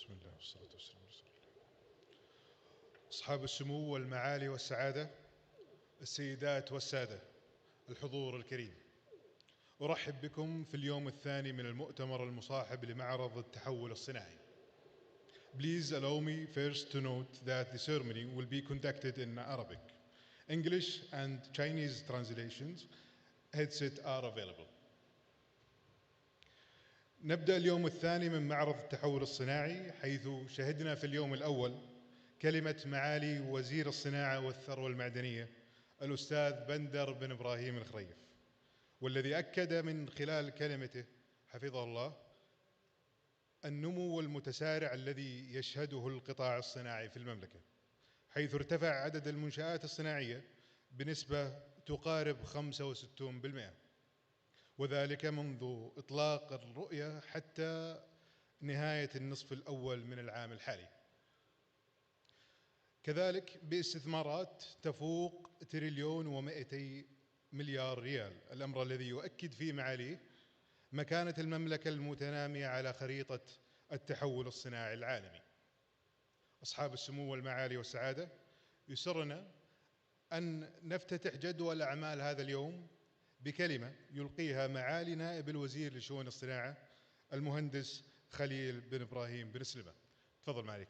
بسم الله والصلاة والسلام على رسول الله. أصحاب السمو والمعالي والسعادة، السيدات والسادة، الحضور الكريم، أرحب بكم في اليوم الثاني من المؤتمر المصاحب لمعرض التحول الصناعي. Please allow me first to note that the ceremony will be conducted in Arabic. English and Chinese translations headset are available. نبدأ اليوم الثاني من معرض التحول الصناعي، حيث شهدنا في اليوم الأول كلمة معالي وزير الصناعة والثروة المعدنية الأستاذ بندر بن إبراهيم الخريف، والذي أكد من خلال كلمته حفظه الله النمو المتسارع الذي يشهده القطاع الصناعي في المملكة، حيث ارتفع عدد المنشآت الصناعية بنسبة تقارب 65%، وذلك منذ إطلاق الرؤية حتى نهاية النصف الأول من العام الحالي. كذلك باستثمارات تفوق 1,200 مليار ريال، الأمر الذي يؤكد في معاليه مكانة المملكة المتنامية على خريطة التحول الصناعي العالمي. أصحاب السمو والمعالي والسعادة، يسرنا أن نفتتح جدول أعمال هذا اليوم بكلمة يلقيها معالي نائب الوزير لشؤون الصناعة المهندس خليل بن إبراهيم بن سلمة. تفضل معاليك.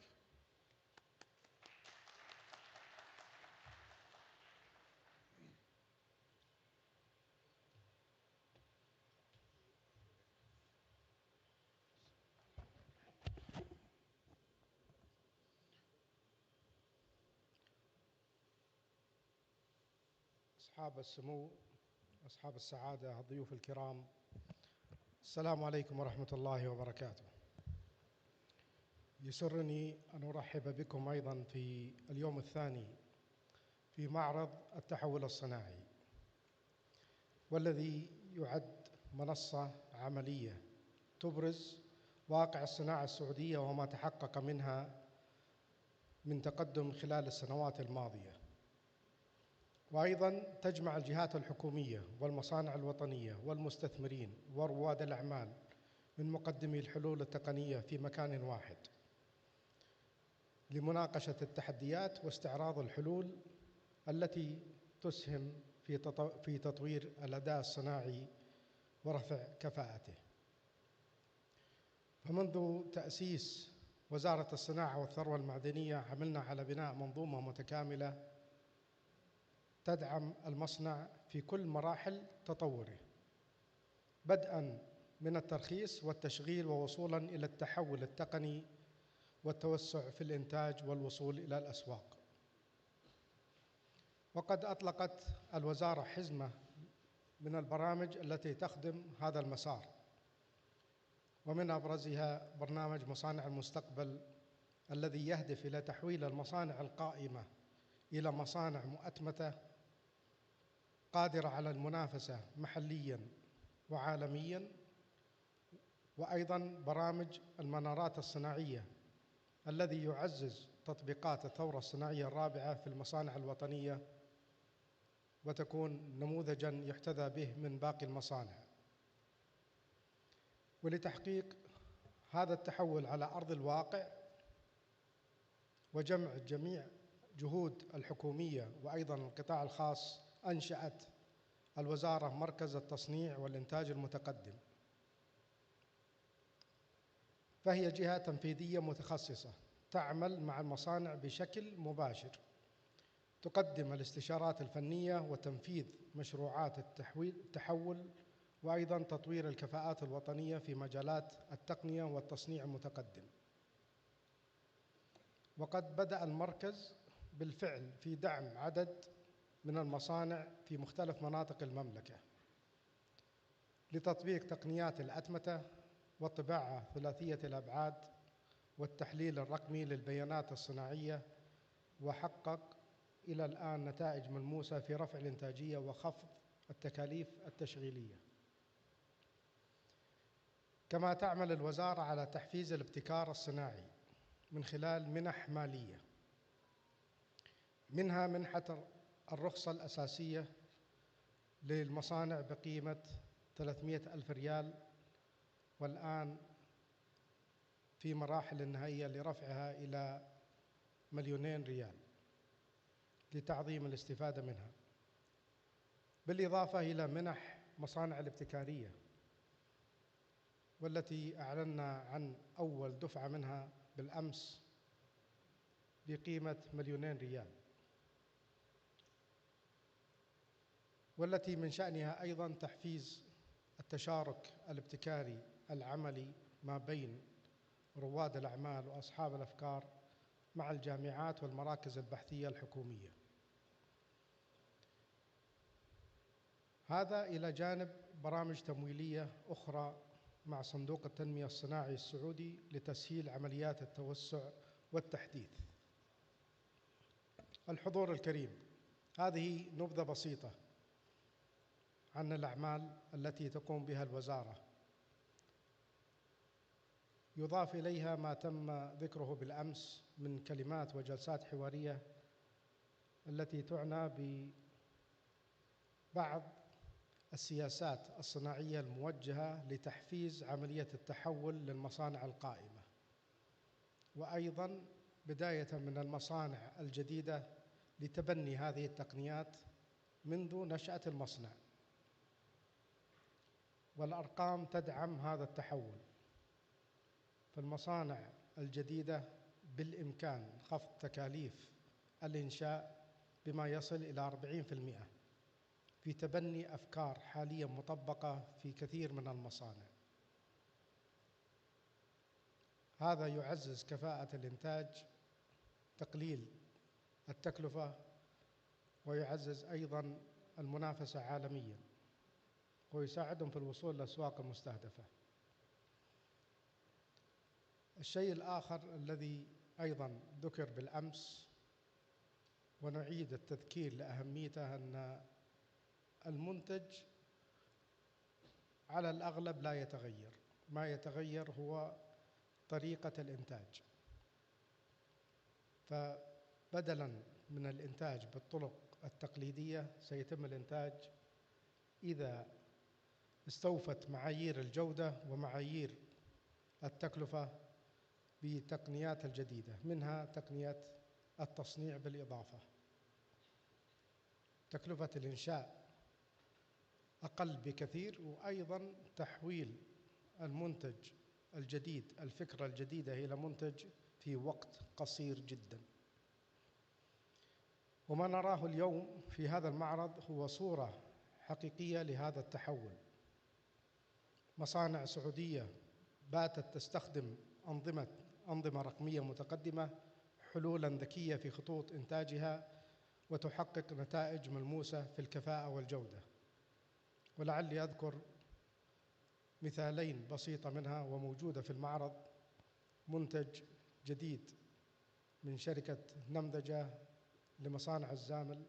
أصحاب السمو، أصحاب السعادة، الضيوف الكرام، السلام عليكم ورحمة الله وبركاته. يسرني أن أرحب بكم أيضا في اليوم الثاني في معرض التحول الصناعي، والذي يعد منصة عملية تبرز واقع الصناعة السعودية وما تحقق منها من تقدم خلال السنوات الماضية، وأيضاً تجمع الجهات الحكومية والمصانع الوطنية والمستثمرين ورواد الأعمال من مقدمي الحلول التقنية في مكان واحد لمناقشة التحديات واستعراض الحلول التي تسهم في تطوير الأداء الصناعي ورفع كفاءته. فمنذ تأسيس وزارة الصناعة والثروة المعدنية عملنا على بناء منظومة متكاملة تدعم المصنع في كل مراحل تطوره، بدءاً من الترخيص والتشغيل ووصولاً إلى التحول التقني والتوسع في الإنتاج والوصول إلى الأسواق. وقد أطلقت الوزارة حزمة من البرامج التي تخدم هذا المسار، ومن أبرزها برنامج مصانع المستقبل الذي يهدف إلى تحويل المصانع القائمة إلى مصانع مؤتمتة قادرة على المنافسة محلياً وعالمياً، وأيضاً برامج المنارات الصناعية الذي يعزز تطبيقات الثورة الصناعية الرابعة في المصانع الوطنية وتكون نموذجاً يحتذى به من باقي المصانع. ولتحقيق هذا التحول على أرض الواقع وجمع جميع جهود الحكومية وأيضاً القطاع الخاص، أنشأت الوزارة مركز التصنيع والإنتاج المتقدم، فهي جهة تنفيذية متخصصة تعمل مع المصانع بشكل مباشر، تقدم الاستشارات الفنية وتنفيذ مشروعات التحول وأيضاً تطوير الكفاءات الوطنية في مجالات التقنية والتصنيع المتقدم. وقد بدأ المركز بالفعل في دعم عدد من المصانع في مختلف مناطق المملكة لتطبيق تقنيات الأتمتة والطباعة ثلاثية الأبعاد والتحليل الرقمي للبيانات الصناعية، وحقق إلى الآن نتائج ملموسة في رفع الإنتاجية وخفض التكاليف التشغيلية. كما تعمل الوزارة على تحفيز الابتكار الصناعي من خلال منح مالية، منها منحة الرخصة الأساسية للمصانع بقيمة 300,000 ريال، والآن في مراحل النهائية لرفعها إلى 2,000,000 ريال لتعظيم الاستفادة منها، بالإضافة إلى منح مصانع الابتكارية، والتي أعلنا عن أول دفعة منها بالأمس بقيمة 2,000,000 ريال، والتي من شأنها أيضاً تحفيز التشارك الابتكاري العملي ما بين رواد الأعمال وأصحاب الأفكار مع الجامعات والمراكز البحثية الحكومية. هذا إلى جانب برامج تمويلية أخرى مع صندوق التنمية الصناعي السعودي لتسهيل عمليات التوسع والتحديث. الحضور الكريم، هذه نبذة بسيطة عن الأعمال التي تقوم بها الوزارة، يضاف إليها ما تم ذكره بالأمس من كلمات وجلسات حوارية التي تعنى ببعض السياسات الصناعية الموجهة لتحفيز عملية التحول للمصانع القائمة، وأيضاً بداية من المصانع الجديدة لتبني هذه التقنيات منذ نشأة المصنع. والأرقام تدعم هذا التحول، فالمصانع الجديدة بالإمكان خفض تكاليف الإنشاء بما يصل إلى 40% في تبني أفكار حالياً مطبقة في كثير من المصانع. هذا يعزز كفاءة الإنتاج، تقليل التكلفة، ويعزز أيضاً المنافسة عالمياً، ويساعدهم في الوصول للأسواق المستهدفة. الشيء الآخر الذي أيضاً ذكر بالأمس ونعيد التذكير لأهميته أن المنتج على الأغلب لا يتغير، ما يتغير هو طريقة الإنتاج. فبدلاً من الإنتاج بالطرق التقليدية سيتم الإنتاج إذا استوفت معايير الجودة ومعايير التكلفة بتقنيات الجديدة، منها تقنية التصنيع بالإضافة. تكلفة الإنشاء أقل بكثير، وأيضاً تحويل المنتج الجديد، الفكرة الجديدة، إلى منتج في وقت قصير جداً. وما نراه اليوم في هذا المعرض هو صورة حقيقية لهذا التحول. مصانع سعودية باتت تستخدم أنظمة رقمية متقدمة، حلولاً ذكية في خطوط إنتاجها، وتحقق نتائج ملموسة في الكفاءة والجودة. ولعلي أذكر مثالين بسيطة منها وموجودة في المعرض. منتج جديد من شركة نمذجة لمصانع الزامل،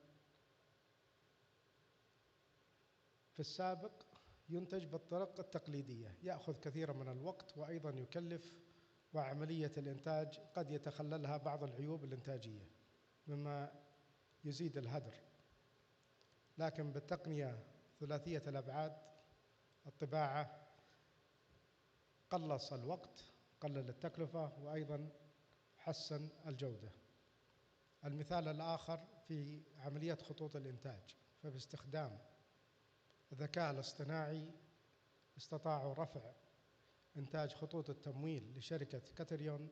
في السابق ينتج بالطرق التقليدية، يأخذ كثيراً من الوقت وأيضاً يكلف، وعملية الإنتاج قد يتخللها بعض العيوب الإنتاجية مما يزيد الهدر. لكن بالتقنية ثلاثية الأبعاد، الطباعة، قلص الوقت، قلل التكلفة، وأيضاً حسن الجودة. المثال الآخر في عملية خطوط الإنتاج، فباستخدام الذكاء الاصطناعي استطاعوا رفع إنتاج خطوط التمويل لشركة كاتريون،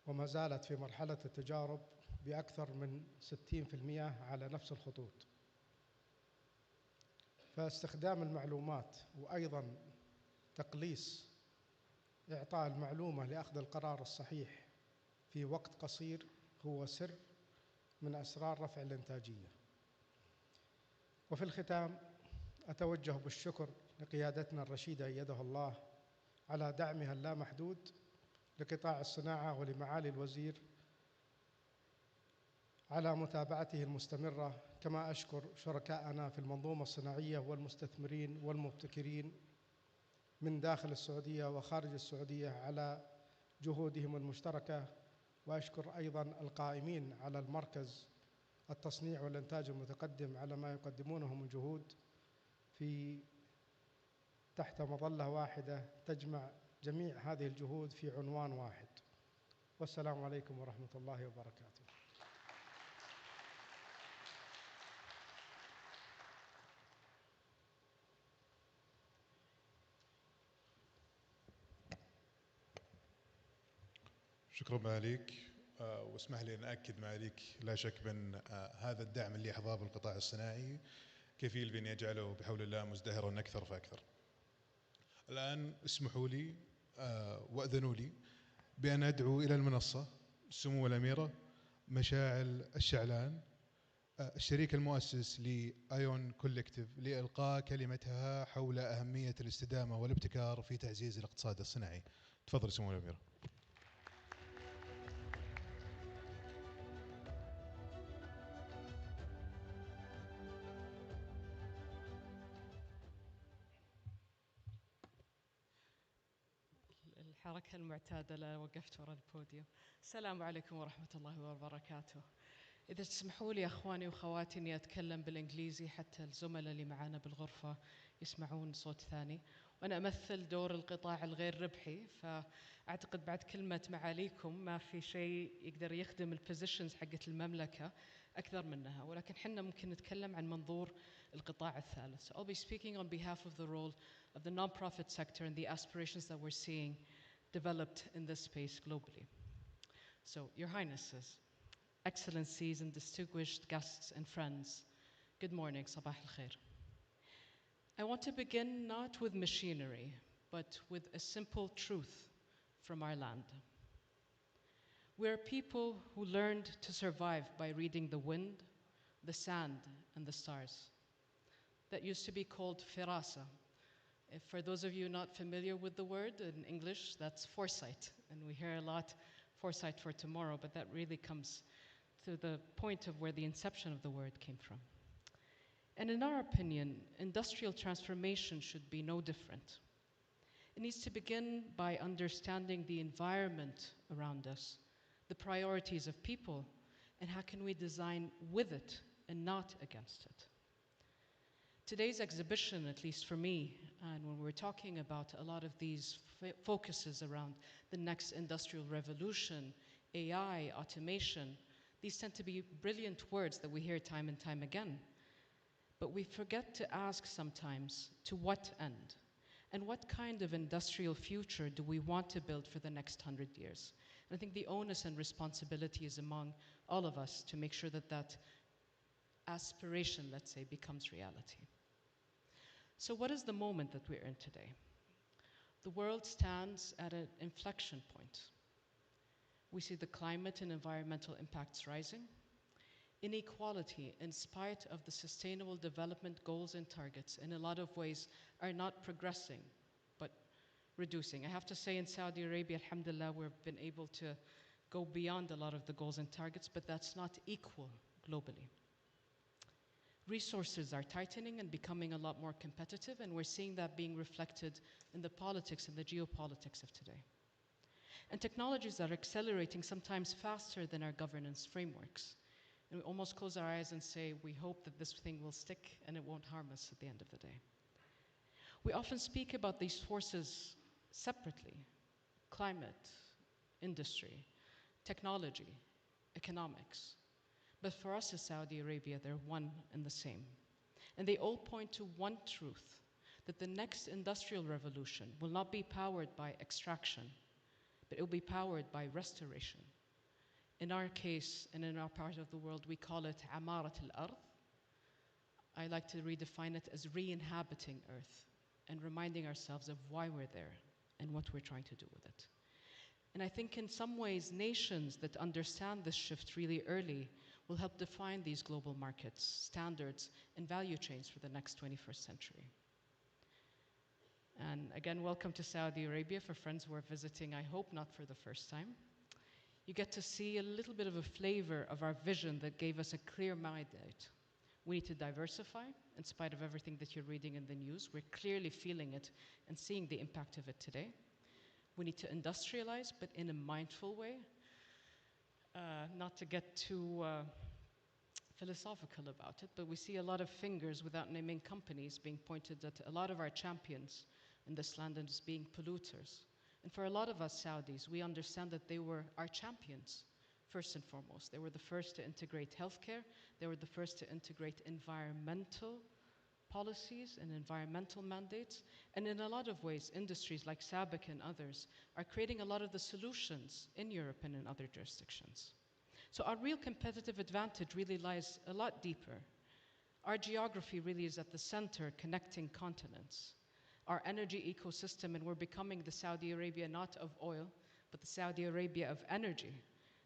وما زالت في مرحلة التجارب، بأكثر من 60% على نفس الخطوط. فاستخدام المعلومات وأيضاً تقليص إعطاء المعلومة لأخذ القرار الصحيح في وقت قصير هو سر من أسرار رفع الإنتاجية. وفي الختام أتوجه بالشكر لقيادتنا الرشيدة أيدها الله على دعمها اللامحدود لقطاع الصناعة، ولمعالي الوزير على متابعته المستمرة. كما أشكر شركائنا في المنظومة الصناعية والمستثمرين والمبتكرين من داخل السعودية وخارج السعودية على جهودهم المشتركة، وأشكر أيضاً القائمين على المركز التصنيع والإنتاج المتقدم على ما يقدمونه من جهود في تحت مظلة واحدة تجمع جميع هذه الجهود في عنوان واحد. والسلام عليكم ورحمة الله وبركاته. شكرا معاليك. واسمح لي أن أكد معاليك لا شك بأن هذا الدعم اللي يحظاه بالقطاع الصناعي كفيل بأن يجعله بحول الله مزدهرا أكثر فأكثر. الآن اسمحوا لي وأذنوا لي بأن أدعو إلى المنصة سمو الأميرة مشاعل الشعلان، الشريك المؤسس لآيون كولكتيف، لإلقاء كلمتها حول أهمية الاستدامة والابتكار في تعزيز الاقتصاد الصناعي. تفضل سمو الأميرة. الحركة المعتادة لا وقفت وراء البوديوم. السلام عليكم ورحمة الله وبركاته. إذا تسمحوا لي أخواني وخواتي أني أتكلم بالإنجليزي حتى الزملاء اللي معنا بالغرفة يسمعون صوت ثاني، وأنا أمثل دور القطاع الغير ربحي، فأعتقد بعد كلمة معاليكم ما في شيء يقدر يخدم البوزيشنز حقت المملكة أكثر منها، ولكن حنا ممكن نتكلم عن منظور القطاع الثالث. So I'll be speaking on behalf of the role of the non-profit sector and the aspirations that we're seeing developed in this space globally. So, Your Highnesses, Excellencies and distinguished guests and friends, good morning, Sabah al-Khair. I want to begin not with machinery, but with a simple truth from our land. We're people who learned to survive by reading the wind, the sand, and the stars. That used to be called firasa. For those of you not familiar with the word, in English, that's foresight. And we hear a lot, foresight for tomorrow, but that really comes to the point of where the inception of the word came from. And in our opinion, industrial transformation should be no different. It needs to begin by understanding the environment around us, the priorities of people, and how can we design with it and not against it. Today's exhibition, at least for me, and when we're talking about a lot of these focuses around the next industrial revolution, AI, automation, these tend to be brilliant words that we hear time and time again. But we forget to ask sometimes, to what end? And what kind of industrial future do we want to build for the next 100 years? And I think the onus and responsibility is among all of us to make sure that that aspiration, let's say, becomes reality. So what is the moment that we're in today? The world stands at an inflection point. We see the climate and environmental impacts rising. Inequality, in spite of the Sustainable Development Goals and targets, in a lot of ways are not progressing, but reducing. I have to say in Saudi Arabia, alhamdulillah, we've been able to go beyond a lot of the goals and targets, but that's not equal globally. Resources are tightening and becoming a lot more competitive, and we're seeing that being reflected in the politics and the geopolitics of today. And technologies are accelerating sometimes faster than our governance frameworks. And we almost close our eyes and say, we hope that this thing will stick and it won't harm us at the end of the day. We often speak about these forces separately: climate, industry, technology, economics. But for us as Saudi Arabia, they're one and the same. And they all point to one truth, that the next industrial revolution will not be powered by extraction, but it will be powered by restoration. In our case, and in our part of the world, we call it amarat al-ard. I like to redefine it as re-inhabiting Earth and reminding ourselves of why we're there and what we're trying to do with it. And I think in some ways, nations that understand this shift really early will help define these global markets, standards, and value chains for the next 21st century. And again, welcome to Saudi Arabia for friends who are visiting, I hope not for the first time. You get to see a little bit of a flavor of our vision that gave us a clear mandate. We need to diversify in spite of everything that you're reading in the news. We're clearly feeling it and seeing the impact of it today. We need to industrialize, but in a mindful way. Not to get too philosophical about it, but we see a lot of fingers, without naming companies, being pointed at a lot of our champions in this land as being polluters. And for a lot of us Saudis, we understand that they were our champions, first and foremost. They were the first to integrate healthcare. They were the first to integrate environmental policies and environmental mandates. And in a lot of ways, industries like SABIC and others are creating a lot of the solutions in Europe and in other jurisdictions. So our real competitive advantage really lies a lot deeper. Our geography really is at the center, connecting continents. Our energy ecosystem, and we're becoming the Saudi Arabia not of oil, but the Saudi Arabia of energy,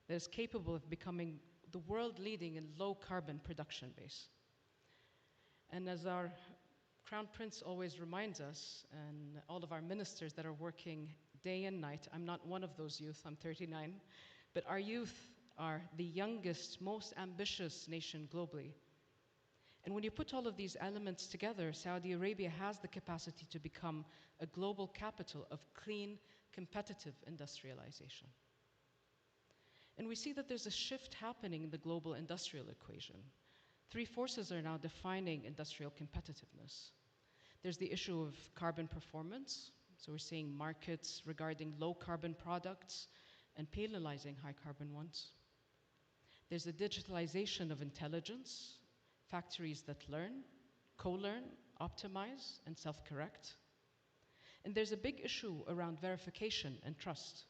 that is capable of becoming the world leading in low carbon production base. And as our Crown Prince always reminds us, and all of our ministers that are working day and night, I'm not one of those youth, I'm 39, but our youth are the youngest, most ambitious nation globally. And when you put all of these elements together, Saudi Arabia has the capacity to become a global capital of clean, competitive industrialization. And we see that there's a shift happening in the global industrial equation. Three forces are now defining industrial competitiveness. There's the issue of carbon performance. So we're seeing markets regarding low carbon products and penalizing high carbon ones. There's the digitalization of intelligence, factories that learn, co-learn, optimize, and self-correct. And there's a big issue around verification and trust,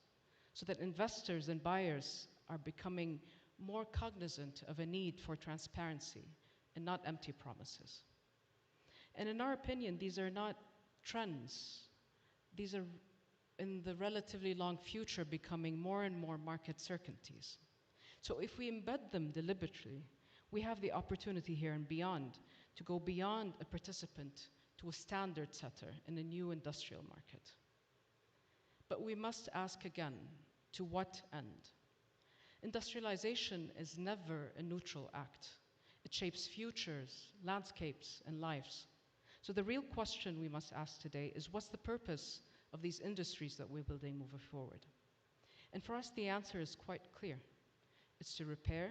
so that investors and buyers are becoming more cognizant of a need for transparency and not empty promises. And in our opinion, these are not trends. These are, in the relatively long future, becoming more and more market certainties. So if we embed them deliberately, we have the opportunity here and beyond to go beyond a participant to a standard setter in a new industrial market. But we must ask again, to what end? Industrialization is never a neutral act. It shapes futures, landscapes, and lives. So the real question we must ask today is, what's the purpose of these industries that we're building moving forward? And for us, the answer is quite clear. It's to repair,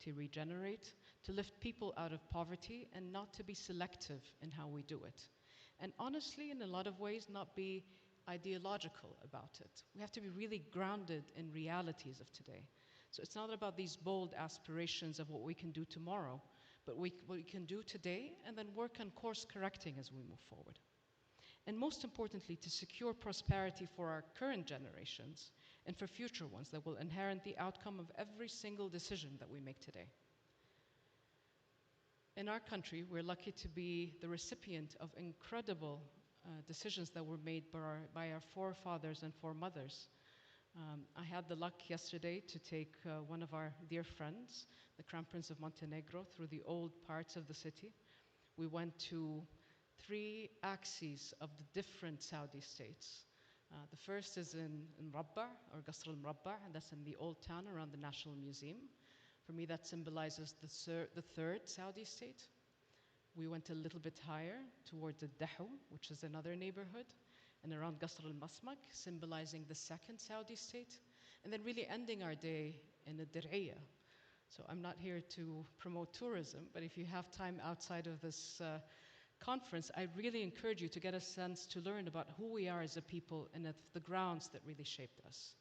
to regenerate, to lift people out of poverty, and not to be selective in how we do it. And honestly, in a lot of ways, not be ideological about it. We have to be really grounded in realities of today. So it's not about these bold aspirations of what we can do tomorrow, but what we can do today, and then work on course correcting as we move forward. And most importantly, to secure prosperity for our current generations and for future ones that will inherit the outcome of every single decision that we make today. In our country, we're lucky to be the recipient of incredible decisions that were made by our forefathers and foremothers. I had the luck yesterday to take one of our dear friends, the Crown Prince of Montenegro, through the old parts of the city. We went to 3 axes of the different Saudi states. The first is in Mrabba, or Qasr al-Mrabba, and that's in the old town around the National Museum. For me, that symbolizes the third Saudi state. We went a little bit higher towards the Dahu, which is another neighborhood, and around Qasr al-Masmak, symbolizing the second Saudi state, and then really ending our day in the Dir'iyah. So I'm not here to promote tourism, but if you have time outside of this conference, I really encourage you to get a sense to learn about who we are as a people and the grounds that really shaped us.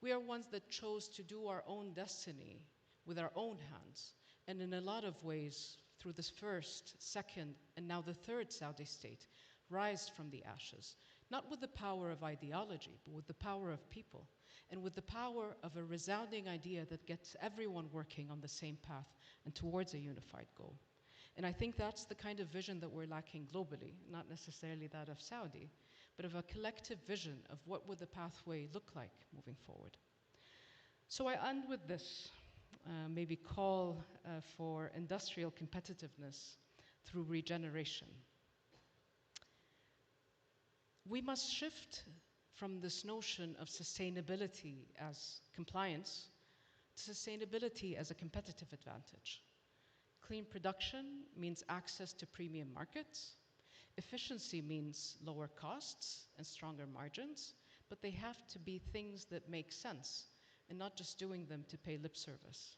We are ones that chose to do our own destiny with our own hands, and in a lot of ways, through this first, second, and now the third Saudi state, rise from the ashes, not with the power of ideology, but with the power of people, and with the power of a resounding idea that gets everyone working on the same path and towards a unified goal. And I think that's the kind of vision that we're lacking globally, not necessarily that of Saudi, but of a collective vision of what would the pathway look like moving forward. So I end with this, maybe call for industrial competitiveness through regeneration. We must shift from this notion of sustainability as compliance to sustainability as a competitive advantage. Clean production means access to premium markets. Efficiency means lower costs and stronger margins, but they have to be things that make sense and not just doing them to pay lip service.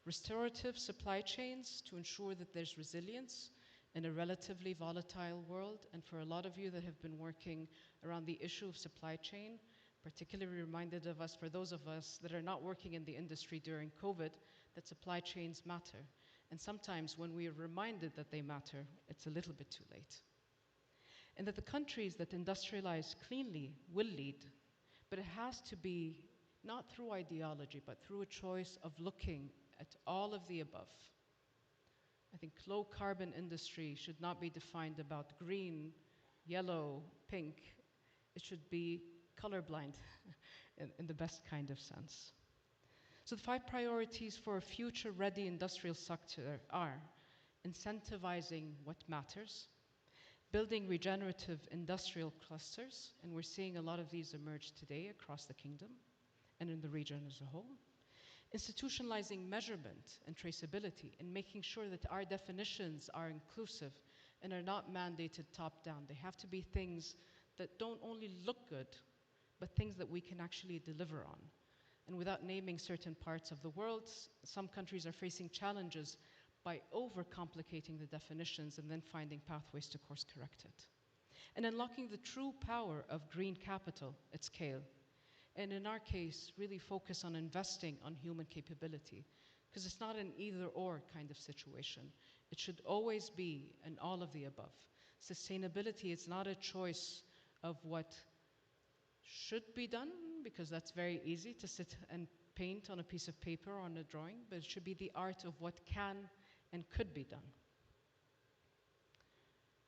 Restorative supply chains to ensure that there's resilience in a relatively volatile world, and for a lot of you that have been working around the issue of supply chain, particularly reminded of us, for those of us that are not working in the industry during COVID, that supply chains matter. And sometimes when we are reminded that they matter, it's a little bit too late. And that the countries that industrialize cleanly will lead, but it has to be not through ideology, but through a choice of looking at all of the above. I think low carbon industry should not be defined about green, yellow, pink. It should be colorblind in the best kind of sense. So the 5 priorities for a future-ready industrial sector are incentivizing what matters, building regenerative industrial clusters, and we're seeing a lot of these emerge today across the kingdom and in the region as a whole, institutionalizing measurement and traceability and making sure that our definitions are inclusive and are not mandated top-down. They have to be things that don't only look good, but things that we can actually deliver on. And without naming certain parts of the world, some countries are facing challenges by overcomplicating the definitions and then finding pathways to course correct it. And unlocking the true power of green capital at scale. And in our case, really focus on investing on human capability, because it's not an either-or kind of situation. It should always be an all of the above. Sustainability is not a choice of what should be done, because that's very easy to sit and paint on a piece of paper or on a drawing, but it should be the art of what can and could be done.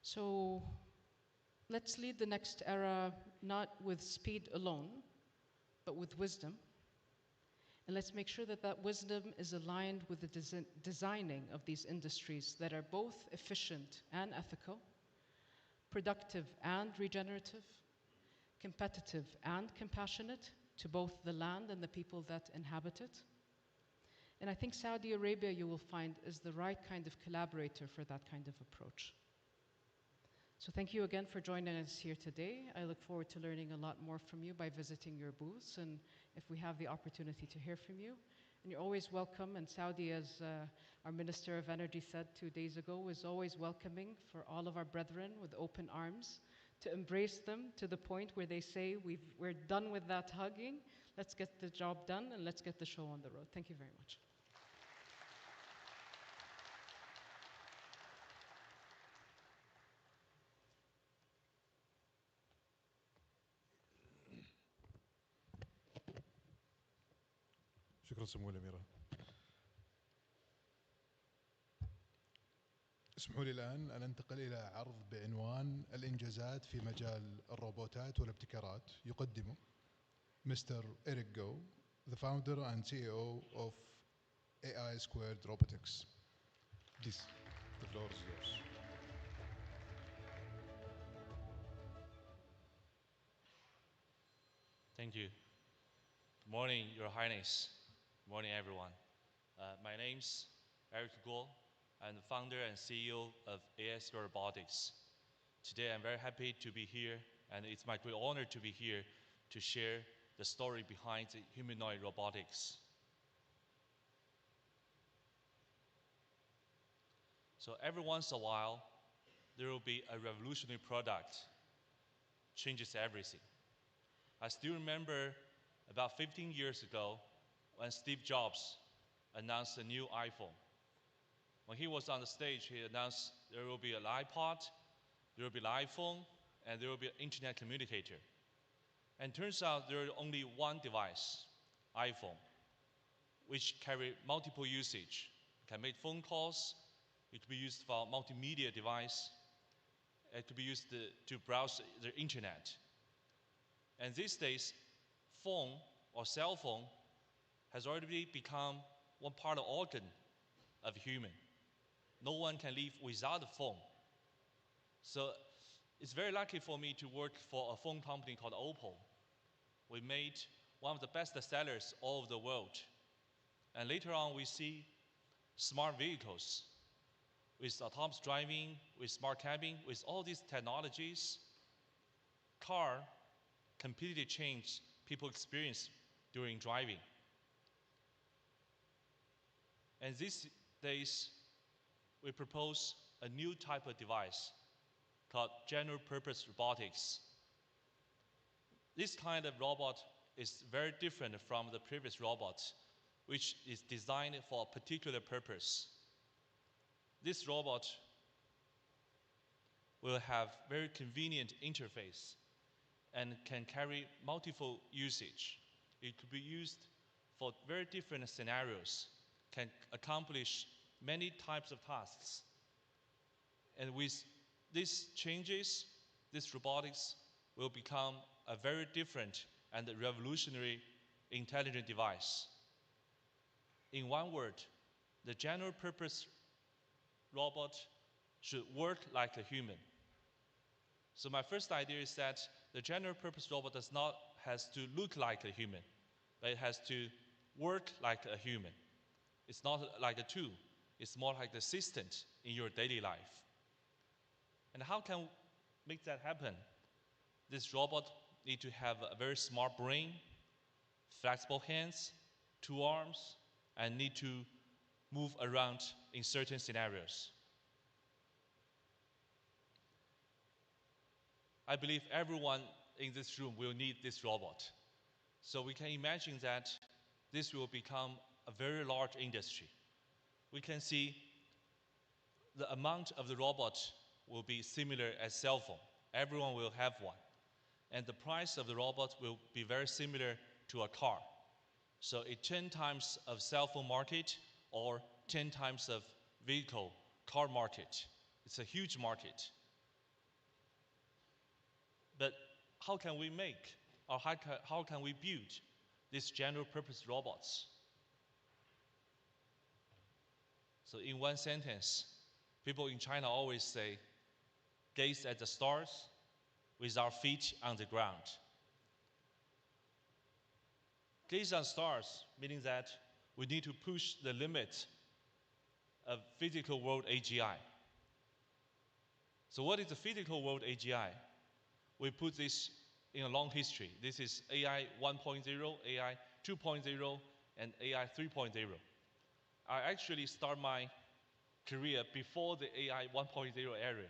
So let's lead the next era not with speed alone, but with wisdom. And let's make sure that that wisdom is aligned with the designing of these industries that are both efficient and ethical, productive and regenerative, competitive and compassionate to both the land and the people that inhabit it. And I think Saudi Arabia, you will find, is the right kind of collaborator for that kind of approach. So thank you again for joining us here today. I look forward to learning a lot more from you by visiting your booths, and if we have the opportunity to hear from you. And you're always welcome, and Saudi, as our Minister of Energy said 2 days ago, is always welcoming for all of our brethren with open arms, to embrace them to the point where they say, we're done with that hugging, let's get the job done and let's get the show on the road. Thank you very much. شكرا سمو الأميرة. اسمحوا لي الآن أن أنتقل إلى عرض بعنوان الإنجازات في مجال الروبوتات والابتكارات. يقدمه Mr. Eric Go, the founder and CEO of AI Squared Robotics. Please, the floor is yours. Thank you. Good morning, Your Highness. Good morning, everyone. My name's Eric Guo. I'm the founder and CEO of AI Squared Robotics. Today, I'm very happy to be here, and it's my great honor to be here to share the story behind the humanoid robotics. So every once in a while, there will be a revolutionary product, changes everything. I still remember about 15 years ago when Steve Jobs announced the new iPhone. When he was on the stage, he announced there will be an iPod, there will be an iPhone, and there will be an internet communicator. And turns out there is only one device, iPhone, which carry multiple usage. It can make phone calls, it could be used for multimedia device, it could be used to browse the internet. And these days, phone or cell phone has already become one part of the organ of a human. No one can live without a phone. So it's very lucky for me to work for a phone company called Oppo. We made one of the best sellers all over the world. And later on, we see smart vehicles with autonomous driving, with smart cabin, with all these technologies. Car completely changed people's experience during driving. And these days, we propose a new type of device called general purpose robotics. This kind of robot is very different from the previous robots, which is designed for a particular purpose. This robot will have very convenient interface and can carry multiple usage. It could be used for very different scenarios, can accomplish many types of tasks. And with these changes, this robotics will become a very different and revolutionary intelligent device. In one word, the general purpose robot should work like a human. So my first idea is that the general purpose robot has to look like a human, but it has to work like a human. It's not like a tool, it's more like the assistant in your daily life. And how can we make that happen? This robot needs to have a very smart brain, flexible hands, 2 arms, and need to move around in certain scenarios. I believe everyone in this room will need this robot. So we can imagine that this will become a very large industry. We can see the amount of the robot will be similar as cell phone. Everyone will have one. And the price of the robot will be very similar to a car. So it's 10 times of cell phone market or 10 times of vehicle, car market. It's a huge market. But how can we make, or how can we build these general purpose robots? So in one sentence, people in China always say, gaze at the stars with our feet on the ground. Gaze on stars, meaning that we need to push the limit of physical world AGI. So what is the physical world AGI? We put this in a long history. This is AI 1.0, AI 2.0, and AI 3.0. I actually start my career before the AI 1.0 area.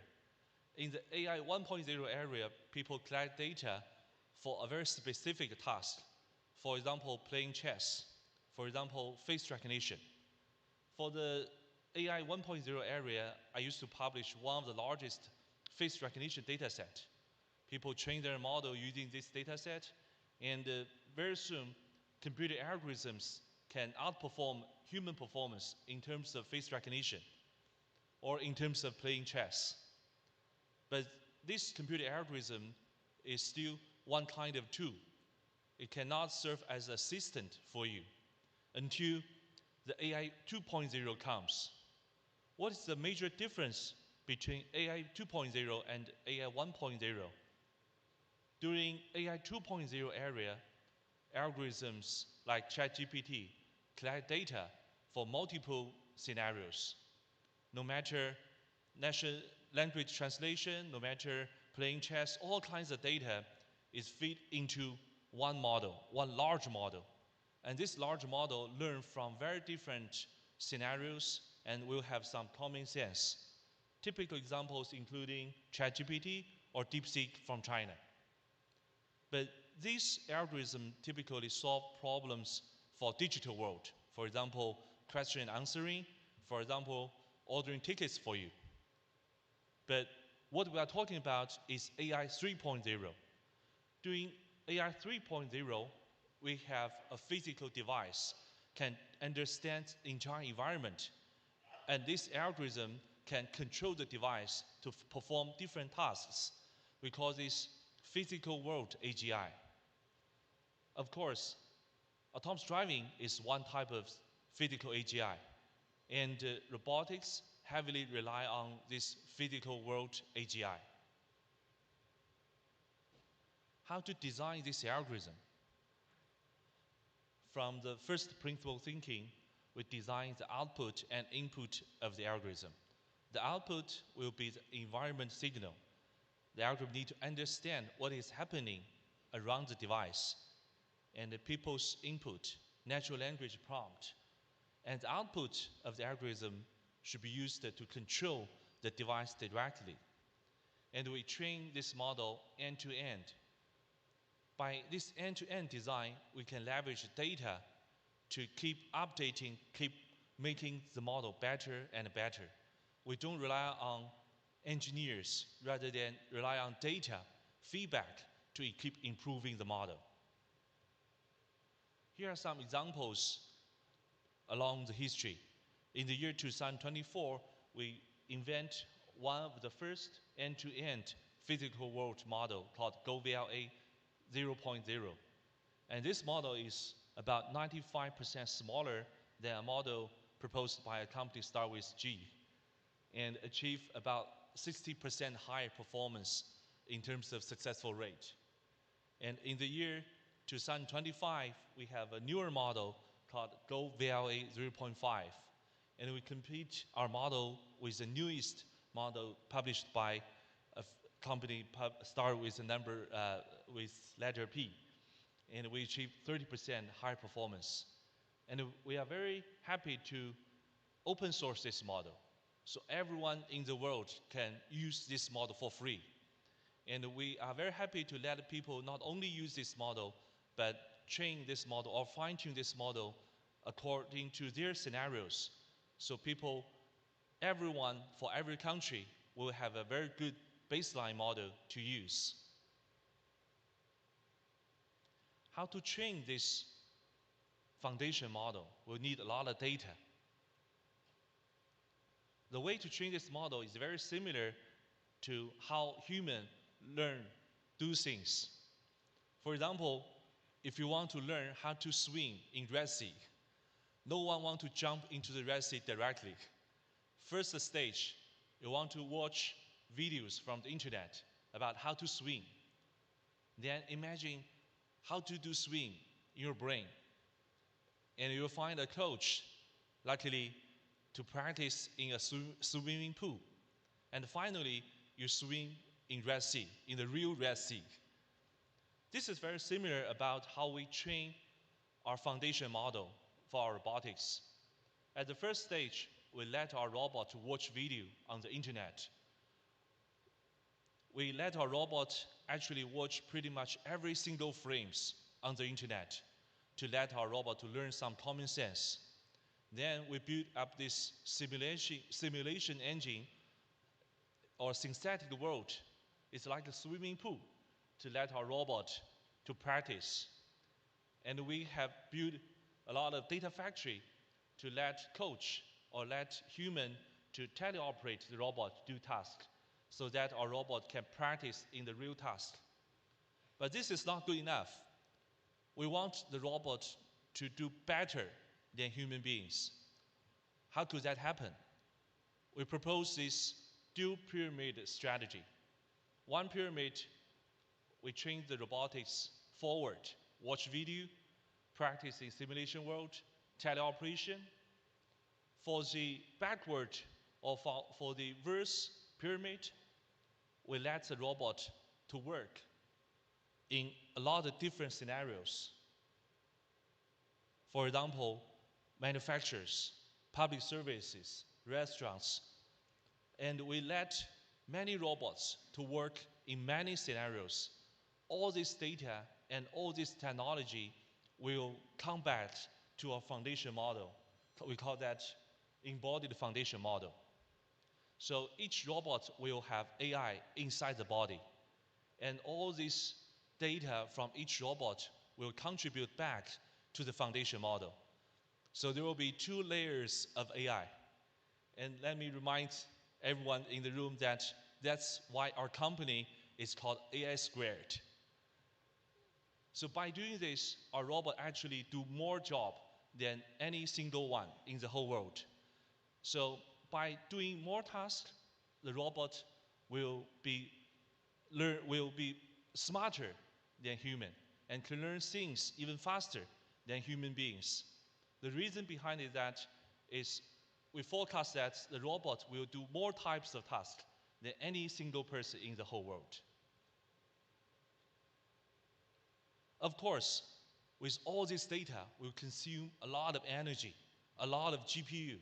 In the AI 1.0 area, people collect data for a very specific task. For example, playing chess. For example, face recognition. For the AI 1.0 area, I used to publish one of the largest face recognition data set. People train their model using this data set, and very soon, computer algorithms can outperform human performance in terms of face recognition or in terms of playing chess. But this computer algorithm is still one kind of tool. It cannot serve as an assistant for you until the AI 2.0 comes. What is the major difference between AI 2.0 and AI 1.0? During AI 2.0 area, algorithms like ChatGPT collect data for multiple scenarios. No matter natural language translation, no matter playing chess, all kinds of data is fed into one model, one large model. And this large model learns from very different scenarios and will have some common sense. Typical examples including ChatGPT or DeepSeek from China. But these algorithms typically solve problems for digital world. For example, question and answering. For example, ordering tickets for you. But what we are talking about is AI 3.0. During AI 3.0, we have a physical device can understand the entire environment. And this algorithm can control the device to perform different tasks. We call this physical world AGI. Of course, autonomous driving is one type of physical AGI, and robotics heavily rely on this physical world AGI. How to design this algorithm? From the first principle thinking, we design the output and input of the algorithm. The output will be the environment signal. The algorithm needs to understand what is happening around the device, and the people's input, natural language prompt. And the output of the algorithm should be used to control the device directly. And we train this model end to end. By this end-to-end design, we can leverage data to keep updating, keep making the model better and better. We don't rely on engineers rather than rely on data feedback to keep improving the model. Here are some examples along the history. In the year 2024, we invent one of the first end-to-end physical world model called GoVLA 0.0. And this model is about 95% smaller than a model proposed by a company start with G, and achieve about 60% higher performance in terms of successful rate. And in the year 2025, we have a newer model called GoVLA 0.5. And we compete our model with the newest model published by a company start with a number with letter P. And we achieve 30% higher performance. And we are very happy to open source this model, so everyone in the world can use this model for free. And we are very happy to let people not only use this model, but train this model or fine-tune this model according to their scenarios. So people, everyone, for every country, will have a very good baseline model to use. How to train this foundation model will need a lot of data. The way to train this model is very similar to how humans do things. For example, if you want to learn how to swim in Red Sea, no one wants to jump into the Red Sea directly. First stage, you want to watch videos from the internet about how to swim. Then imagine how to do swim in your brain. And you'll find a coach, luckily, to practice in a swimming pool. And finally, you swim in Red Sea, in the real Red Sea. This is very similar about how we train our foundation model for our robotics. At the first stage, we let our robot watch video on the internet. We let our robot actually watch pretty much every single frames on the internet to let our robot to learn some common sense. Then we build up this simulation engine or synthetic world. It's like a swimming pool to let our robot to practice. And we have built a lot of data factory to let coach or let human to teleoperate the robot do task so that our robot can practice in the real task. But this is not good enough. We want the robot to do better than human beings. How could that happen? We propose this dual pyramid strategy. One pyramid, we train the robotics forward, watch video, practice in simulation world, teleoperation. For the backward or for the reverse pyramid, we let the robot to work in a lot of different scenarios. For example, manufacturers, public services, restaurants, and we let many robots to work in many scenarios. All this data and all this technology will come back to our foundation model. We call that embodied foundation model. So each robot will have AI inside the body, and all this data from each robot will contribute back to the foundation model. So there will be 2 layers of AI. And let me remind everyone in the room that that's why our company is called AI Squared. So by doing this, our robot actually do more job than any single one in the whole world. So by doing more tasks, the robot will be smarter than human and can learn things even faster than human beings. The reason behind it that is we forecast that the robot will do more types of tasks than any single person in the whole world. Of course, with all this data, we'll consume a lot of energy, a lot of GPU.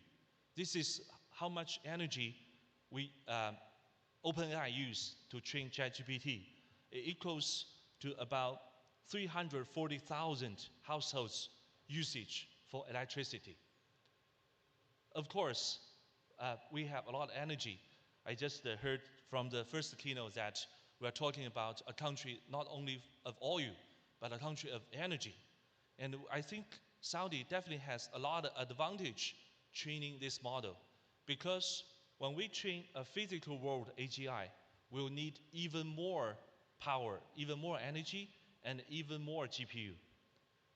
This is how much energy OpenAI used to train ChatGPT, it equals to about 340,000 households usage for electricity. Of course, we have a lot of energy. I just heard from the first keynote that we're talking about a country not only of oil, but a country of energy. And I think Saudi definitely has a lot of advantage training this model, because when we train a physical world AGI, we'll need even more power, even more energy, and even more GPU.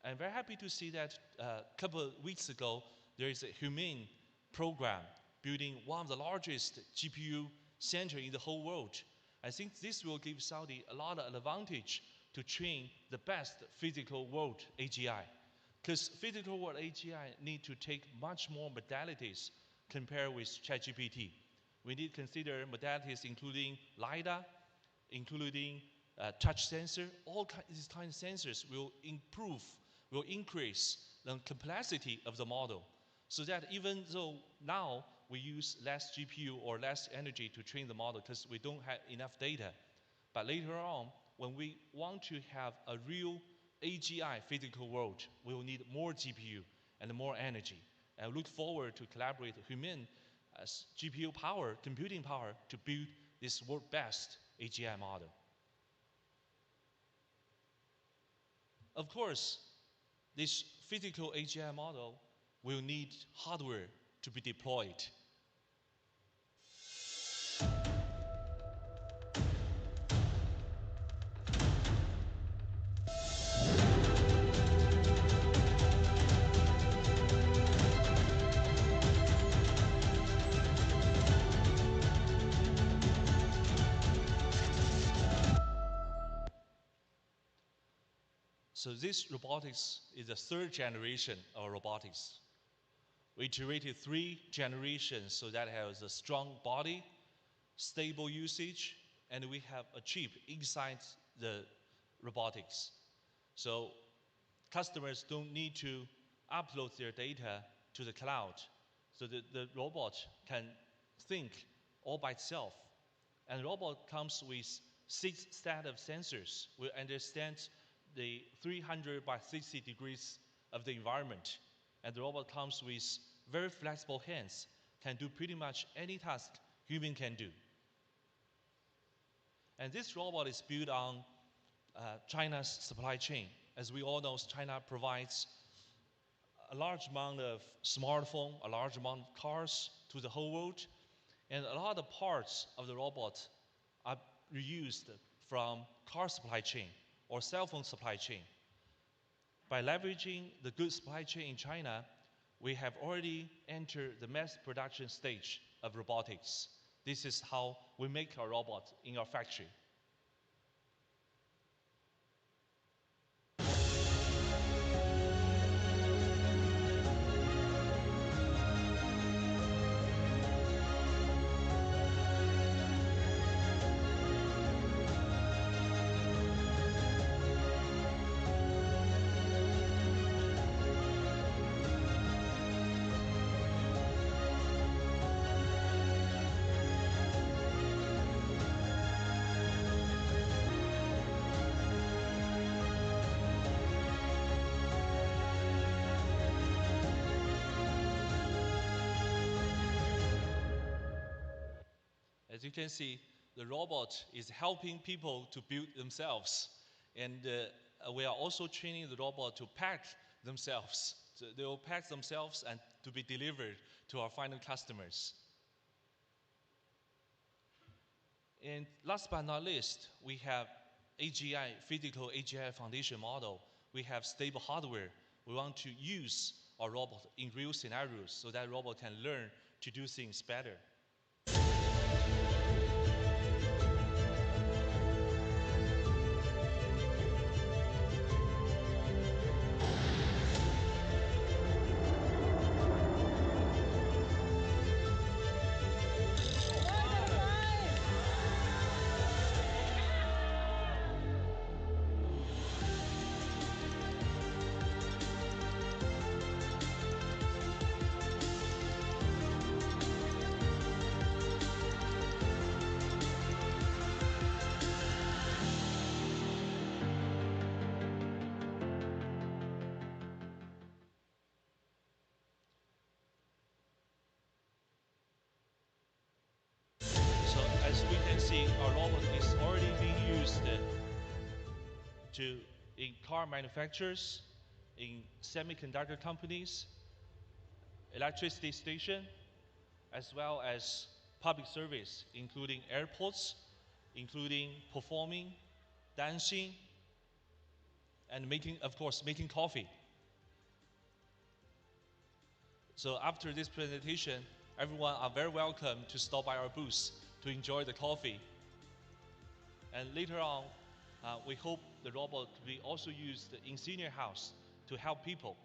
I'm very happy to see that a couple of weeks ago, there is a humane program building one of the largest GPU center in the whole world. I think this will give Saudi a lot of advantage to train the best physical world AGI. Because physical world AGI need to take much more modalities compared with ChatGPT. We need to consider modalities including LiDAR, including touch sensor. All these kind of sensors will increase the complexity of the model, so that even though now we use less GPU or less energy to train the model because we don't have enough data, but later on, when we want to have a real AGI physical world, we will need more GPU and more energy. And I look forward to collaborate with Human as GPU power, computing power, to build this world best AGI model. Of course, this physical AGI model will need hardware to be deployed. So this robotics is the third generation of robotics. We iterated 3 generations so that it has a strong body, stable usage, and we have a chip inside the robotics. So customers don't need to upload their data to the cloud. So the robot can think all by itself. And the robot comes with 6 set of sensors. We understand the 300 by 60 degrees of the environment. And the robot comes with very flexible hands, can do pretty much any task human can do. And this robot is built on China's supply chain. As we all know, China provides a large amount of smartphones, a large amount of cars to the whole world. And a lot of parts of the robot are reused from car supply chain or cell phone supply chain. By leveraging the good supply chain in China, we have already entered the mass production stage of robotics. This is how we make our robot in our factory. As you can see, the robot is helping people to build themselves. And we are also training the robot to pack themselves. So they will pack themselves and to be delivered to our final customers. And last but not least, we have AGI, physical AGI foundation model. We have stable hardware. We want to use our robot in real scenarios so that robot can learn to do things better. in car manufacturers, in semiconductor companies, electricity station, as well as public service, including airports, including performing, dancing, and making, of course, making coffee. So after this presentation, everyone are very welcome to stop by our booth to enjoy the coffee. And later on, we hope the robot will be also used in senior house to help people.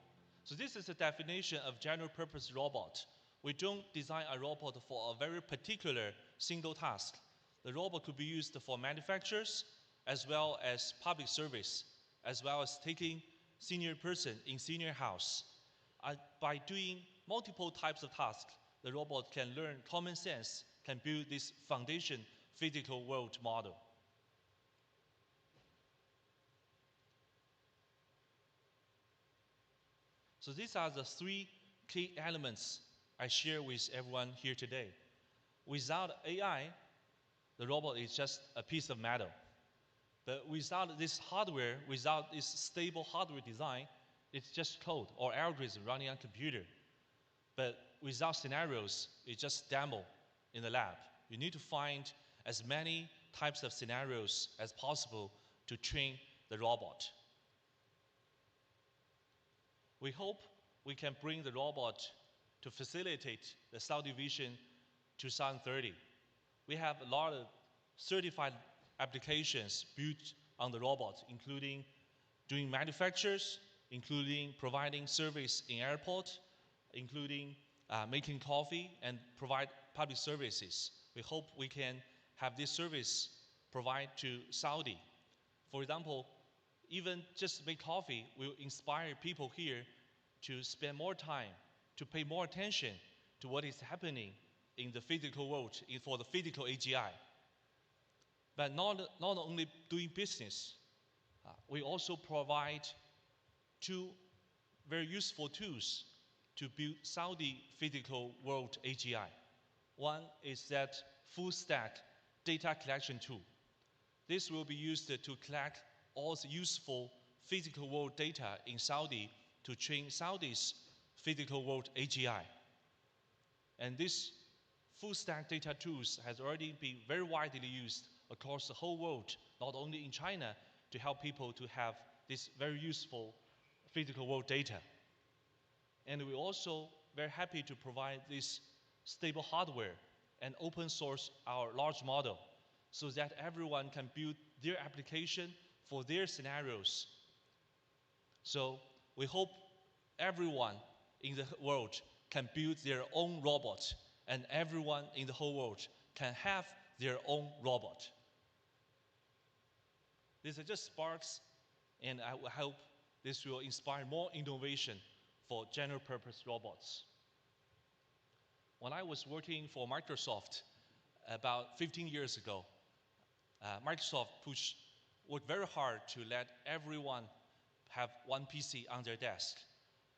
So this is a definition of general purpose robot. We don't design a robot for a very particular single task. The robot could be used for manufacturers as well as public service, as well as taking senior person in senior house. By doing multiple types of tasks, the robot can learn common sense, can build this foundation physical world model. So these are the three key elements I share with everyone here today. Without AI, the robot is just a piece of metal. But without this hardware, without this stable hardware design, it's just code or algorithm running on a computer. But without scenarios, it's just demo in the lab. You need to find as many types of scenarios as possible to train the robot. We hope we can bring the robot to facilitate the Saudi Vision 2030. We have a lot of certified applications built on the robot, including doing manufactures, including providing service in airport, including making coffee and provide public services. We hope we can have this service provide to Saudi. For example, even just make coffee will inspire people here to spend more time, to pay more attention to what is happening in the physical world for the physical AGI. But not only doing business, we also provide two very useful tools to build Saudi physical world AGI. One is that full stack data collection tool. This will be used to collect all the useful physical world data in Saudi to train Saudi's physical world AGI. And this full stack data tools has already been very widely used across the whole world, not only in China, to help people to have this very useful physical world data. And we're also very happy to provide this stable hardware and open source our large model so that everyone can build their application for their scenarios. So we hope everyone in the world can build their own robot, and everyone in the whole world can have their own robot. These are just sparks, and I hope this will inspire more innovation for general purpose robots. When I was working for Microsoft about 15 years ago, Microsoft worked very hard to let everyone have one PC on their desk.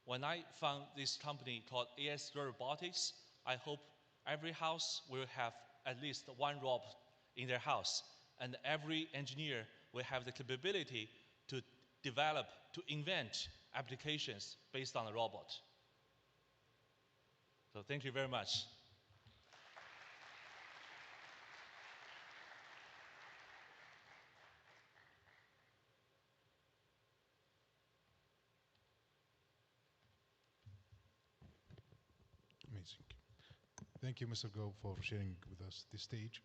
When I found this company called AS Robotics, I hope every house will have at least one robot in their house, and every engineer will have the capability to develop, to invent applications based on a robot. So thank you very much. Amazing. Thank you, Mr. Go, for sharing with us this stage.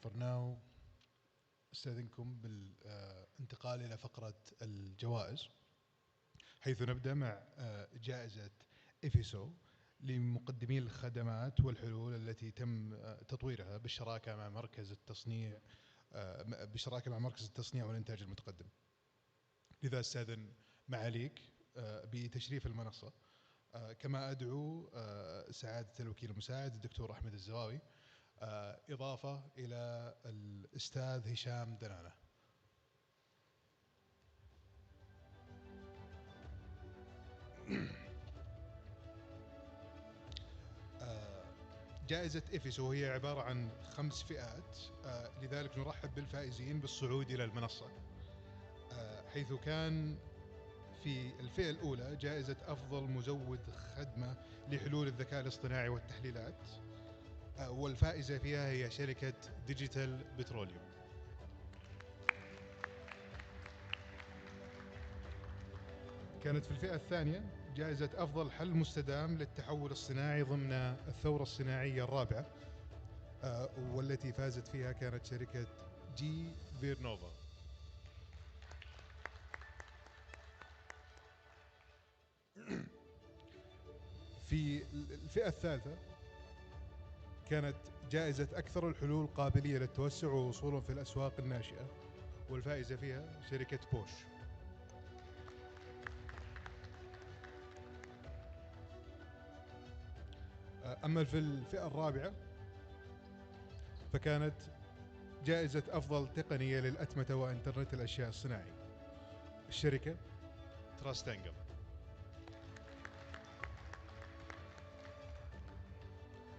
For now, استاذنكم بالانتقال إلى فقرة الجوائز، حيث نبدأ مع جائزة إفيسو لمقدمي الخدمات والحلول التي تم تطويرها بالشراكة مع مركز التصنيع والإنتاج المتقدم. لذا استاذن معاليك بتشريف المنصة، كما أدعو سعادة الوكيل المساعد الدكتور أحمد الزواوي، إضافة إلى الأستاذ هشام دنانة. جائزة إفيسو هي عبارة عن 5 فئات، لذلك نرحب بالفائزين بالصعود إلى المنصة. حيث كان في الفئة الأولى جائزة أفضل مزود خدمة لحلول الذكاء الاصطناعي والتحليلات، والفائزة فيها هي شركة ديجيتال بتروليوم. كانت في الفئة الثانية جائزة أفضل حل مستدام للتحول الصناعي ضمن الثورة الصناعية الرابعة، والتي فازت فيها كانت شركة جي فيرنوفا. في الفئة الثالثة كانت جائزة أكثر الحلول قابلية للتوسع ووصولا في الأسواق الناشئة، والفائزة فيها شركة بوش. أما في الفئة الرابعة فكانت جائزة أفضل تقنية للأتمتة وإنترنت الأشياء الصناعي، الشركة تراستانجل.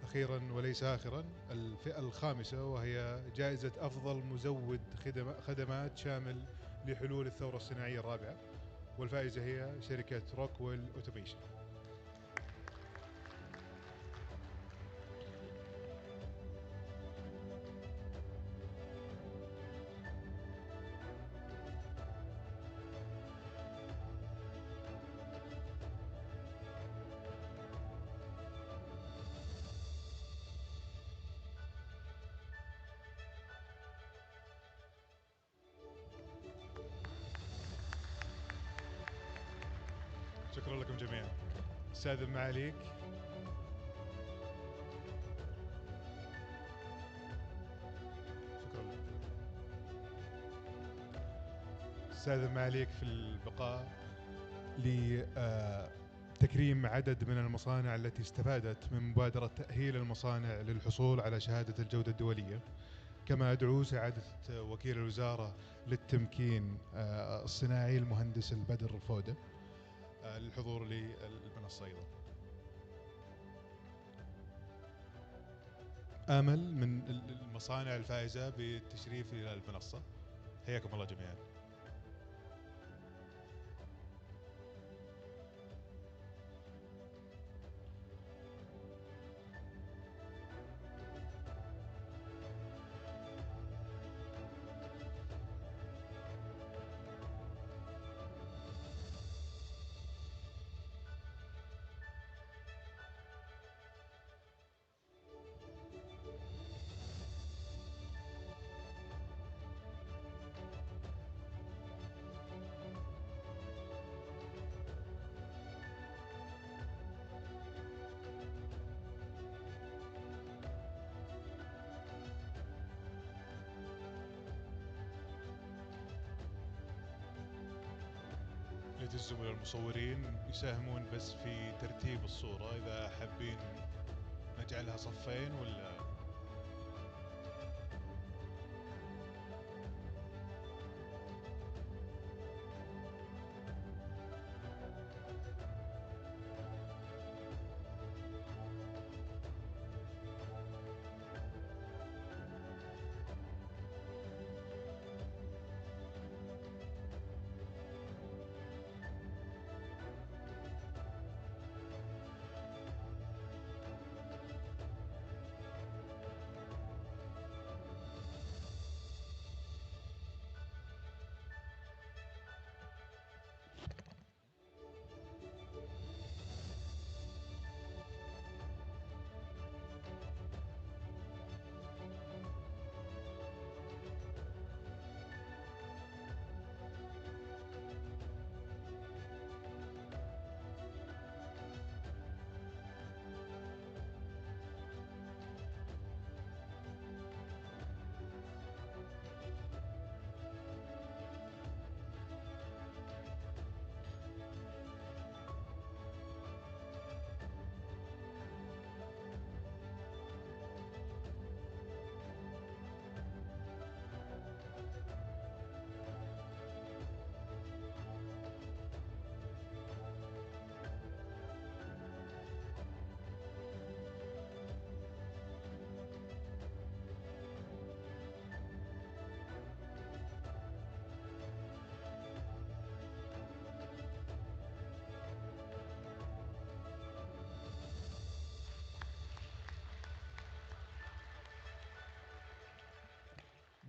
أخيراً وليس آخراً، الفئة الخامسة وهي جائزة أفضل مزود خدمات شامل لحلول الثورة الصناعية الرابعة، والفائزة هي شركة روكويل أوتوميشن. شكرا لكم جميعا. أستاذ المعاليك، شكرا لكم. أستاذ المعاليك، في البقاء لتكريم عدد من المصانع التي استفادت من مبادرة تأهيل المصانع للحصول على شهادة الجودة الدولية، كما أدعو سعادة وكيل الوزارة للتمكين الصناعي المهندس البدر فودة للحضور للمنصة أيضا. آمل من المصانع الفائزة بالتشريف إلى المنصة. حياكم الله جميعا. ليت الزملاء المصورين يساهمون بس في ترتيب الصورة، إذا حابين نجعلها صفين ولا.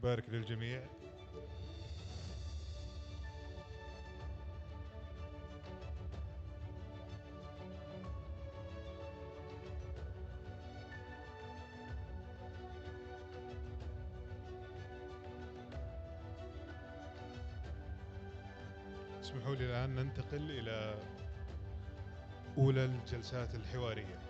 بارك للجميع. اسمحوا لي الآن ننتقل إلى أولى الجلسات الحوارية.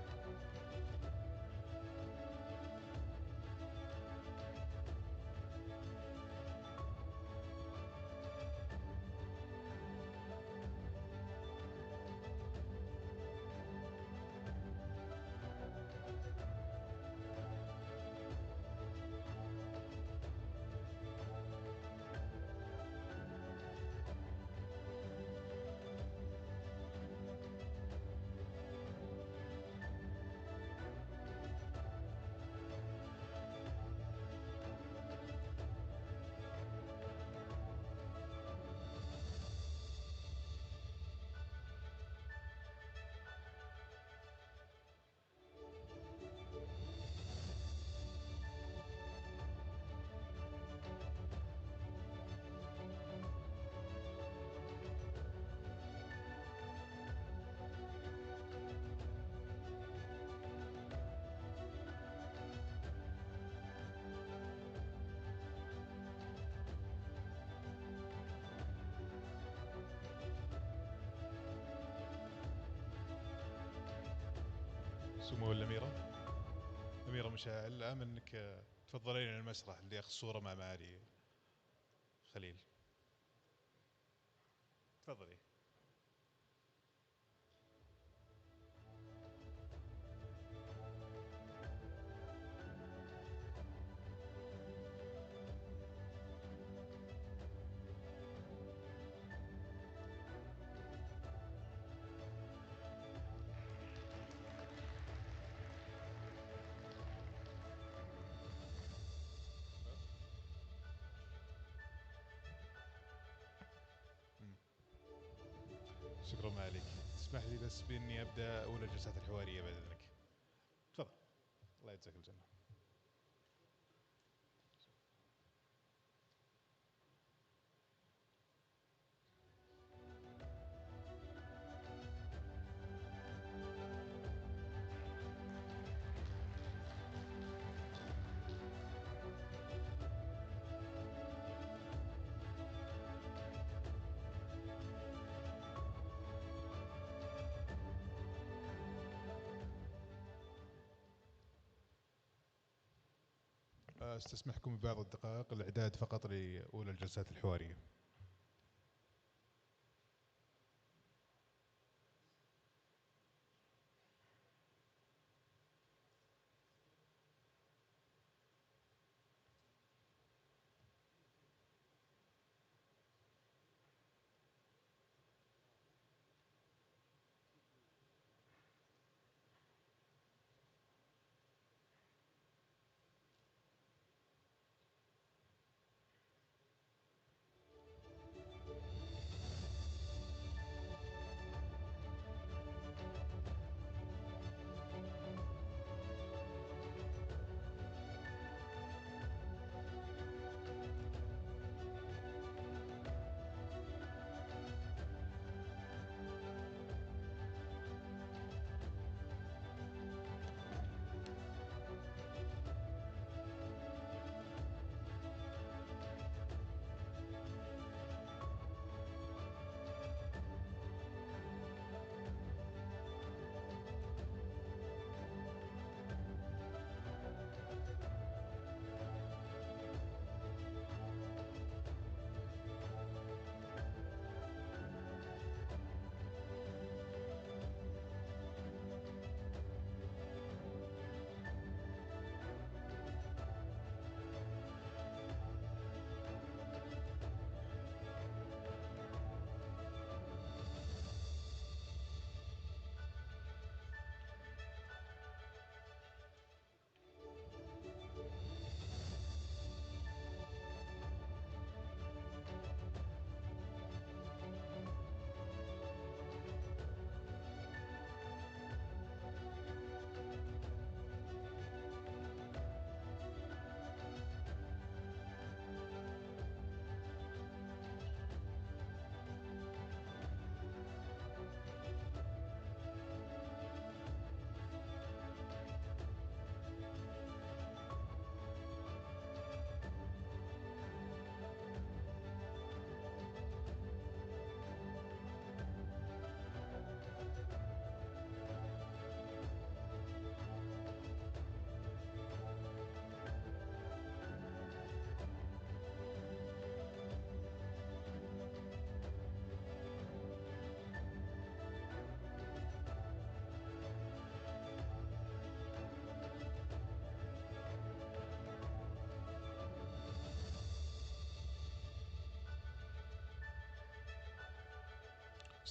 سمو الأميرة، أميرة مشاعل، آمن أنك تفضلين المسرح اللي أخذ صورة مع معالي خليل. تفضلي. شكرا ما عليك. تسمح لي بس بإني أبدأ أولى الجلسات الحوارية بعد إذنك. تفضل. الله يجزاك الجنة. استسمحكم ببعض الدقائق الإعداد فقط لأولى الجلسات الحوارية.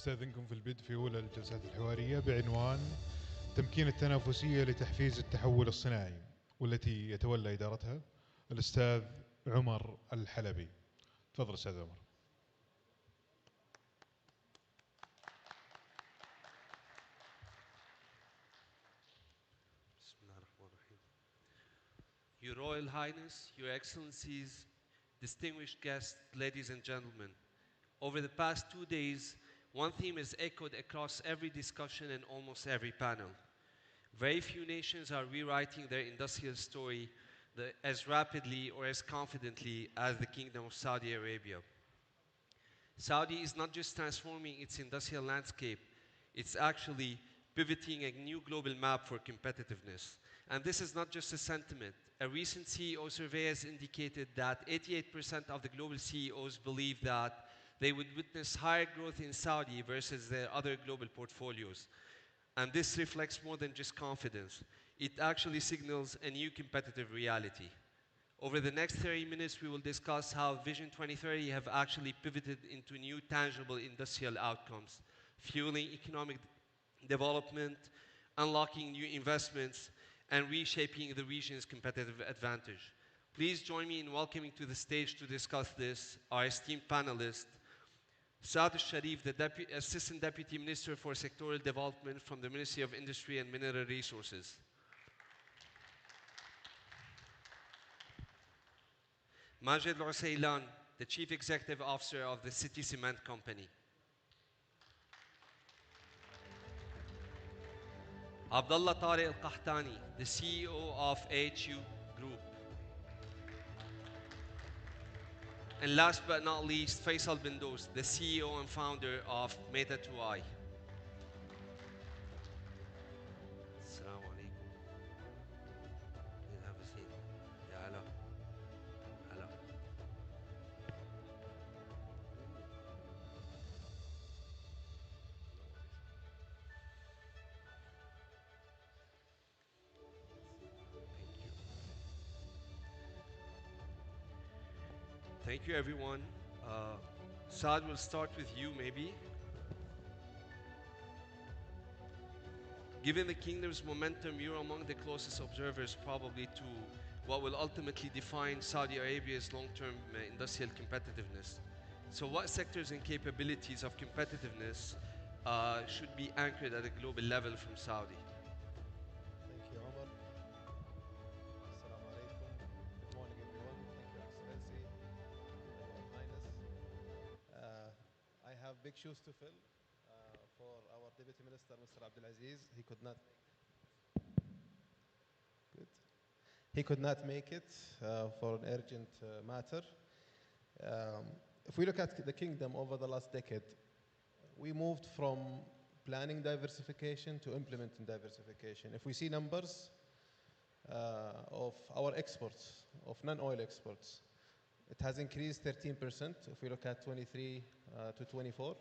أستأذنكم في البدء في أولى الجلسات الحوارية بعنوان تمكين التنافسية لتحفيز التحول الصناعي، والتي يتولى إدارتها الأستاذ عمر الحلبي. تفضل أستاذ عمر. Your Royal Highness, Your Excellencies, distinguished guests, ladies and gentlemen, over the past 2 days, one theme is echoed across every discussion and almost every panel. Very few nations are rewriting their industrial story as rapidly or as confidently as the Kingdom of Saudi Arabia. Saudi is not just transforming its industrial landscape, it's actually pivoting a new global map for competitiveness. And this is not just a sentiment. A recent CEO survey has indicated that 88% of the global CEOs believe that they would witness higher growth in Saudi versus their other global portfolios. And this reflects more than just confidence. It actually signals a new competitive reality. Over the next 30 minutes, we will discuss how Vision 2030 have actually pivoted into new tangible industrial outcomes, fueling economic development, unlocking new investments, and reshaping the region's competitive advantage. Please join me in welcoming to the stage to discuss this our esteemed panelists, Saad al-Sharif, the Assistant Deputy Minister for Sectoral Development from the Ministry of Industry and Mineral Resources. Majid al-Usaylan, the Chief Executive Officer of the City Cement Company. Abdullah Tariq al-Qahtani, the CEO of AHU Group. And last but not least, Faisal Bindos, the CEO and founder of Meta 2i. Assalamu alaikum. Please have a seat. Yeah, hello. Hello. Thank you, everyone. Saad, we'll start with you, maybe. Given the kingdom's momentum, you're among the closest observers probably to what will ultimately define Saudi Arabia's long-term industrial competitiveness. So what sectors and capabilities of competitiveness should be anchored at a global level from Saudi? Thank you, Omar. Assalamu alaikum. Good morning, everyone. Thank you, Excellency, Your Highness. I have big shoes to fill for our Deputy Minister, Mr. Abdulaziz. He could not. Good. He could not make it for an urgent matter. If we look at the kingdom over the last decade, we moved from planning diversification to implementing diversification. If we see numbers of our exports, of non-oil exports, it has increased 13% if we look at 23 to 24.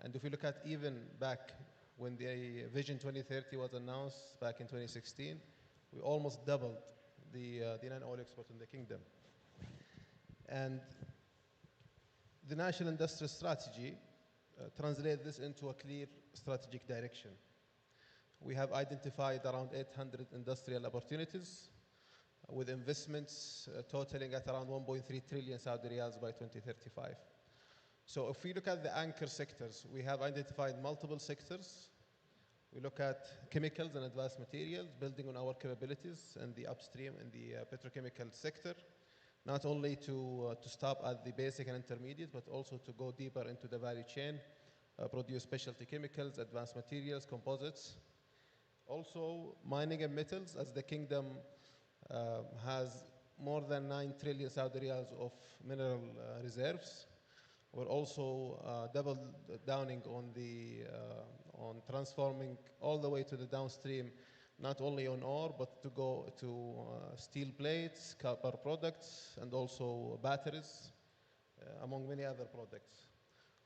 And if we look at even back when the Vision 2030 was announced back in 2016, we almost doubled the non-oil export in the kingdom. And the National Industrial Strategy translates this into a clear strategic direction. We have identified around 800 industrial opportunities with investments totaling at around 1.3 trillion Saudi riyals by 2035. So if we look at the anchor sectors, we have identified multiple sectors. We look at chemicals and advanced materials, building on our capabilities in the upstream and the petrochemical sector, not only to stop at the basic and intermediate, but also to go deeper into the value chain, produce specialty chemicals, advanced materials, composites. Also, mining and metals, as the kingdom has more than 9 trillion Saudi riyals of mineral reserves. We're also double downing on transforming all the way to the downstream, not only on ore, but to go to steel plates, copper products, and also batteries, among many other products.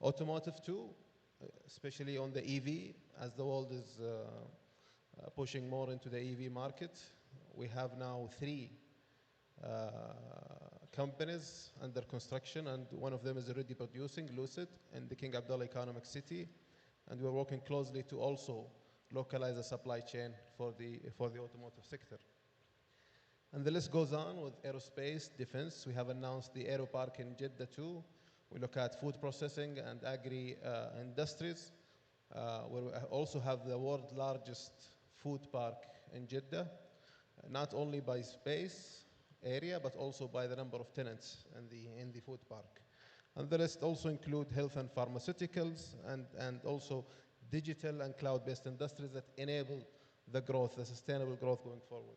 Automotive too, especially on the EV, as the world is pushing more into the EV market. We have now 3 companies under construction, and one of them is already producing, Lucid, in the King Abdullah Economic City. And we're working closely to also localize the supply chain for the automotive sector. And the list goes on with aerospace, defense. We have announced the Aero Park in Jeddah too. We look at food processing and agri industries, where we also have the world's largest food park in Jeddah, not only by space area, but also by the number of tenants in the food park. And the list also include health and pharmaceuticals, and also digital and cloud-based industries that enable the growth, the sustainable growth going forward.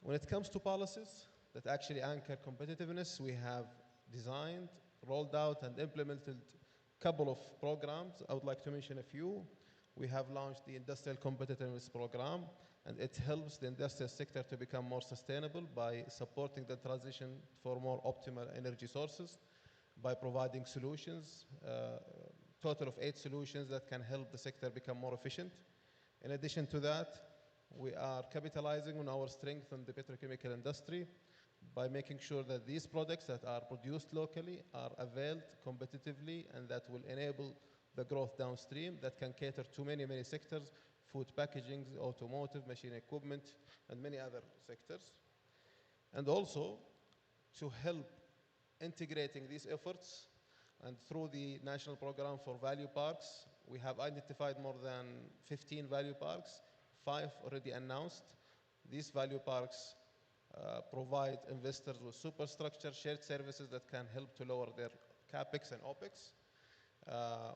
When it comes to policies that actually anchor competitiveness, we have designed, rolled out, and implemented a couple of programs. I would like to mention a few. We have launched the Industrial Competitiveness Program, and it helps the industrial sector to become more sustainable by supporting the transition for more optimal energy sources, by providing solutions, total of 8 solutions that can help the sector become more efficient. In addition to that, we are capitalizing on our strength in the petrochemical industry by making sure that these products that are produced locally are availed competitively, and that will enable the growth downstream that can cater to many, many sectors: food packaging, automotive, machine equipment, and many other sectors. And also to help integrating these efforts, and through the National Program for Value Parks, we have identified more than 15 value parks, 5 already announced. These value parks provide investors with superstructure, shared services that can help to lower their capex and opex.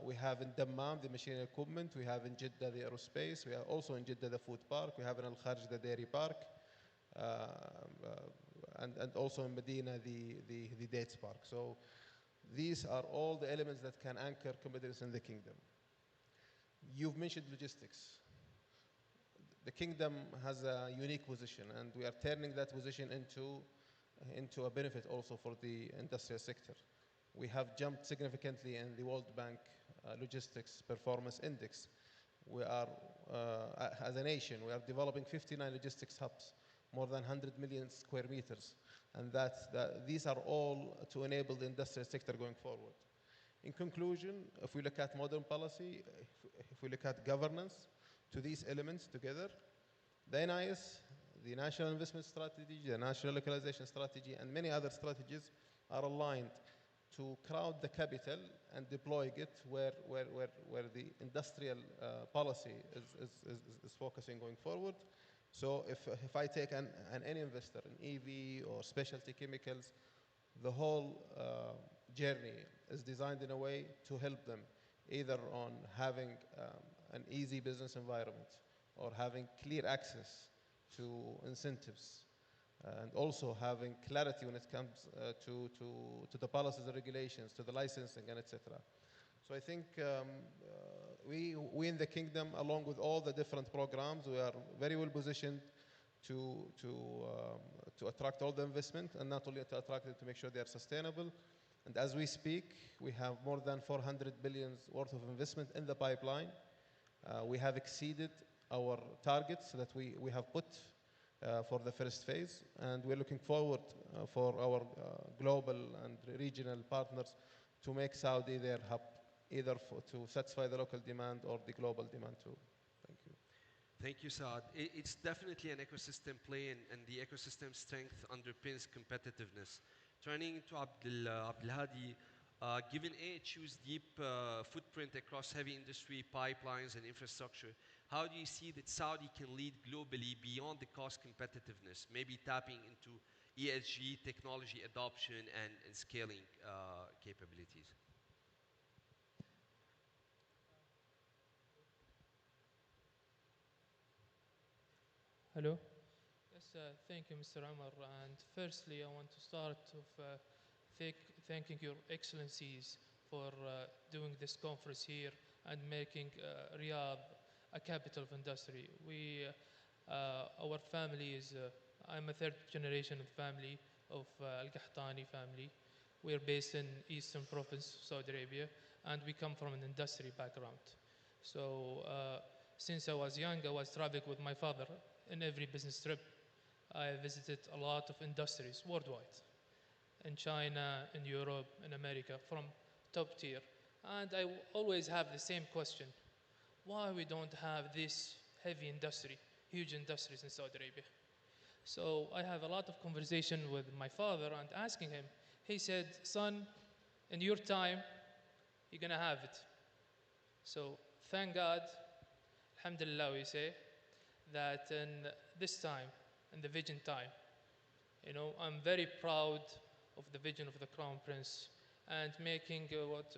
We have in Dammam the machine equipment, we have in Jeddah the aerospace, we have also in Jeddah the food park, we have in Al-Kharj the dairy park, and also in Medina the dates park. So these are all the elements that can anchor competitiveness in the kingdom. You've mentioned logistics. The kingdom has a unique position, and we are turning that position into a benefit also for the industrial sector. We have jumped significantly in the World Bank Logistics Performance Index. We are, as a nation, we are developing 59 logistics hubs, more than 100 million square meters, and these are all to enable the industrial sector going forward. In conclusion, if we look at modern policy, if we look at governance, to these elements together, the NIS, the National Investment Strategy, the National Localization Strategy, and many other strategies are aligned to crowd the capital and deploy it where the industrial policy is focusing going forward. So if I take any investor in EV or specialty chemicals, the whole journey is designed in a way to help them either on having an easy business environment, or having clear access to incentives, and also having clarity when it comes to the policies and regulations, to the licensing, and etc. So I think we in the kingdom, along with all the different programs, we are very well positioned to attract all the investment, and not only to attract it, to make sure they are sustainable. And as we speak, we have more than 400 billion worth of investment in the pipeline. We have exceeded our targets that we have put for the first phase, and we're looking forward for our global and regional partners to make Saudi their hub, either to satisfy the local demand or the global demand too. Thank you. Thank you, Saad. It's definitely an ecosystem play, and the ecosystem strength underpins competitiveness. Turning to Abdelhadi, given AHU's deep footprint across heavy industry, pipelines, and infrastructure, how do you see that Saudi can lead globally beyond the cost competitiveness, maybe tapping into ESG technology adoption and scaling capabilities? Hello. Yes, thank you, Mr. Omar. And firstly, I want to start with thanking your excellencies for doing this conference here and making Riyadh a capital of industry. Our family is, I'm a third generation of family of Al-Qahtani family. We are based in Eastern Province, Saudi Arabia, and we come from an industry background. So since I was young, I was traveling with my father in every business trip. I visited a lot of industries worldwide, in China, in Europe, in America, from top tier. And I always have the same question. Why we don't have this heavy industry, huge industries in Saudi Arabia? So I have a lot of conversation with my father and asking him. He said, son, in your time, you're gonna have it. So thank God, alhamdulillah we say, that in this time, in the vision time, I'm very proud of the vision of the Crown Prince and making what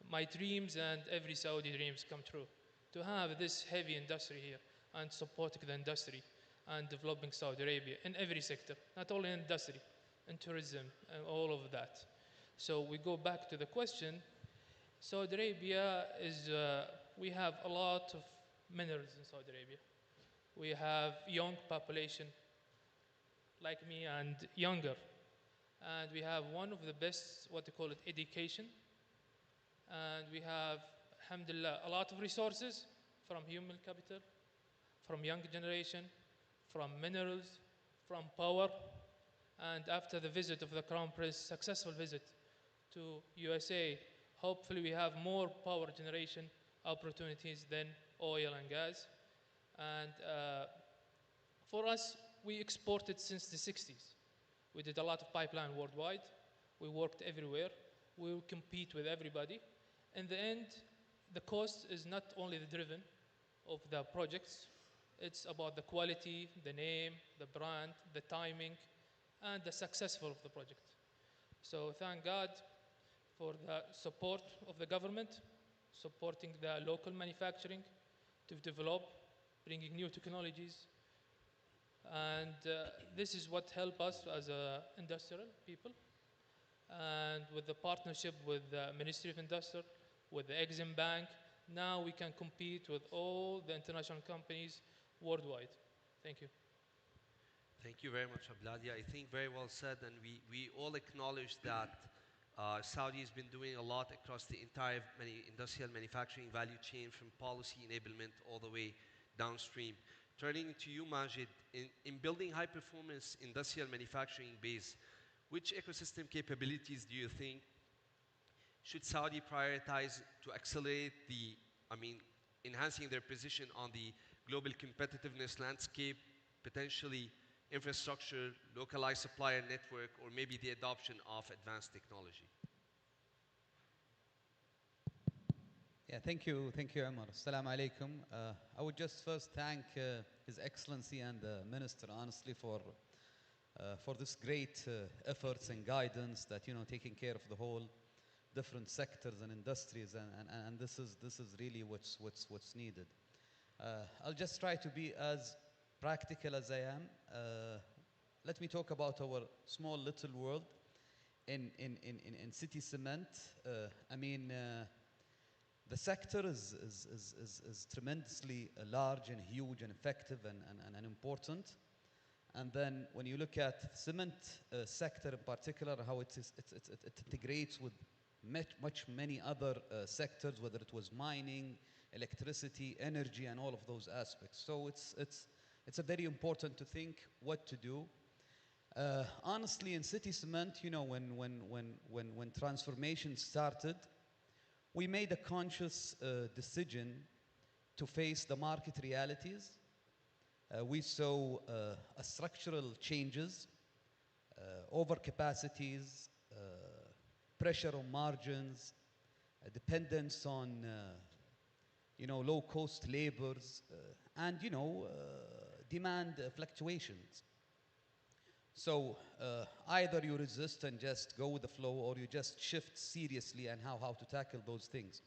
my dreams and every Saudi dreams come true. To have this heavy industry here and supporting the industry and developing Saudi Arabia in every sector, not only in industry, in tourism and all of that. So we go back to the question. Saudi Arabia is, we have a lot of minerals in Saudi Arabia. We have young population like me and younger. And we have one of the best, what they call it, education. And we have, alhamdulillah, a lot of resources from human capital, from young generation, from minerals, from power. And after the visit of the Crown Prince, successful visit to USA, hopefully we have more power generation opportunities than oil and gas. And for us, we exported since the 60s. We did a lot of pipeline worldwide. We worked everywhere. We will compete with everybody. In the end, the cost is not only the driven of the projects, it's about the quality, the name, the brand, the timing, and the successful of the project. So thank God for the support of the government, supporting the local manufacturing to develop, bringing new technologies. And this is what helped us as industrial people. And with the partnership with the Ministry of Industry, with the Exim Bank, now we can compete with all the international companies worldwide. Thank you. Thank you very much, Abladia. I think very well said, and we all acknowledge that Saudi has been doing a lot across the entire industrial manufacturing value chain, from policy enablement all the way downstream. Turning to you, Majid, in building high-performance industrial manufacturing base, which ecosystem capabilities do you think should Saudi prioritize to accelerate enhancing their position on the global competitiveness landscape, potentially infrastructure, localized supplier network, or maybe the adoption of advanced technology? Yeah, thank you, Omar. Assalamu alaikum. I would just first thank His Excellency and the Minister, honestly, for this great efforts and guidance that, taking care of the whole different sectors and industries, and this is really what's needed. I'll just try to be as practical as I am. Let me talk about our small little world in city cement. The sector is tremendously large and huge and effective and important. And then when you look at cement sector in particular, how it integrates with many other sectors, whether it was mining, electricity, energy, and all of those aspects. So it's a very important to think what to do. Honestly, in city cement, when transformation started, we made a conscious decision to face the market realities. We saw structural changes, overcapacities, pressure on margins, dependence on low-cost labors, and demand fluctuations. So either you resist and just go with the flow, or you just shift seriously and how to tackle those things.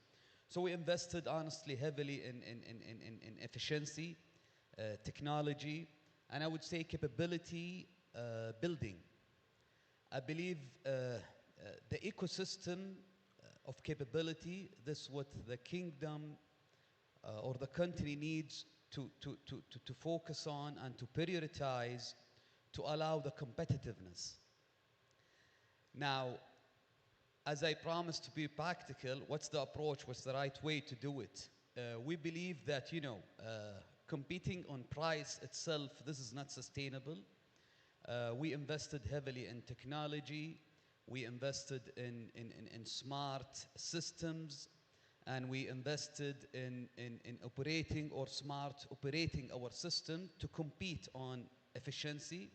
So we invested honestly heavily in efficiency, technology, and I would say capability building. I believe the ecosystem of capability, this is what the kingdom or the country needs to focus on and to prioritize to allow the competitiveness. Now, as I promised to be practical, what's the approach? What's the right way to do it? We believe that, competing on price itself, this is not sustainable. We invested heavily in technology. We invested in smart systems, and we invested in operating or smart operating our system to compete on efficiency,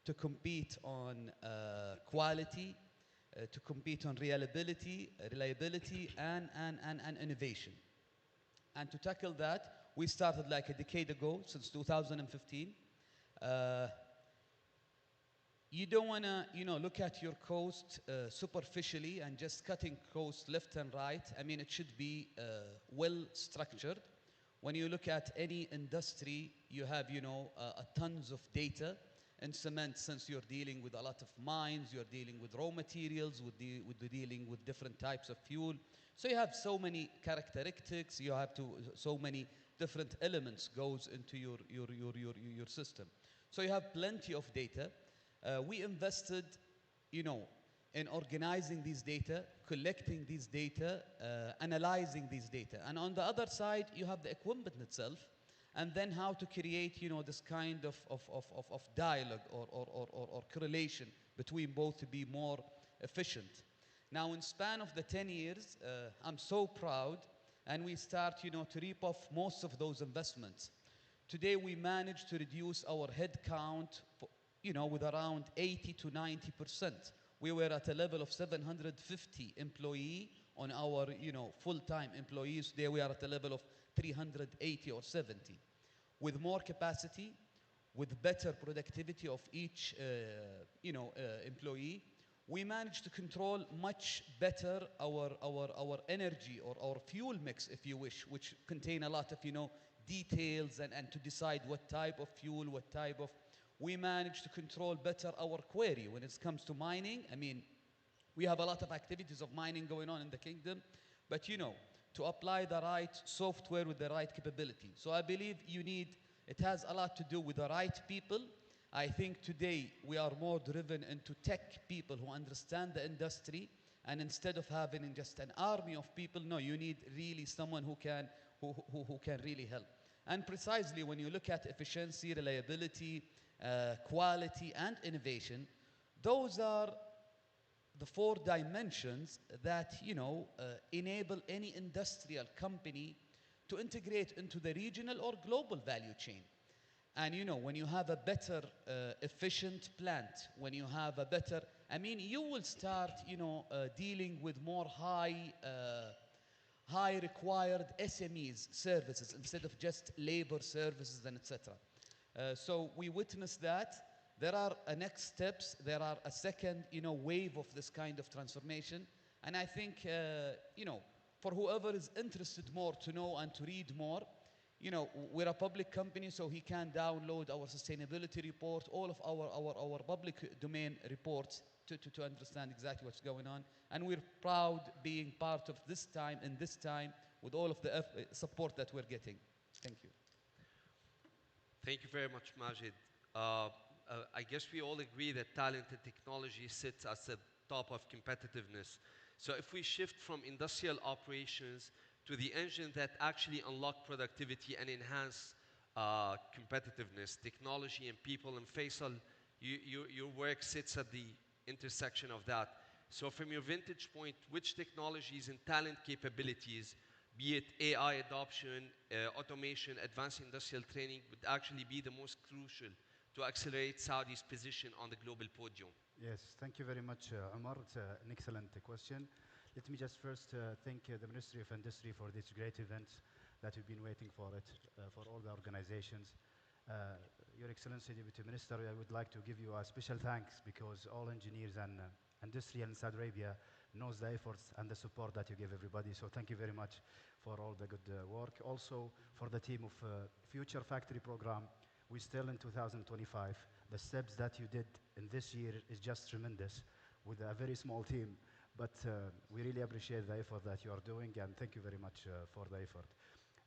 to compete on quality, to compete on reliability, and innovation. And to tackle that, we started like a decade ago, since 2015. You don't want to, look at your cost superficially and just cutting costs left and right. I mean, it should be well structured. When you look at any industry, you have, tons of data. In cement, since you're dealing with a lot of mines, you're dealing with raw materials, dealing with different types of fuel. So you have so many characteristics. You have so many different elements goes into your system. So you have plenty of data. We invested, in organizing these data, collecting these data, analyzing these data. And on the other side, you have the equipment itself, and then how to create, this kind of dialogue or correlation between both to be more efficient. Now, in span of the 10 years, I'm so proud, and we start, to reap off most of those investments. Today, we managed to reduce our head count, with around 80 to 90%. We were at a level of 750 employees on our, full-time employees. Today, we are at a level of 380 or 70. With more capacity, with better productivity of each, employee, we managed to control much better our energy or our fuel mix, if you wish, which contain a lot of, details and to decide what type of fuel, what type of. We managed to control better our query when it comes to mining. I mean, we have a lot of activities of mining going on in the kingdom, but to apply the right software with the right capability. So I believe it has a lot to do with the right people. I think today we are more driven into tech people who understand the industry, and instead of having just an army of people, no, you need really someone who can really help. And precisely when you look at efficiency, reliability, quality, and innovation, those are the 4 dimensions that enable any industrial company to integrate into the regional or global value chain. And when you have a better efficient plant, when you have a better, you will start dealing with more high required SMEs services instead of just labor services and etc. So we witnessed that. There are next steps. There are a second, wave of this kind of transformation. And I think, for whoever is interested more to know and to read more, we're a public company, so he can download our sustainability report, all of our public domain reports to understand exactly what's going on. And we're proud being part of this time, with all of the support that we're getting. Thank you. Thank you very much, Majid. I guess we all agree that talent and technology sits at the top of competitiveness. So if we shift from industrial operations to the engine that actually unlock productivity and enhance competitiveness, technology and people, and Faisal, your work sits at the intersection of that. So from your vantage point, which technologies and talent capabilities, be it AI adoption, automation, advanced industrial training, would actually be the most crucial to accelerate Saudi's position on the global podium? Yes, thank you very much, Omar. It's an excellent question. Let me just first thank the Ministry of Industry for this great event that we've been waiting for it, for all the organizations. Your Excellency, Deputy Minister, I would like to give you a special thanks because all engineers and industry in Saudi Arabia knows the efforts and the support that you give everybody. So thank you very much for all the good work. Also for the team of Future Factory Program, we're still in 2025. The steps that you did in this year is just tremendous with a very small team. But we really appreciate the effort that you are doing, and thank you very much for the effort.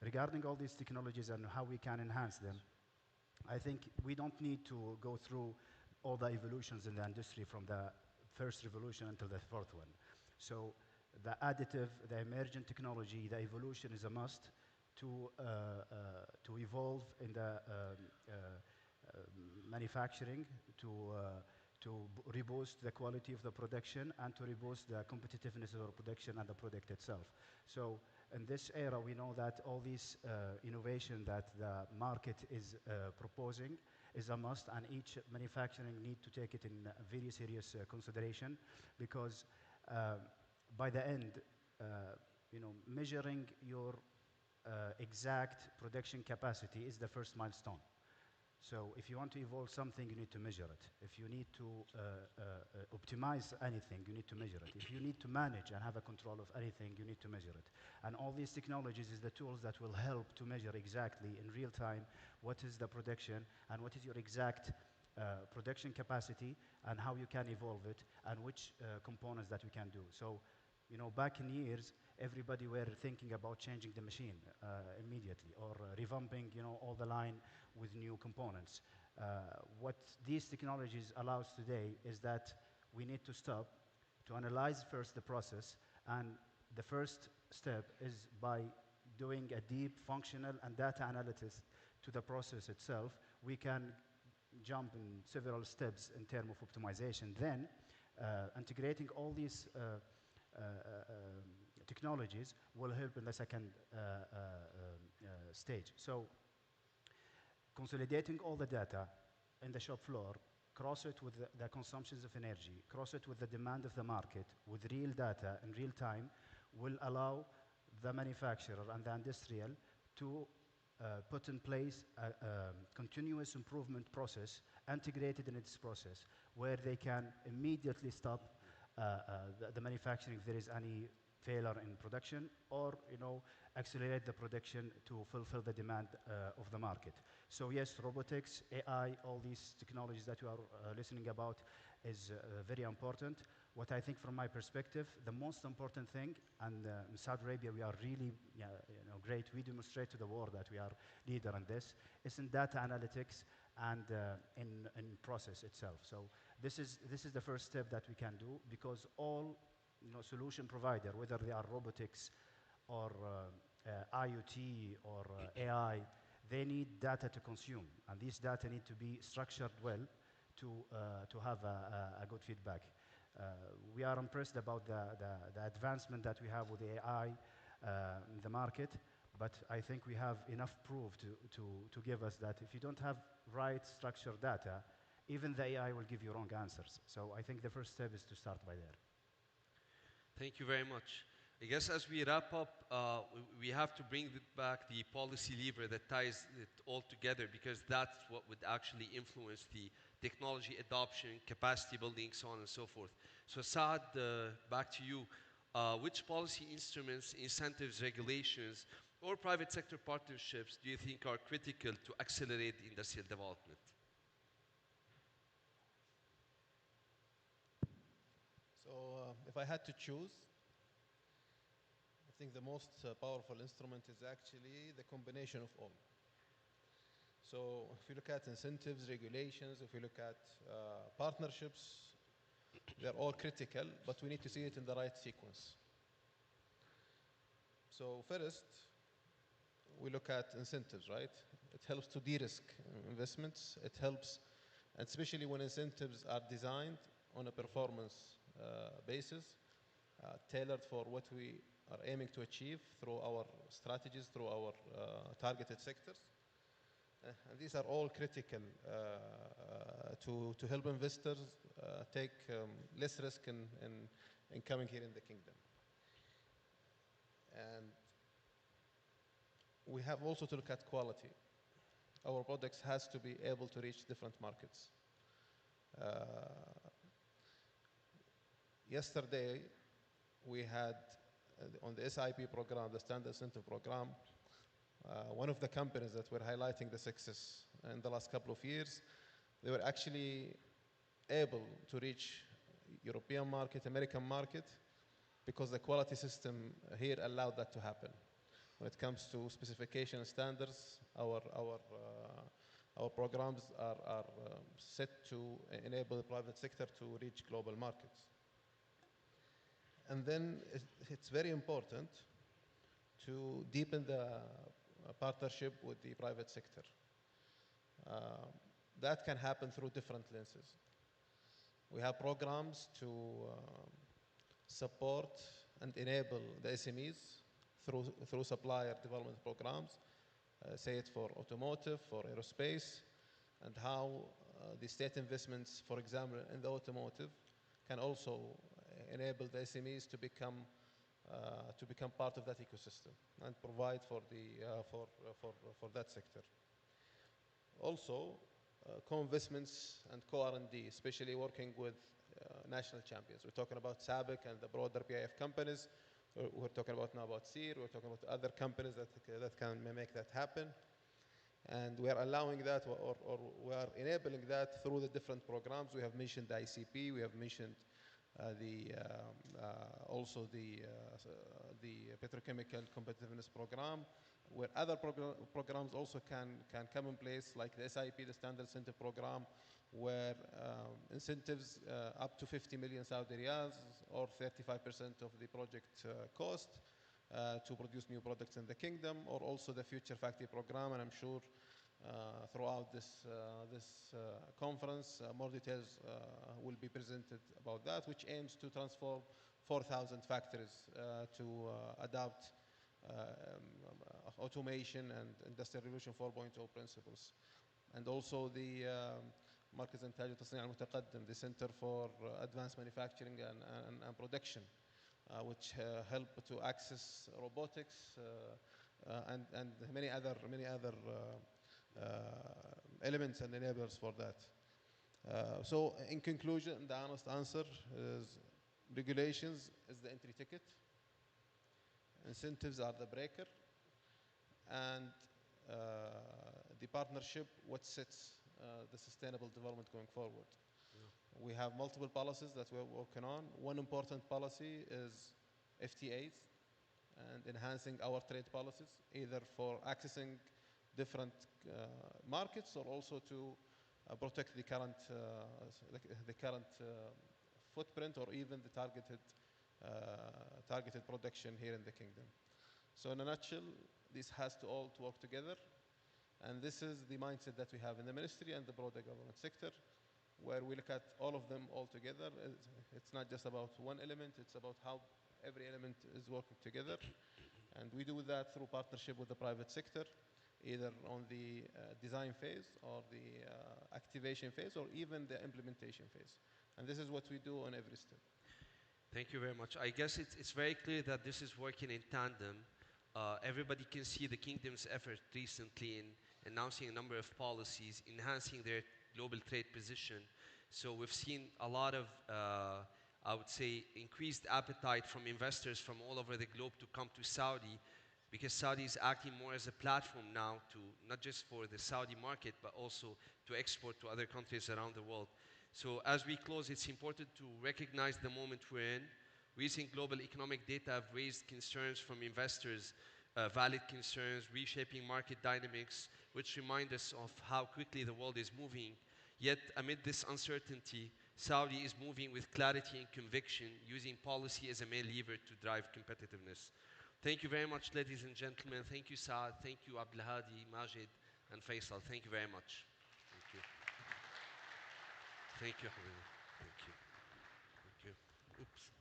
Regarding all these technologies and how we can enhance them, I think we don't need to go through all the evolutions in the industry from the first revolution until the fourth one. So the additive, the emergent technology, the evolution is a must to evolve in the manufacturing, to to reboost the quality of the production and to reboost the competitiveness of the production and the product itself. So in this era, we know that all these innovation that the market is proposing is a must, and each manufacturing need to take it in very serious consideration, because by the end, measuring your exact production capacity is the first milestone. So if you want to evolve something, you need to measure it. If you need to optimize anything, you need to measure it. If you need to manage and have a control of anything, you need to measure it. And all these technologies is the tools that will help to measure exactly in real time what is the production and what is your exact production capacity and how you can evolve it and which components that we can do. So, back in years, everybody were thinking about changing the machine immediately or revamping, all the line with new components. What these technologies allows today is that we need to stop to analyze first the process, and the first step is by doing a deep functional and data analysis to the process itself. We can jump in several steps in terms of optimization. Then integrating all these technologies will help in the second stage. So consolidating all the data in the shop floor, cross it with the consumptions of energy, cross it with the demand of the market, with real data in real time, will allow the manufacturer and the industrial to put in place a continuous improvement process integrated in its process, where they can immediately stop the manufacturing if there is any failure in production, or accelerate the production to fulfill the demand of the market. So yes, robotics, AI, all these technologies that we are listening about is very important. What I think from my perspective, the most important thing, and in Saudi Arabia we are really great, we demonstrate to the world that we are leader in this, is in data analytics and in process itself. So this is the first step that we can do, because all solution provider, whether they are robotics or IoT or AI, they need data to consume, and these data need to be structured well to have a good feedback. We are impressed about the advancement that we have with AI in the market, but I think we have enough proof to give us that if you don't have right structured data, even the AI will give you wrong answers. So I think the first step is to start by there. Thank you very much. I guess as we wrap up, we have to bring back the policy lever that ties it all together, because that's what would actually influence the technology adoption, capacity building, so on and so forth. So Saad, back to you. Which policy instruments, incentives, regulations, or private sector partnerships do you think are critical to accelerate industrial development? So if I had to choose, I think the most powerful instrument is actually the combination of all. So if you look at incentives, regulations, if you look at partnerships, they're all critical, but we need to see it in the right sequence. So first, we look at incentives, right? It helps to de-risk investments. It helps, and especially when incentives are designed on a performance basis, tailored for what we are aiming to achieve through our strategies, through our targeted sectors. And these are all critical to help investors take less risk in coming here in the kingdom. And we have also to look at quality. Our products has to be able to reach different markets. Yesterday, we had on the SIP program, the Standard Incentive Program, one of the companies that were highlighting the success in the last couple of years, they were actually able to reach European market, American market, because the quality system here allowed that to happen. When it comes to specification standards, our programs are set to enable the private sector to reach global markets. And then it's very important to deepen the partnership with the private sector. That can happen through different lenses. We have programs to support and enable the SMEs through supplier development programs, say it for automotive, for aerospace, and how the state investments, for example, in the automotive, can also enable the SMEs to become part of that ecosystem and provide for that sector. Also, co-investments and co-R&D, especially working with national champions. We're talking about SABIC and the broader PIF companies. We're talking about now about SEER. We're talking about other companies that can make that happen. And we are allowing that, or we are enabling that through the different programs. We have mentioned the ICP. We have mentioned also the petrochemical competitiveness program, where other programs also can come in place, like the SIP, the Standard Incentive Program, where incentives up to 50 million Saudi riyals, or 35% of the project cost, to produce new products in the kingdom, or also the Future Factory Program. And I'm sure throughout this conference, more details will be presented about that, which aims to transform 4,000 factories to adopt automation and Industrial Revolution 4.0 principles. And also the مركز إنتاج وتصنيع المتقدم, the Center for Advanced Manufacturing and Production, which help to access robotics and many other elements and enablers for that. So in conclusion, the honest answer is regulations is the entry ticket, incentives are the breaker, and the partnership what sets the sustainable development going forward. We have multiple policies that we're working on. One important policy is FTAs and enhancing our trade policies, either for accessing different markets or also to protect the current footprint, or even the targeted production here in the kingdom. So in a nutshell, this has to all to work together, and this is the mindset that we have in the ministry and the broader government sector, where we look at all of them all together. It's not just about one element, it's about how every element is working together. And we do that through partnership with the private sector, either on the design phase or the activation phase, or even the implementation phase. And this is what we do on every step. Thank you very much. I guess it's very clear that this is working in tandem. Everybody can see the kingdom's effort recently in announcing a number of policies, enhancing their global trade position. So we've seen a lot of, I would say, increased appetite from investors from all over the globe to come to Saudi, because Saudi is acting more as a platform now to not just for the Saudi market, but also to export to other countries around the world. So as we close, it's important to recognize the moment we're in. Recent global economic data have raised concerns from investors, valid concerns, reshaping market dynamics, which remind us of how quickly the world is moving. Yet, amid this uncertainty, Saudi is moving with clarity and conviction, using policy as a main lever to drive competitiveness. Thank you very much, ladies and gentlemen. Thank you, Saad. Thank you, Abdelhadi, Majid, and Faisal. Thank you very much. Thank you. Thank you, Habibi. Thank you. Thank you. Oops.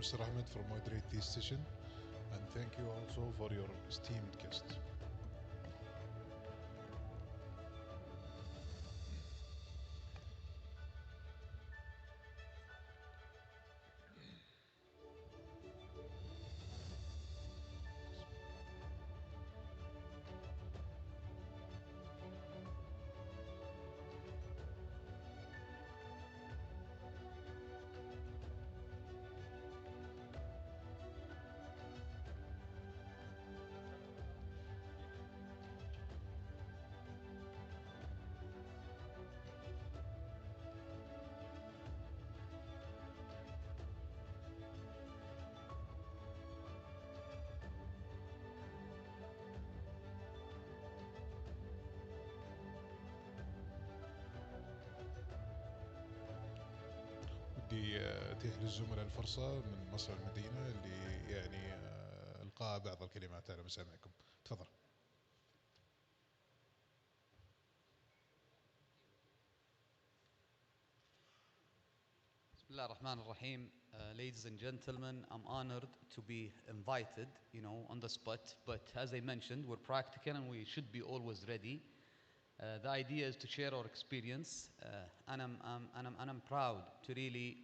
Mr. Ahmed, for moderating this session, and thank you also for your esteemed guests. ودي اتيح للزملاء الفرصه من مصر المدينه اللي يعني القاء بعض الكلمات على مسامعكم. تفضل. Bismillah ar-Rahman ar-Rahim. Ladies and gentlemen, I'm honored to be invited, on the spot. But as I mentioned, we're practical and we should be always ready. The idea is to share our experience, and I'm proud to really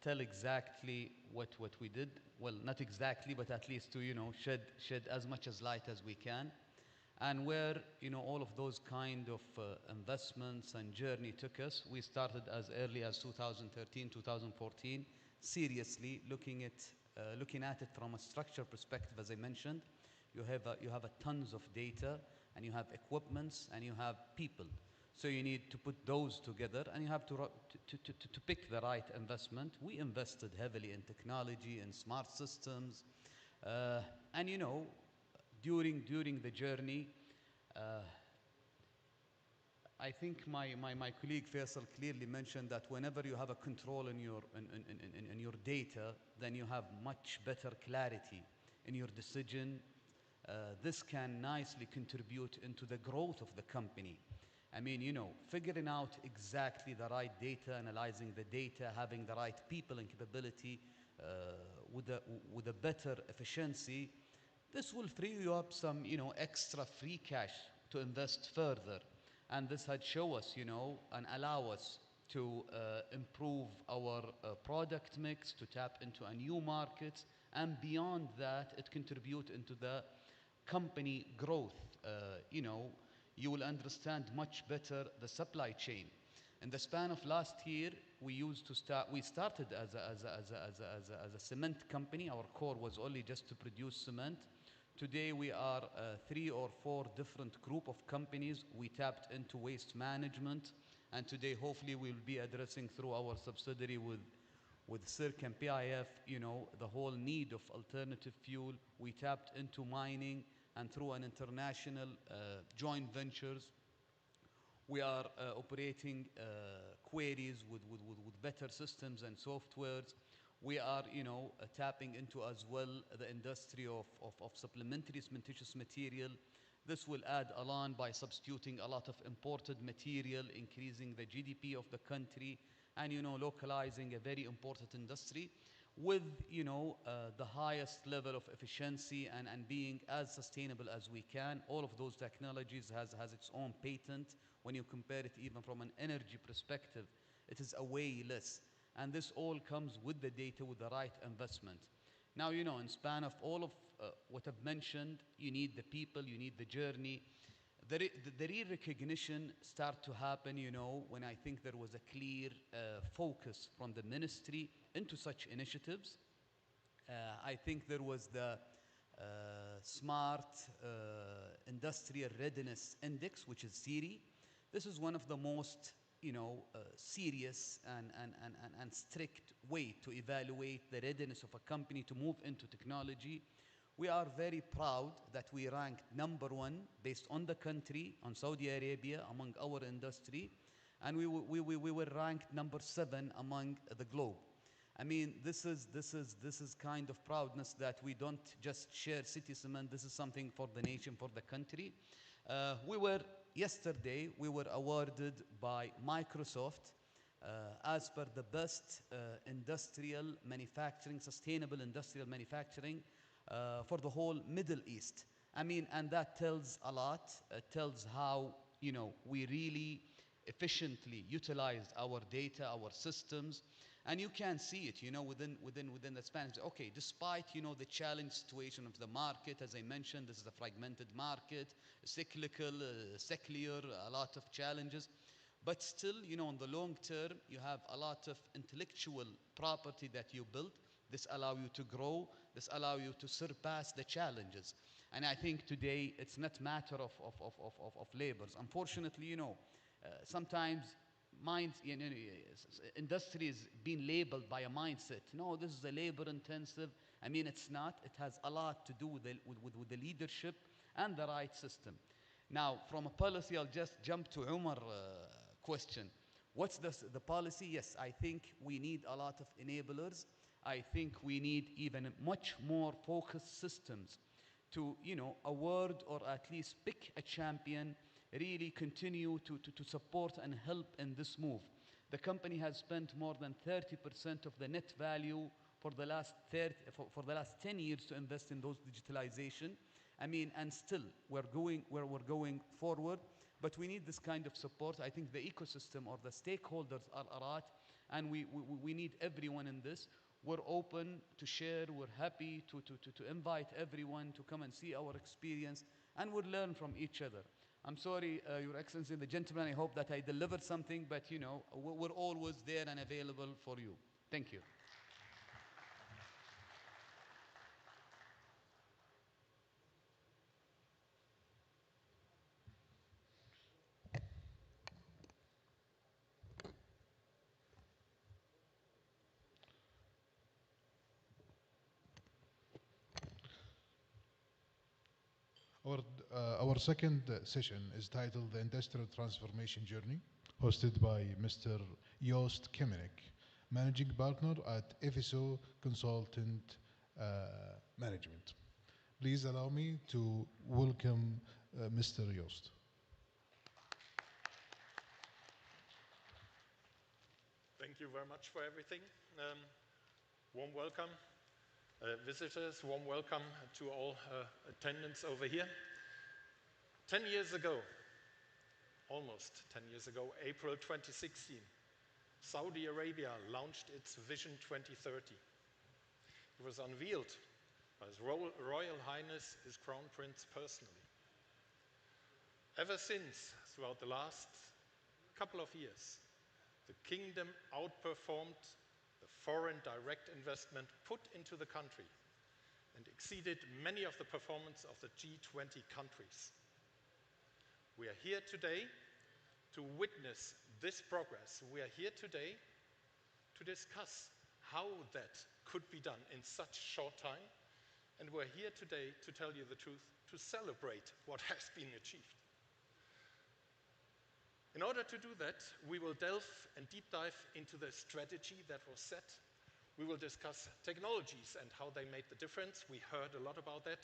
tell exactly what we did. Well, not exactly, but at least to shed as much as light as we can, and where all of those kind of investments and journey took us. We started as early as 2013, 2014, seriously looking at it from a structure perspective. As I mentioned, you have a tons of data, and you have equipments, and you have people. So you need to put those together, and you have to pick the right investment. We invested heavily in technology and smart systems, and during the journey, I think my colleague Faisal clearly mentioned that whenever you have a control in your data, then you have much better clarity in your decision. This can nicely contribute into the growth of the company. I mean, figuring out exactly the right data, analyzing the data, having the right people and capability with a better efficiency, this will free you up some, extra free cash to invest further. And this had show us, and allow us to improve our product mix, to tap into a new market, and beyond that, it contribute into the company growth. You will understand much better the supply chain. In the span of last year, we started as a cement company. Our core was only just to produce cement. Today we are 3 or 4 different group of companies. We tapped into waste management, and today hopefully we'll be addressing through our subsidiary with CIRC and PIF, the whole need of alternative fuel. We tapped into mining, and through an international joint ventures, we are operating queries with better systems and softwares. We are, tapping into as well the industry of supplementary cementitious material. This will add along by substituting a lot of imported material, increasing the GDP of the country, and localizing a very important industry with the highest level of efficiency and being as sustainable as we can. All of those technologies has its own patent. When you compare it even from an energy perspective, it is a way less. And this all comes with the data, with the right investment. Now, in span of all of what I've mentioned, you need the people, you need the journey. The real recognition start to happen, when I think there was a clear focus from the ministry into such initiatives. I think there was the Smart Industrial Readiness Index, which is SIRI. This is one of the most serious and strict way to evaluate the readiness of a company to move into technology. We are very proud that we ranked #1 based on the country, on Saudi Arabia, among our industry, and we were ranked #7 among the globe. I mean, this is kind of proudness that we don't just share City Cement. This is something for the nation, for the country. Yesterday we were awarded by Microsoft as per the best industrial manufacturing, sustainable industrial manufacturing for the whole Middle East. I mean, and that tells a lot. It tells how, you know, we really efficiently utilized our data, our systems, and you can see it, you know, within the span. Okay, despite, you know, the challenge situation of the market, as I mentioned, this is a fragmented market, cyclical, secular, a lot of challenges. But still, you know, in the long term, you have a lot of intellectual property that you built. This allows you to grow. This allows you to surpass the challenges. And I think today it's not matter of labors. Unfortunately, you know, sometimes industry is being labeled by a mindset. No, this is a labor intensive. I mean, it's not. It has a lot to do with the leadership and the right system. Now, from a policy, I'll just jump to Umar's question. What's the policy? Yes, I think we need a lot of enablers. I think we need even much more focused systems to, you know, award or at least pick a champion, really continue to support and help in this move. The company has spent more than 30% of the net value for the last 10 years to invest in those digitalization. I mean, and still we're going forward, but we need this kind of support. I think the ecosystem or the stakeholders are a lot, and we need everyone in this. We're open to share. We're happy to invite everyone to come and see our experience, and we'll learn from each other. I'm sorry, Your Excellency, the gentleman, I hope that I delivered something, but you know, we're always there and available for you. Thank you. Our second session is titled The Industrial Transformation Journey, hosted by Mr. Joost Kemmenek, Managing Partner at FSO Consultant Management. Please allow me to welcome Mr. Joost. Thank you very much for everything. Warm welcome. Visitors, warm welcome to all attendants over here. 10 years ago, almost 10 years ago, April 2016, Saudi Arabia launched its Vision 2030. It was unveiled by His Royal Highness, His Crown Prince personally. Ever since, throughout the last couple of years, the kingdom outperformed the foreign direct investment put into the country and exceeded many of the performance of the G20 countries. We are here today to witness this progress. We are here today to discuss how that could be done in such short time, and we're here today to tell you the truth, to celebrate what has been achieved. In order to do that, we will delve and deep dive into the strategy that was set. We will discuss technologies and how they made the difference. We heard a lot about that.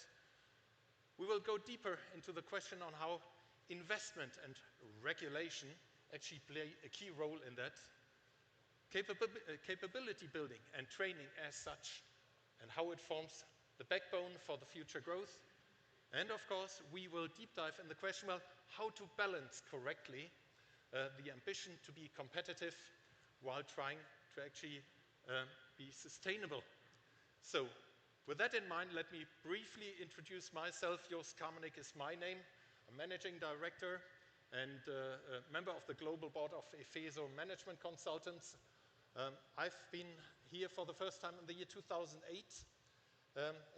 We will go deeper into the question on how investment and regulation actually play a key role in that. Capability building and training as such, and how it forms the backbone for the future growth. And of course, we will deep dive in the question, well, how to balance correctly the ambition to be competitive while trying to actually be sustainable. So, with that in mind, let me briefly introduce myself. Joost Kemmenek is my name. I'm Managing Director and a member of the Global Board of FSO Management Consultants. I've been here for the first time in the year 2008.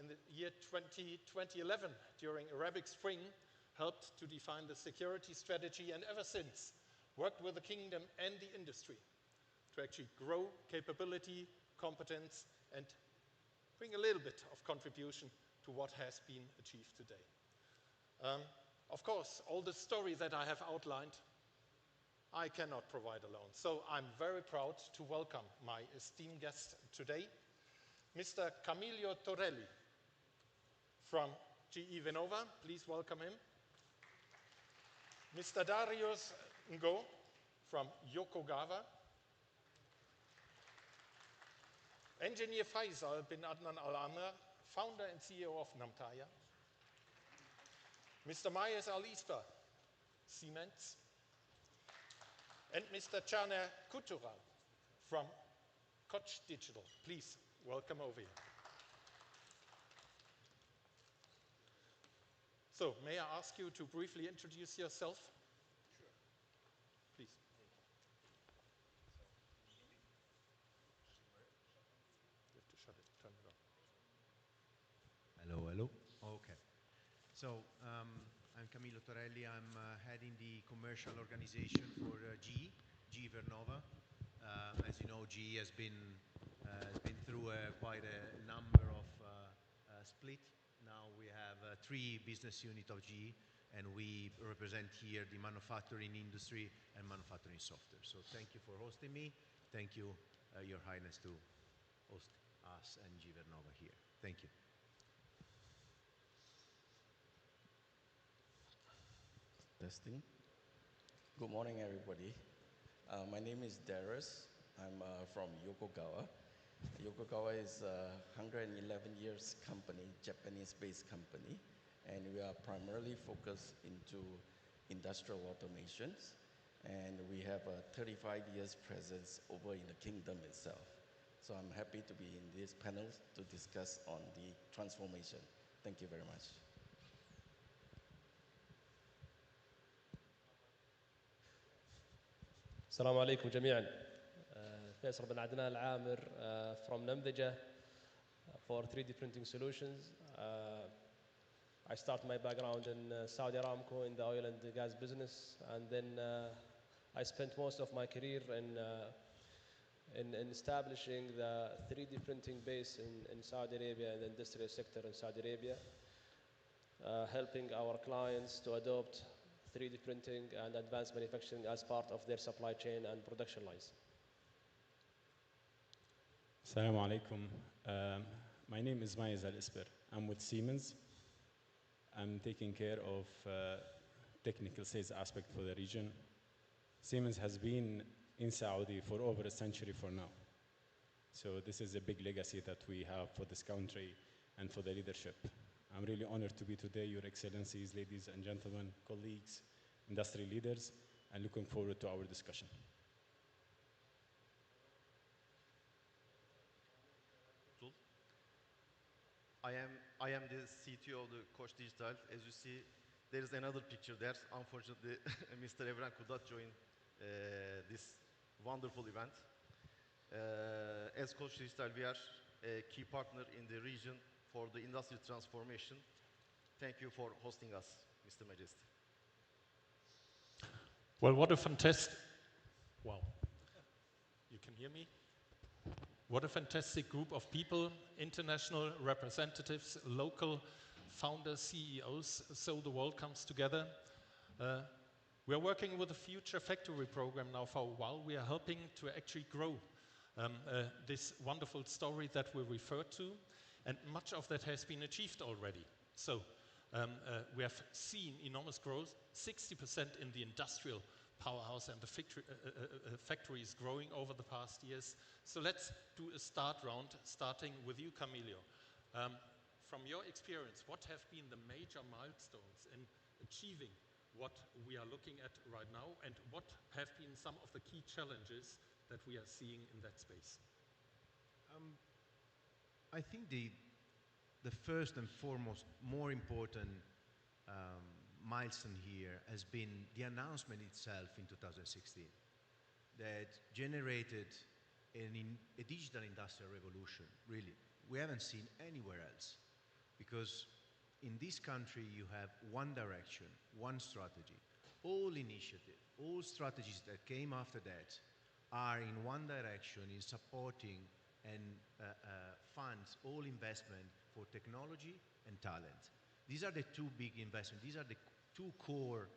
In the year 2011, during Arabic Spring, helped to define the security strategy, and ever since, worked with the kingdom and the industry to actually grow capability, competence, and bring a little bit of contribution to what has been achieved today. Of course, all the story that I have outlined, I cannot provide alone. So I'm very proud to welcome my esteemed guest today, Mr. Camillo Torelli from GE Vernova. Please welcome him. Mr. Darius Ngo from Yokogawa. Engineer Faisal bin Adnan Al-Amr, founder and CEO of Namtaya. Mr. Mayes Al-Isba, Siemens. And Mr. Caner Kutural from Koch Digital. Please, welcome over here. So, may I ask you to briefly introduce yourself? Sure. Please. You have to shut it, turn it on. Hello, hello. Okay. So, I'm Camillo Torelli. I'm heading the commercial organization for GE Vernova. As you know, GE has been through quite a number of split. Now we have 3 business units of GE, and we represent here the manufacturing industry and manufacturing software. So thank you for hosting me. Thank you, Your Highness, to host us and GE Vernova here. Thank you. Testing. Good morning, everybody. My name is Darius. I'm from Yokogawa. Yokogawa is a 111 years company, Japanese-based company, and we are primarily focused into industrial automations, and we have a 35 years presence over in the kingdom itself. So I'm happy to be in this panel to discuss on the transformation. Thank you very much. السلام عليكم جميعا. فيصل بن عدنان العامر from نمذجة for 3D printing solutions. I started my background in Saudi Aramco in the oil and gas business, and then I spent most of my career in establishing the 3D printing base in Saudi Arabia and the industrial sector in Saudi Arabia, helping our clients to adopt 3D printing and advanced manufacturing as part of their supply chain and production lines. Assalamu alaikum. My name is Mayes Al-Isber. I'm with Siemens. I'm taking care of technical sales aspect for the region. Siemens has been in Saudi for over a century for now. So this is a big legacy that we have for this country and for the leadership. I'm really honored to be today, Your Excellencies, ladies and gentlemen, colleagues, industry leaders, and looking forward to our discussion. I am the CTO of the Koch Digital. As you see, there is another picture there. Unfortunately, Mr. Evren could not join this wonderful event. As Koch Digital, we are a key partner in the region for the industry transformation. Thank you for hosting us, Mr. Majesty. Well, what a fantastic, wow, you can hear me? What a fantastic group of people, international representatives, local founders, CEOs, so the world comes together. We are working with the Future Factory program now for a while. We are helping to actually grow this wonderful story that we referred to, and much of that has been achieved already. So we have seen enormous growth, 60% in the industrial powerhouse, and the factory is growing over the past years. So let's do a start round, starting with you, Camillo. From your experience, what have been the major milestones in achieving what we are looking at right now, and what have been some of the key challenges that we are seeing in that space? I think the first and foremost, more important milestone here has been the announcement itself in 2016 that generated a digital industrial revolution, really. We haven't seen anywhere else, because in this country you have one direction, one strategy. All initiatives, all strategies that came after that are in one direction, in supporting and funds all investment for technology and talent. These are the two big investments. These are the two core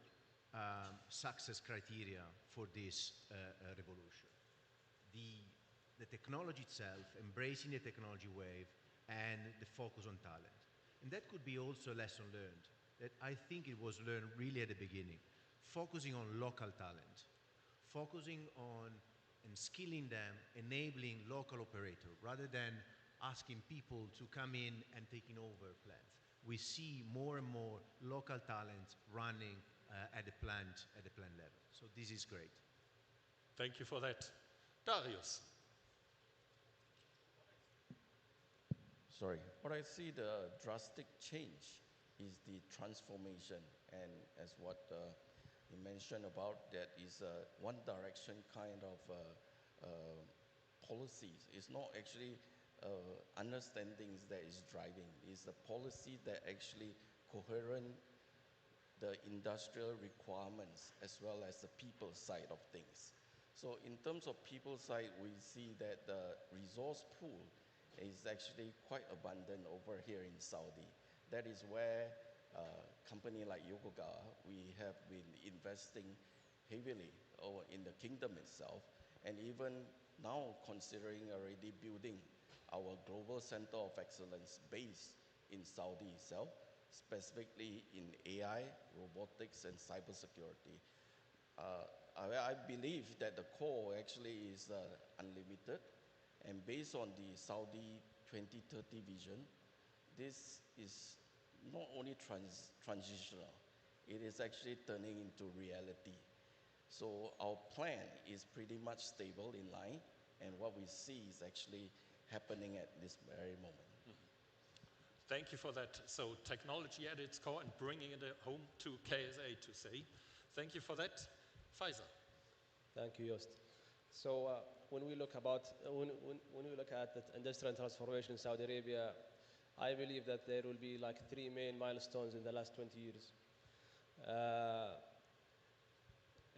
success criteria for this revolution. The technology itself, embracing the technology wave, and the focus on talent. And that could be also a lesson learned, that I think it was learned really at the beginning. Focusing on local talent, focusing on and skilling them, enabling local operator, rather than asking people to come in and taking over plants. We see more and more local talent running at the plant level. So this is great. Thank you for that. Darius. Sorry, what I see the drastic change is the transformation, and as what you mentioned about that is one direction kind of policies. It's not actually understandings that is driving. It's the policy that actually coherent the industrial requirements as well as the people side of things. So in terms of people side, we see that the resource pool is actually quite abundant over here in Saudi. That is where a company like Yokogawa, we have been investing heavily in the kingdom itself, and even now considering already building our global center of excellence based in Saudi itself, specifically in AI, robotics, and cybersecurity. I believe that the core actually is unlimited, and based on the Saudi 2030 vision, this is not only transitional, it is actually turning into reality. So our plan is pretty much stable in line, and what we see is actually happening at this very moment. Thank you for that. So technology at its core and bringing it home to KSA to say. Thank you for that. Faisal. Thank you, Joost. So when we look at the industrial transformation in Saudi Arabia, I believe that there will be like 3 main milestones in the last 20 years.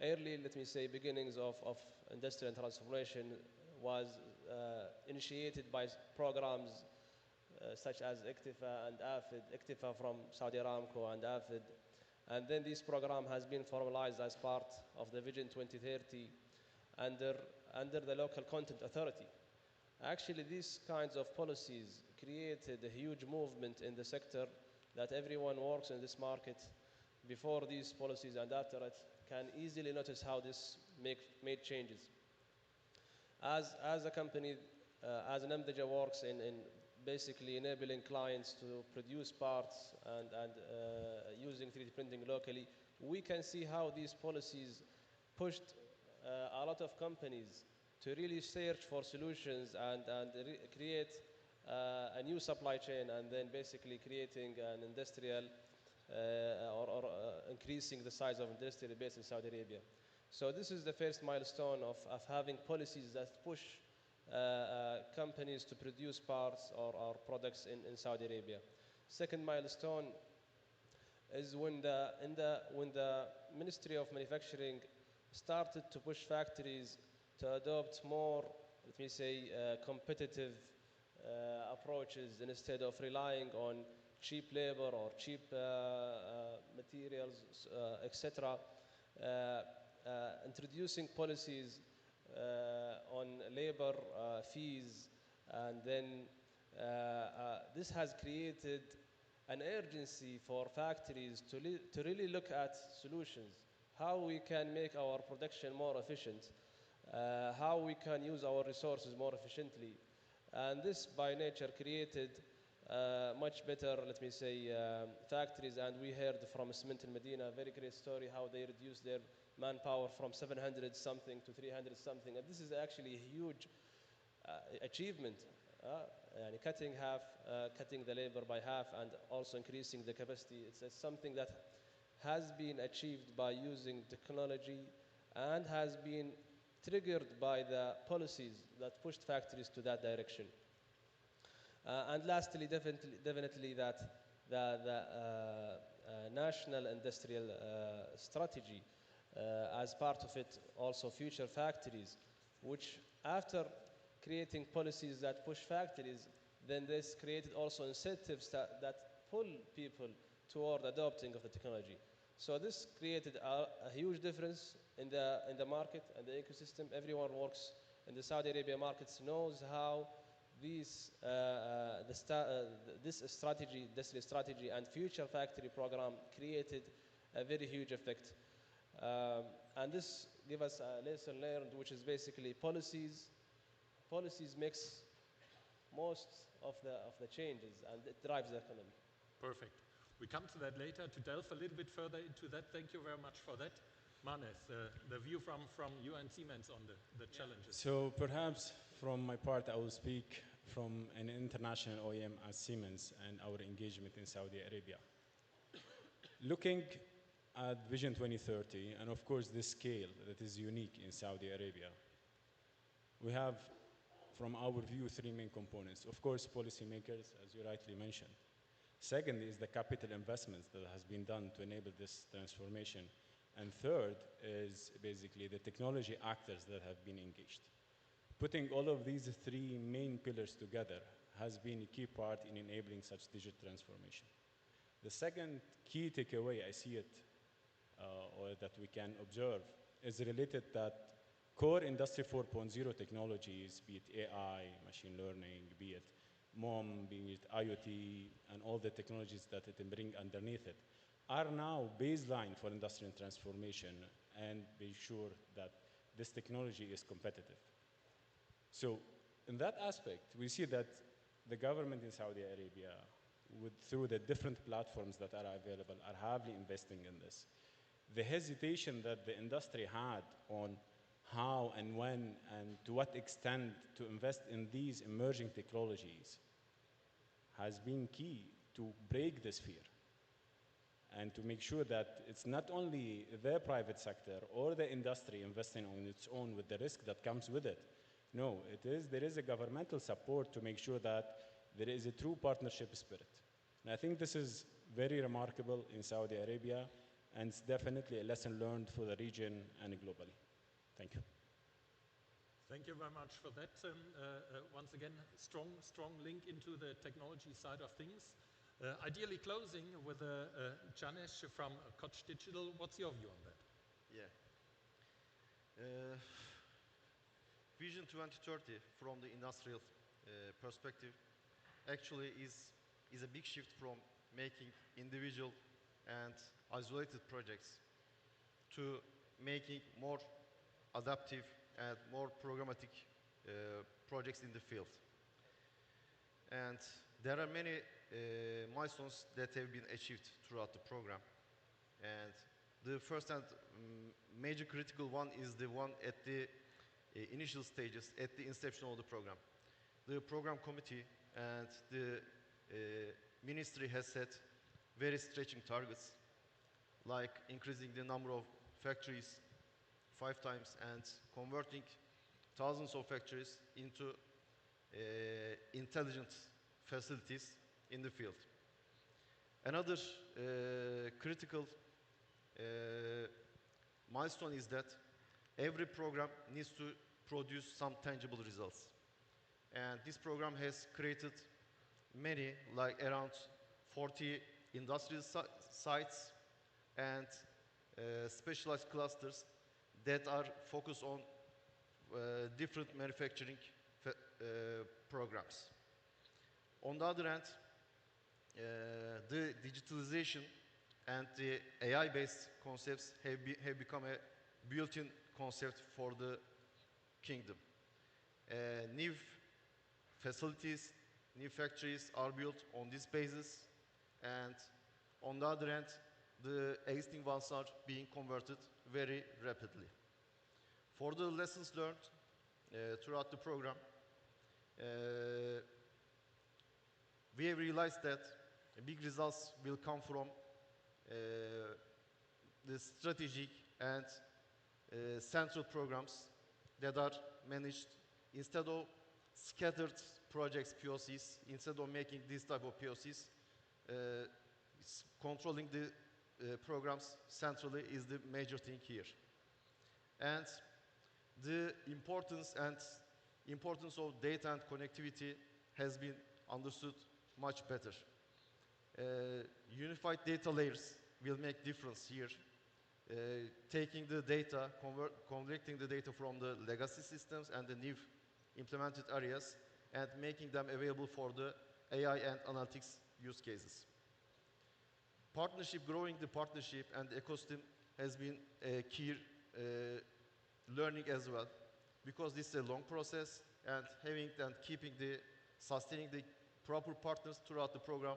Early, let me say, beginnings of industrial transformation was initiated by programs such as ICTIFA and AFID, ICTIFA from Saudi Aramco and AFID. And then this program has been formalized as part of the Vision 2030 under the local content authority. Actually, these kinds of policies created a huge movement in the sector that everyone works in this market before these policies and after it can easily notice how this made changes. As a company, as Namdija works in basically enabling clients to produce parts and using 3D printing locally, we can see how these policies pushed a lot of companies to really search for solutions and create a new supply chain, and then basically creating an industrial or increasing the size of industrial base in Saudi Arabia. So this is the first milestone of having policies that push companies to produce parts or products in Saudi Arabia. Second milestone is when the Ministry of Manufacturing started to push factories to adopt more, let me say, competitive approaches instead of relying on cheap labor or cheap materials, etc. Introducing policies on labor fees, and then this has created an urgency for factories to really look at solutions, how we can make our production more efficient, how we can use our resources more efficiently. And this by nature created much better, let me say, factories. And we heard from Cement in Medina a very great story how they reduced their manpower from 700 something to 300 something. And this is actually a huge achievement, cutting the labor by half and also increasing the capacity. It's something that has been achieved by using technology and has been triggered by the policies that pushed factories to that direction. And lastly, definitely that the national industrial strategy, as part of it also future factories, which after creating policies that push factories, then this created also incentives that pull people toward adopting of the technology. So this created a huge difference in the market and the ecosystem. Everyone works in the Saudi Arabia markets knows how this strategy, industrial strategy, and future factory program created a very huge effect. And this gives us a lesson learned, which is basically policies. Policies makes most of the changes, and it drives the economy. Perfect. We come to that later to delve a little bit further into that. Thank you very much for that. Manes, the view from you and Siemens on the challenges. So perhaps from my part, I will speak from an international OEM as Siemens and our engagement in Saudi Arabia. Looking at Vision 2030, and of course this scale that is unique in Saudi Arabia, we have, from our view, three main components. Of course, policymakers, as you rightly mentioned. Second is the capital investments that has been done to enable this transformation. And third is basically the technology actors that have been engaged. Putting all of these three main pillars together has been a key part in enabling such digital transformation. The second key takeaway I see it, or that we can observe, is related that core Industry 4.0 technologies, be it AI, machine learning, be it MOM, be it IoT, and all the technologies that it brings underneath it, are now baseline for industrial transformation and be sure that this technology is competitive. So in that aspect, we see that the government in Saudi Arabia, through the different platforms that are available, are heavily investing in this. The hesitation that the industry had on how and when and to what extent to invest in these emerging technologies has been key to break this fear and to make sure that it's not only the private sector or the industry investing on its own with the risk that comes with it. No, there is a governmental support to make sure that there is a true partnership spirit. And I think this is very remarkable in Saudi Arabia, and it's definitely a lesson learned for the region and globally. Thank you. Thank you very much for that. Once again, strong link into the technology side of things. Ideally closing with Janesh from Koch Digital. What's your view on that? Yeah. Vision 2030 from the industrial perspective actually is a big shift from making individual and isolated projects to making more adaptive and more programmatic projects in the field. And there are many milestones that have been achieved throughout the program. And the first and major critical one is the one at the initial stages, at the inception of the program. The program committee and the ministry has set very stretching targets, like increasing the number of factories 5 times and converting thousands of factories into intelligent facilities in the field. Another critical milestone is that every program needs to produce some tangible results. And this program has created many, like around 40 industrial sites and specialized clusters that are focused on different manufacturing programs. On the other hand, the digitalization and the AI-based concepts have become a built-in concept for the kingdom. New facilities, new factories are built on this basis, and on the other hand, the existing ones are being converted very rapidly. For the lessons learned throughout the program, we have realized that big results will come from the strategic and central programs that are managed instead of scattered projects, POCs. Instead of making this type of POCs, controlling the programs centrally is the major thing here. And the importance of data and connectivity has been understood much better. Unified data layers will make difference here. Taking the data, collecting the data from the legacy systems and the new implemented areas and making them available for the AI and analytics use cases. Partnership, growing the partnership and the ecosystem has been a key learning as well, because this is a long process, and having and keeping sustaining the proper partners throughout the program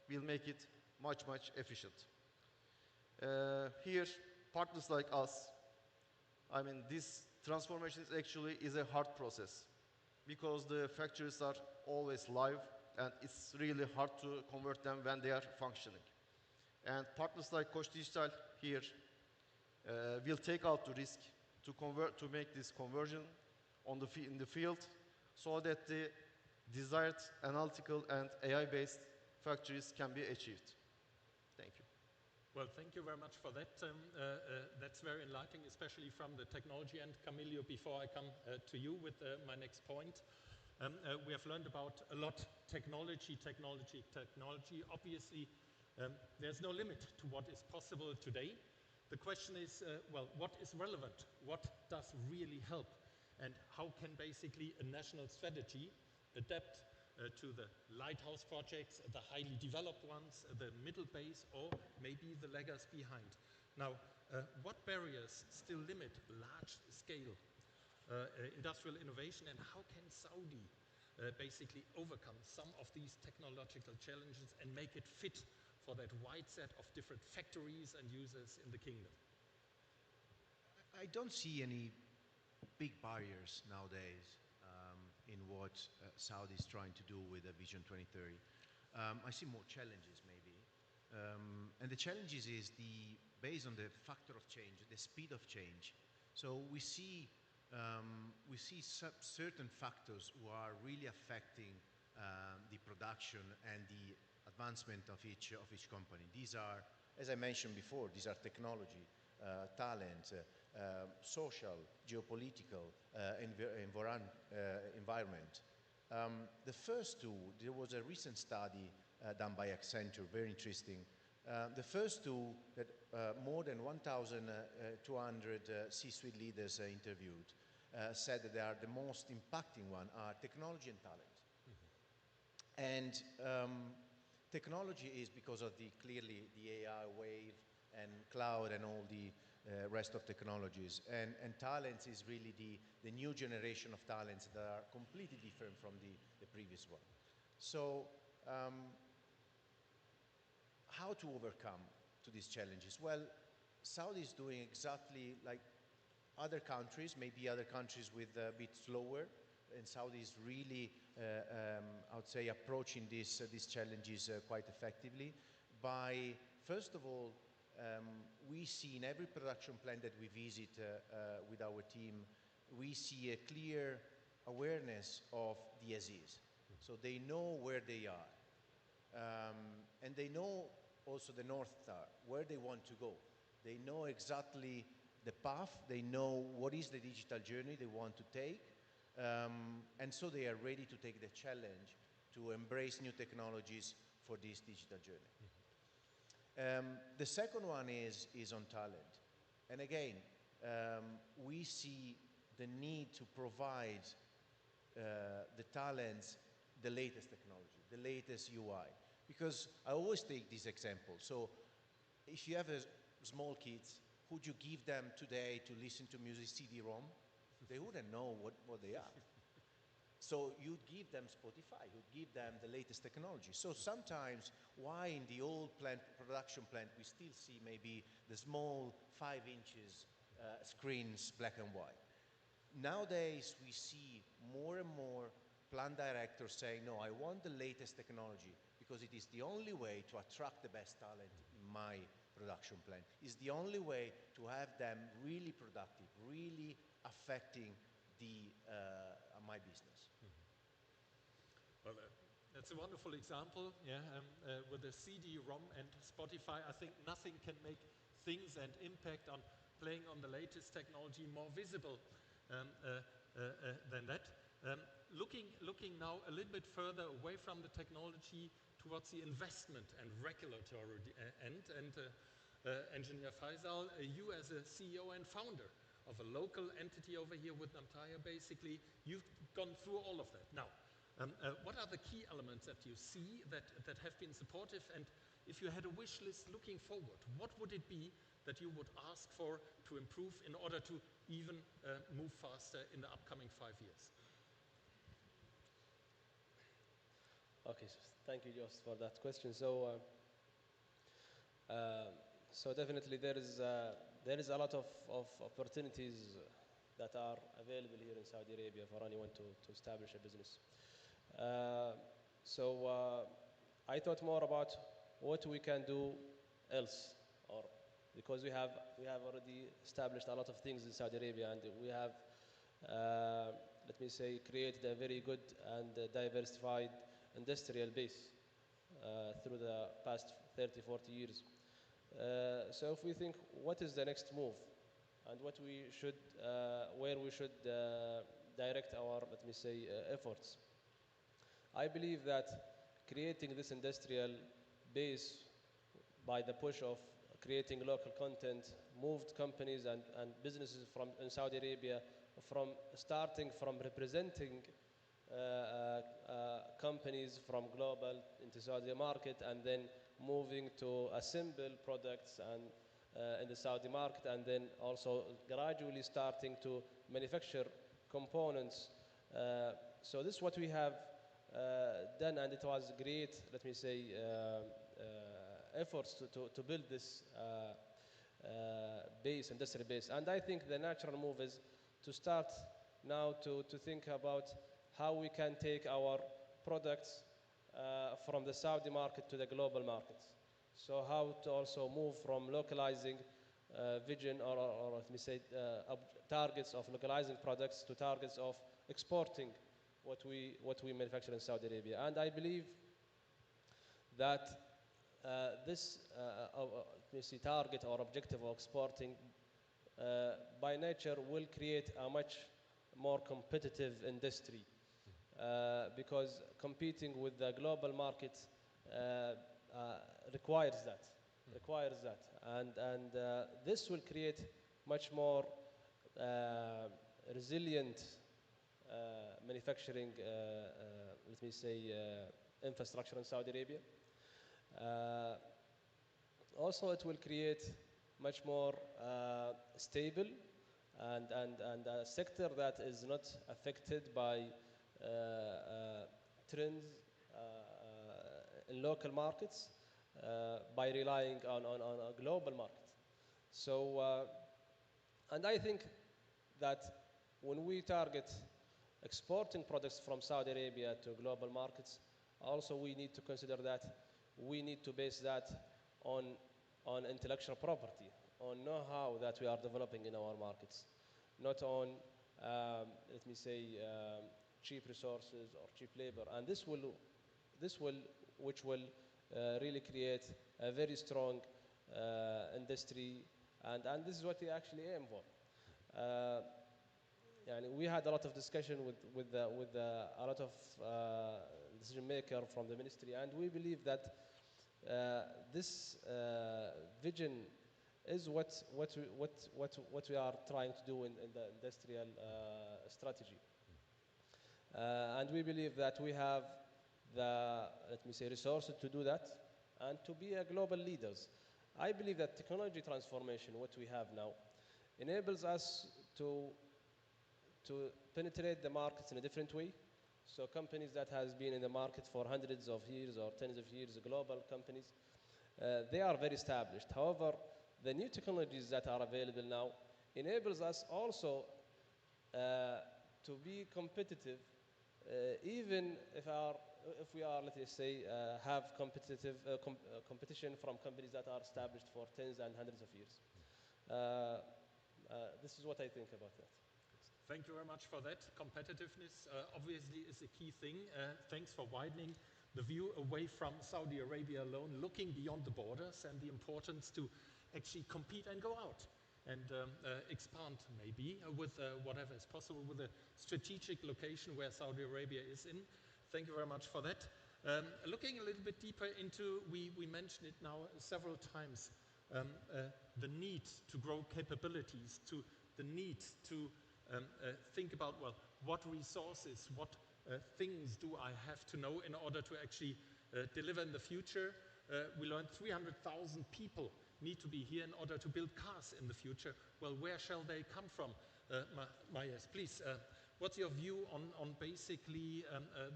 will make it much efficient. Here, partners like us, I mean, this transformation is a hard process, because the factories are always live, and it's really hard to convert them when they are functioning. And partners like Koç Digital here will take out the risk to make this conversion in the field, so that the desired analytical and AI-based factories can be achieved. Thank you. Well, thank you very much for that. That's very enlightening, especially from the technology end. Camilio, before I come to you with my next point, we have learned about a lot technology. Obviously, there's no limit to what is possible today. The question is, well, what is relevant? What does really help? And how can basically a national strategy adapt to the lighthouse projects, the highly developed ones, the middle base, or maybe the laggards behind? Now, what barriers still limit large-scale industrial innovation, and how can Saudi basically overcome some of these technological challenges and make it fit for that wide set of different factories and users in the kingdom? I don't see any big barriers nowadays in what Saudi is trying to do with Vision 2030. I see more challenges maybe. And the challenges is based on the factor of change, the speed of change. So we see certain factors who are really affecting the production and the advancement of each company. These are, as I mentioned before, these are technology, talent, social, geopolitical, environment. The first two, there was a recent study done by Accenture, very interesting. The first two, that more than 1,200 C-suite leaders interviewed, said that they are the most impacting one are technology and talent. And technology is because of clearly the AI wave and cloud and all the rest of technologies. And talents is really the new generation of talents that are completely different from the previous one. So how to overcome to these challenges? Well, Saudi is doing exactly like other countries, maybe other countries with a bit slower, and Saudi is really, I would say, approaching these challenges quite effectively by, first of all, we see in every production plant that we visit with our team, we see a clear awareness of the as-is. So they know where they are. And they know also the North Star, where they want to go. They know exactly the path, they know what is the digital journey they want to take, and so they are ready to take the challenge to embrace new technologies for this digital journey. The second one is on talent. And again, we see the need to provide the talents the latest technology, the latest UI. Because I always take this example. So if you have small kids, would you give them today to listen to music CD-ROM? They wouldn't know what they are. So you'd give them Spotify, you'd give them the latest technology. So sometimes, why in the old production plant, we still see maybe the small 5 inches screens, black and white. Nowadays, we see more and more plant directors saying, no, I want the latest technology because it is the only way to attract the best talent in my production plant. It's the only way to have them really productive, really affecting my business. Well, that's a wonderful example. Yeah, with the CD-ROM and Spotify, I think nothing can make things and impact on playing on the latest technology more visible than that. Looking now a little bit further away from the technology towards the investment and regulatory end, and Engineer Faisal, you as a CEO and founder of a local entity over here with Namtaya, basically, you've gone through all of that. Now, what are the key elements that you see that have been supportive, and if you had a wish list looking forward, what would it be that you would ask for to improve in order to even move faster in the upcoming 5 years? Okay, so thank you, Jost, for that question. So definitely there is a lot of opportunities that are available here in Saudi Arabia for anyone to establish a business. I thought more about what we can do else, or because we have already established a lot of things in Saudi Arabia, and we have, let me say, created a very good and diversified industrial base through the past 30, 40 years. So if we think, what is the next move, and what we should, where we should direct our, let me say, efforts, I believe that creating this industrial base by the push of creating local content moved companies and businesses in Saudi Arabia from starting from representing companies from global into Saudi market, and then moving to assemble products and in the Saudi market, and then also gradually starting to manufacture components. So this is what we have done, and it was great, let me say, efforts to build this base, industrial base. And I think the natural move is to start now to think about how we can take our products from the Saudi market to the global markets. So how to also move from localizing vision or let me say targets of localizing products to targets of exporting what we manufacture in Saudi Arabia. And I believe that this let me see, target or objective of exporting by nature will create a much more competitive industry, because competing with the global market requires that, and this will create much more resilient manufacturing, let me say, infrastructure in Saudi Arabia. Also, it will create much more stable and a sector that is not affected by trends in local markets by relying on a global market. So, and I think that when we target exporting products from Saudi Arabia to global markets, also we need to consider that we need to base that on intellectual property, on know-how that we are developing in our markets, not on, let me say, cheap resources or cheap labor. And this will really create a very strong industry, and this is what we actually aim for. We had a lot of discussion with a lot of decision maker from the ministry, and we believe that this vision is what we are trying to do in the industrial strategy. And we believe that we have the, let me say, resources to do that and to be a global leaders. I believe that technology transformation, what we have now, enables us to penetrate the markets in a different way. So companies that has been in the market for hundreds of years or tens of years, global companies, they are very established. However, the new technologies that are available now enables us also to be competitive, even if we are, let us say, have competitive competition from companies that are established for tens and hundreds of years. This is what I think about that. Thank you very much for that. Competitiveness obviously is a key thing. Thanks for widening the view away from Saudi Arabia alone, looking beyond the borders, and the importance to actually compete and go out and expand maybe with whatever is possible with a strategic location where Saudi Arabia is in. Thank you very much for that. Looking a little bit deeper into, we mentioned it now several times, the need to grow capabilities, the need to think about, well, what resources, what things do I have to know in order to actually deliver in the future? We learned 300,000 people need to be here in order to build cars in the future. Well, where shall they come from? Majas, please, what's your view on basically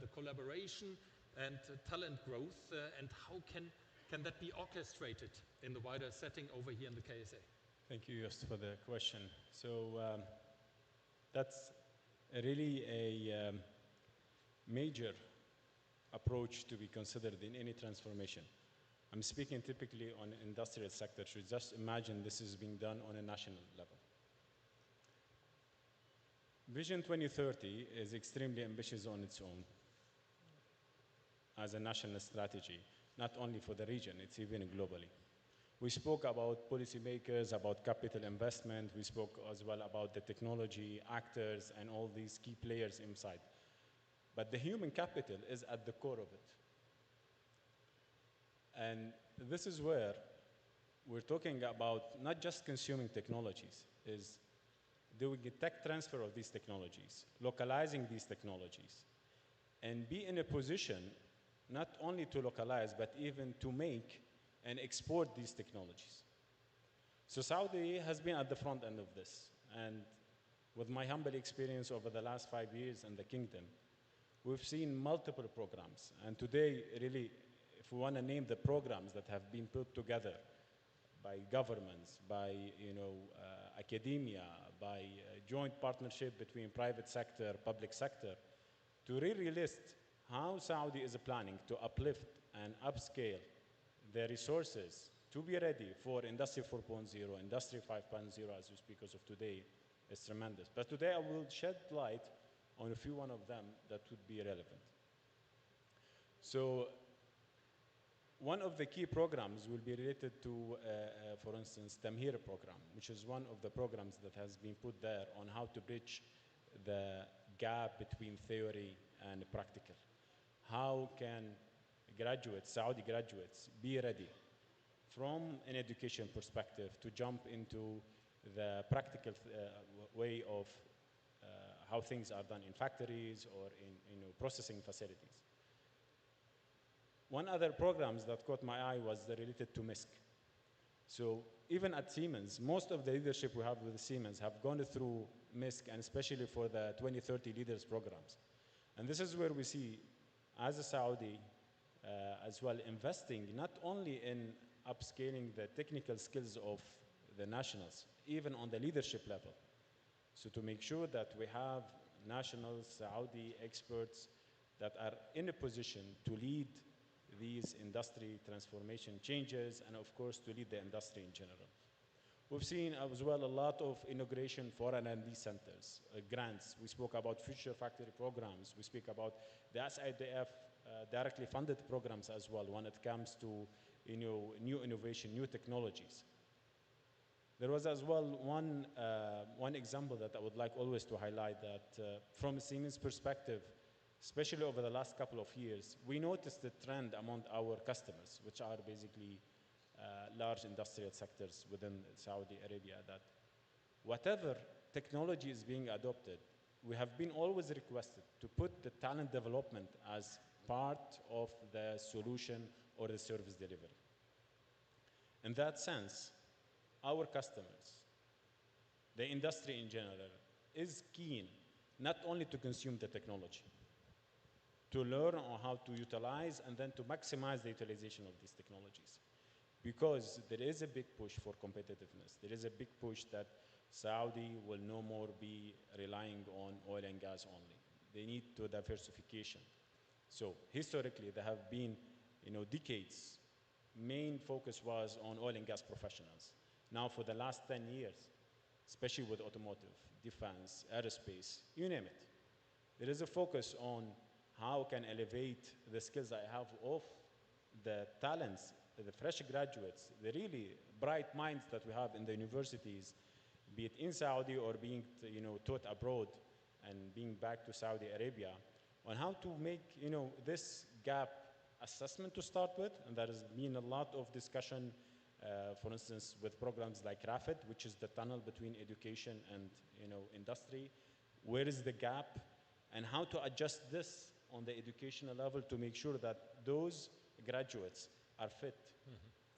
the collaboration and talent growth, and how can that be orchestrated in the wider setting over here in the KSA? Thank you, Jost, for the question. So that's really a major approach to be considered in any transformation. I'm speaking typically on industrial sector. So just imagine this is being done on a national level. Vision 2030 is extremely ambitious on its own as a national strategy, not only for the region, it's even globally. We spoke about policymakers, about capital investment. We spoke as well about the technology actors and all these key players inside. But the human capital is at the core of it. And this is where we're talking about not just consuming technologies, is doing a tech transfer of these technologies, localizing these technologies, and be in a position not only to localize, but even to make and export these technologies. So Saudi has been at the front end of this. And with my humble experience over the last 5 years in the kingdom, we've seen multiple programs. And today, really, if we want to name the programs that have been put together by governments, by academia, by joint partnership between private sector, public sector, to really list how Saudi is planning to uplift and upscale their resources to be ready for Industry 4.0, Industry 5.0 as we speak as of today, is tremendous. But today I will shed light on a few one of them that would be relevant. So one of the key programs will be related to, for instance, Tamhir program, which is one of the programs that has been put there on how to bridge the gap between theory and practical. How can graduates, Saudi graduates, be ready from an education perspective to jump into the practical way of how things are done in factories or in processing facilities. One other programs that caught my eye was related to MISC. So even at Siemens, most of the leadership we have with Siemens have gone through MISC, and especially for the 2030 leaders programs. And this is where we see, as a Saudi, as well, investing not only in upscaling the technical skills of the nationals, even on the leadership level. So to make sure that we have national Saudi experts that are in a position to lead these industry transformation changes, and of course to lead the industry in general. We've seen as well a lot of integration for R&D centers, grants. We spoke about future factory programs. We speak about the SIDF directly funded programs as well when it comes to new innovation, new technologies. There was as well one example that I would like always to highlight, that from a Siemens perspective, especially over the last couple of years, we noticed the trend among our customers, which are basically large industrial sectors within Saudi Arabia, that whatever technology is being adopted, we have been always requested to put the talent development as part of the solution or the service delivery. In that sense, our customers, the industry in general, is keen not only to consume the technology, to learn on how to utilize and then to maximize the utilization of these technologies. Because there is a big push for competitiveness. There is a big push that Saudi will no more be relying on oil and gas only. They need to diversification. So historically, there have been, decades, main focus was on oil and gas professionals. Now for the last 10 years, especially with automotive, defense, aerospace, you name it, there is a focus on how can elevate the skills I have of the talents, the fresh graduates, the really bright minds that we have in the universities, be it in Saudi or being taught abroad and being back to Saudi Arabia, on how to make this gap assessment to start with. And there has been a lot of discussion, for instance, with programs like RAFID, which is the tunnel between education and industry. Where is the gap, and how to adjust this on the educational level to make sure that those graduates are fit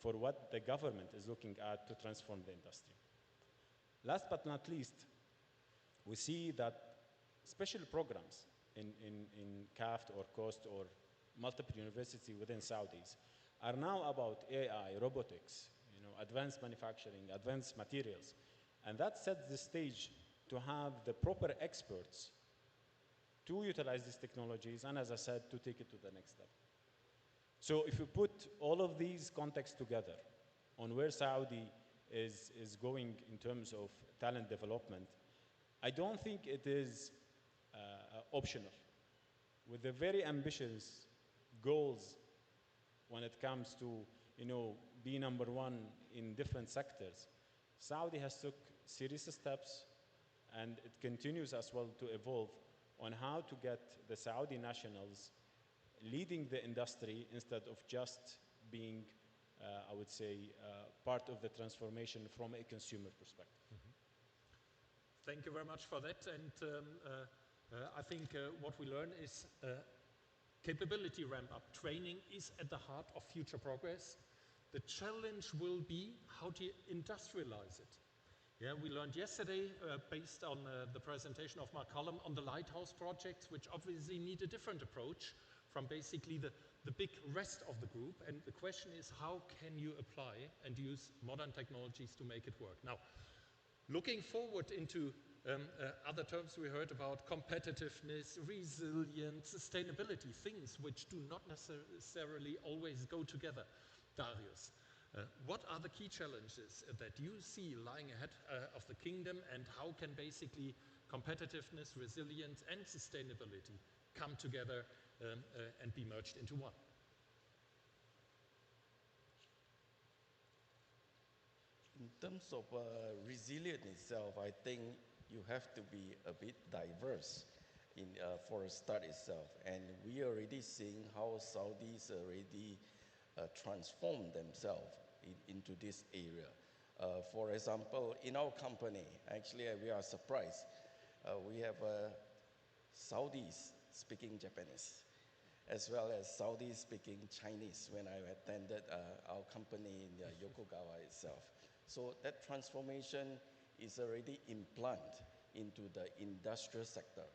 for what the government is looking at to transform the industry. Last but not least, we see that special programs in CAFT or COST or multiple universities within Saudis are now about AI, robotics, advanced manufacturing, advanced materials. And that sets the stage to have the proper experts to utilize these technologies and, as I said, to take it to the next step. So if you put all of these contexts together on where Saudi is going in terms of talent development, I don't think it is optional. With the very ambitious goals when it comes to be number one in different sectors, Saudi has took serious steps, and it continues as well to evolve on how to get the Saudi nationals leading the industry instead of just being, I would say, part of the transformation from a consumer perspective. Thank you very much for that. And I think what we learn is capability ramp up. Training is at the heart of future progress. The challenge will be how to industrialize it. Yeah, we learned yesterday, based on the presentation of Mark Cullum, on the lighthouse projects, which obviously need a different approach from basically the big rest of the group. And the question is, how can you apply and use modern technologies to make it work? Now, looking forward into other terms we heard about, competitiveness, resilience, sustainability, things which do not necessarily always go together. Darius, what are the key challenges that you see lying ahead of the kingdom, and how can basically competitiveness, resilience, and sustainability come together and be merged into one? In terms of resilience itself, I think you have to be a bit diverse for a start itself. And we are already seeing how Saudis already transform themselves into this area. For example, in our company, actually we are surprised. We have Saudis speaking Japanese, as well as Saudis speaking Chinese when I attended our company in Yokogawa itself. So that transformation is already implanted into the industrial sector.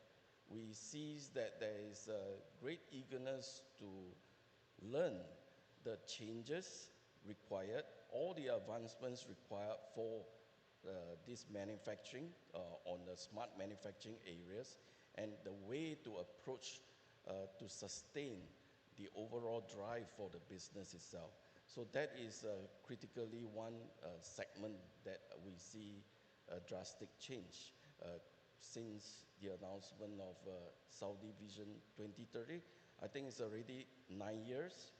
We see that there is a great eagerness to learn the changes required, all the advancements required for this manufacturing on the smart manufacturing areas, and the way to approach to sustain the overall drive for the business itself. So that is critically one segment that we see a drastic change since the announcement of Saudi Vision 2030. I think it's already 9 years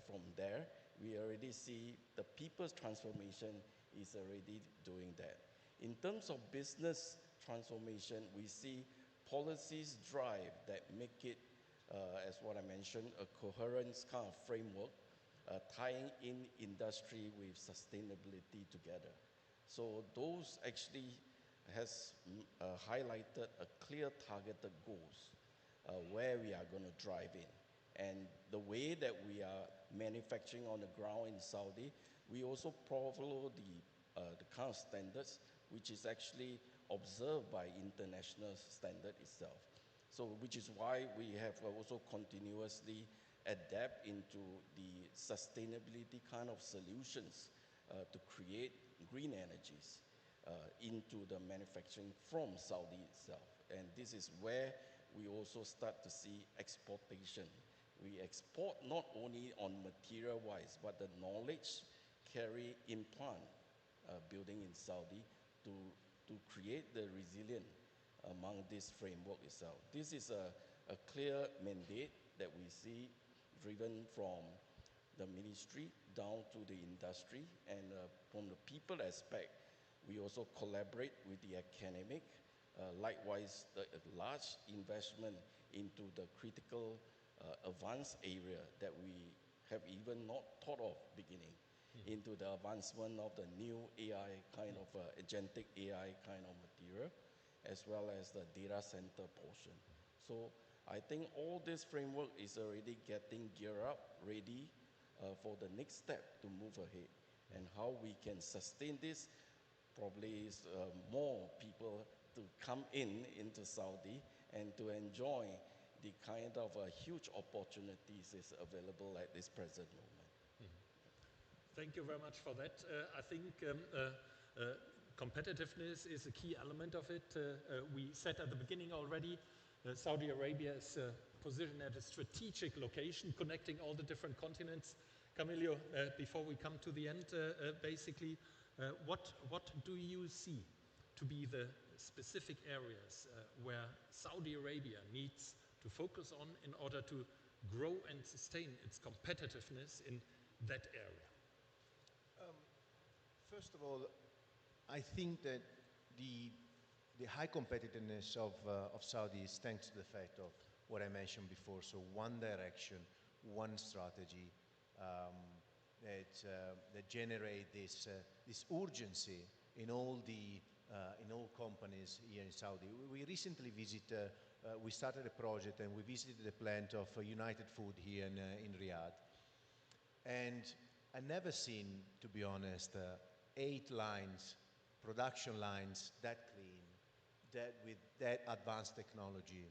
from there. We already see the people's transformation is already doing that. In terms of business transformation, we see policies drive that make it, as what I mentioned, a coherent kind of framework, tying in industry with sustainability together. So those actually has highlighted a clear targeted goals where we are going to drive in. And the way that we are manufacturing on the ground in Saudi, we also follow the kind of standards which is actually observed by international standard itself. So which is why we have also continuously adapt into the sustainability kind of solutions to create green energies into the manufacturing from Saudi itself. And this is where we also start to see exportation. We export not only on material-wise, but the knowledge carry implant building in Saudi to create the resilience among this framework itself. This is a clear mandate that we see driven from the ministry down to the industry, and from the people aspect, we also collaborate with the academic. Likewise, the large investment into the critical advanced area that we have even not thought of beginning, into the advancement of the new AI kind of agentic AI kind of material, as well as the data center portion. So I think all this framework is already getting geared up, ready, for the next step to move ahead. And how we can sustain this probably is more people to come into Saudi and to enjoy the kind of huge opportunities is available at this present moment. Thank you very much for that. I think competitiveness is a key element of it. We said at the beginning already, Saudi Arabia is positioned at a strategic location connecting all the different continents. Camillo, before we come to the end, basically, what do you see to be the specific areas where Saudi Arabia needs to focus on in order to grow and sustain its competitiveness in that area? First of all, I think that the high competitiveness of Saudi is thanks to the fact of what I mentioned before. So one direction, one strategy that generate this urgency in all companies here in Saudi. We recently we started a project and we visited the plant of United Food here in Riyadh. And I've never seen, to be honest, 8 lines, production lines that clean, with that advanced technology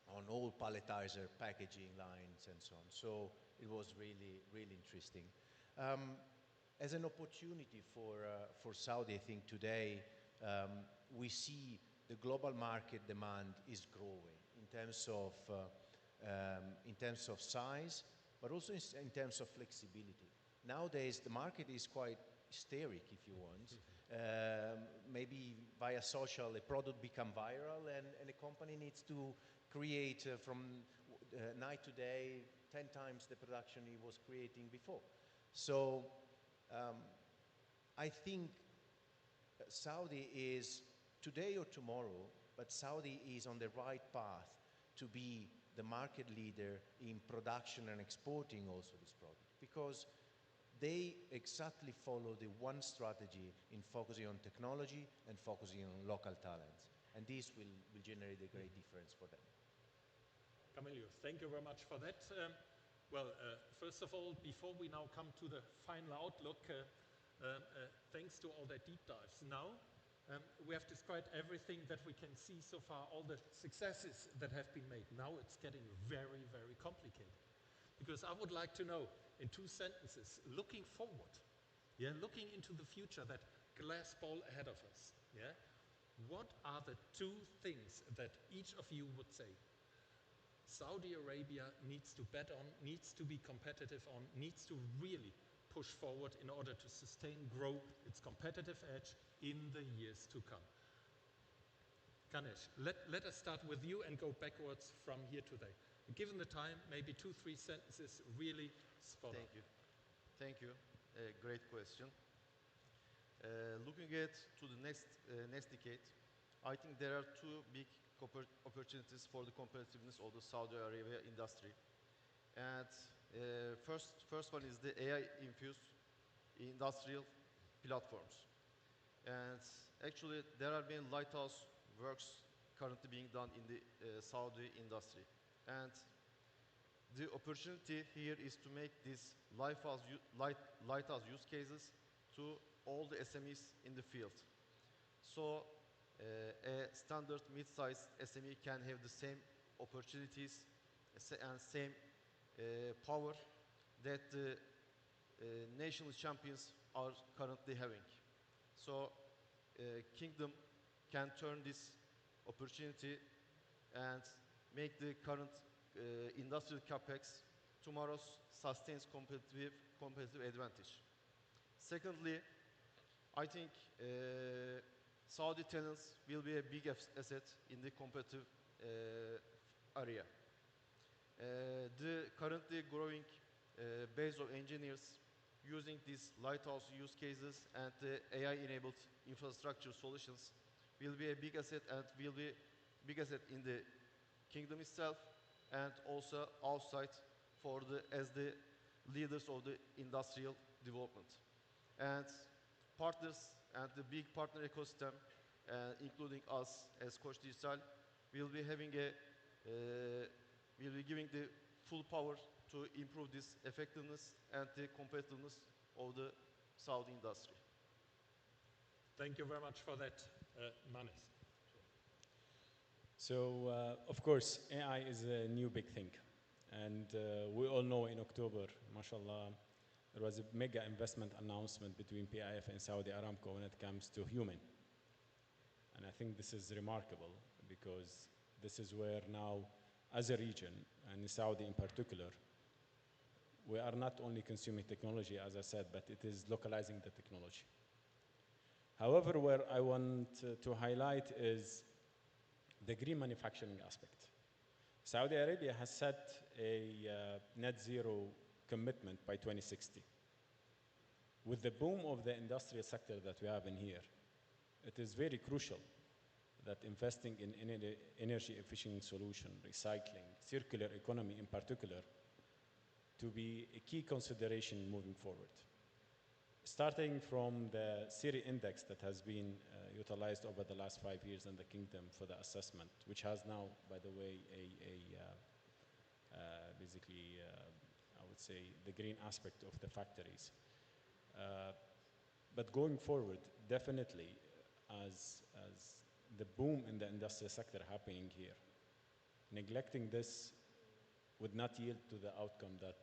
on all palletizer packaging lines and so on. So it was really, really interesting. As an opportunity for Saudi, I think today we see the global market demand is growing in terms of size, but also in terms of flexibility. Nowadays, the market is quite hysteric, if you want. Maybe via social, a product become viral, and a company needs to create from night to day 10 times the production he was creating before. So I think Saudi is today or tomorrow, but Saudi is on the right path to be the market leader in production and exporting also this product, because they exactly follow the one strategy in focusing on technology and focusing on local talents. And this will generate a great difference for them. Camillo, thank you very much for that. First of all, before we now come to the final outlook, thanks to all the deep dives now, we have described everything that we can see so far, all the successes that have been made. Now it's getting very, very complicated. Because I would like to know, in 2 sentences, looking forward, looking into the future, that glass ball ahead of us, what are the 2 things that each of you would say Saudi Arabia needs to bet on, needs to be competitive on, needs to really push forward in order to sustain, grow its competitive edge in the years to come? Ganesh, let us start with you and go backwards from here to there. Given the time, maybe 2-3 sentences really spot on. Thank you. Great question. Looking at to the next decade, I think there are 2 big opportunities for the competitiveness of the Saudi Arabia industry. And first one is the AI-infused industrial platforms. And actually, there are many lighthouse works currently being done in the Saudi industry. And the opportunity here is to make these lighthouse use cases to all the SMEs in the field. So a standard mid-sized SME can have the same opportunities and same power that the national champions are currently having. So Kingdom can turn this opportunity and make the current industrial capex tomorrow's sustains competitive advantage. Secondly, I think Saudi talents will be a big asset in the competitive area. The currently growing base of engineers using these lighthouse use cases and the AI-enabled infrastructure solutions will be a big asset, and will be big asset in the Kingdom itself and also outside as the leaders of the industrial development. And partners and the big partner ecosystem, including us as Koç Dijital, will be giving the full power to improve this effectiveness and the competitiveness of the Saudi industry? Thank you very much for that, Manis. So, of course, AI is a new big thing. And we all know in October, mashallah, there was a mega investment announcement between PIF and Saudi Aramco when it comes to human. And I think this is remarkable because this is where now, as a region, and Saudi in particular, we are not only consuming technology, as I said, but it is localizing the technology. However, where I want to highlight is the green manufacturing aspect. Saudi Arabia has set a net zero commitment by 2060. With the boom of the industrial sector that we have in here, it is very crucial that investing in energy efficient solution, recycling, circular economy in particular, to be a key consideration moving forward. Starting from the CIRI index that has been utilized over the last 5 years in the kingdom for the assessment, which has now, by the way, basically, I would say, the green aspect of the factories. But going forward, definitely, as the boom in the industrial sector happening here, neglecting this would not yield to the outcome that,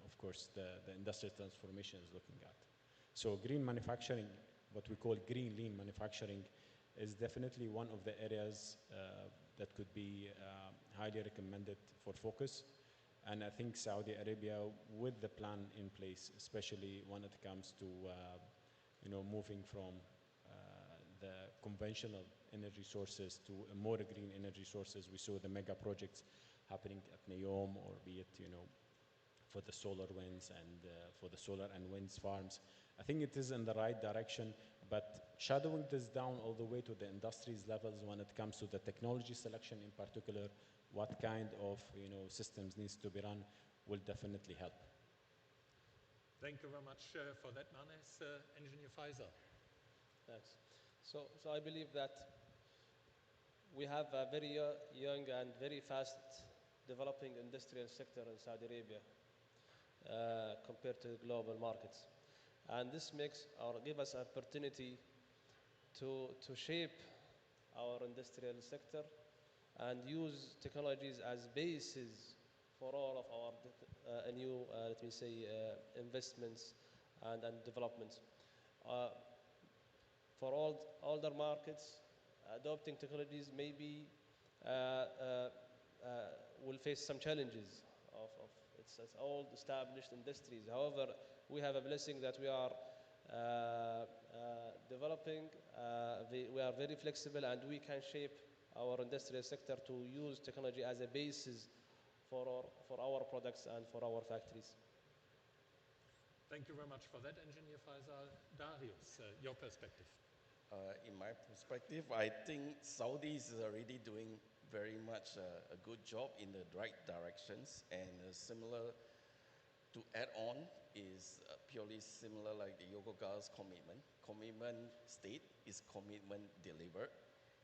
of course, the industrial transformation is looking at. So green manufacturing, what we call green lean manufacturing, is definitely one of the areas that could be highly recommended for focus. And I think Saudi Arabia, with the plan in place, especially when it comes to moving from the conventional energy sources to more green energy sources. We saw the mega projects happening at NEOM, or be it for the solar winds and for the solar and winds farms. I think it is in the right direction, but shadowing this down all the way to the industries levels when it comes to the technology selection in particular, what kind of systems needs to be run will definitely help. Thank you very much for that, Manes. Engineer Faisal. Thanks. So I believe that we have a very young and very fast developing industrial sector in Saudi Arabia compared to global markets. And this makes or give us opportunity to shape our industrial sector and use technologies as bases for all of our new, let me say, investments and developments. For all older markets, adopting technologies maybe will face some challenges of its old established industries. However, we have a blessing that we are developing, we are very flexible, and we can shape our industrial sector to use technology as a basis for our products and for our factories. Thank you very much for that, Engineer Faisal. Darius, your perspective. In my perspective, I think Saudi is already doing very much a good job in the right directions, and similar to add on is purely similar like the Yokogawa's commitment. Commitment state is commitment delivered,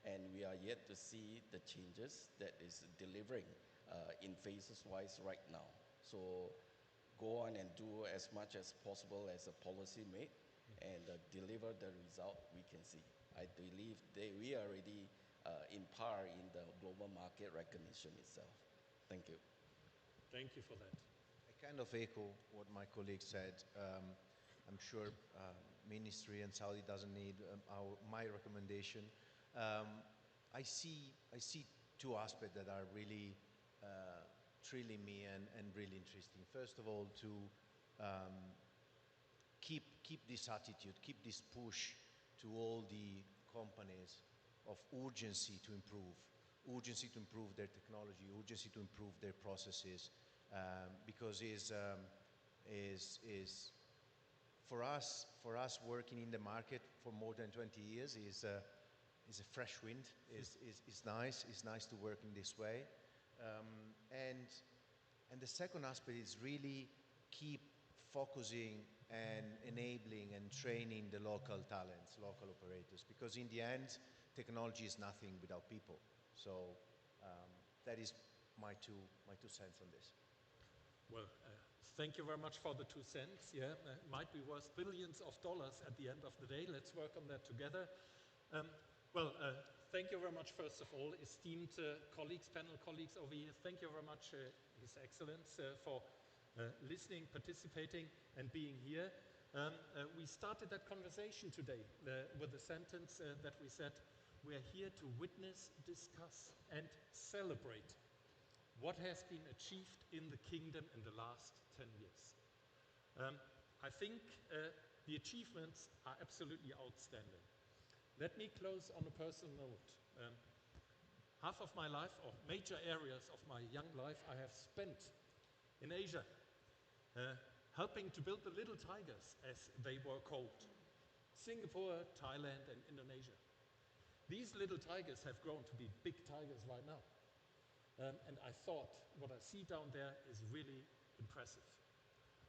and we are yet to see the changes that is delivering in phases wise right now. So go on and do as much as possible as a policy made and deliver the result we can see. I believe we are already in par in the global market recognition itself. Thank you. Thank you for that. I kind of echo what my colleague said. I'm sure Ministry and Saudi doesn't need my recommendation. I see two aspects that are really thrilling me and really interesting. First of all, to keep this attitude, keep this push to all the companies of urgency to improve their technology, urgency to improve their processes, because is for us working in the market for more than 20 years is a fresh wind. It's nice to work in this way, and the second aspect is really keep focusing and enabling and training the local talents, local operators, because in the end, technology is nothing without people. So that is my two cents on this. Well, thank you very much for the 2 cents. Yeah, might be worth billions of dollars at the end of the day. Let's work on that together. Well, thank you very much, first of all, esteemed colleagues, panel colleagues over here. Thank you very much, His Excellence, for listening, participating, and being here. We started that conversation today with the sentence that we said, we are here to witness, discuss, and celebrate what has been achieved in the kingdom in the last 10 years. I think the achievements are absolutely outstanding. Let me close on a personal note. Half of my life, or major areas of my young life, I have spent in Asia, helping to build the little tigers, as they were called. Singapore, Thailand, and Indonesia. These little tigers have grown to be big tigers right now. And I thought what I see down there is really impressive.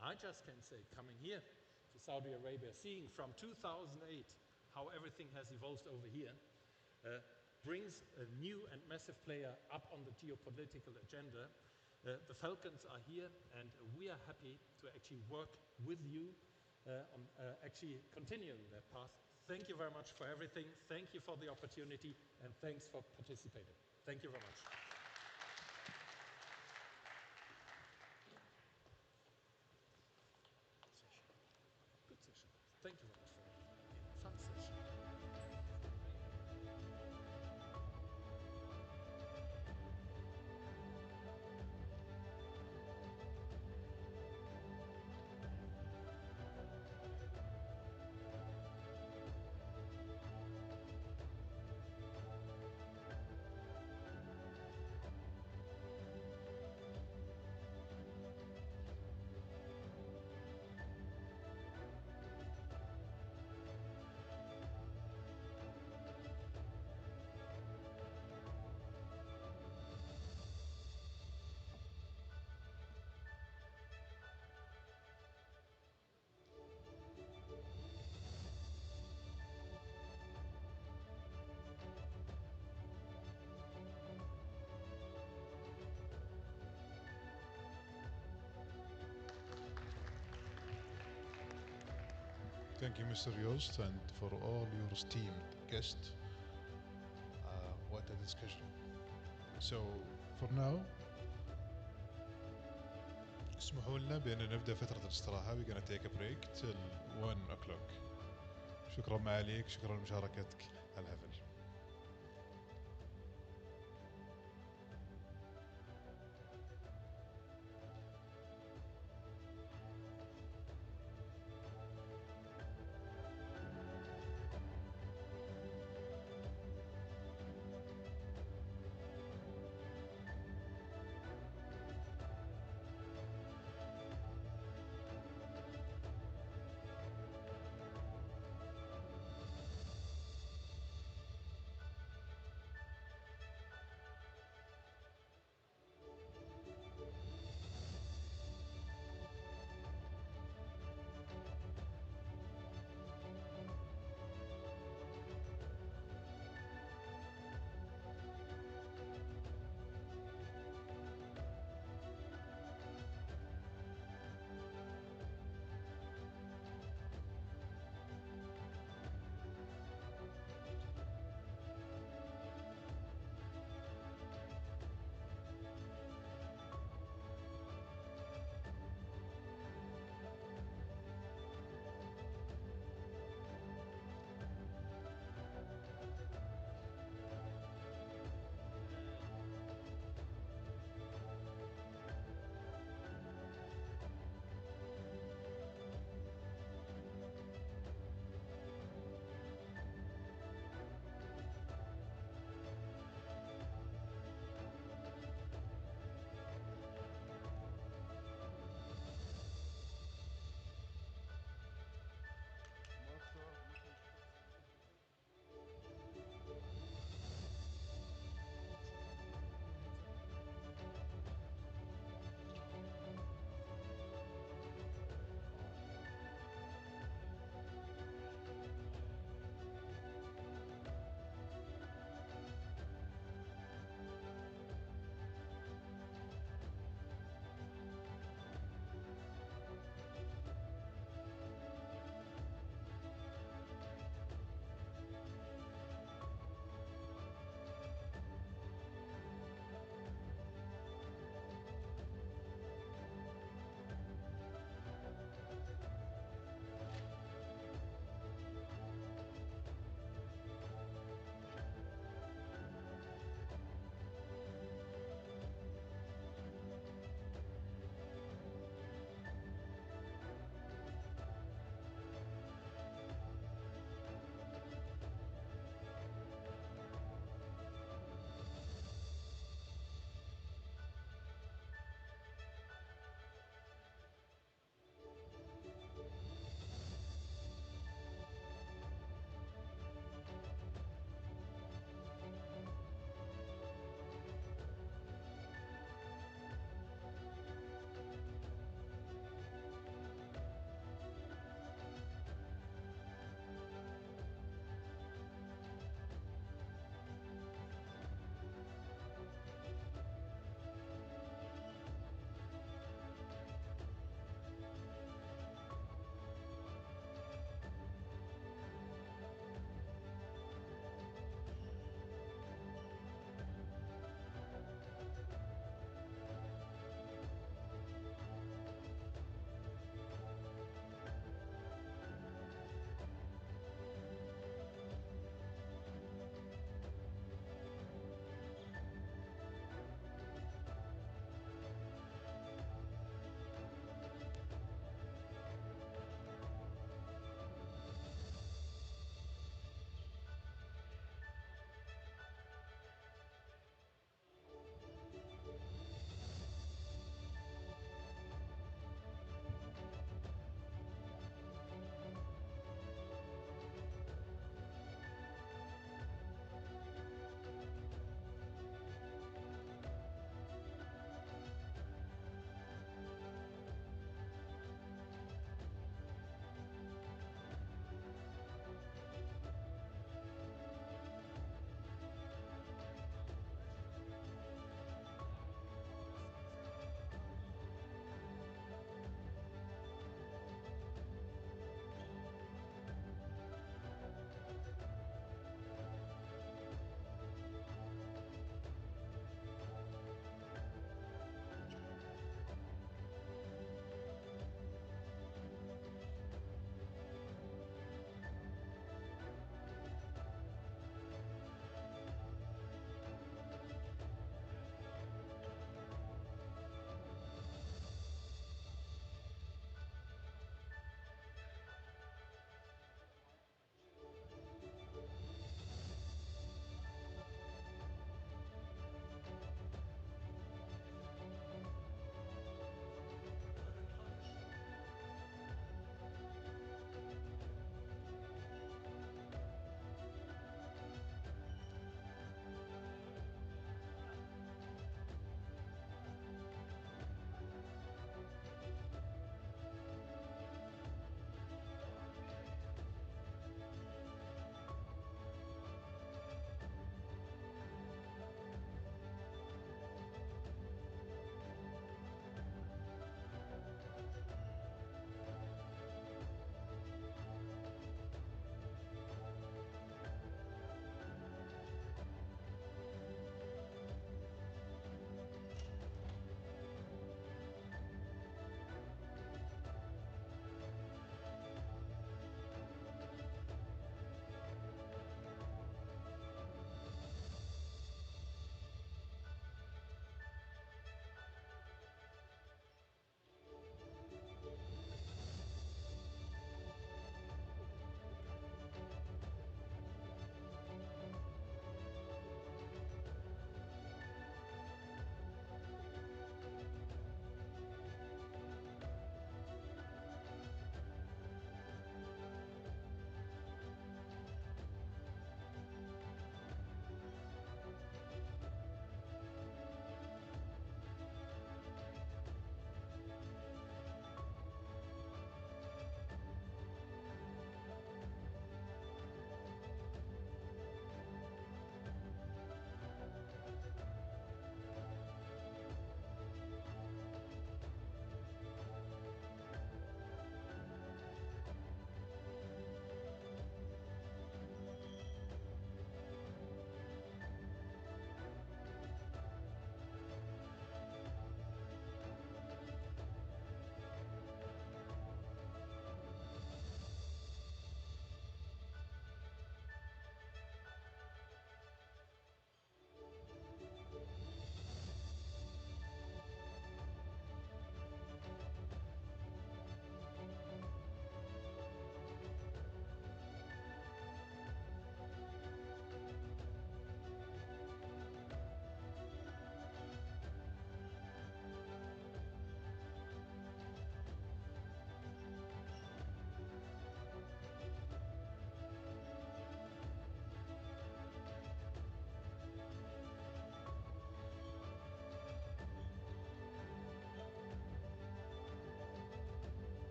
I just can say, coming here to Saudi Arabia, seeing from 2008 how everything has evolved over here, brings a new and massive player up on the geopolitical agenda. The Falcons are here, and we are happy to actually work with you on actually continuing that path. Thank you very much for everything. Thank you for the opportunity, and thanks for participating. Thank you very much. Good session. Thank you very much for everything. Fun session. Thank you, Mr. Joost, and for all your esteemed guests. What a discussion. So, for now, اسمحوا لنا بأن نبدأ فترة الاستراحة. We're gonna take a break till 1 o'clock. شكرا معاليك، شكرا لمشاركتك على الحفل.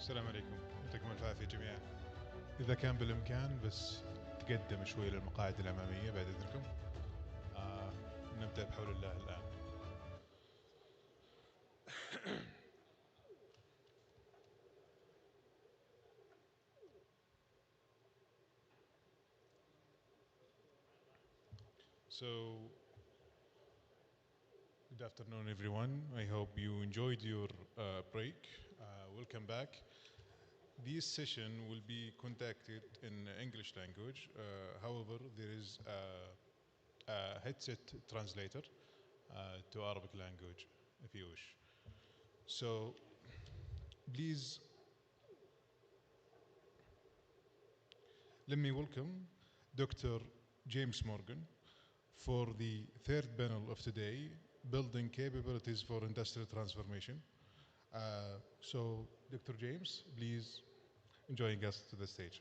السلام عليكم، يعطيكم الف عافيه جميعا. اذا كان بالامكان بس تقدم شوي للمقاعد الاماميه بعد اذنكم. نبدا بحول الله الان. So, good afternoon, everyone. I hope you enjoyed your break. Welcome back. This session will be conducted in English language. However, there is a headset translator to Arabic language, if you wish. So, please let me welcome Dr. James Morgan for the third panel of today, Building Capabilities for Industrial Transformation. So, Dr. James, please join us to the stage.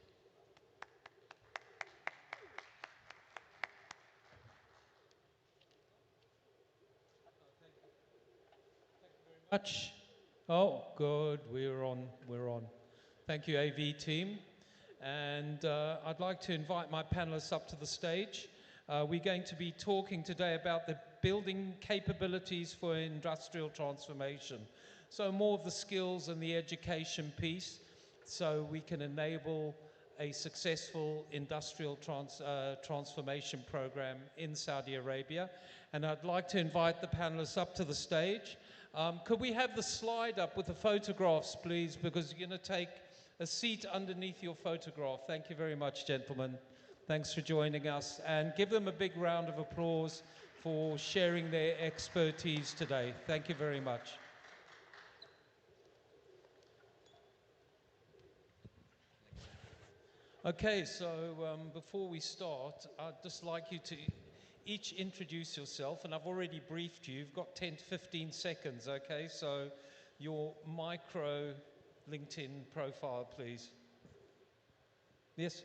Much. Oh, good. We're on. Thank you, AV team. And I'd like to invite my panelists up to the stage. We're going to be talking today about the building capabilities for industrial transformation. So more of the skills and the education piece so we can enable a successful industrial transformation program in Saudi Arabia. And I'd like to invite the panelists up to the stage. Could we have the slide up with the photographs, please? Because you're going to take a seat underneath your photograph. Thank you very much, gentlemen. Thanks for joining us. And give them a big round of applause for sharing their expertise today. Thank you very much. Okay, so before we start, I'd just like you to each introduce yourself, and I've already briefed you. You've got 10 to 15 seconds, okay? So your micro LinkedIn profile, please. Yes?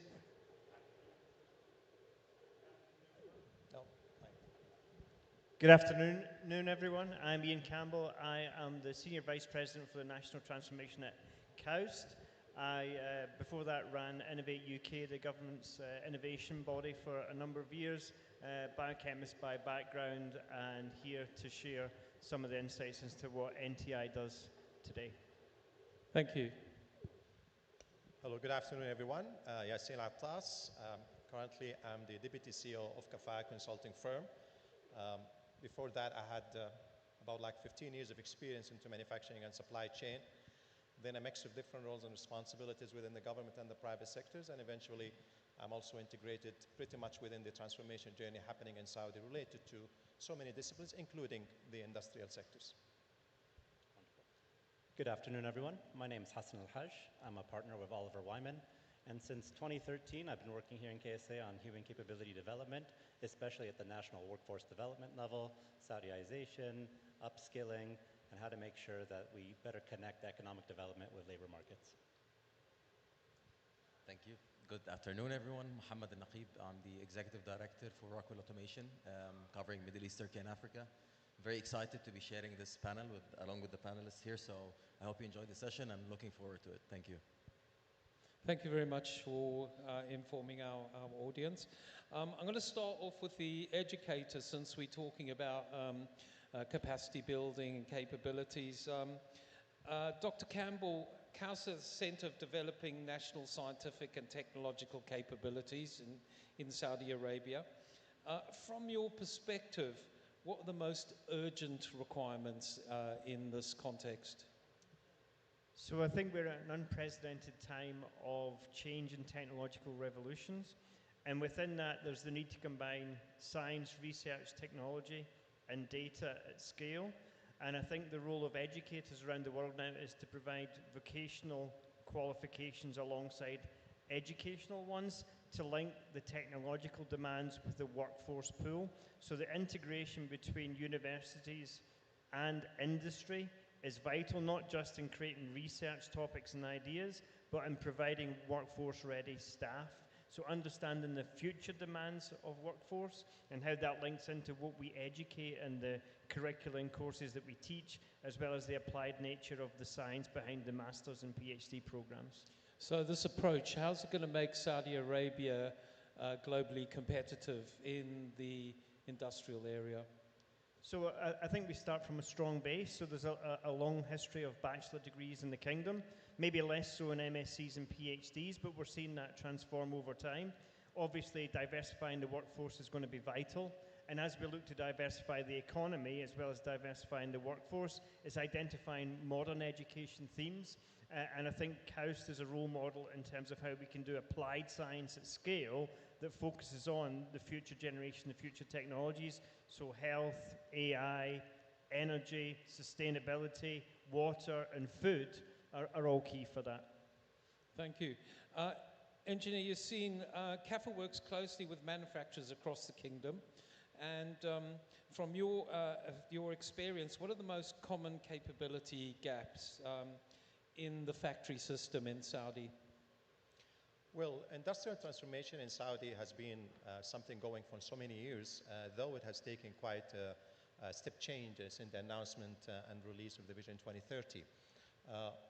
Good afternoon, everyone. I'm Ian Campbell. I am the Senior Vice President for the National Transformation at KAUST. I, before that, ran Innovate UK, the government's innovation body, for a number of years. Biochemist by background, and here to share some of the insights as to what NTI does today. Thank you. Hello, good afternoon, everyone. Yassin Attas. Currently, I'm the Deputy CEO of Kafaya Consulting Firm. Before that, I had about 15 years of experience into manufacturing and supply chain, then a mix of different roles and responsibilities within the government and the private sectors, and eventually I'm also integrated pretty much within the transformation journey happening in Saudi related to so many disciplines, including the industrial sectors. Good afternoon, everyone. My name is Hassan Al-Haj. I'm a partner with Oliver Wyman. And since 2013, I've been working here in KSA on human capability development, especially at the national workforce development level, Saudiization, upskilling, and how to make sure that we better connect economic development with labor markets. Thank you. Good afternoon, everyone. Mohammed Al-Naqib. I'm the Executive Director for Rockwell Automation, covering Middle East, Turkey, and Africa. Very excited to be sharing this panel along with the panelists here, so I hope you enjoy the session. I'm looking forward to it. Thank you. Thank you very much for informing our audience. I'm going to start off with the educators, since we're talking about capacity building and capabilities. Dr. Campbell, KAUST's Center of Developing National Scientific and Technological Capabilities in Saudi Arabia. From your perspective, what are the most urgent requirements in this context? So I think we're at an unprecedented time of change and technological revolutions. And within that, there's the need to combine science, research, technology, and data at scale. And I think the role of educators around the world now is to provide vocational qualifications alongside educational ones to link the technological demands with the workforce pool. So the integration between universities and industry is vital, not just in creating research topics and ideas, but in providing workforce-ready staff So understanding the future demands of workforce and how that links into what we educate and the curriculum courses that we teach, as well as the applied nature of the science behind the master's and PhD programs. So this approach, how's it going to make Saudi Arabia globally competitive in the industrial area? So I think we start from a strong base. So there's a long history of bachelor degrees in the kingdom, maybe less so in MScs and PhDs, but we're seeing that transform over time. Obviously, diversifying the workforce is going to be vital. And as we look to diversify the economy as well as diversifying the workforce, it's identifying modern education themes. And I think KAUST is a role model in terms of how we can do applied science at scale that focuses on the future generation, the future technologies. So health, AI, energy, sustainability, water, and food are all key for that. Thank you. Engineer Yassine, CAFA works closely with manufacturers across the kingdom. And from your experience, what are the most common capability gaps in the factory system in Saudi? Well, industrial transformation in Saudi has been something going for so many years, though it has taken quite step changes in the announcement and release of the Vision 2030.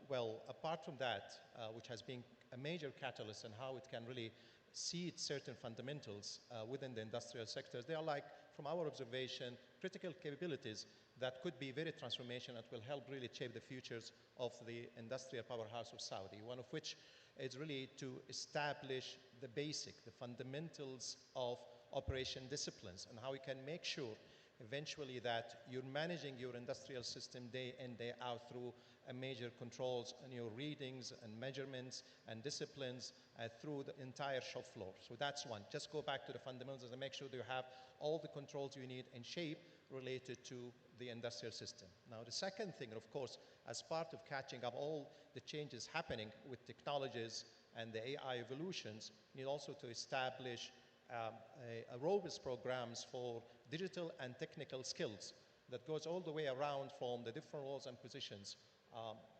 Well, apart from that, which has been a major catalyst in how it can really seed certain fundamentals within the industrial sectors, they are like, from our observation, critical capabilities that could be very transformational that will help really shape the futures of the industrial powerhouse of Saudi, one of which is really to establish the basic, the fundamentals of operation disciplines and how we can make sure eventually that you're managing your industrial system day in, day out through major controls on your readings and measurements and disciplines through the entire shop floor. So that's one. Just go back to the fundamentals and make sure that you have all the controls you need in shape related to the industrial system. Now, the second thing, of course, as part of catching up all the changes happening with technologies and the AI evolutions, you need also to establish a robust programs for digital and technical skills that goes all the way around from the different roles and positions,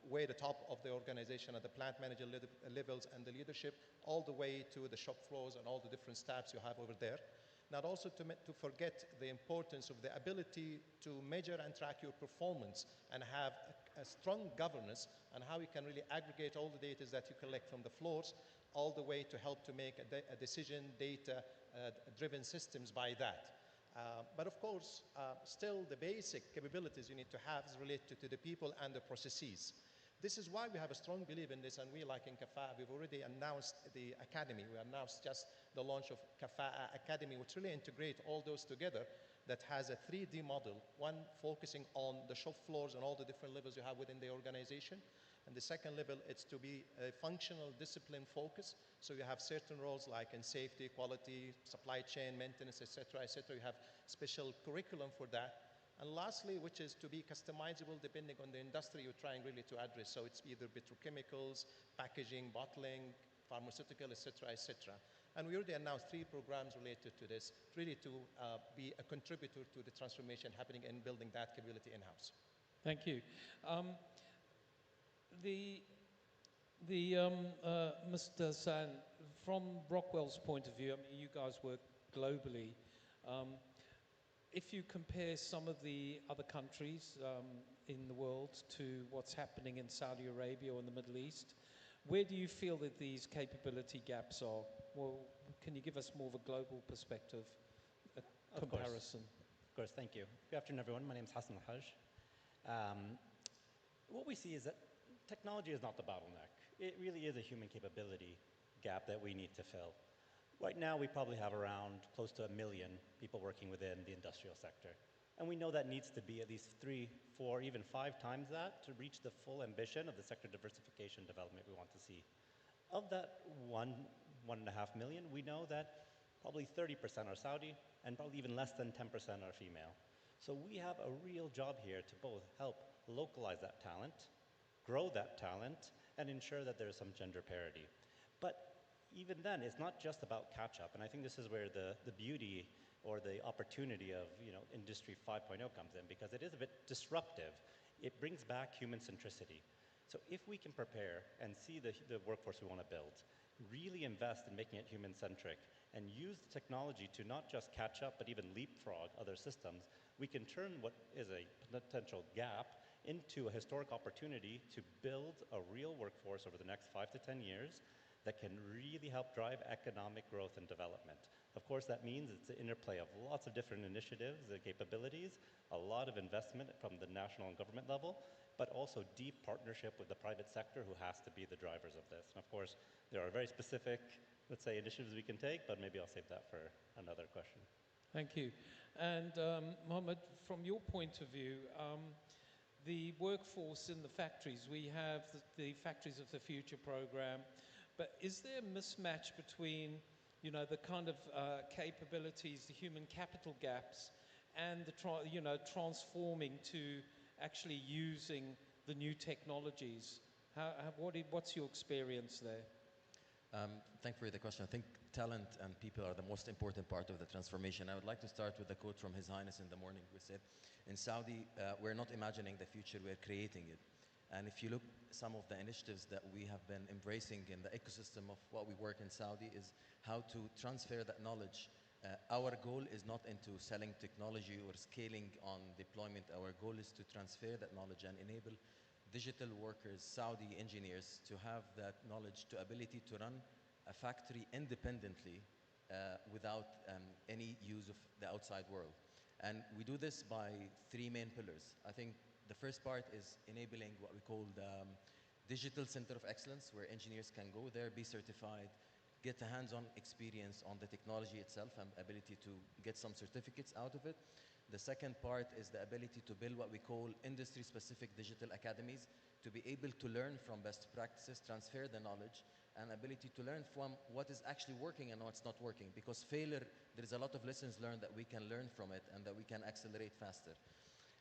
way the top of the organization at the plant manager levels and the leadership, all the way to the shop floors and all the different staffs you have over there. Not also to forget the importance of the ability to measure and track your performance and have a strong governance on how you can really aggregate all the data that you collect from the floors all the way to help to make a decision data-driven systems by that. But of course, still the basic capabilities you need to have is related to the people and the processes. This is why we have a strong belief in this, and we, like in Kafaa, we've already announced the academy. We announced just the launch of Kafaa Academy, which really integrate all those together, that has a 3D model, one focusing on the shop floors and all the different levels you have within the organization. And the second level, it's to be a functional discipline focus. So you have certain roles like in safety, quality, supply chain, maintenance, et cetera, you have special curriculum for that. And lastly, which is to be customizable depending on the industry you're trying really to address. So it's either petrochemicals, packaging, bottling, pharmaceutical, et cetera. And we already announced 3 programs related to this, really to be a contributor to the transformation happening and building that capability in-house. Thank you. Mr. San, from Rockwell's point of view, I mean, you guys work globally. If you compare some of the other countries in the world to what's happening in Saudi Arabia or in the Middle East, where do you feel that these capability gaps are? Well, can you give us more of a global perspective, a comparison? Of course, thank you. Good afternoon, everyone. My name is Hassan Al-Hajj. What we see is that technology is not the bottleneck. It really is a human capability gap that we need to fill. Right now, we probably have around close to 1 million people working within the industrial sector. And we know that needs to be at least 3, 4, even 5 times that to reach the full ambition of the sector diversification development we want to see. Of that 1.5 million, we know that probably 30% are Saudi and probably even less than 10% are female. So we have a real job here to both help localize that talent, grow that talent, and ensure that there's some gender parity. But even then, it's not just about catch-up, and I think this is where the beauty or the opportunity of Industry 5.0 comes in, because it is a bit disruptive. It brings back human centricity. So if we can prepare and see the workforce we want to build, really invest in making it human-centric and use the technology to not just catch up, but even leapfrog other systems, we can turn what is a potential gap into a historic opportunity to build a real workforce over the next 5 to 10 years that can really help drive economic growth and development. Of course, that means it's an interplay of lots of different initiatives and capabilities, a lot of investment from the national and government level, but also deep partnership with the private sector who has to be the drivers of this. And of course, there are very specific, let's say, initiatives we can take, but maybe I'll save that for another question. Thank you. And Mohammed, from your point of view, the workforce in the factories, we have the Factories of the Future program, but is there a mismatch between, you know, the kind of capabilities, the human capital gaps, and the transforming to actually using the new technologies? What's your experience there? Thank you for the question. I think talent and people are the most important part of the transformation. I would like to start with a quote from His Highness in the morning, who said, in Saudi, we're not imagining the future, we're creating it. And if you look some of the initiatives that we have been embracing in the ecosystem of what we work in Saudi is how to transfer that knowledge. Our goal is not into selling technology or scaling on deployment. Our goal is to transfer that knowledge and enable digital workers, Saudi engineers, to have that knowledge, to ability to run a factory independently without any use of the outside world. And we do this by 3 main pillars. I think the first part is enabling what we call the Digital Center of Excellence, where engineers can go there, be certified, get a hands-on experience on the technology itself and ability to get some certificates out of it. The second part is the ability to build what we call industry-specific digital academies, to be able to learn from best practices, transfer the knowledge, and ability to learn from what is actually working and what's not working. Because failure, there is a lot of lessons learned that we can learn from it and that we can accelerate faster.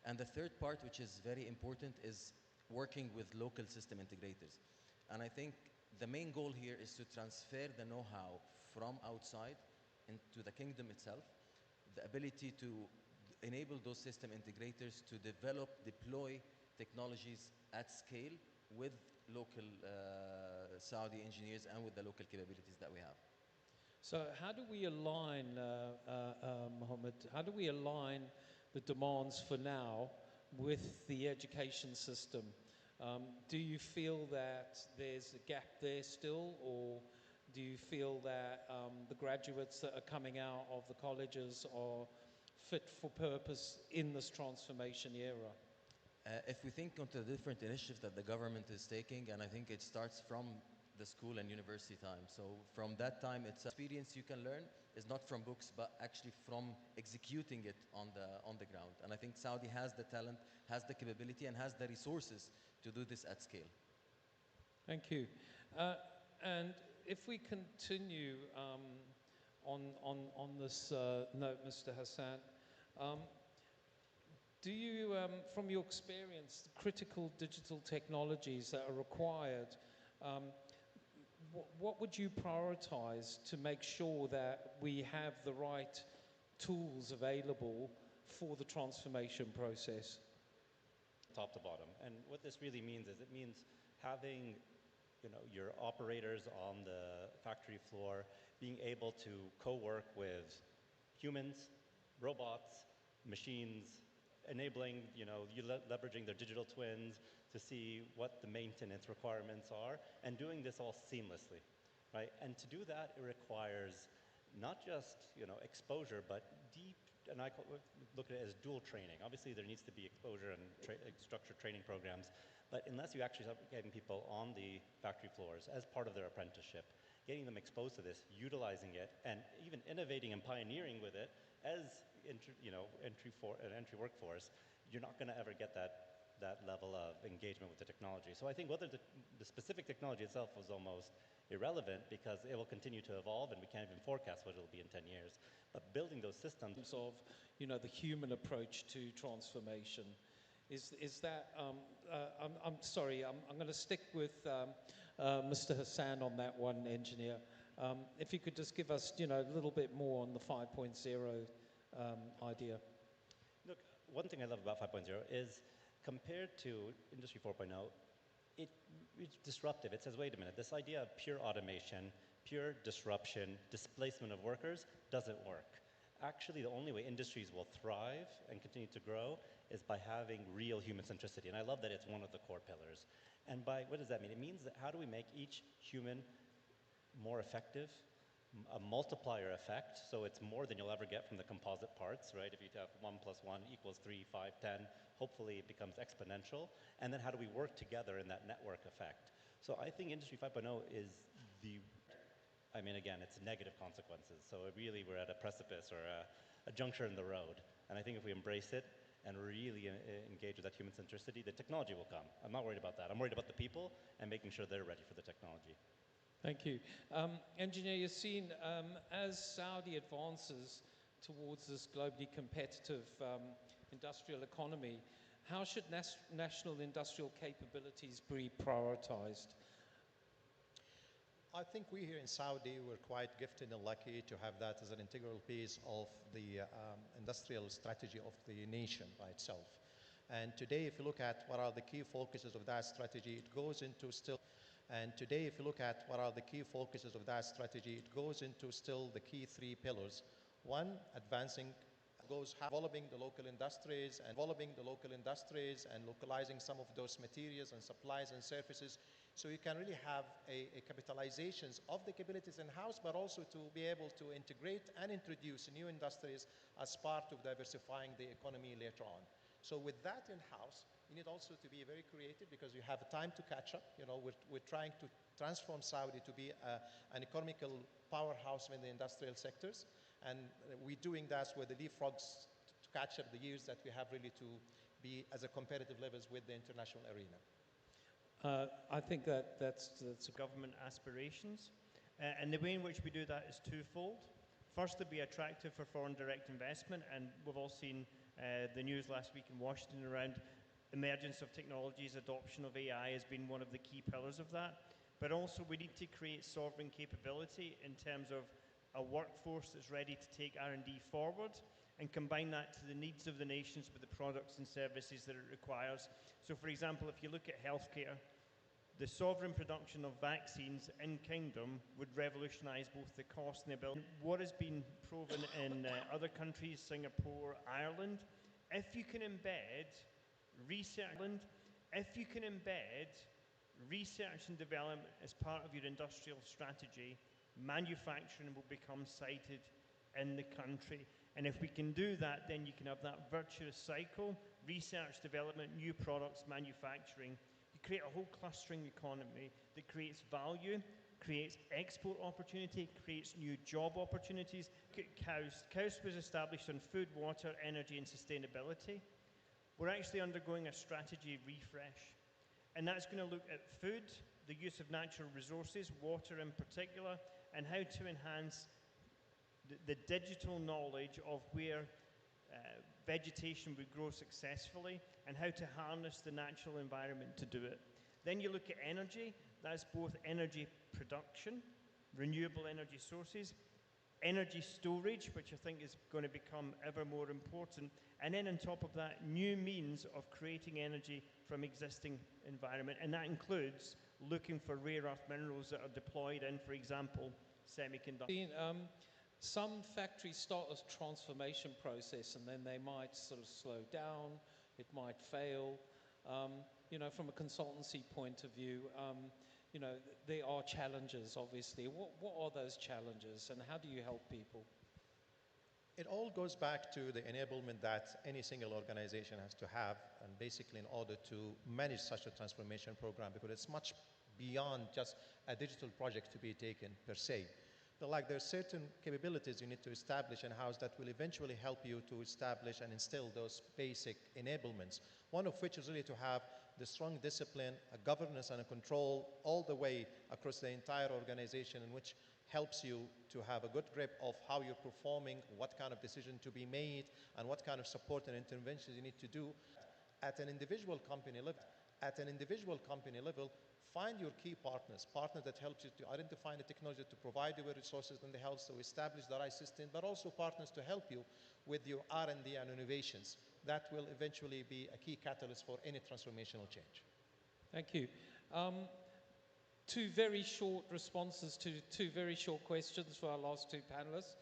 And the third part, which is very important, is working with local system integrators. And I think the main goal here is to transfer the know-how from outside into the kingdom itself, the ability to enable those system integrators to develop, deploy technologies at scale with local Saudi engineers and with the local capabilities that we have. So how do we align, Mohammed, how do we align the demands for now with the education system? Do you feel that there's a gap there still, or do you feel that the graduates that are coming out of the colleges are fit for purpose in this transformation era? If we think onto the different initiatives that the government is taking, and I think it starts from the school and university time. So from that time, it's experience you can learn is not from books, but actually from executing it on the ground. And I think Saudi has the talent, has the capability, and has the resources to do this at scale. Thank you. And if we continue on this note, Mr. Hassan, do you, from your experience, the critical digital technologies that are required, what would you prioritize to make sure that we have the right tools available for the transformation process? Top to bottom. And what this really means is it means having, you know, your operators on the factory floor being able to co-work with humans, robots, machines, enabling, you know, leveraging their digital twins to see what the maintenance requirements are, and doing this all seamlessly, right? And to do that, it requires not just, you know, exposure, but deep, and I look at it as dual training. Obviously, there needs to be exposure and structured training programs, but unless you actually start getting people on the factory floors as part of their apprenticeship, getting them exposed to this, utilizing it, and even innovating and pioneering with it as entry workforce, you're not going to ever get that level of engagement with the technology. So I think whether the specific technology itself was almost irrelevant because it will continue to evolve and we can't even forecast what it'll be in 10 years. But building those systems of, you know, the human approach to transformation, is that, I'm sorry, I'm going to stick with Mr. Hassan on that one, engineer. If you could just give us, you know, a little bit more on the 5.0 idea. Look, one thing I love about 5.0 is compared to Industry 4.0, it's disruptive. It says, wait a minute, this idea of pure automation pure disruption, displacement of workers doesn't work. Actually, the only way industries will thrive and continue to grow is by having real human centricity. And I love that it's one of the core pillars. And by, what does that mean? It means that how do we make each human more effective, a multiplier effect, so it's more than you'll ever get from the composite parts, right? If you have 1 + 1 = 3, 5, 10, hopefully it becomes exponential. And then how do we work together in that network effect? So I think Industry 5.0 is I mean, again, it's negative consequences. So really we're at a precipice or a juncture in the road. And I think if we embrace it and really engage with that human centricity, the technology will come. I'm not worried about that. I'm worried about the people and making sure they're ready for the technology. Thank you. Engineer Yassin, as Saudi advances towards this globally competitive industrial economy, how should national industrial capabilities be prioritized? I think we here in Saudi, we're quite gifted and lucky to have that as an integral piece of the industrial strategy of the nation by itself. And today, if you look at what are the key focuses of that strategy, it goes into still the key 3 pillars. One, advancing developing the local industries and localizing some of those materials and supplies and services, so you can really have a capitalizations of the capabilities in-house, but also to be able to integrate and introduce new industries as part of diversifying the economy later on. So with that in-house, you need also to be very creative because you have time to catch up. You know, we're trying to transform Saudi to be an economical powerhouse in the industrial sectors. And we're doing that with the leapfrogs to catch up the years that we have really to be as a competitive levels with the international arena. I think that's government aspirations. And the way in which we do that is twofold. First, to be attractive for foreign direct investment, and we've all seen the news last week in Washington around emergence of technologies, adoption of AI has been one of the key pillars of that. But also we need to create sovereign capability in terms of a workforce that's ready to take R&D forward and combine that to the needs of the nations with the products and services that it requires. So for example, if you look at healthcare, the sovereign production of vaccines in Kingdom would revolutionize both the cost and the ability. What has been proven in other countries, Singapore, Ireland, if you can embed research and development as part of your industrial strategy, manufacturing will become sited in the country. And if we can do that, then you can have that virtuous cycle, research, development, new products, manufacturing. You create a whole clustering economy that creates value, creates export opportunity, creates new job opportunities. Look at KAUST. KAUST was established on food, water, energy, and sustainability. We're actually undergoing a strategy refresh. And that's going to look at food, the use of natural resources, water in particular, and how to enhance the digital knowledge of where vegetation would grow successfully and how to harness the natural environment to do it. Then you look at energy. That's both energy production, renewable energy sources, energy storage, which I think is going to become ever more important, and then on top of that, new means of creating energy from existing environment, and that includes looking for rare earth minerals that are deployed in, for example, semiconductors. Some factories start a transformation process and then they might sort of slow down, it might fail. You know, from a consultancy point of view, you know, there are challenges, obviously. What are those challenges and how do you help people? It all goes back to the enablement that any single organization has to have, and basically in order to manage such a transformation program, because it's much beyond just a digital project to be taken per se. But like there's certain capabilities you need to establish in-house that will eventually help you to establish and instill those basic enablements. One of which is really to have the strong discipline, a governance and a control all the way across the entire organization, in which helps you to have a good grip of how you're performing, what kind of decision to be made, and what kind of support and interventions you need to do. At an individual company level, find your key partners that help you to identify the technology, to provide you with resources and the help to establish the right system, but also partners to help you with your R&D and innovations. That will eventually be a key catalyst for any transformational change. Thank you. two very short responses to two very short questions for our last two panelists.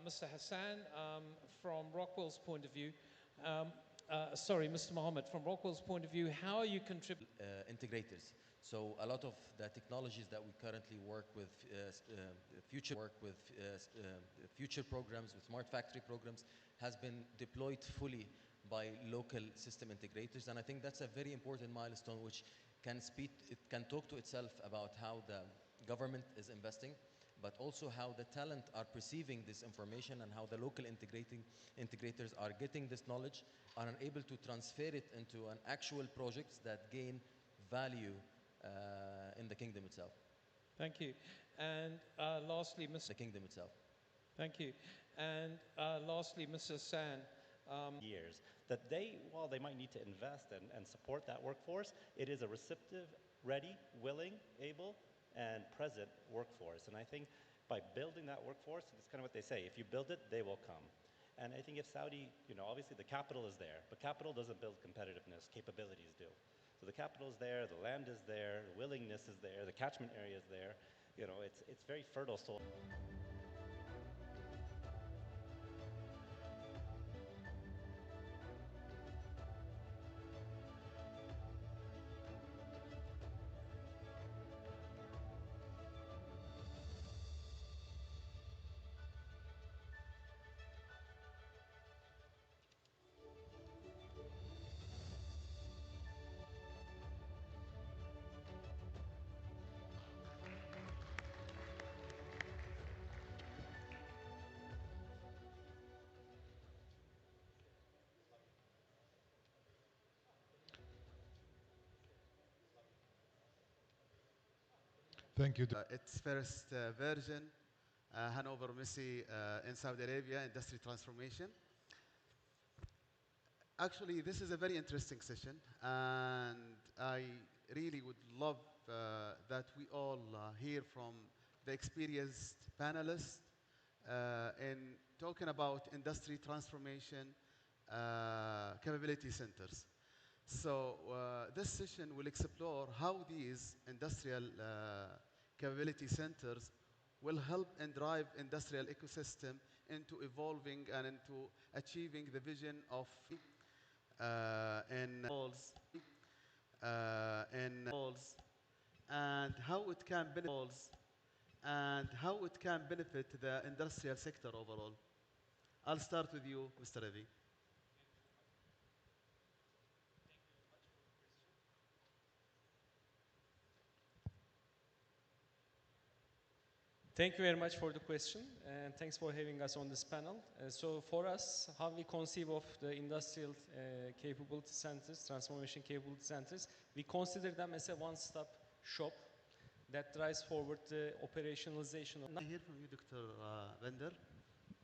Mr. Hassan, from Rockwell's point of view, sorry, Mr. Mohammed, from Rockwell's point of view, how are you contributing? Integrators. So a lot of the technologies that we currently work with, future programs, with smart factory programs, has been deployed fully by local system integrators. And I think that's a very important milestone which it can talk to itself about how the government is investing, but also how the talent are perceiving this information and how the local integrators are getting this knowledge and are able to transfer it into an actual projects that gain value in the kingdom itself. Thank you. And lastly, Mr. The kingdom itself. Thank you. And lastly, Mr. Hassan. Years that while they might need to invest and support that workforce, it is a receptive, ready, willing, able, and present workforce. And I think by building that workforce, it's kind of what they say, if you build it, they will come. And I think if Saudi, obviously the capital is there, but capital doesn't build competitiveness, capabilities do. So the capital is there, the land is there, the willingness is there, the catchment area is there. It's very fertile soil. Thank you. Its first version, Hanover Messe in Saudi Arabia, industry transformation. Actually, this is a very interesting session, and I really would love that we all hear from the experienced panelists in talking about industry transformation capability centers. So this session will explore how these industrial capability centers will help and drive industrial ecosystem into evolving and into achieving the vision of and how it can benefit the industrial sector overall. I'll start with you, Mr. Ravi. Thank you very much for the question, and thanks for having us on this panel. So for us, how we conceive of the industrial capability centers, transformation capability centers, we consider them as a one-stop shop that drives forward the operationalization of... I hear from you, Dr. Bender,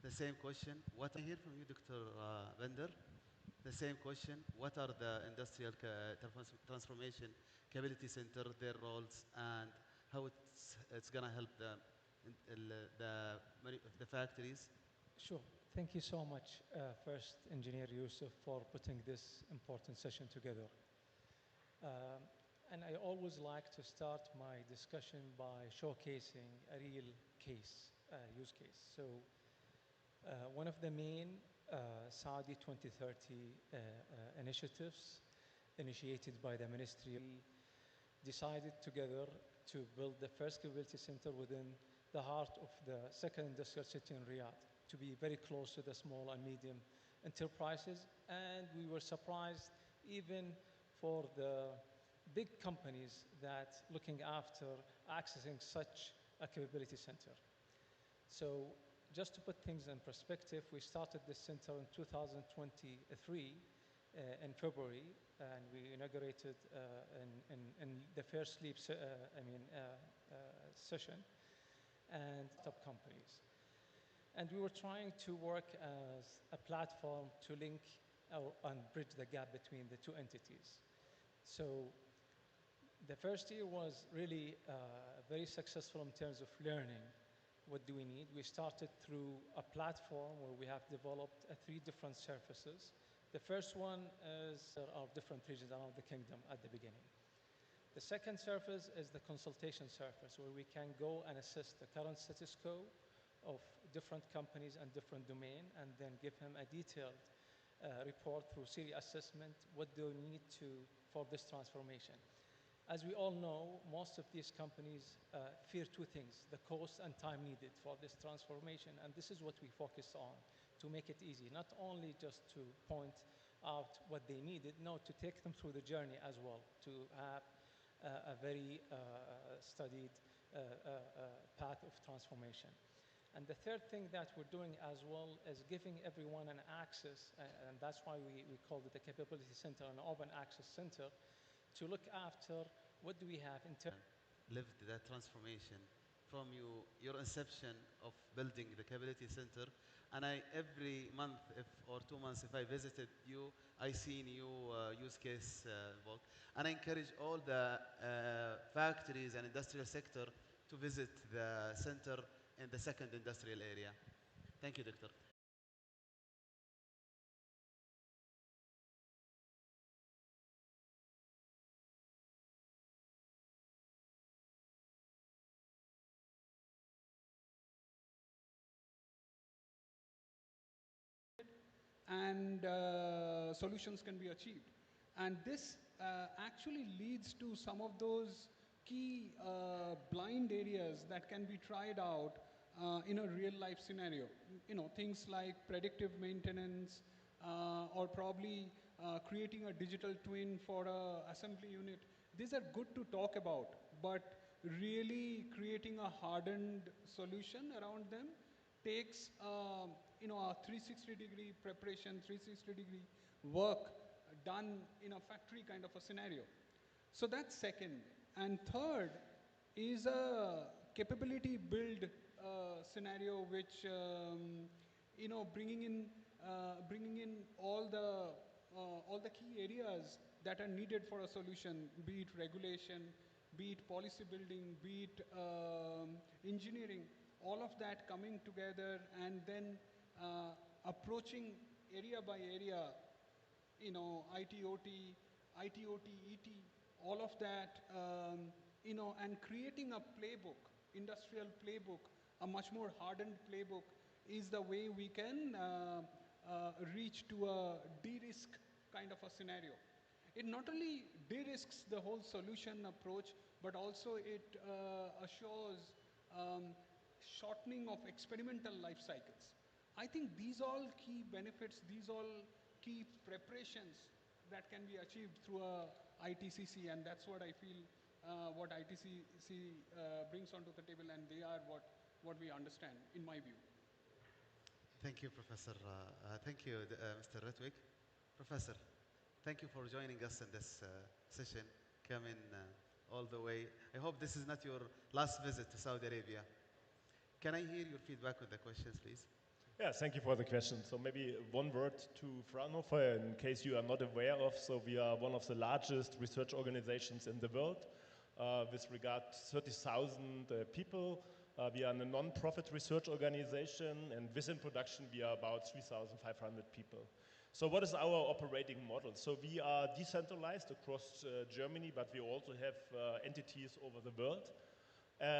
the same question. What I hear from you, Dr. Bender, the same question. What are the industrial transformation capability center, their roles, and how it's going to help the factories? Sure. Thank you so much, first, Engineer Yusuf, for putting this important session together. And I always like to start my discussion by showcasing a real use case. So one of the main Saudi 2030 initiatives initiated by the ministry decided together to build the first capability center within the heart of the second industrial city in Riyadh, to be very close to the small and medium enterprises. And we were surprised even for the big companies that looking after accessing such a capability center. So just to put things in perspective, we started this center in 2023 in February, and we inaugurated in the first sleep session, and top companies. And we were trying to work as a platform to link and bridge the gap between the two entities. So the first year was really very successful in terms of learning. What do we need? We started through a platform where we have developed 3 different surfaces. The first one is our different regions around the kingdom at the beginning. The second surface is the consultation surface, where we can go and assess the current status quo of different companies and different domain, and then give him a detailed report through Siri assessment, what they need for this transformation. As we all know, most of these companies fear two things: the cost and time needed for this transformation, and this is what we focus on to make it easy, not only just to point out what they needed, no, to take them through the journey as well, to have a very studied path of transformation. And the third thing that we're doing as well is giving everyone an access, and that's why we called it a capability center, an open access center, to look after what do we have in terms. Lived that transformation from your inception of building the capability center, and every month or 2 months, if I visited you, I see new use case work, and I encourage all the factories and industrial sector to visit the center in the second industrial area. Thank you, Doctor. And solutions can be achieved. And this actually leads to some of those key blind areas that can be tried out in a real life scenario. Things like predictive maintenance, or probably creating a digital twin for an assembly unit. These are good to talk about, but really creating a hardened solution around them takes a 360-degree preparation, 360-degree work done in a factory kind of a scenario. So that's second. And third is a capability build scenario, which bringing in all the key areas that are needed for a solution, be it regulation, be it policy building, be it engineering, all of that coming together, and then approaching area by area, IT, OT, ET, all of that, and creating a playbook, industrial playbook, a much more hardened playbook, is the way we can reach to a de-risk kind of a scenario. It not only de-risks the whole solution approach, but also it assures shortening of experimental life cycles. I think these all key benefits, these all key preparations that can be achieved through a ITCC, and that's what I feel what ITCC brings onto the table, and they are what we understand, in my view. Thank you, Professor. Thank you, Mr. Ritwig. Professor, thank you for joining us in this session, coming all the way. I hope this is not your last visit to Saudi Arabia. Can I hear your feedback with the questions, please? Yeah, thank you for the question. So maybe one word to Fraunhofer, in case you are not aware of. So we are one of the largest research organizations in the world with regard to 30,000 people. We are a non-profit research organization, and within production we are about 3,500 people. So what is our operating model? So we are decentralized across Germany, but we also have entities over the world.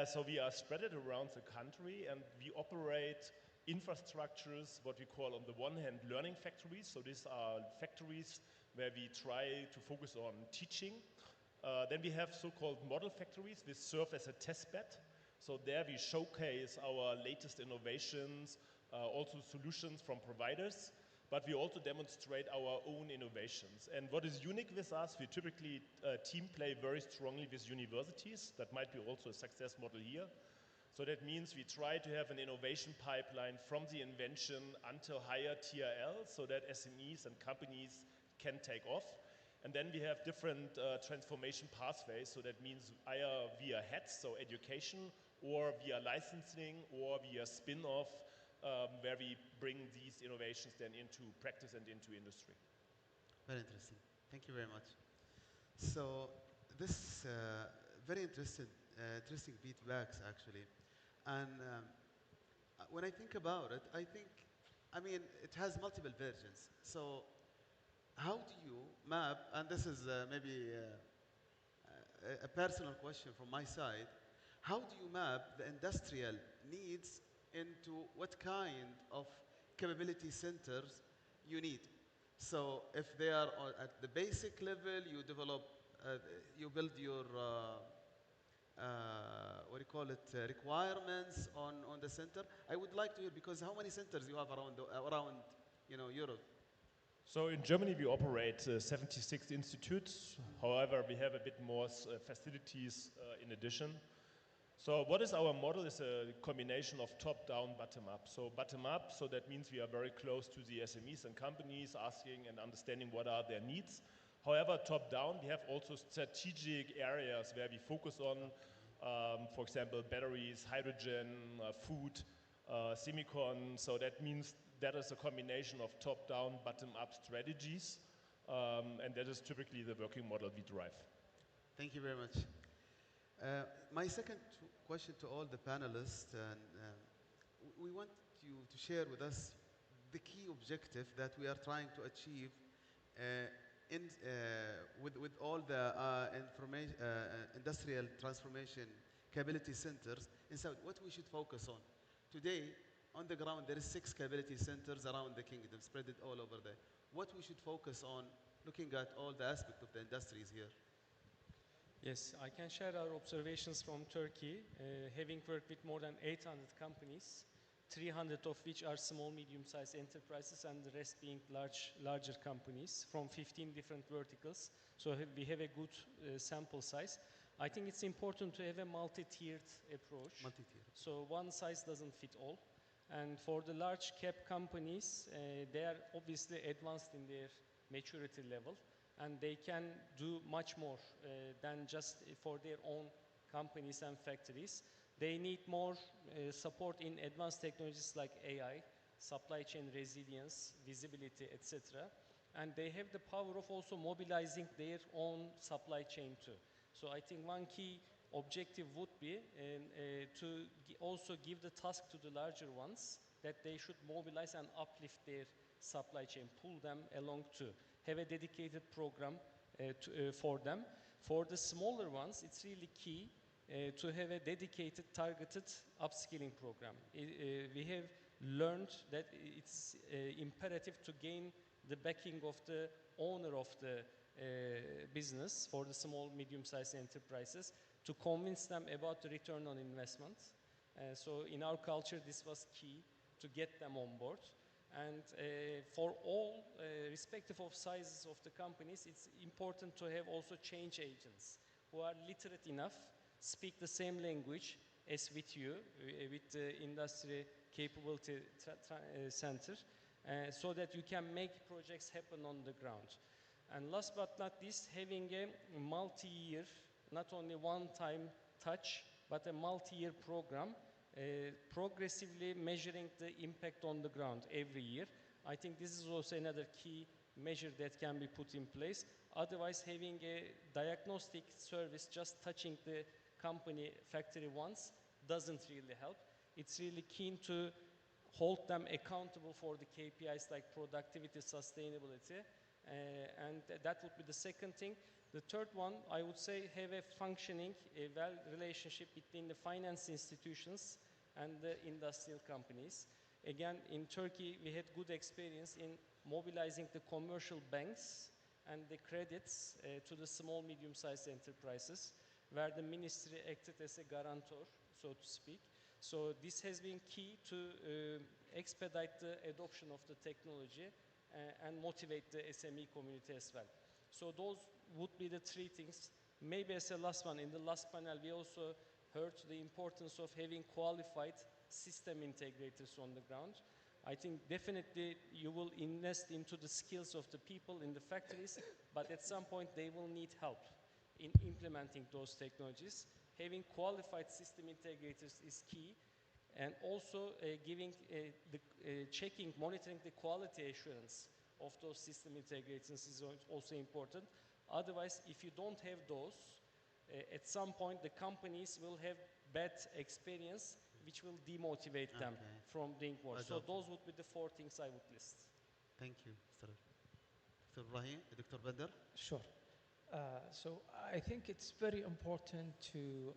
So we are spread around the country, and we operate infrastructures, what we call on the one hand learning factories. So these are factories where we try to focus on teaching. Then we have so-called model factories, which serve as a test bed. So there we showcase our latest innovations, also solutions from providers, but we also demonstrate our own innovations. And what is unique with us, we typically team play very strongly with universities. That might be also a success model here. So that means we try to have an innovation pipeline from the invention until higher TRL, so that SMEs and companies can take off. And then we have different transformation pathways, so that means either via HETS, so education, or via licensing, or via spin-off, where we bring these innovations then into practice and into industry. Very interesting. Thank you very much. So this very interesting feedbacks, actually. And when I think about it, I mean, it has multiple versions. So how do you map, and this is maybe a personal question from my side. How do you map the industrial needs into what kind of capability centers you need? So if they are at the basic level, you develop, you build your, what do you call it, requirements on the center. I would like to hear, because how many centers you have around Europe? So in Germany, we operate 76 institutes. However, we have a bit more facilities in addition. So what is our model is a combination of top-down, bottom-up. So bottom-up, so that means we are very close to the SMEs and companies, asking and understanding what are their needs. However, top-down, we have also strategic areas where we focus on, for example, batteries, hydrogen, food, semicon. So that means that is a combination of top-down, bottom-up strategies. And that is typically the working model we drive. Thank you very much. My second question to all the panelists, and we want you to share with us the key objective that we are trying to achieve with all the industrial transformation capability centers. Inside, what we should focus on. Today, on the ground, there is 6 capability centers around the kingdom, spread it all over there. What we should focus on, looking at all the aspects of the industries here. Yes, I can share our observations from Turkey, having worked with more than 800 companies, 300 of which are small, medium-sized enterprises, and the rest being larger companies from 15 different verticals. So we have a good sample size. I think it's important to have a multi-tiered approach. So one size doesn't fit all. And for the large cap companies, they are obviously advanced in their maturity level, and they can do much more than just for their own companies and factories. They need more support in advanced technologies like AI, supply chain resilience, visibility, etc. And they have the power of also mobilizing their own supply chain too. So I think one key objective would be to also give the task to the larger ones that they should mobilize and uplift their supply chain, pull them along too. Have a dedicated program for them. For the smaller ones, it's really key to have a dedicated, targeted upskilling program. We have learned that it's imperative to gain the backing of the owner of the business for the small, medium-sized enterprises to convince them about the return on investment. So in our culture, this was key to get them on board. And for all, respective of sizes of the companies, it's important to have also change agents who are literate enough, speak the same language as with you, with the industry capability center, so that you can make projects happen on the ground. And last but not least, having a multi-year, not only one-time touch, but a multi-year program, progressively measuring the impact on the ground every year. I think this is also another key measure that can be put in place. Otherwise, having a diagnostic service just touching the company factory once doesn't really help. It's really keen to hold them accountable for the KPIs like productivity, sustainability, and that would be the second thing. The third one, I would say, have a functioning, well relationship between the finance institutions and the industrial companies. Again, in Turkey, we had good experience in mobilizing the commercial banks and the credits to the small, medium-sized enterprises, where the ministry acted as a guarantor, so to speak. So this has been key to expedite the adoption of the technology and motivate the SME community as well. So those would be the 3 things. Maybe as a last one, in the last panel, we also heard the importance of having qualified system integrators on the ground. I think definitely you will invest into the skills of the people in the factories, but at some point they will need help in implementing those technologies. Having qualified system integrators is key, and also checking, monitoring the quality assurance of those system integrators is also important. Otherwise, if you don't have those, at some point the companies will have bad experience, which will demotivate them from doing more. So those would be the 4 things I would list. Thank you, Mr. Rahim. Dr. Badr? Sure. So I think it's very important to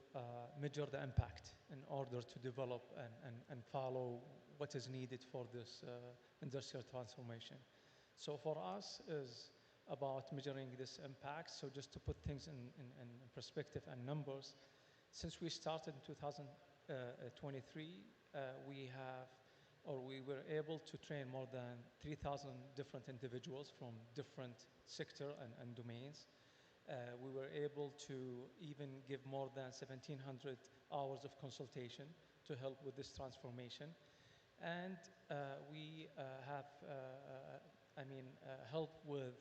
measure the impact in order to develop and follow what is needed for this industrial transformation. So for us is about measuring this impact. So just to put things in perspective and numbers, since we started in 2023, we were able to train more than 3,000 different individuals from different sectors and domains. We were able to even give more than 1,700 hours of consultation to help with this transformation. And we have, help with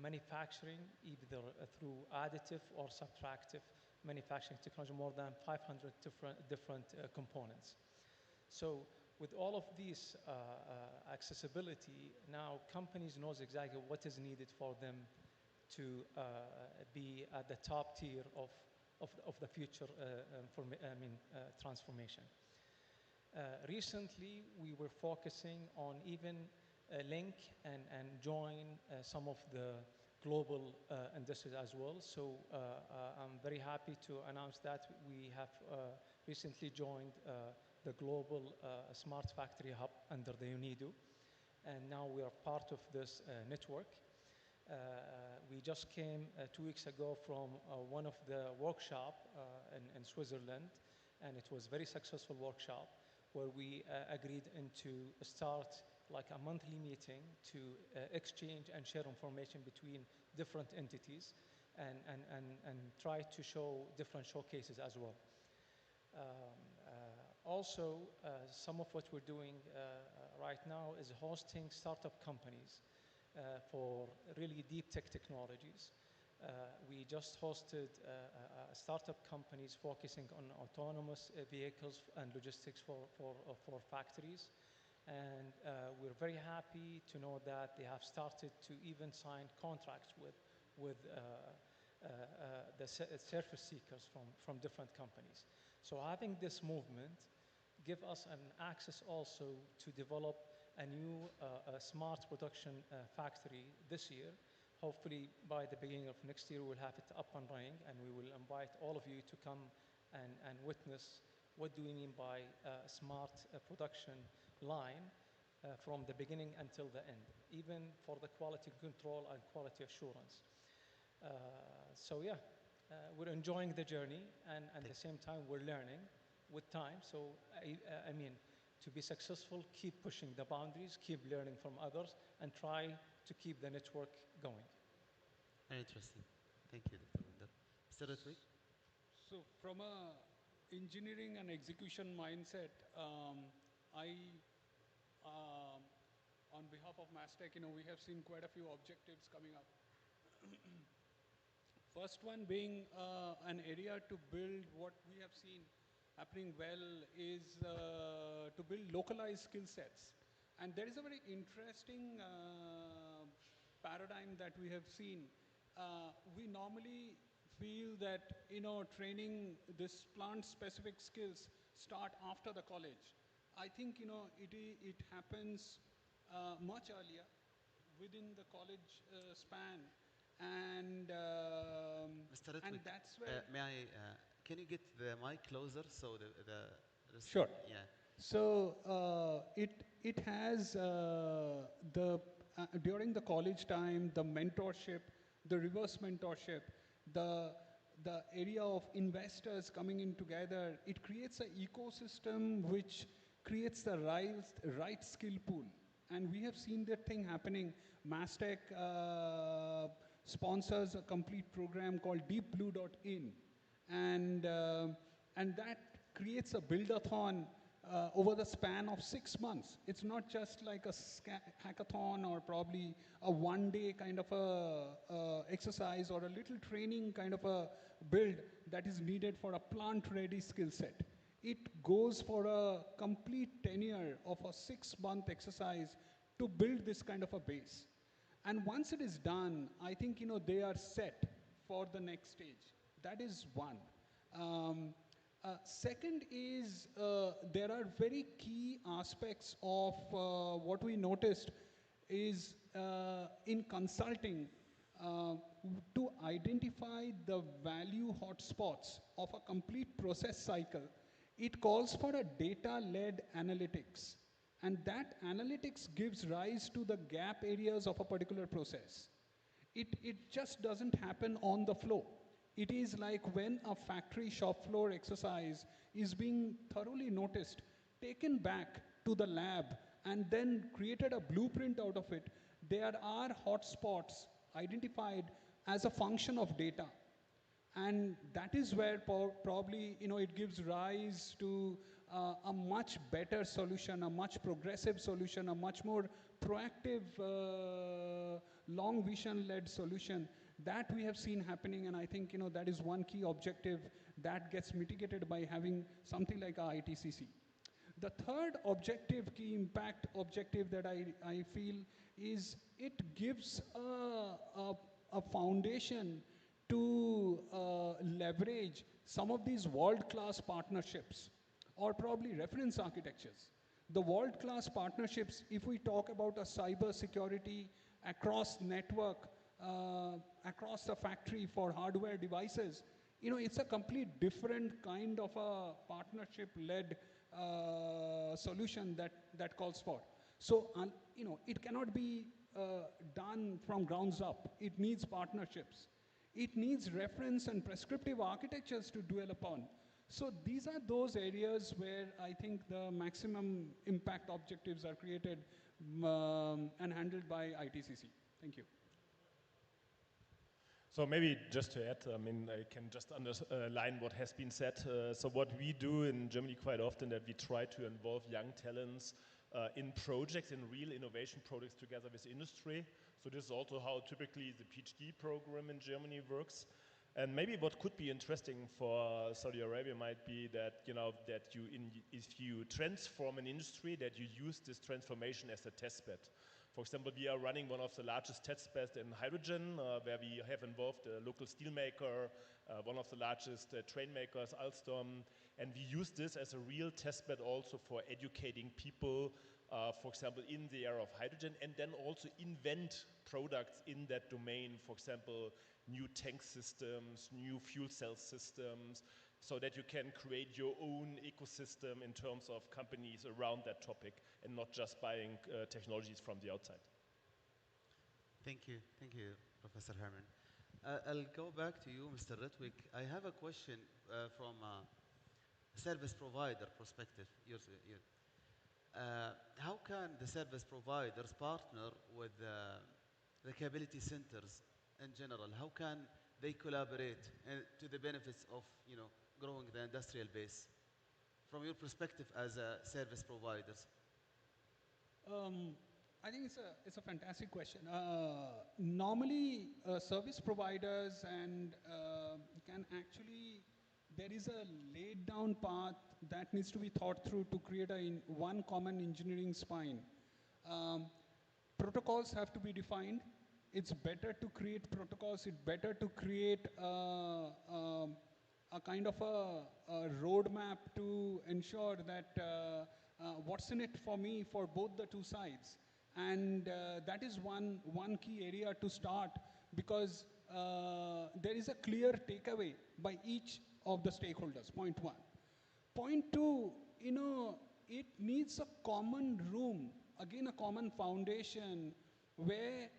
manufacturing, either through additive or subtractive manufacturing technology, more than 500 different components. So with all of these accessibility, now companies knows exactly what is needed for them to be at the top tier of the future transformation. Recently, we were focusing on even link and join some of the global industries as well. So I'm very happy to announce that we have recently joined the global Smart Factory Hub under the UNIDO, and now we are part of this network. We just came 2 weeks ago from one of the workshop in Switzerland, and it was a very successful workshop where we agreed to start like a monthly meeting to exchange and share information between different entities and try to show different showcases as well. Also, some of what we're doing right now is hosting startup companies for really deep tech technologies. We just hosted startup companies focusing on autonomous vehicles and logistics for factories. And we're very happy to know that they have started to even sign contracts with the surface seekers from different companies. So having this movement give us an access also to develop a new smart production factory this year. Hopefully by the beginning of next year we'll have it up and running, and we will invite all of you to come and witness what do we mean by smart production line from the beginning until the end, even for the quality control and quality assurance. So yeah, we're enjoying the journey, and at the same time we're learning with time. So I mean, to be successful, keep pushing the boundaries, keep learning from others, and try to keep the network going. Very interesting. Thank you, Dr. Winder. Mr. Ritwik? So from a engineering and execution mindset, on behalf of Mastech, we have seen quite a few objectives coming up. First one being an area to build what we have seen happening well is to build localized skill sets. And there is a very interesting paradigm that we have seen. We normally feel that training this plant-specific skills start after the college. I think it happens much earlier within the college span, and Mr. Ritwik, and that's where may I? Can you get the mic closer so the sure. Yeah. So it has during the college time, the mentorship, the reverse mentorship, the area of investors coming in together. It creates an ecosystem which creates the right skill pool, and we have seen that thing happening. Mastech sponsors a complete program called deepblue.in, and that creates a build-a-thon over the span of 6 months. It's not just like a hackathon or probably a one-day kind of a exercise or a little training kind of a build that is needed for a plant-ready skill set. It goes for a complete tenure of a 6-month exercise to build this kind of a base. And once it is done, I think they are set for the next stage. That is one. Second is there are very key aspects of what we noticed is in consulting. to identify the value hotspots of a complete process cycle, it calls for a data-led analytics. And that analytics gives rise to the gap areas of a particular process. It just doesn't happen on the flow. It is like when a factory shop floor exercise is being thoroughly noticed, taken back to the lab, and then created a blueprint out of it. There are hotspots identified as a function of data. And that is where probably it gives rise to a much better solution, a much progressive solution, a much more proactive, long vision-led solution that we have seen happening. And I think that is one key objective that gets mitigated by having something like our ITCC. The third objective, key impact objective that I feel is it gives a foundation to leverage some of these world-class partnerships or probably reference architectures. The world-class partnerships, if we talk about a cyber security across network, across the factory for hardware devices, it's a complete different kind of a partnership-led solution that calls for. So, it cannot be done from grounds up. It needs partnerships. It needs reference and prescriptive architectures to dwell upon. So these are those areas where I think the maximum impact objectives are created and handled by ITCC. Thank you. So maybe just to add, I can just underline what has been said. So what we do in Germany quite often, that we try to involve young talents in projects, in real innovation projects together with industry. So this is also how typically the PhD program in Germany works. And maybe what could be interesting for Saudi Arabia might be that, if you transform an industry, that you use this transformation as a test bed. For example, we are running one of the largest test beds in hydrogen, where we have involved a local steel maker, one of the largest train makers, Alstom, and we use this as a real test bed also for educating people, for example, in the area of hydrogen, and then also invent products in that domain, for example, new tank systems, new fuel cell systems, so that you can create your own ecosystem in terms of companies around that topic and not just buying technologies from the outside. Thank you, Professor Herman. I'll go back to you, Mr. Ritwik. I have a question from a service provider perspective. How can the service providers partner with the capability centers in general? How can they collaborate to the benefits of growing the industrial base from your perspective as a service providers? I think it's a fantastic question. Normally, service providers can actually, there is a laid down path that needs to be thought through to create one common engineering spine. Protocols have to be defined. It's better to create protocols. It's better to create a kind of a roadmap to ensure that what's in it for me for both the two sides. And that is one key area to start, because there is a clear takeaway by each of the stakeholders, point one. Point two, it needs a common room, again a common foundation where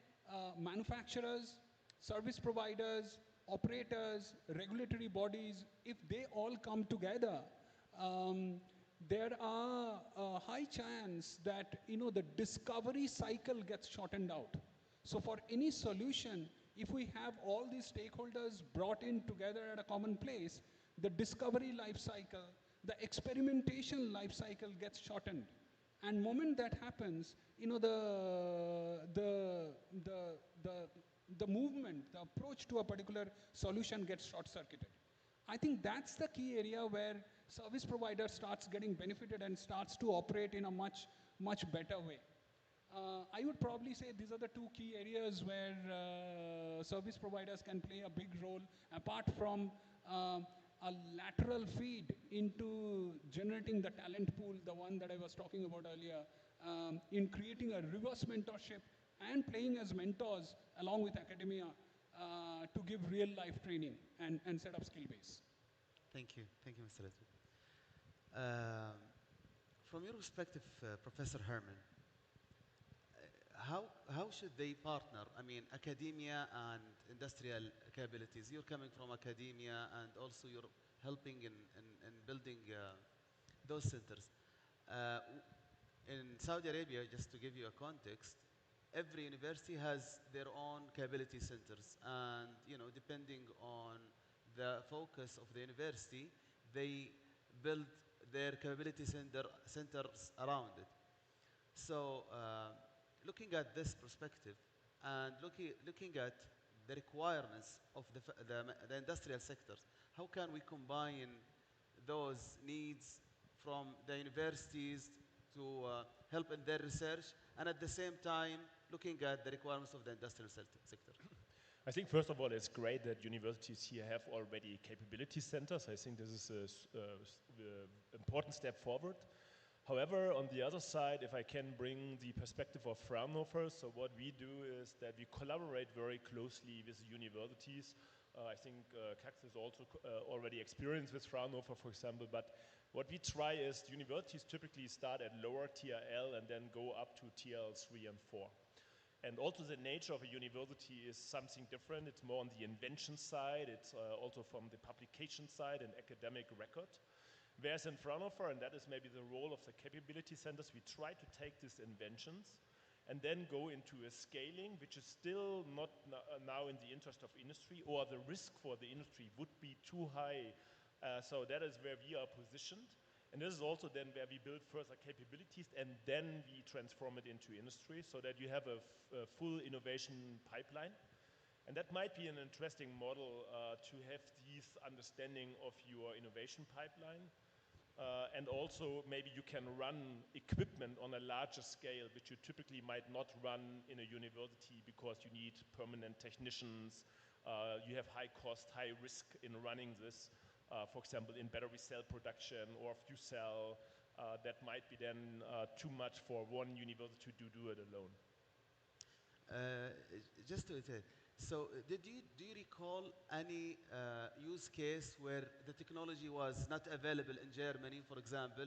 manufacturers, service providers, operators, regulatory bodies, if they all come together, there are a high chance that the discovery cycle gets shortened out. So for any solution, if we have all these stakeholders brought in together at a common place, the discovery life cycle, the experimentation life cycle gets shortened. And moment that happens, the movement, the approach to a particular solution gets short-circuited. I think that's the key area where service provider starts getting benefited and starts to operate in a much, much better way. I would probably say these are the two key areas where service providers can play a big role, apart from a lateral feed into generating the talent pool, the one that I was talking about earlier, in creating a reverse mentorship and playing as mentors along with academia to give real life training and set up skill base. Thank you, Mr. Edwin. From your perspective, Professor Herman, how should they partner? I mean, academia and industrial capabilities. You're coming from academia, and also you're helping in building those centers. In Saudi Arabia, just to give you a context, every university has their own capability centers, and depending on the focus of the university, they build their capability centers around it. So, looking at this perspective and looking at the requirements of the industrial sectors, how can we combine those needs from the universities to help in their research, and at the same time looking at the requirements of the industrial sector? I think first of all, it's great that universities here have already capability centers. I think this is an important step forward. However, on the other side, if I can bring the perspective of Fraunhofer, so what we do is that we collaborate very closely with universities. I think Kax is also already experienced with Fraunhofer, for example, but what we try is universities typically start at lower TRL and then go up to TRL 3 and 4. And also the nature of a university is something different. It's more on the invention side. It's also from the publication side and academic record. Whereas in Fraunhofer, and that is maybe the role of the capability centers, we try to take these inventions and then go into a scaling, which is still not now in the interest of industry, or the risk for the industry would be too high. So that is where we are positioned. And this is also then where we build further capabilities, and then we transform it into industry so that you have a full innovation pipeline. And that might be an interesting model to have this understanding of your innovation pipeline. And also maybe you can run equipment on a larger scale, which you typically might not run in a university because you need permanent technicians. You have high cost, high risk in running this. For example, in battery cell production or fuel cell, that might be then too much for one university to do it alone. Just to say, so do you recall any use case where the technology was not available in Germany, for example,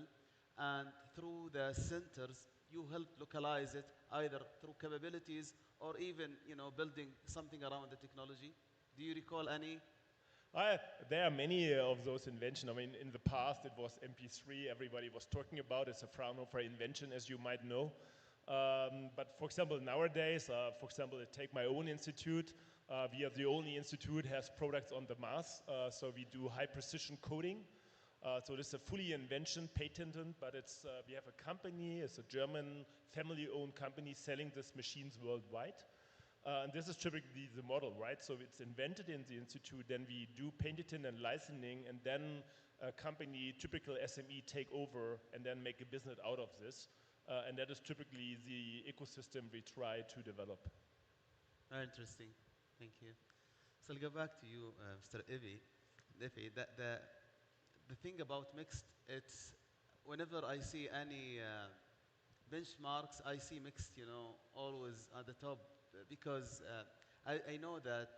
and through the centers you helped localize it, either through capabilities or even building something around the technology? Do you recall any? There are many of those inventions. I mean, in the past it was MP3, everybody was talking about. It's a Fraunhofer invention, as you might know. But for example, nowadays, for example, take my own institute. We are the only institute has products on the mass. So we do high precision coding. So this is a fully invention, patented, but it's we have a company, it's a German family-owned company selling these machines worldwide. And this is typically the model, right? So it's invented in the institute, then we do patenting and licensing, and then a company, typical SME, take over and then make a business out of this. And that is typically the ecosystem we try to develop. Very interesting. Thank you. So I'll go back to you, Mr. Ivi. The thing about mixed, it's whenever I see any benchmarks, I see mixed, always at the top, because I know that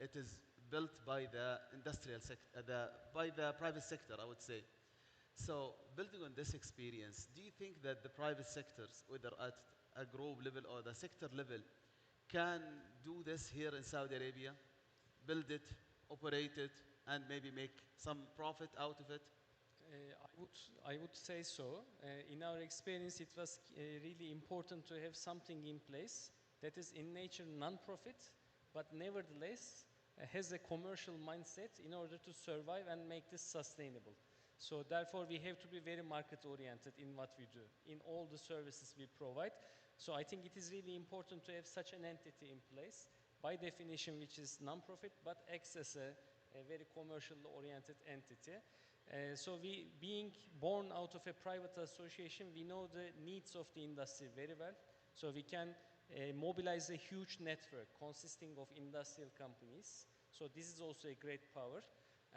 it is built by the industrial sector, by the private sector, I would say. So, building on this experience, do you think that the private sectors, whether at a group level or the sector level, can do this here in Saudi Arabia, build it, operate it, and maybe make some profit out of it? I would say so. In our experience, it was really important to have something in place that is in nature non-profit, but nevertheless has a commercial mindset in order to survive and make this sustainable. So therefore, we have to be very market-oriented in what we do, in all the services we provide. So I think it is really important to have such an entity in place, by definition, which is non-profit, but acts as a very commercial-oriented entity. So we, being born out of a private association, we know the needs of the industry very well. So we can mobilize a huge network consisting of industrial companies. So this is also a great power.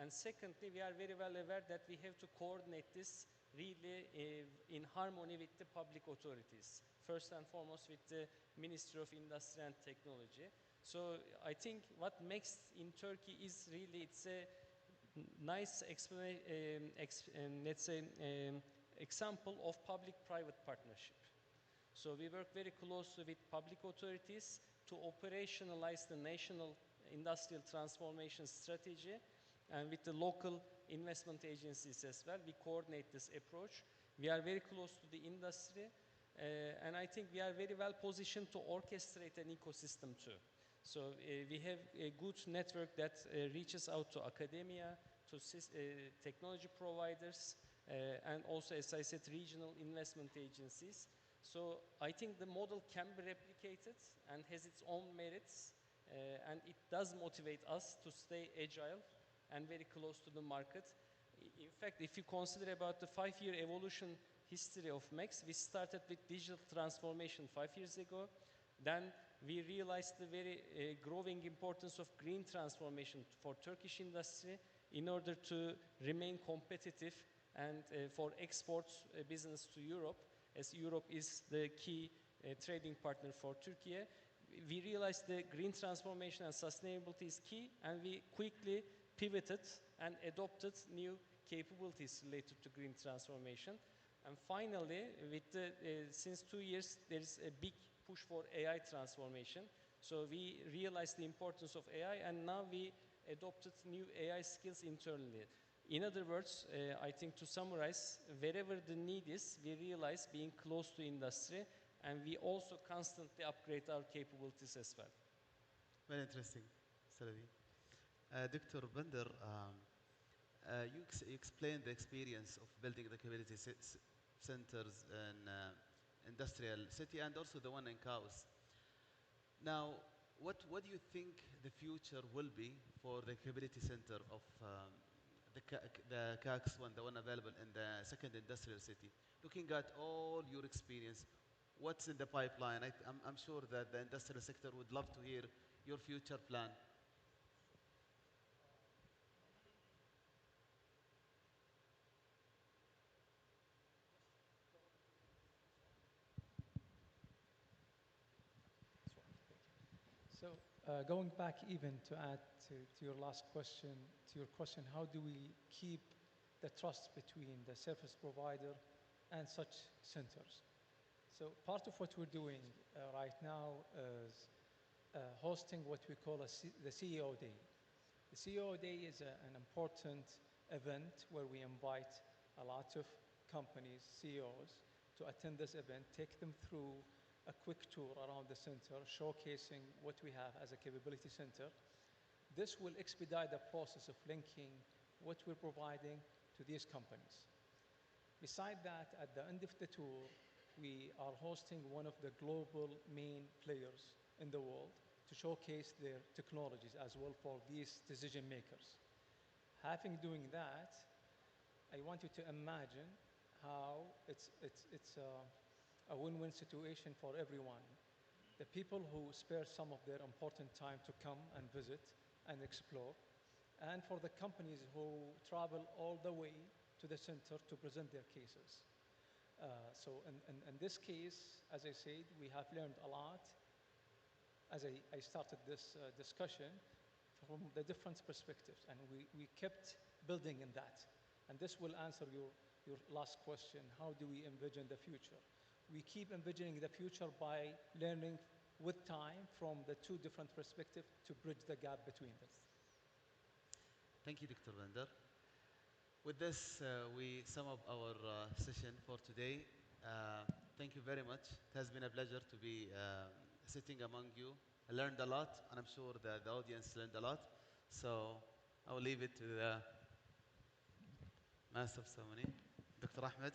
And secondly, we are very well aware that we have to coordinate this really in harmony with the public authorities. First and foremost with the Ministry of Industry and Technology. So I think what makes in Turkey is really it's a nice let's say example of public-private partnership. So we work very closely with public authorities to operationalize the national industrial transformation strategy, and with the local investment agencies as well. We coordinate this approach. We are very close to the industry, and I think we are very well positioned to orchestrate an ecosystem too. So we have a good network that reaches out to academia, to technology providers, and also, as I said, regional investment agencies. So I think the model can be replicated and has its own merits, and it does motivate us to stay agile and very close to the market. In fact, if you consider about the 5-year evolution history of MEX, we started with digital transformation 5 years ago. Then we realized the very growing importance of green transformation for Turkish industry in order to remain competitive and for export business to Europe, as Europe is the key trading partner for Turkey. We realized the green transformation and sustainability is key, and we quickly pivoted and adopted new capabilities related to green transformation. And finally, with since 2 years, there is a big push for AI transformation. So we realized the importance of AI, and now we adopted new AI skills internally. In other words, I think to summarize, wherever the need is, we realize being close to industry, and we also constantly upgrade our capabilities as well. Very interesting, Salabi. Dr. Bender, you explained the experience of building the capability centers in industrial city and also the one in Kaos. Now, what do you think the future will be for the capability center of the CAX one, the one available in the second industrial city? Looking at all your experience, what's in the pipeline? I'm sure that the industrial sector would love to hear your future plan. So going back even to add to your last question, to your question, how do we keep the trust between the service provider and such centers? So part of what we're doing right now is hosting what we call the CEO Day. The CEO Day is an important event where we invite a lot of companies, CEOs, to attend this event, take them through a quick tour around the center, showcasing what we have as a capability center. This will expedite the process of linking what we're providing to these companies. Beside that, at the end of the tour, we are hosting one of the global main players in the world to showcase their technologies as well for these decision makers. Having doing that, I want you to imagine how it's a win-win situation for everyone. The people who spare some of their important time to come and visit and explore, and for the companies who travel all the way to the center to present their cases. So in this case, as I said, we have learned a lot as I started this discussion from the different perspectives, and we kept building in that. And this will answer your last question, how do we envision the future? We keep envisioning the future by learning with time from the two different perspectives to bridge the gap between them. Thank you, Dr. Bender. With this, we sum up our session for today. Thank you very much. It has been a pleasure to be sitting among you. I learned a lot, and I'm sure that the audience learned a lot. So I will leave it to the master of ceremony, Dr. Ahmed.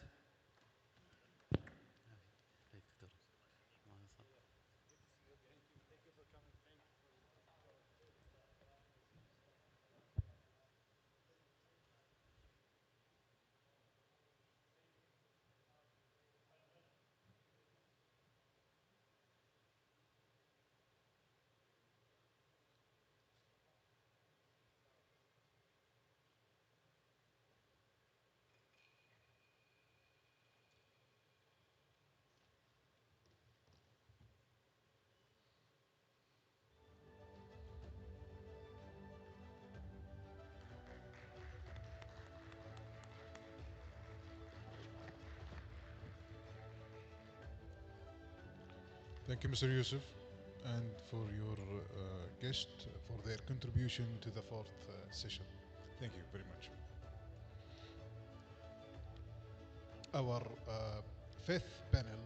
Thank you, Mr. Yusuf, and for your guest for their contribution to the fourth session. Thank you very much. Our fifth panel,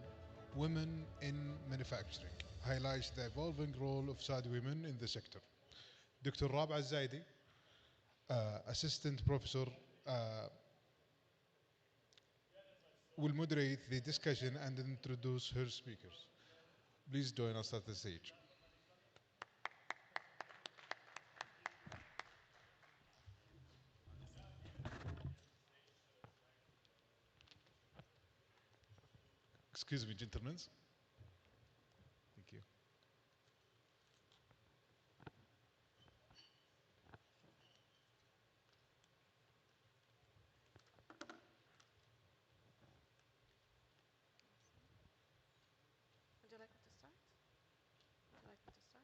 Women in Manufacturing, highlights the evolving role of Saudi women in the sector. Dr. Rabia Zaidi, Assistant Professor, will moderate the discussion and introduce her speakers. Please join us at the stage. Excuse me, gentlemen. Thank you. Would you like me to start? Would you like me to start?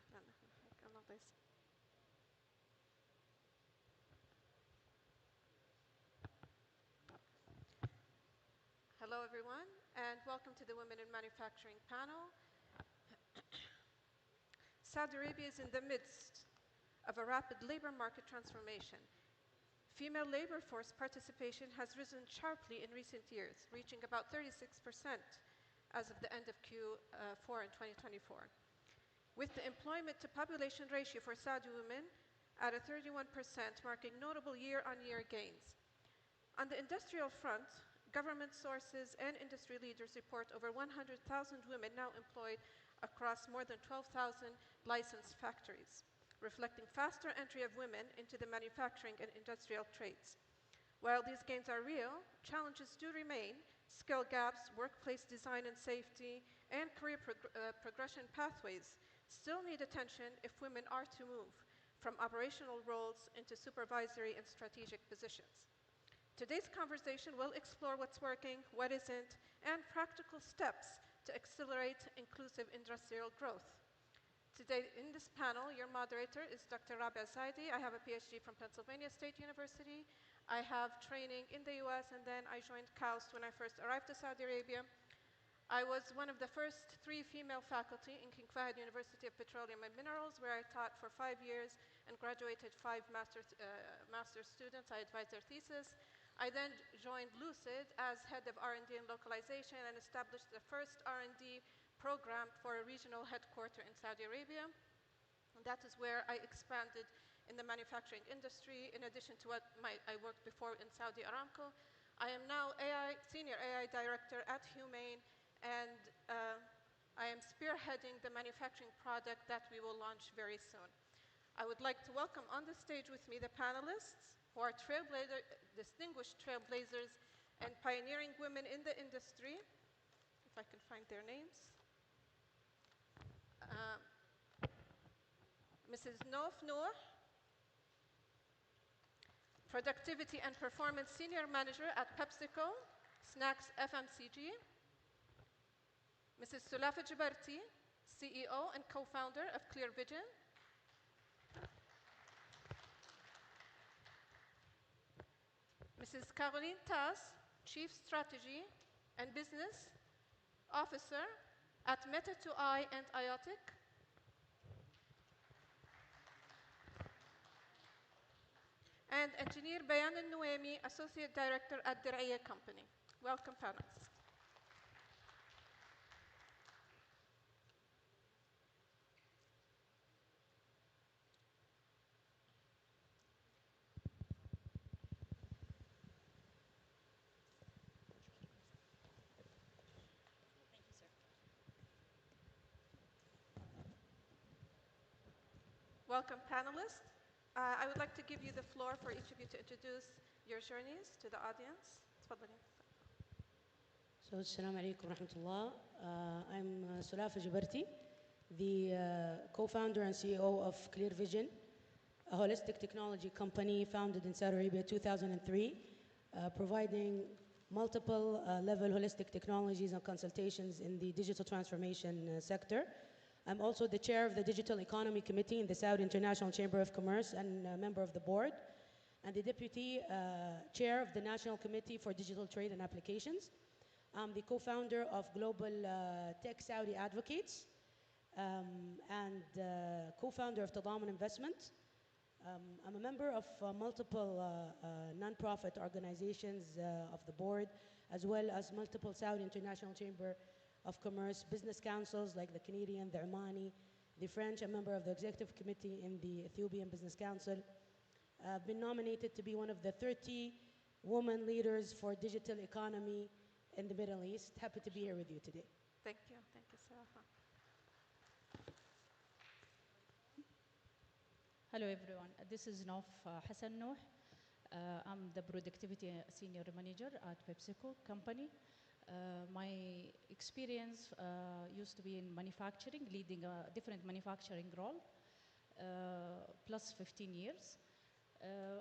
Stanley? No? Jane. Hello, everyone, and welcome to the Women in Manufacturing panel. Saudi Arabia is in the midst of a rapid labor market transformation. Female labor force participation has risen sharply in recent years, reaching about 36% as of the end of Q4 in 2024. With the employment to population ratio for Saudi women at a 31%, marking notable year-on-year gains. On the industrial front, government sources and industry leaders report over 100,000 women now employed across more than 12,000 licensed factories, reflecting faster entry of women into the manufacturing and industrial trades. While these gains are real, challenges do remain. Skill gaps, workplace design and safety, and career progression pathways still need attention if women are to move from operational roles into supervisory and strategic positions. Today's conversation will explore what's working, what isn't, and practical steps to accelerate inclusive industrial growth. Today in this panel, your moderator is Dr. Rabia Zaidi. I have a PhD from Pennsylvania State University. I have training in the US, and then I joined KAUST when I first arrived to Saudi Arabia. I was one of the first 3 female faculty in King Fahd University of Petroleum and Minerals, where I taught for 5 years and graduated 5 master's students. I advised their thesis. I then joined Lucid as head of R&D and localization and established the first R&D program for a regional headquarter in Saudi Arabia. And that is where I expanded in the manufacturing industry, in addition to what I worked before in Saudi Aramco. I am now Senior AI Director at Humane, and I am spearheading the manufacturing product that we will launch very soon. I would like to welcome on the stage with me the panelists, who are distinguished trailblazers and pioneering women in the industry, if I can find their names. Mrs. Nof Noor, Productivity and Performance Senior Manager at PepsiCo, Snacks FMCG. Mrs. Sulafa Jibarti, CEO and co-founder of Clear Vision. Mrs. Caroline Tas, Chief Strategy and Business Officer at Meta2i and IoTic. And Engineer Bayan Al-Nuaimi, Associate Director at Dir'iyya Company. Welcome, panelists. Welcome, panelists. I would like to give you the floor for each of you to introduce your journeys to the audience. تفضلي. So, Assalamu alaikum wa rahmatullah. I'm Sulafa Jabarti, the co-founder and CEO of Clear Vision, a holistic technology company founded in Saudi Arabia 2003, providing multiple level holistic technologies and consultations in the digital transformation sector. I'm also the chair of the Digital Economy Committee in the Saudi International Chamber of Commerce and a member of the board, and the deputy chair of the National Committee for Digital Trade and Applications. I'm the co-founder of Global Tech Saudi Advocates and co-founder of Tadamun Investment. I'm a member of multiple non-profit organizations of the board, as well as multiple Saudi International Chamber of Commerce business councils like the Canadian, the Omani, the French. I'm a member of the executive committee in the Ethiopian Business Council. I've been nominated to be one of the 30 women leaders for digital economy in the Middle East. Happy to be here with you today. Thank you, Saraha. Hello everyone, this is Nof Hassan Nouh. I'm the productivity senior manager at PepsiCo company. My experience used to be in manufacturing, leading a different manufacturing role, plus 15 years.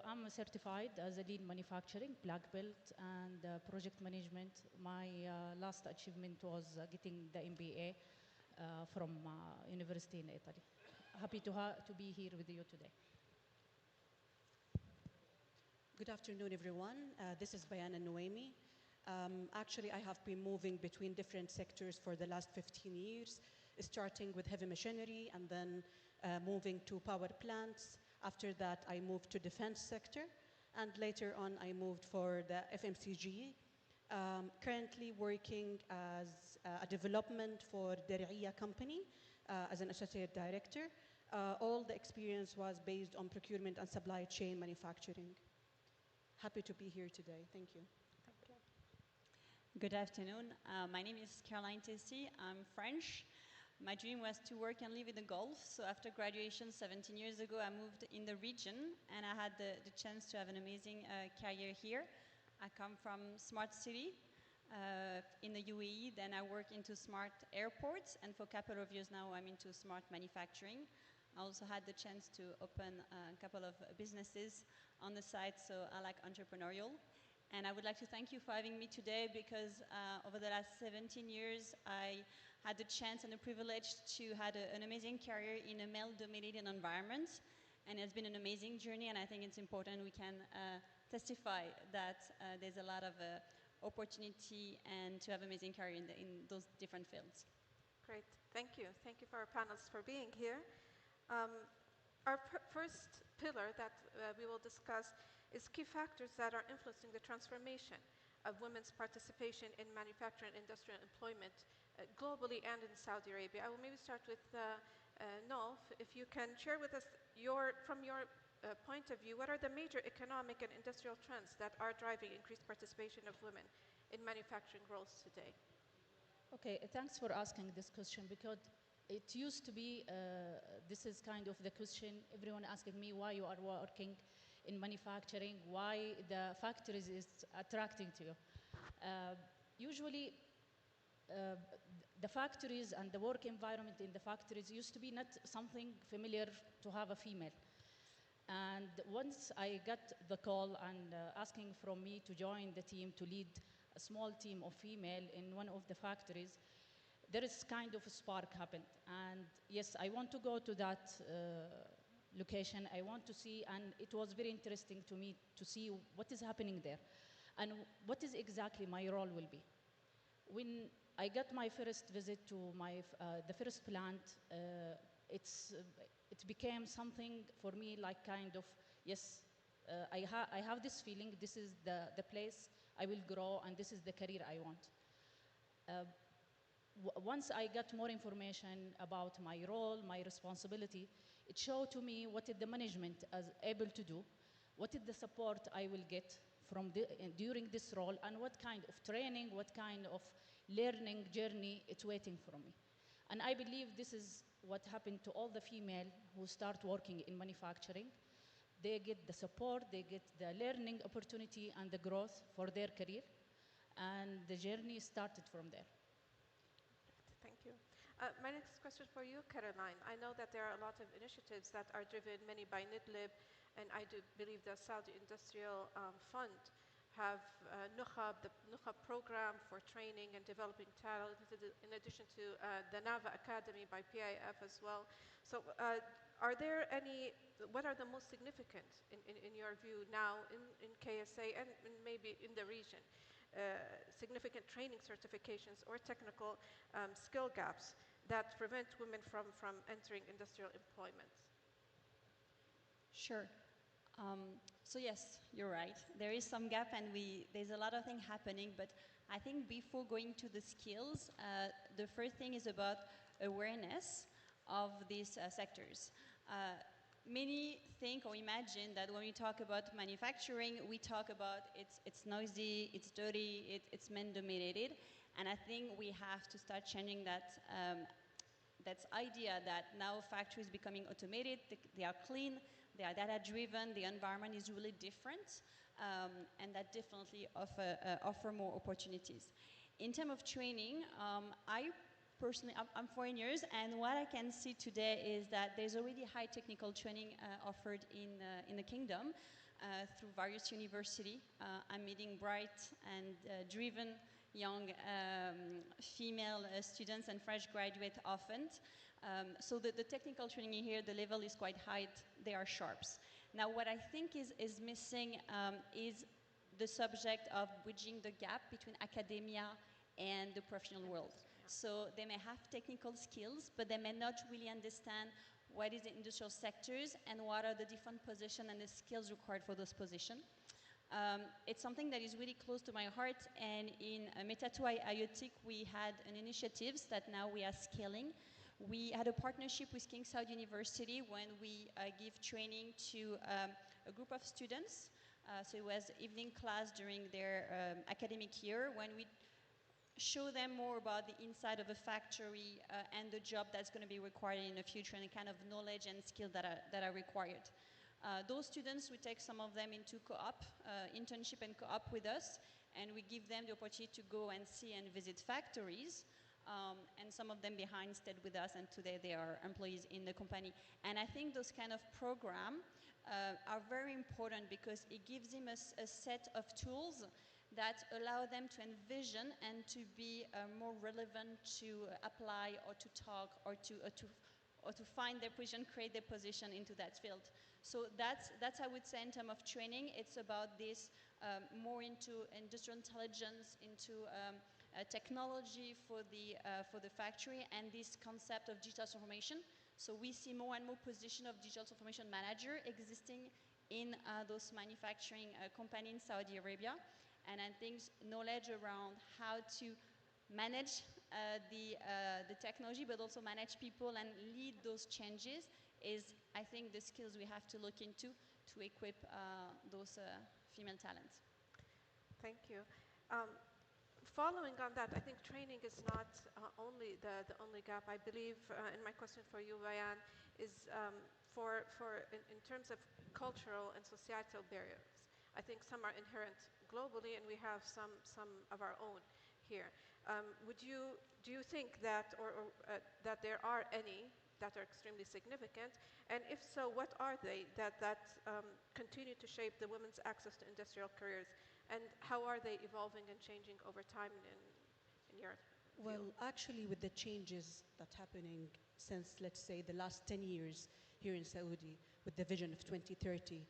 I'm certified as a lean manufacturing, black belt, and project management. My last achievement was getting the MBA from university in Italy. Happy to be here with you today. Good afternoon, everyone. This is Bayana Noemi. Actually, I have been moving between different sectors for the last 15 years, starting with heavy machinery and then moving to power plants. After that, I moved to defense sector, and later on, I moved for the FMCG. Currently working as a development for Der'iyya company as an associate director. All the experience was based on procurement and supply chain manufacturing. Happy to be here today. Thank you. Thank you. Good afternoon. My name is Caroline Testy. I'm French. My dream was to work and live in the Gulf. So after graduation 17 years ago, I moved in the region, and I had the chance to have an amazing career here. I come from Smart City in the UAE. Then I work into smart airports, and for a couple of years now, I'm into smart manufacturing. I also had the chance to open a couple of businesses on the side, so I like entrepreneurial. And I would like to thank you for having me today, because over the last 17 years, I had the chance and the privilege to have an amazing career in a male-dominated environment. And it's been an amazing journey, and I think it's important we can testify that there's a lot of opportunity and to have amazing career in those different fields. Great, thank you. Thank you for our panelists for being here. Our first pillar that we will discuss is key factors that are influencing the transformation of women's participation in manufacturing and industrial employment globally and in Saudi Arabia. I will maybe start with Nolf. If you can share with us from your point of view, what are the major economic and industrial trends that are driving increased participation of women in manufacturing roles today? Okay, thanks for asking this question, because it used to be, this is kind of the question, everyone asking me why you are working in manufacturing, why the factories is attracting to you. Usually, the factories and the work environment in the factories used to be not something familiar to have a female. And once I got the call and asking from me to join the team to lead a small team of female in one of the factories, there is kind of a spark happened. And yes, I want to go to that location. I want to see, and it was very interesting to me to see what is happening there and what is exactly my role will be. When I got my first visit to the first plant, it became something for me like kind of, yes, I have this feeling, this is the place I will grow and this is the career I want. Once I got more information about my role, my responsibility, it showed to me what is the management is able to do, what is the support I will get from during this role, and what kind of training, what kind of learning journey it's waiting for me. And I believe this is what happened to all the female who start working in manufacturing. They get the support, they get the learning opportunity and the growth for their career. and the journey started from there. Thank you. My next question for you, Caroline. I know that there are a lot of initiatives that are driven, many by NIDLib, and I do believe the Saudi Industrial Fund have Nukhab, the Nukhab program for training and developing talent, in addition to the NAVA Academy by PIF as well. So are there any, what are the most significant, in your view now in KSA and maybe in the region, significant training certifications or technical skill gaps that prevent women from entering industrial employment? Sure. So yes, you're right. There is some gap and there's a lot of things happening, but I think before going to the skills, the first thing is about awareness of these sectors. Many think or imagine that when we talk about manufacturing, we talk about it's noisy, it's dirty, it's man-dominated, and I think we have to start changing that idea that now factories becoming automated, they are clean, they are data-driven, the environment is really different, and that definitely offer more opportunities. In terms of training, I personally, I'm 4 years, and what I can see today is that there's already high technical training offered in the kingdom through various universities. I'm meeting bright and driven young female students and fresh graduates often. So the technical training here, the level is quite high, they are sharps. Now what I think is missing is the subject of bridging the gap between academia and the professional world. So they may have technical skills, but they may not really understand what is the industrial sectors and what are the different positions and the skills required for those positions. It's something that is really close to my heart, and in Meta2 IoTIC we had an initiatives that now we are scaling. We had a partnership with King Saud University when we give training to a group of students. So it was evening class during their academic year when we show them more about the inside of a factory and the job that's going to be required in the future and the kind of knowledge and skills that are required. Those students, we take some of them into co-op, internship and co-op with us, and we give them the opportunity to go and see and visit factories. And some of them behind stayed with us, and today they are employees in the company. And I think those kind of programs are very important because it gives them a set of tools that allow them to envision and to be more relevant to apply or to talk or to find their position, create their position into that field. So that's I would say in terms of training, it's about this more into industrial intelligence, into technology for the factory, and this concept of digital transformation. So we see more and more position of digital transformation manager existing in those manufacturing companies in Saudi Arabia. And I think knowledge around how to manage the technology, but also manage people and lead those changes is, I think, the skills we have to look into to equip those female talents. Thank you. Following on that, I think training is not only the only gap. I believe, and my question for you, Bayan, is in terms of cultural and societal barriers. I think some are inherent globally, and we have some of our own here. Do you think that that there are any that are extremely significant, and if so, what are they that continue to shape the women's access to industrial careers, and how are they evolving and changing over time in your view? Well, actually, with the changes that's happening since, let's say, the last 10 years here in Saudi, with the vision of 2030,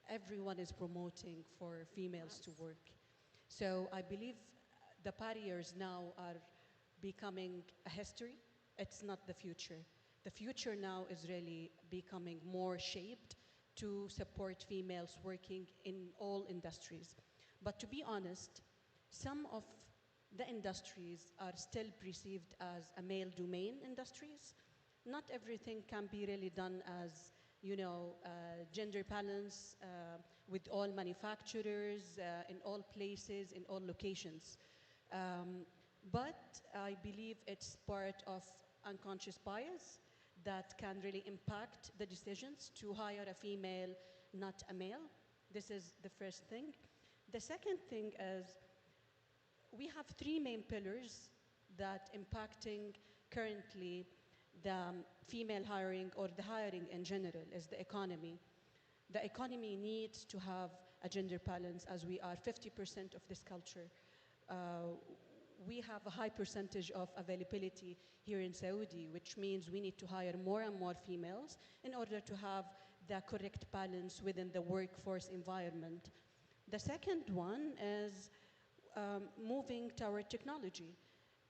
everyone is promoting for females to work. So I believe the barriers now are becoming a history. It's not the future. The future now is really becoming more shaped to support females working in all industries. But to be honest, some of the industries are still perceived as a male domain industries. Not everything can be really done as gender balance with all manufacturers, in all places, in all locations. But I believe it's part of unconscious bias that can really impact the decisions to hire a female, not a male. This is the first thing. The second thing is we have three main pillars that impacting currently the female hiring or the hiring in general is the economy. The economy needs to have a gender balance as we are 50% of this culture. We have a high percentage of availability here in Saudi, which means we need to hire more and more females in order to have the correct balance within the workforce environment. The second one is moving toward technology.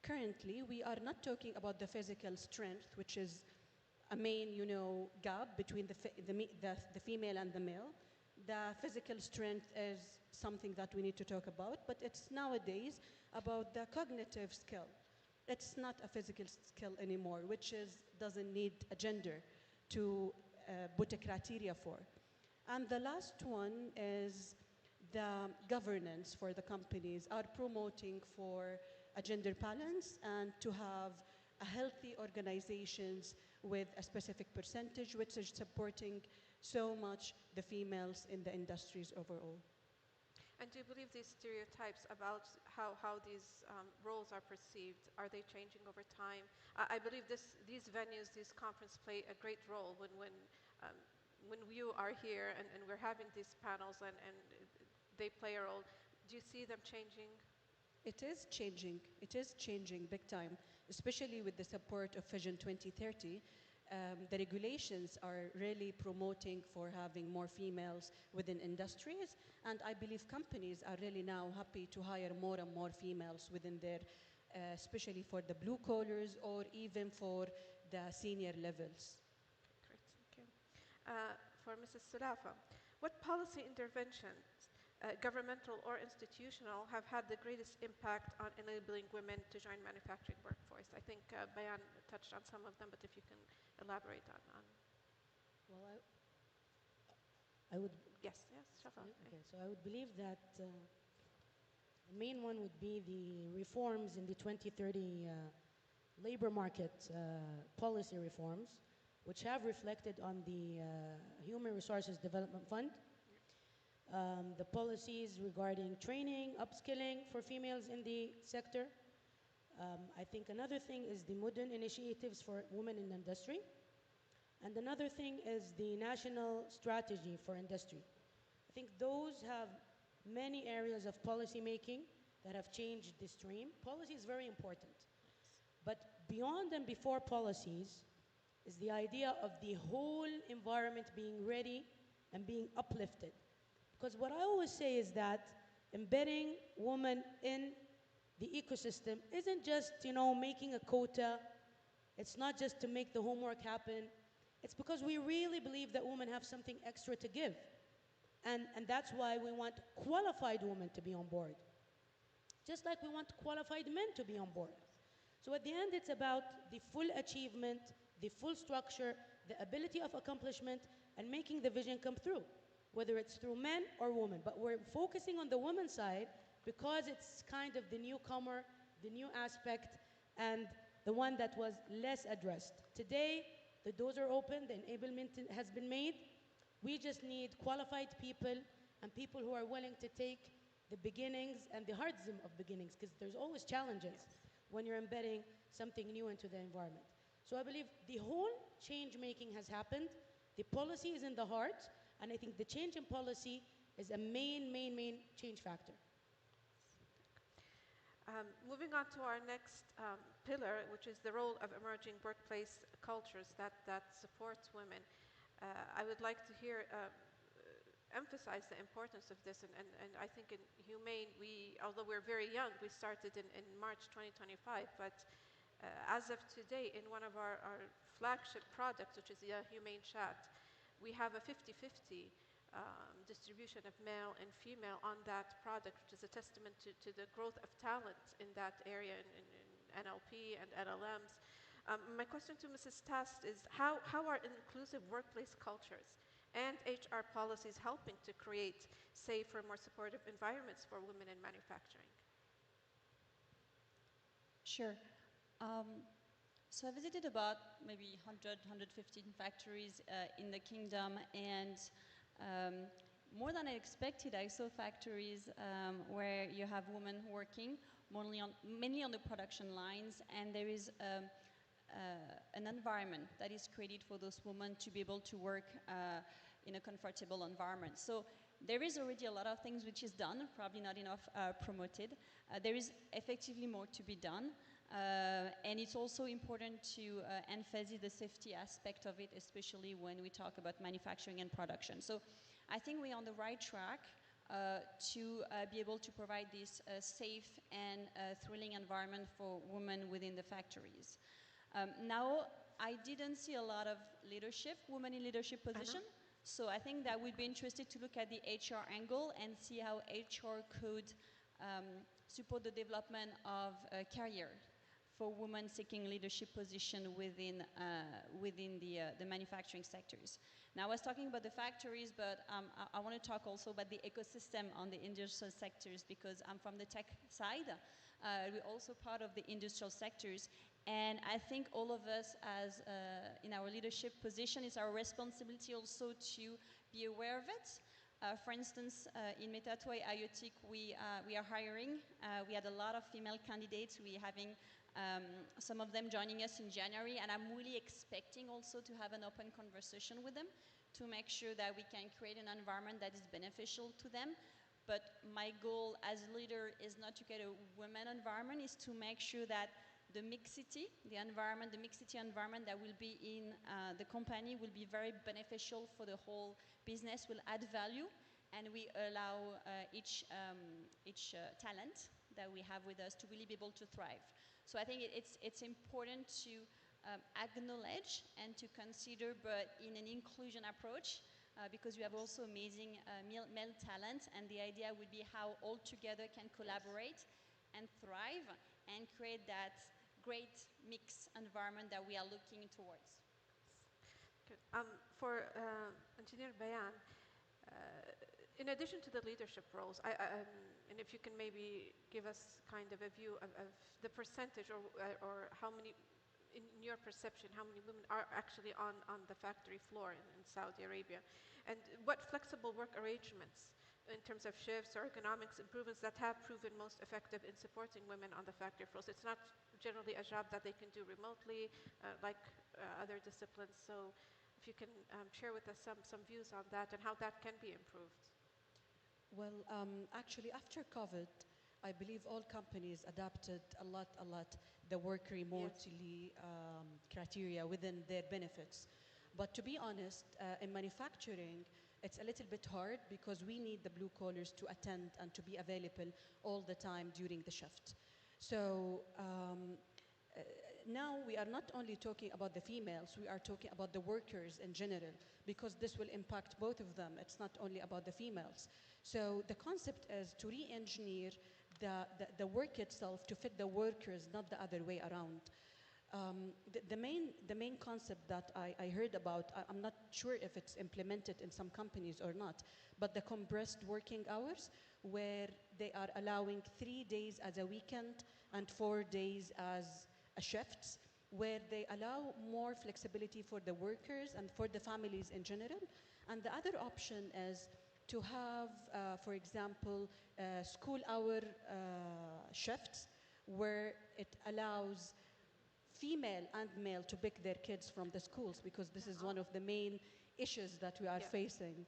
Currently, we are not talking about the physical strength, which is a main, gap between the female and the male. The physical strength is something that we need to talk about, but it's nowadays about the cognitive skill. It's not a physical skill anymore, which doesn't need a gender to put a criteria for. And the last one is the governance for the companies are promoting for a gender balance and to have a healthy organizations with a specific percentage, which is supporting so much the females in the industries overall. And do you believe these stereotypes about how these roles are perceived, are they changing over time? I believe these venues, these conferences play a great role when you are here and we're having these panels and they play a role. Do you see them changing? It is changing. It is changing big time, especially with the support of Vision 2030. The regulations are really promoting for having more females within industries, and I believe companies are really now happy to hire more and more females within their, especially for the blue collars or even for the senior levels. Great, thank you. For Mrs. Sulafa, what policy interventions, governmental or institutional, have had the greatest impact on enabling women to join manufacturing workforce? I think Bayan touched on some of them, but if you can elaborate on. Well, I would. Yes, Shafa. Okay, so I would believe that the main one would be the reforms in the 2030 labor market policy reforms, which have reflected on the Human Resources Development Fund. The policies regarding training, upskilling for females in the sector. I think another thing is the modern initiatives for women in industry. And another thing is the national strategy for industry. I think those have many areas of policy making that have changed the stream. Policy is very important. But beyond and before policies is the idea of the whole environment being ready and being uplifted. Because what I always say is that embedding women in the ecosystem isn't just, making a quota. It's not just to make the homework happen. It's because we really believe that women have something extra to give. And that's why we want qualified women to be on board. Just like we want qualified men to be on board. So at the end, it's about the full achievement, the full structure, the ability of accomplishment, and making the vision come through, whether it's through men or women. But we're focusing on the women's side because it's kind of the newcomer, the new aspect, and the one that was less addressed. Today, the doors are open, the enablement has been made. We just need qualified people and people who are willing to take the beginnings and the hardsome of beginnings, because there's always challenges when you're embedding something new into the environment. So I believe the whole change making has happened. The policy is in the heart, and I think the change in policy is a main change factor. Moving on to our next pillar, which is the role of emerging workplace cultures that supports women. I would like to emphasize the importance of this, and I think in Humane, although we're very young, we started in March 2025, but as of today, in one of our flagship products, which is the Humane Chat, we have a 50-50 distribution of male and female on that product, which is a testament to the growth of talent in that area in NLP and LLMs. My question to Mrs. Tast is, how are inclusive workplace cultures and HR policies helping to create safer, more supportive environments for women in manufacturing? Sure. So I visited about maybe 100, 115 factories in the kingdom, and more than I expected, I saw factories where you have women working mainly on the production lines, and there is an environment that is created for those women to be able to work in a comfortable environment. So there is already a lot of things which is done, probably not enough promoted. There is effectively more to be done. And it's also important to emphasize the safety aspect of it, especially when we talk about manufacturing and production. So I think we're on the right track to be able to provide this safe and thrilling environment for women within the factories. Now, I didn't see a lot of leadership, women in leadership position. So I think that we'd be interested to look at the HR angle and see how HR could support the development of a career for women seeking leadership position within the manufacturing sectors. Now, I was talking about the factories, but I want to talk also about the ecosystem on the industrial sectors, because I'm from the tech side. We're also part of the industrial sectors. And I think all of us, as in our leadership position, it's our responsibility also to be aware of it. For instance, in Metatoi IoTIC, we are hiring. We had a lot of female candidates. We're having some of them joining us in January, and I'm really expecting also to have an open conversation with them to make sure that we can create an environment that is beneficial to them. But my goal as a leader is not to get a women environment, is to make sure that the mixity, the mixity environment that will be in the company will be very beneficial for the whole business, will add value, and we allow each talent that we have with us to really be able to thrive. So I think it's important to acknowledge and to consider, but in an inclusion approach, because we have also amazing male talent, and the idea would be how all together can collaborate and thrive and create that great mixed environment that we are looking towards. Good. For Engineer Bayan, in addition to the leadership roles, and if you can maybe give us kind of a view of the percentage or how many, in your perception, how many women are actually on the factory floor in Saudi Arabia, and what flexible work arrangements in terms of shifts or ergonomics improvements that have proven most effective in supporting women on the factory floors. It's not generally a job that they can do remotely like other disciplines. So if you can share with us some views on that and how that can be improved. Well, actually, after COVID, I believe all companies adapted a lot the work remotely criteria within their benefits. But to be honest, in manufacturing, it's a little bit hard because we need the blue collars to attend and to be available all the time during the shift. So now we are not only talking about the females, we are talking about the workers in general, because this will impact both of them. It's not only about the females. So the concept is to re-engineer the work itself to fit the workers, not the other way around. The main concept that I heard about, I'm not sure if it's implemented in some companies or not, but the compressed working hours, where they are allowing 3 days as a weekend and 4 days as a shifts, where they allow more flexibility for the workers and for the families in general. And the other option is to have, for example, school hour shifts, where it allows female and male to pick their kids from the schools, because this is one of the main issues that we are facing.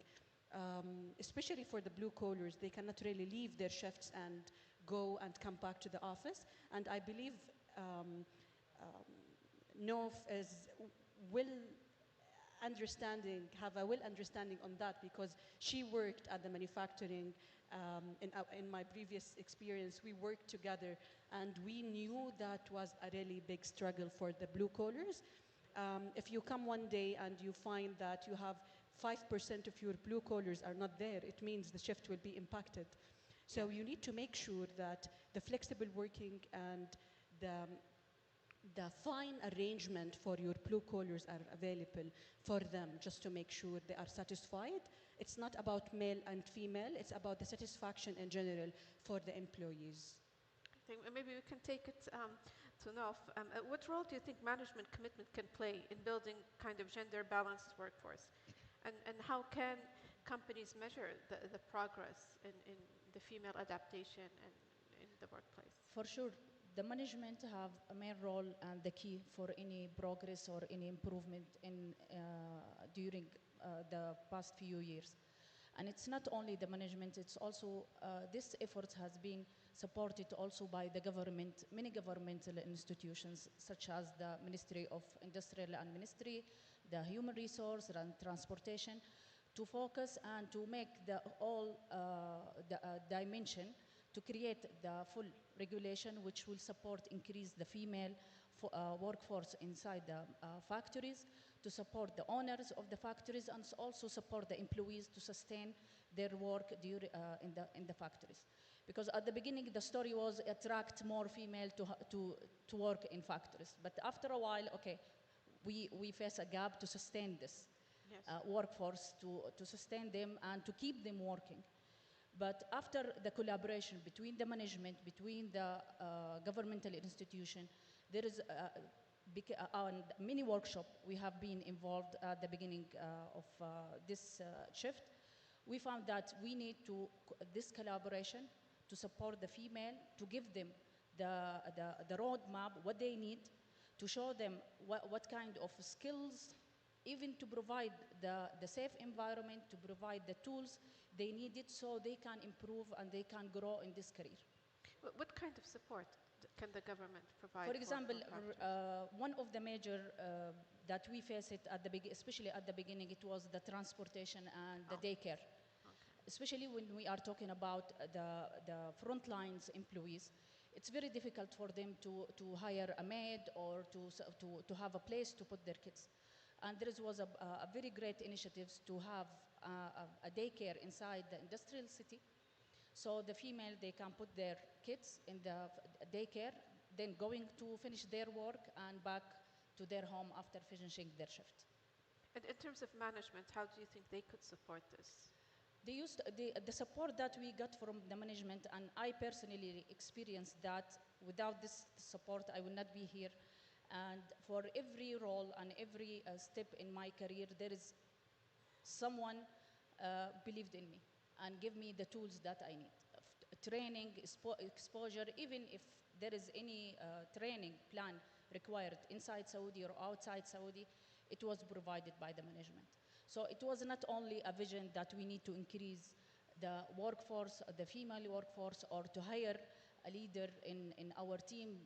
Especially for the blue collars, they cannot really leave their shifts and go and come back to the office. And I believe Nof have a well understanding on that, because she worked at the manufacturing. In my previous experience, we worked together, and we knew that was a really big struggle for the blue collars. If you come one day and you find that you have 5% of your blue collars are not there, it means the shift will be impacted. So you need to make sure that the flexible working and the fine arrangement for your blue collars are available for them, just to make sure they are satisfied. It's not about male and female, it's about the satisfaction in general for the employees. I think maybe we can take it to Nof. What role do you think management commitment can play in building kind of gender balanced workforce? And how can companies measure the progress in the female adaptation and in the workplace? For sure, the management have a main role and the key for any progress or any improvement in during the past few years. And it's not only the management, it's also, this effort has been supported also by the government, many governmental institutions, such as the Ministry of Industrial and Ministry, the Human Resource and Transportation, to focus and to make the all dimension to create the full regulation which will support increase the female workforce inside the factories, to support the owners of the factories, and also support the employees to sustain their work in the factories. Because at the beginning the story was attract more female to work in factories, but after a while, okay, we face a gap to sustain this workforce, to sustain them and to keep them working. But after the collaboration between the management, between the governmental institution, there is many workshop we have been involved at the beginning of this shift. We found that we need this collaboration to support the female, to give them the roadmap, what they need, to show them what kind of skills, even to provide the safe environment, to provide the tools they needed so they can improve and they can grow in this career. What kind of support can the government provide? For example, one of the major that we face it especially at the beginning, it was the transportation and the daycare. Especially when we are talking about the front lines employees, it's very difficult for them to hire a maid or to have a place to put their kids. And there was a very great initiative to have a daycare inside the industrial city. So the female, they can put their kids in the daycare, then going to finish their work and back to their home after finishing their shift. And in terms of management, how do you think they could support this? They used the support that we got from the management, and I personally experienced that without this support, I would not be here. And for every role and every step in my career, there is someone believed in me and give me the tools that I need. Training, exposure, even if there is any training plan required inside Saudi or outside Saudi, it was provided by the management. So it was not only a vision that we need to increase the workforce, the female workforce, or to hire a leader in our team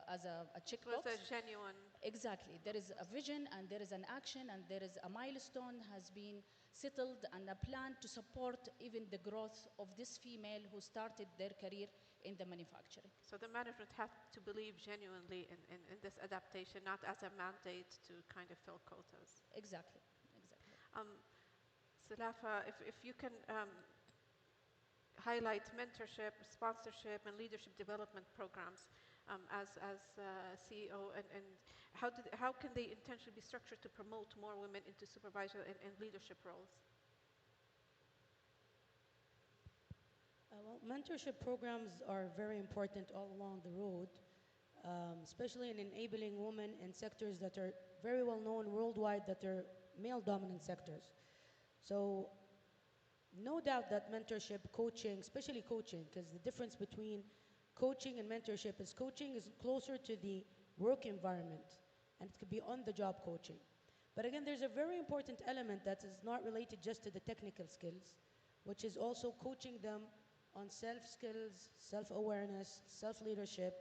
as a checkbox. It was a genuine. Exactly. There is a vision and there is an action and there is a milestone has been settled and a plan to support even the growth of this female who started their career in the manufacturing. So the management had to believe genuinely in this adaptation, not as a mandate to kind of fill quotas. Exactly. Salafa, if you can highlight mentorship, sponsorship, and leadership development programs as CEO, and how can they intentionally be structured to promote more women into supervisory and leadership roles? Well, mentorship programs are very important all along the road, especially in enabling women in sectors that are very well known worldwide that are male-dominant sectors. So no doubt that mentorship, coaching, especially coaching, because the difference between coaching and mentorship is coaching is closer to the work environment, and it could be on-the-job coaching. But again, there's a very important element that is not related just to the technical skills, which is also coaching them on self-skills, self-awareness, self-leadership,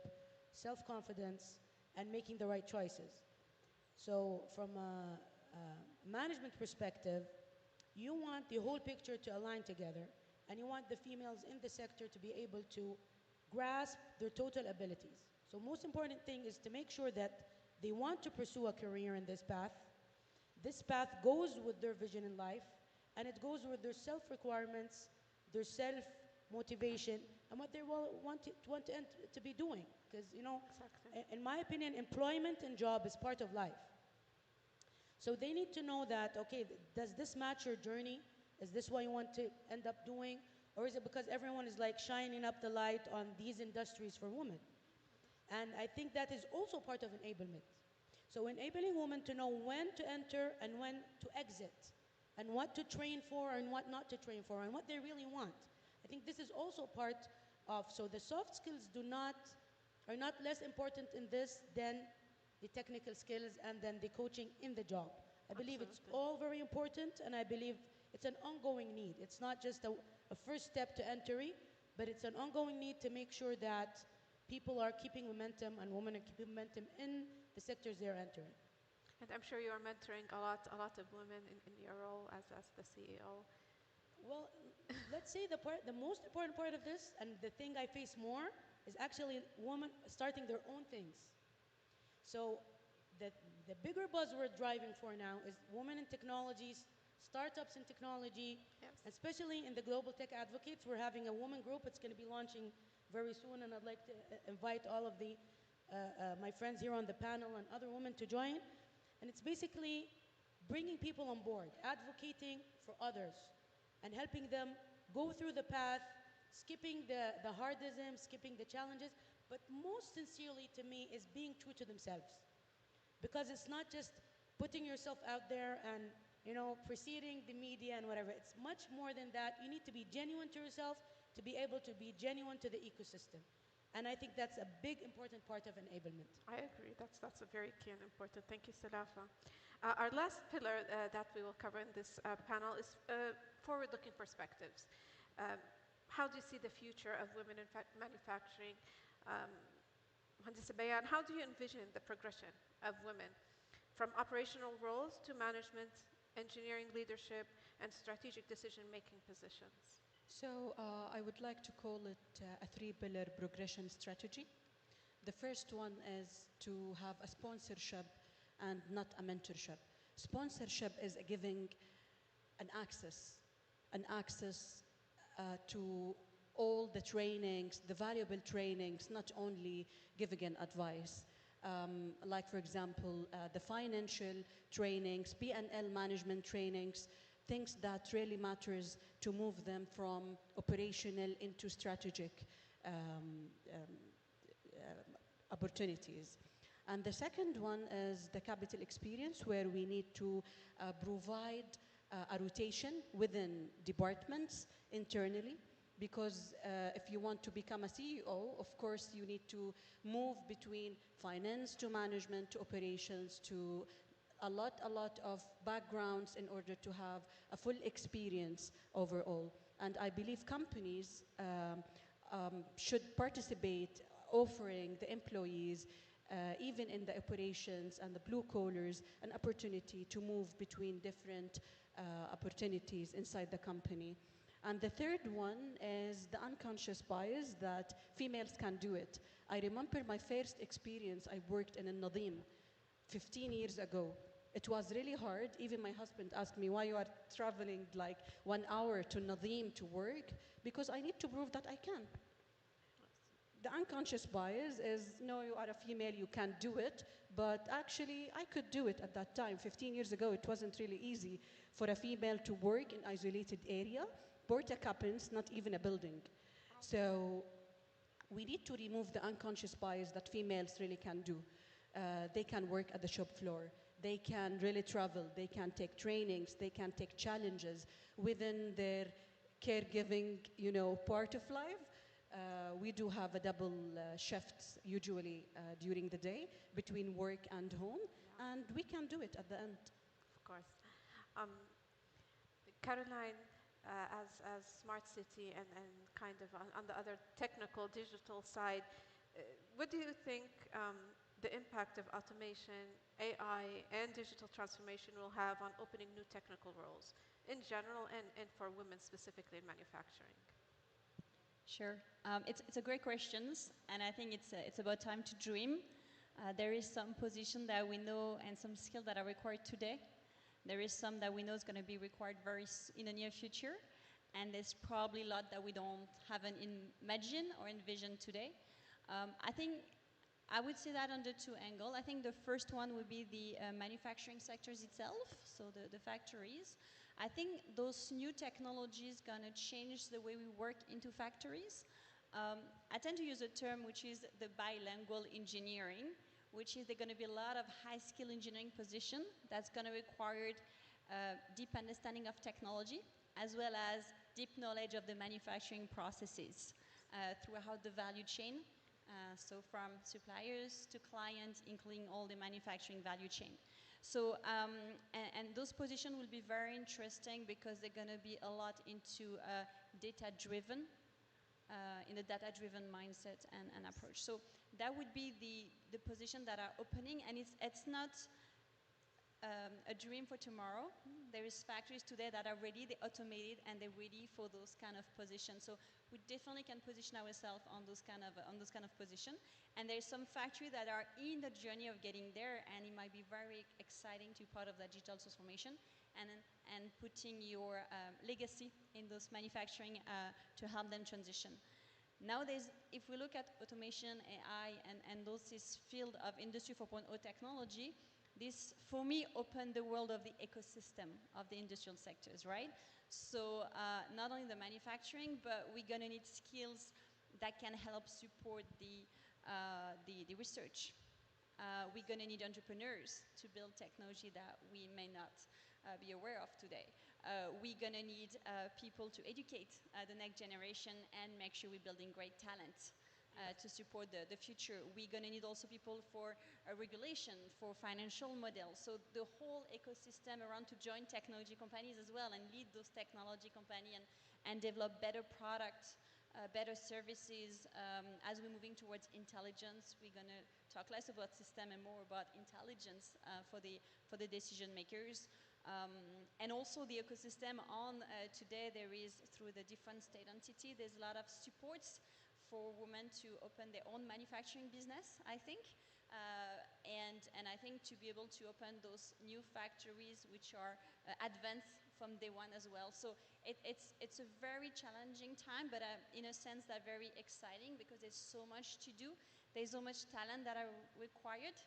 self-confidence, and making the right choices. So from a management perspective, you want the whole picture to align together, and you want the females in the sector to be able to grasp their total abilities. So most important thing is to make sure that they want to pursue a career in this path. This path goes with their vision in life, and it goes with their self-requirements, their self-motivation, and what they want to be doing. Because, you know, in my opinion, employment and job is part of life. So they need to know that, okay, does this match your journey? Is this what you want to end up doing? Or is it because everyone is like shining up the light on these industries for women? And I think that is also part of enablement. So enabling women to know when to enter and when to exit and what to train for and what not to train for and what they really want. I think this is also part of, so the soft skills are not less important in this than the technical skills and then the coaching in the job. I believe it's all very important, and I believe it's an ongoing need. It's not just a first step to entry, but it's an ongoing need to make sure that people are keeping momentum and women are keeping momentum in the sectors they're entering. And I'm sure you are mentoring a lot of women in your role as the CEO. Well, let's say the most important part of this, and the thing I face more, is actually women starting their own things. So the bigger buzz we're driving for now is women in technologies, startups in technology, especially in the Global Tech Advocates. We're having a woman group. It's going to be launching very soon, and I'd like to invite all of my friends here on the panel and other women to join. And it's basically bringing people on board, advocating for others, and helping them go through the path, skipping the hardism, skipping the challenges, but most sincerely to me is being true to themselves. Because it's not just putting yourself out there and preceding the media and whatever. It's much more than that. You need to be genuine to yourself to be able to be genuine to the ecosystem. And I think that's a big, important part of enablement. I agree. That's a very key and important. Thank you, Salafa. Our last pillar that we will cover in this panel is forward-looking perspectives. How do you see the future of women in manufacturing? Mhandisa Bayan, how do you envision the progression of women from operational roles to management, engineering leadership, and strategic decision-making positions? So I would like to call it a three-pillar progression strategy. The first one is to have a sponsorship and not a mentorship. Sponsorship is giving an access to all the trainings, the valuable trainings, not only giving an advice. Like, for example, the financial trainings, P&L management trainings, things that really matters to move them from operational into strategic opportunities. And the second one is the capital experience, where we need to provide a rotation within departments internally, because if you want to become a CEO, of course, you need to move between finance to management to operations to a lot of backgrounds in order to have a full experience overall. And I believe companies should participate, offering the employees, even in the operations and the blue collars, an opportunity to move between different opportunities inside the company. And the third one is the unconscious bias that females can do it. I remember my first experience, I worked in a Nadim 15 years ago. It was really hard. Even my husband asked me, why you are traveling like 1 hour to Nadim to work? Because I need to prove that I can. The unconscious bias is, no, you are a female, you can't do it. But actually, I could do it at that time. 15 years ago, it wasn't really easy for a female to work in isolated area, porta cabins, not even a building. So we need to remove the unconscious bias that females really can do. They can work at the shop floor. They can really travel. They can take trainings. They can take challenges within their caregiving, part of life. We do have a double shifts usually during the day between work and home, and we can do it at the end. Of course. Caroline, as smart city and kind of on the other technical digital side, what do you think the impact of automation, AI, and digital transformation will have on opening new technical roles in general and for women specifically in manufacturing? Sure. It's a great question, and I think it's about time to dream. There is some position that we know and some skill that are required today. There is some that we know is going to be required in the near future, and there's probably a lot that we don't haven't imagined or envisioned today. I would say that under two angles. I think the first one would be the manufacturing sectors itself, so the factories. I think those new technologies gonna change the way we work into factories. I tend to use a term which is the bilingual engineering, which is there's gonna be a lot of high-skill engineering position that's gonna require deep understanding of technology, as well as deep knowledge of the manufacturing processes throughout the value chain. So from suppliers to clients, including all the manufacturing value chain. So, and those positions will be very interesting because they're going to be a lot into data-driven, in a data-driven mindset and approach. So that would be the position that are opening, and it's not a dream for tomorrow. There is factories today that are ready, they're automated, and they're ready for those kind of positions. So we definitely can position ourselves on those kind of position. And there's some factories that are in the journey of getting there, and it might be very exciting to be part of that digital transformation and putting your legacy in those manufacturing to help them transition. Nowadays, if we look at automation, AI, and this field of Industry 4.0 technology, this, for me, opened the world of the ecosystem of the industrial sectors, right? So not only the manufacturing, but we're going to need skills that can help support the research. We're going to need entrepreneurs to build technology that we may not be aware of today. We're going to need people to educate the next generation and make sure we're building great talent to support the future. We're going to need also people for regulation, for financial models. So the whole ecosystem around to join technology companies as well and lead those technology companies and develop better products, better services. As we're moving towards intelligence, we're going to talk less about system and more about intelligence for the decision makers. And also the ecosystem on today, there is, through the different state entity, there's a lot of supports for women to open their own manufacturing business, I think. And I think to be able to open those new factories which are advanced from day one as well. So it's a very challenging time, but in a sense that very exciting because there's so much to do. There's so much talent that are required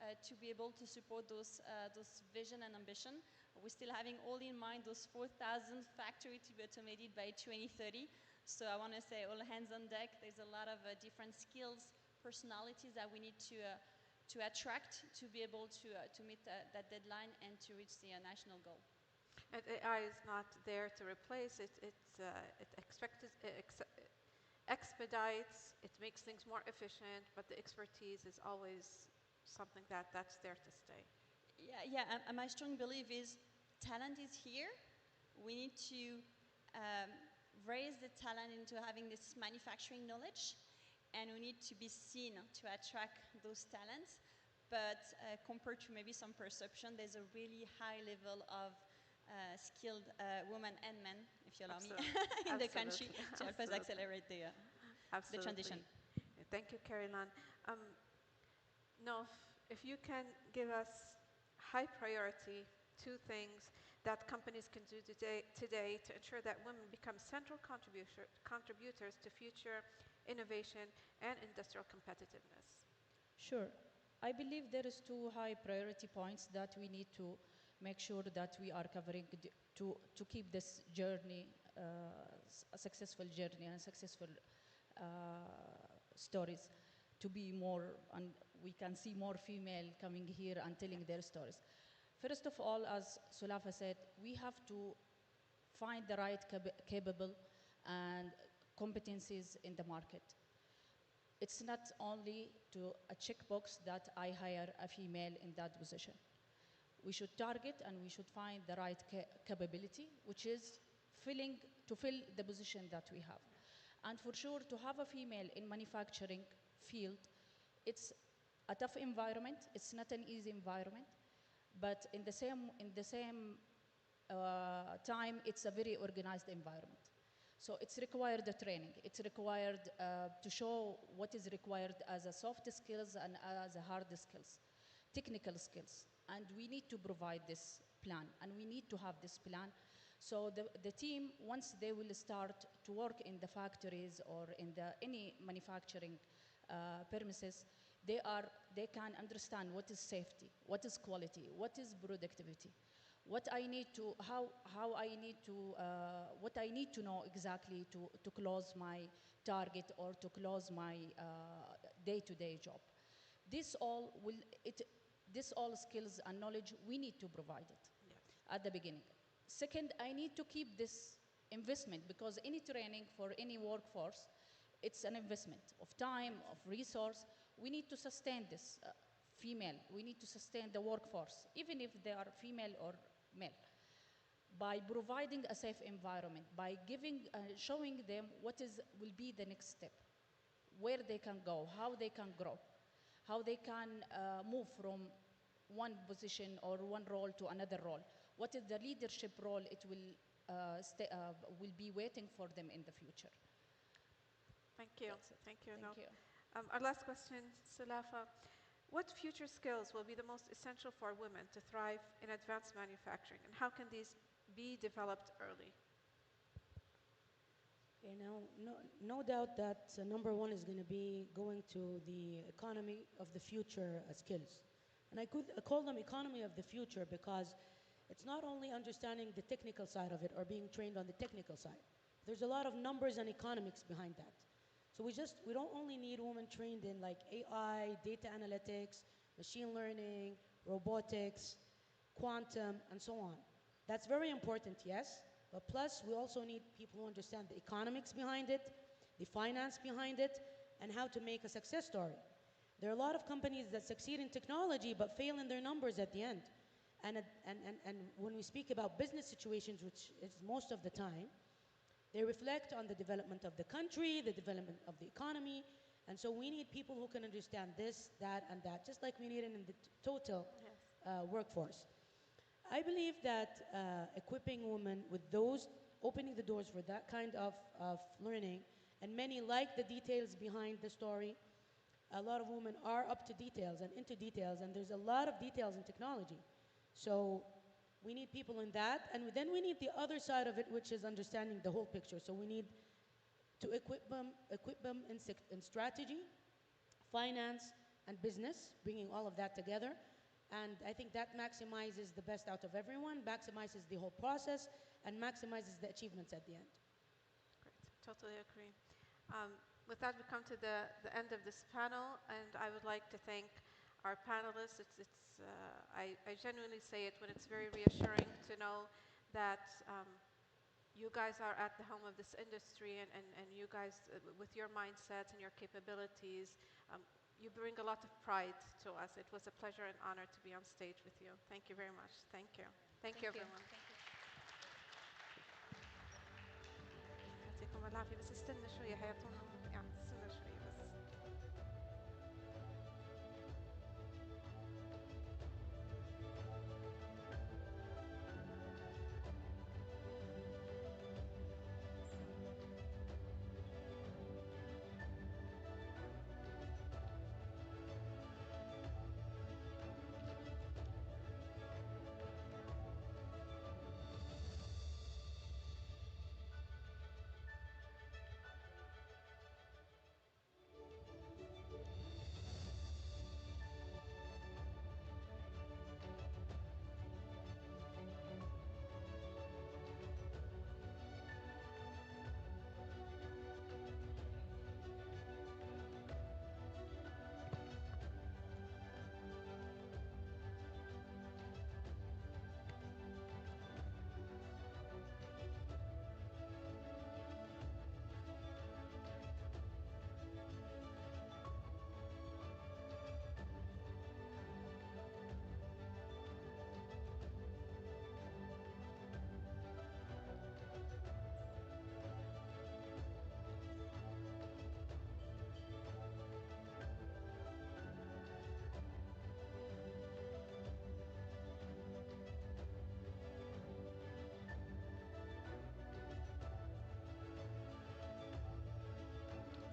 to be able to support those vision and ambition. We're still having all in mind those 4,000 factories to be automated by 2030. So I want to say all hands on deck. There's a lot of different skills, personalities that we need to attract to be able to meet that deadline and to reach the national goal. And AI is not there to replace it. It expedites, it makes things more efficient, but the expertise is always something that's there to stay. Yeah. My strong belief is talent is here. We need to raise the talent into having this manufacturing knowledge, and we need to be seen to attract those talents. But compared to maybe some perception, there's a really high level of skilled women and men, if you allow me, in the country to help us accelerate the transition. Thank you, Caroline. Nof, if you can give us high priority, 2 things that companies can do today to ensure that women become central contributors to future innovation and industrial competitiveness. Sure. I believe there is 2 high priority points that we need to make sure that we are covering to keep this journey a successful journey and successful stories, to be more, and we can see more female coming here and telling their stories. First of all, as Sulafa said, we have to find the right capable and competencies in the market. It's not only to a checkbox that I hire a female in that position. We should target and we should find the right capability, which is to fill the position that we have. And for sure, to have a female in manufacturing field, it's a tough environment. It's not an easy environment, but in the same time, it's a very organized environment. So it's required the training. It's required to show what is required as a soft skills and as a hard skills, technical skills. And we need to provide this plan, and we need to have this plan. So the team, once they will start to work in the factories or in any manufacturing premises, they can understand what is safety, what is quality, what is productivity, what I need to know exactly to close my target or to close my day-to-day job. This all skills and knowledge, we need to provide it. at the beginning. Second, I need to keep this investment because any training for any workforce, it's an investment of time, of resource. We need to sustain this female. We need to sustain the workforce, even if they are female or male, by providing a safe environment, by showing them will be the next step, where they can go, how they can grow, how they can move from one position or one role to another role. What is the leadership role it will be waiting for them in the future? Thank you. Thank you. Thank you. Our last question, Sulafa. What future skills will be the most essential for women to thrive in advanced manufacturing, and how can these be developed early? You know, no doubt that number one is going to be going to the economy of the future skills. And I could call them economy of the future because it's not only understanding the technical side of it or being trained on the technical side. There's a lot of numbers and economics behind that. So we don't only need women trained in like AI, data analytics, machine learning, robotics, quantum, and so on. That's very important, yes, but plus we also need people who understand the economics behind it, the finance behind it, and how to make a success story. There are a lot of companies that succeed in technology but fail in their numbers at the end. And when we speak about business situations, which is most of the time, they reflect on the development of the country, the development of the economy, and so we need people who can understand this, that, and that, just like we need it in the total workforce. I believe that equipping women with those, opening the doors for that kind of learning, and many like the details behind the story. A lot of women are up to details and into details, and there's a lot of details in technology. So we need people in that, and then we need the other side of it, which is understanding the whole picture. So we need to equip them in strategy, finance, and business, bringing all of that together. And I think that maximizes the best out of everyone, maximizes the whole process, and maximizes the achievements at the end. Great, totally agree. With that, we come to the end of this panel, and I would like to thank our panelists. I genuinely say it when it's very reassuring to know that you guys are at the helm of this industry, and you guys, with your mindsets and your capabilities, you bring a lot of pride to us. It was a pleasure and honor to be on stage with you. Thank you very much. Thank you. Thank you, everyone. يعطيكم العافية. بس استنى شوية حيعطونا يعني استنى شوية بس.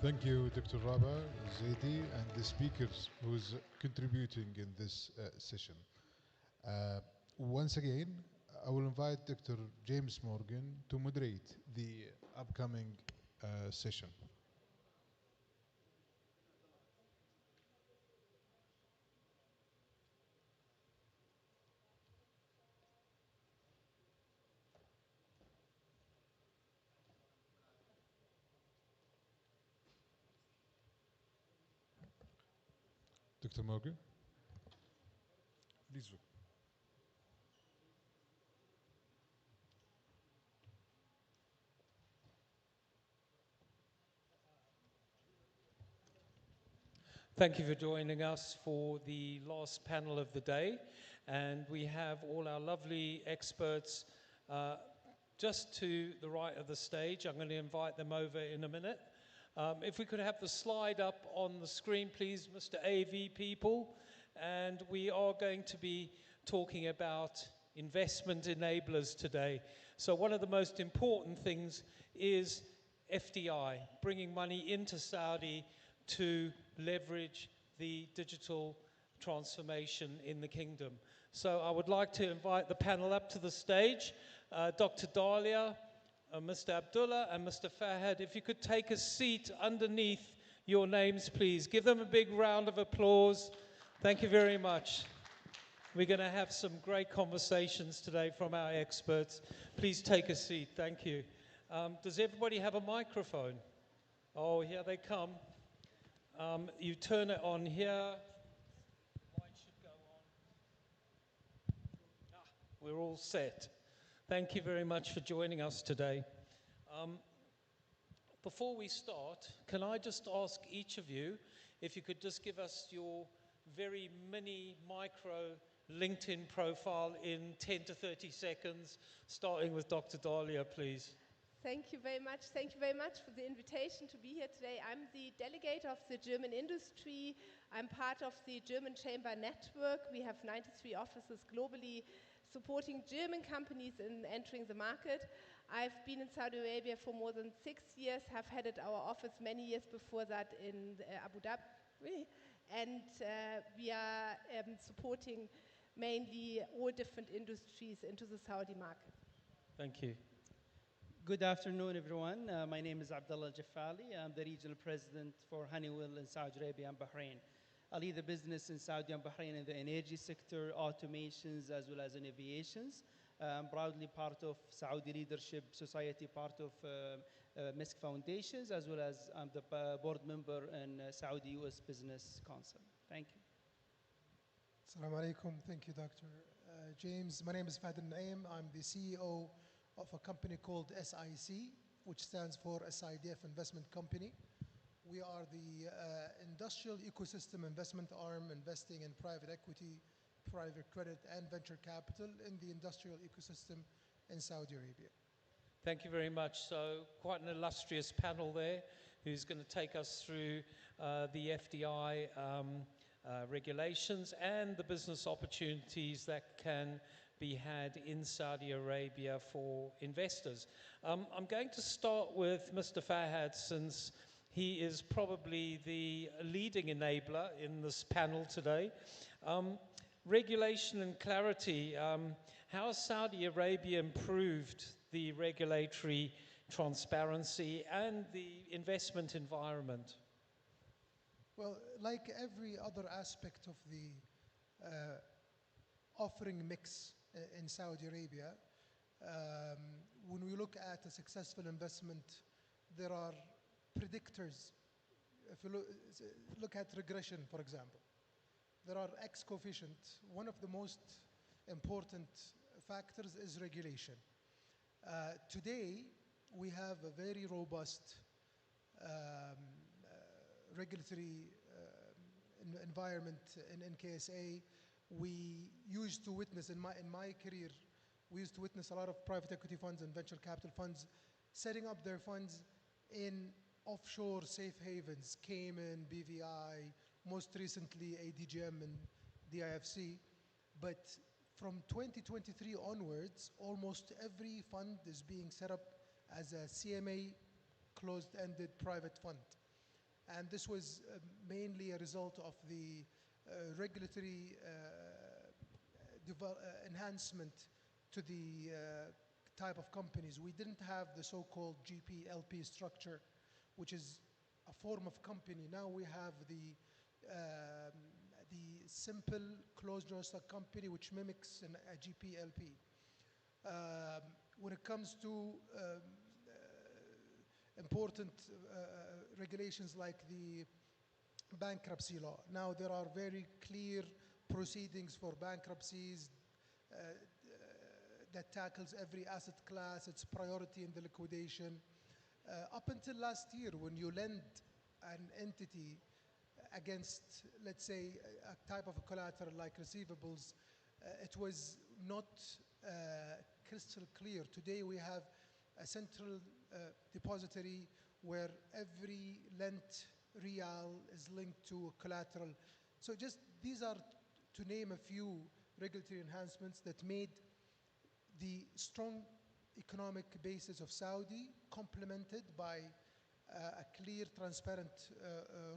Thank you, Dr. Raba, Zaidi, and the speakers who's contributing in this session. Once again, I will invite Dr. James Morgan to moderate the upcoming session. Dr. Morgan, please. Thank you for joining us for the last panel of the day. And we have all our lovely experts just to the right of the stage. I'm going to invite them over in a minute. If we could have the slide up on the screen, please, Mr. AV people. And we are going to be talking about investment enablers today. So one of the most important things is FDI, bringing money into Saudi to leverage the digital transformation in the kingdom. So I would like to invite the panel up to the stage. Dr. Dalia, Mr. Abdullah and Mr. Fahad, if you could take a seat underneath your names, please. Give them a big round of applause. Thank you very much. We're going to have some great conversations today from our experts. Please take a seat. Thank you. Does everybody have a microphone? Oh, here they come. You turn it on here. Light should go on. We're all set. Thank you very much for joining us today. Before we start, can I just ask each of you if you could just give us your very mini micro LinkedIn profile in 10 to 30 seconds, starting with Dr. Dalia, please. Thank you very much. Thank you very much for the invitation to be here today. I'm the delegate of the German industry. I'm part of the German Chamber Network. We have 93 offices globally supporting German companies in entering the market. I've been in Saudi Arabia for more than 6 years, have headed our office many years before that in Abu Dhabi, and we are supporting mainly all different industries into the Saudi market. Thank you. Good afternoon, everyone. My name is Abdullah Jaffali. I'm the regional president for Honeywell in Saudi Arabia and Bahrain. I lead the business in Saudi and Bahrain in the energy sector, automations, as well as in aviations. I'm proudly part of Saudi Leadership Society, part of MESC Foundations, as well as I'm the board member in Saudi US Business Council. Thank you. Assalamu alaikum. Thank you, Dr. James. My name is Fahad Naim. I'm the CEO of a company called SIC, which stands for SIDF Investment Company. We are the industrial ecosystem investment arm, investing in private equity, private credit, and venture capital in the industrial ecosystem in Saudi Arabia. Thank you very much. So quite an illustrious panel there who's going to take us through the FDI regulations and the business opportunities that can be had in Saudi Arabia for investors. I'm going to start with Mr. Fahad, since he is probably the leading enabler in this panel today. Regulation and clarity. How has Saudi Arabia improved the regulatory transparency and the investment environment? Well, like every other aspect of the offering mix in Saudi Arabia, when we look at a successful investment, there are predictors. If you look at regression, for example, there are X coefficients. One of the most important factors is regulation. Today, we have a very robust regulatory environment in KSA. We used to witness, in my career, we used to witness a lot of private equity funds and venture capital funds setting up their funds in offshore safe havens, Cayman, BVI, most recently ADGM and DIFC. But from 2023 onwards, almost every fund is being set up as a CMA, closed-ended private fund. And this was mainly a result of the regulatory enhancement to the type of companies. We didn't have the so-called GP-LP structure, which is a form of company. Now we have the simple closed-register company, which mimics a GP-LP. When it comes to important regulations like the bankruptcy law, now there are very clear proceedings for bankruptcies that tackles every asset class, its priority in the liquidation. Up until last year, when you lend an entity against, let's say, a type of a collateral like receivables, it was not crystal clear. Today we have a central depository where every lent real is linked to collateral. So just these are to name a few regulatory enhancements that made the strong economic basis of Saudi complemented by a clear, transparent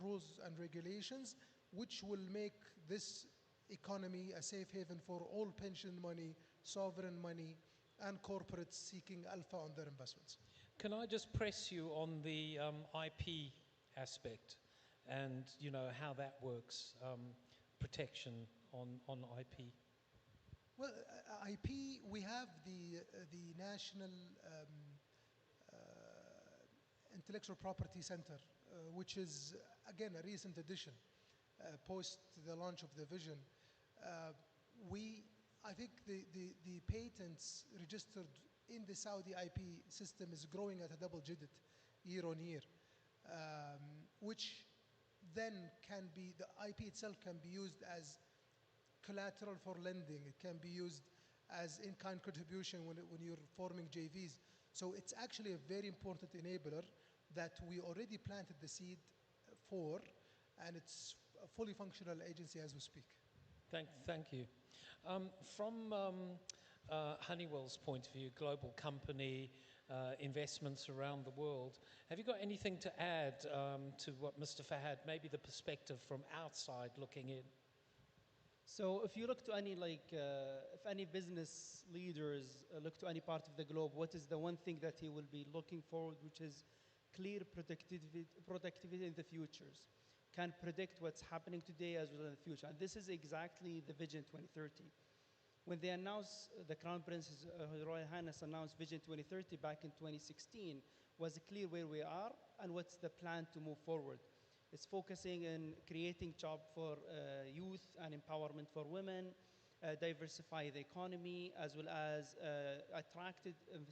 rules and regulations, which will make this economy a safe haven for all pension money, sovereign money, and corporates seeking alpha on their investments. Can I just press you on the IP aspect and how that works, protection on IP? Well, IP, we have the National Intellectual Property Center, which is, again, a recent addition post the launch of the vision. I think the patents registered in the Saudi IP system is growing at a double digit year on year, which then can be, the IP itself can be used as collateral for lending. It can be used as in-kind contribution when you're forming JVs. So it's actually a very important enabler that we already planted the seed for, and it's a fully functional agency as we speak. Thank you. From Honeywell's point of view, global company, investments around the world, have you got anything to add to what Mr. Fahad, maybe the perspective from outside looking in? So if you look to any, if any business leaders look to any part of the globe, what is the one thing that he will be looking forward, which is clear productivity in the futures, can predict what's happening today as well in the future. And this is exactly the Vision 2030. When they announced, the Crown Prince's Royal Highness announced Vision 2030 back in 2016, was clear where we are and what's the plan to move forward. It's focusing on creating jobs for youth and empowerment for women, diversify the economy, as well as attract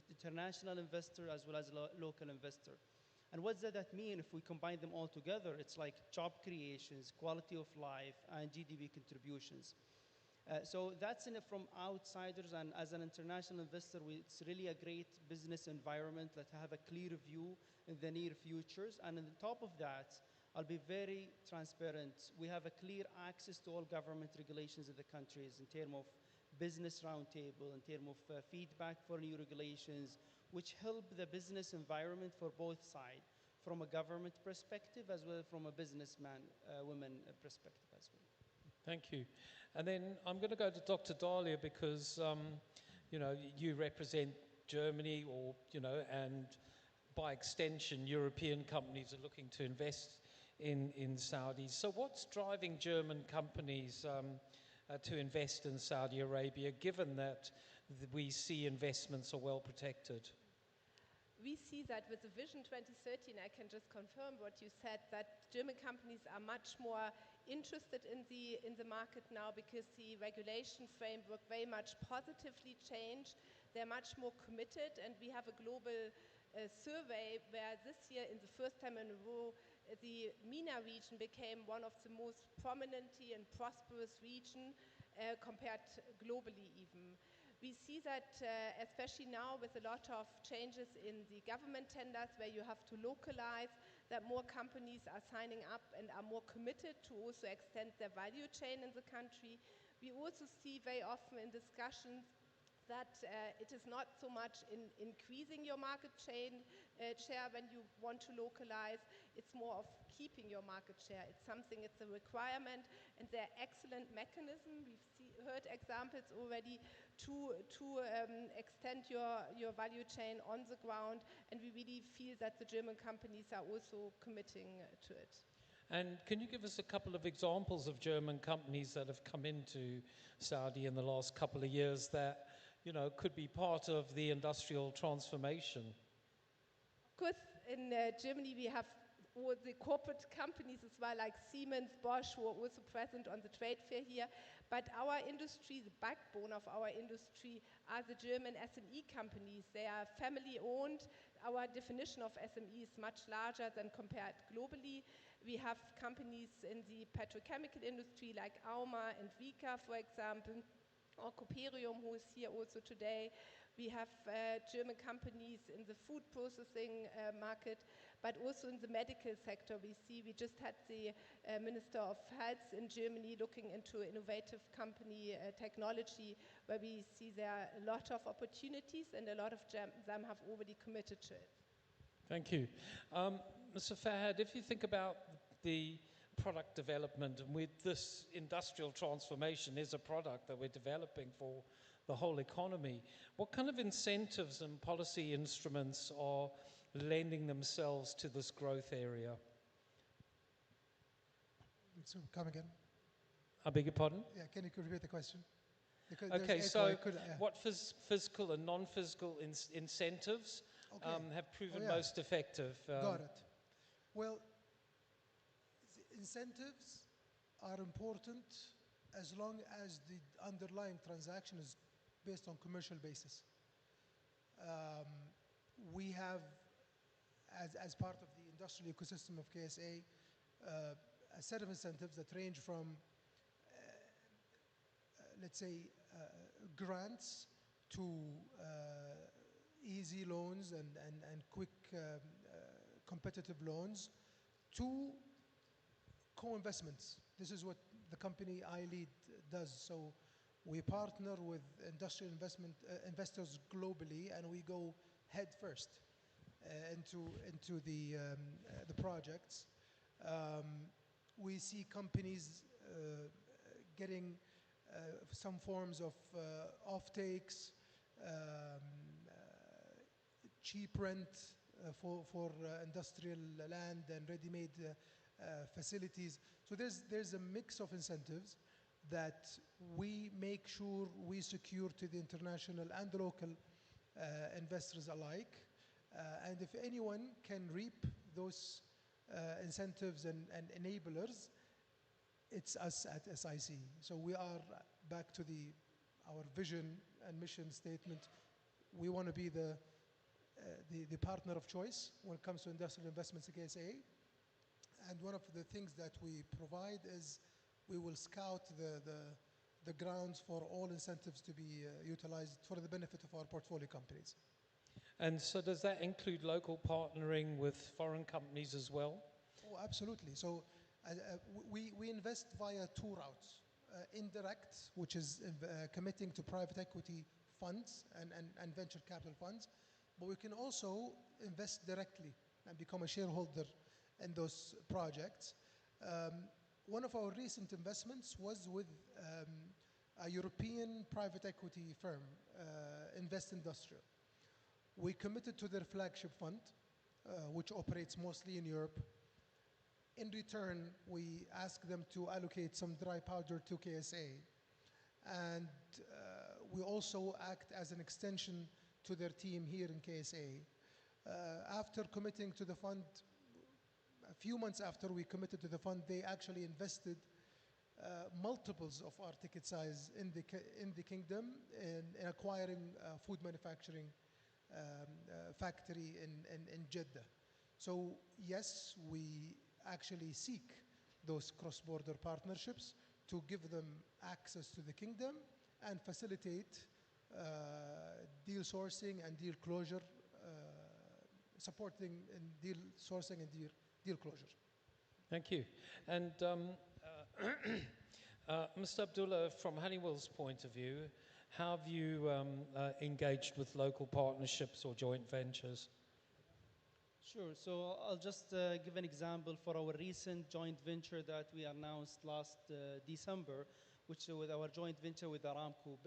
international investor as well as local investor. And what does that mean if we combine them all together? It's like job creations, quality of life, and GDP contributions. So that's from outsiders, and as an international investor, it's really a great business environment that have a clear view in the near futures. And on the top of that, I'll be very transparent. We have a clear access to all government regulations in the countries in terms of business roundtable, in terms of feedback for new regulations, which help the business environment for both sides, from a government perspective as well as from a businessman, women perspective as well. Thank you. And then I'm going to go to Dr. Dahlia because, you represent Germany and by extension, European companies are looking to invest in Saudi. So what's driving German companies to invest in Saudi Arabia, given that we see investments are well protected? We see that with the Vision 2030, and I can just confirm what you said, that German companies are much more interested in the market now because the regulation framework very much positively changed. They're much more committed, and we have a global survey where this year, in the first time in a row, the MENA region became one of the most prominently and prosperous region compared globally even. We see that especially now with a lot of changes in the government tenders where you have to localize, that more companies are signing up and are more committed to also extend their value chain in the country. We also see very often in discussions that it is not so much in increasing your market share when you want to localize, it's more of keeping your market share. It's a requirement, and there are excellent mechanisms. We've heard examples already to extend your value chain on the ground, and we really feel that the German companies are also committing to it. And can you give us a couple of examples of German companies that have come into Saudi in the last couple of years that could be part of the industrial transformation? Of course, in Germany we have all the corporate companies as well, like Siemens, Bosch, who are also present on the trade fair here. But our industry, the backbone of our industry, are the German SME companies. They are family-owned. Our definition of SME is much larger than compared globally. We have companies in the petrochemical industry like Auma and Vika, for example, or Coperium, who is here also today. We have German companies in the food processing market, but also in the medical sector. We just had the Minister of Health in Germany looking into innovative company technology, where we see there are a lot of opportunities and a lot of them have already committed to it. Thank you. Mr. Fahad, if you think about the product development, and with this industrial transformation is a product that we're developing for the whole economy, what kind of incentives and policy instruments are lending themselves to this growth area? So come again. I beg your pardon? Yeah, can you repeat the question? Because Okay, so what fiscal and non-fiscal incentives have proven most effective? Got it. Well, incentives are important as long as the underlying transaction is based on commercial basis. We have, as part of the industrial ecosystem of KSA, a set of incentives that range from, let's say, grants to easy loans and quick competitive loans to co-investments. This is what the company I lead does. So we partner with industrial investors globally, and we go head first into the projects. We see companies getting some forms of off-takes, cheap rent for industrial land and ready-made facilities. So there's a mix of incentives that we make sure we secure to the international and the local investors alike. And if anyone can reap those incentives and enablers, it's us at SIC. So we are back to our vision and mission statement. We want to be the partner of choice when it comes to industrial investments at KSA. And one of the things that we provide is we will scout the grounds for all incentives to be utilized for the benefit of our portfolio companies. And so does that include local partnering with foreign companies as well? Oh, absolutely. So we invest via two routes. Indirect, which is committing to private equity funds and venture capital funds. But we can also invest directly and become a shareholder in those projects. One of our recent investments was with a European private equity firm, Invest Industrial. We committed to their flagship fund, which operates mostly in Europe. In return, we asked them to allocate some dry powder to KSA. And we also act as an extension to their team here in KSA. After committing to the fund, a few months after we committed to the fund, they actually invested multiples of our ticket size in the kingdom in acquiring a food manufacturing factory in Jeddah. So yes, we actually seek those cross-border partnerships to give them access to the kingdom and facilitate deal sourcing and deal closure, supporting in deal sourcing and deal closure. Thank you. And Mr. Abdullah, from Honeywell's point of view, how have you engaged with local partnerships or joint ventures? Sure. So I'll just give an example for our recent joint venture that we announced last December, which is with our joint venture with Aramco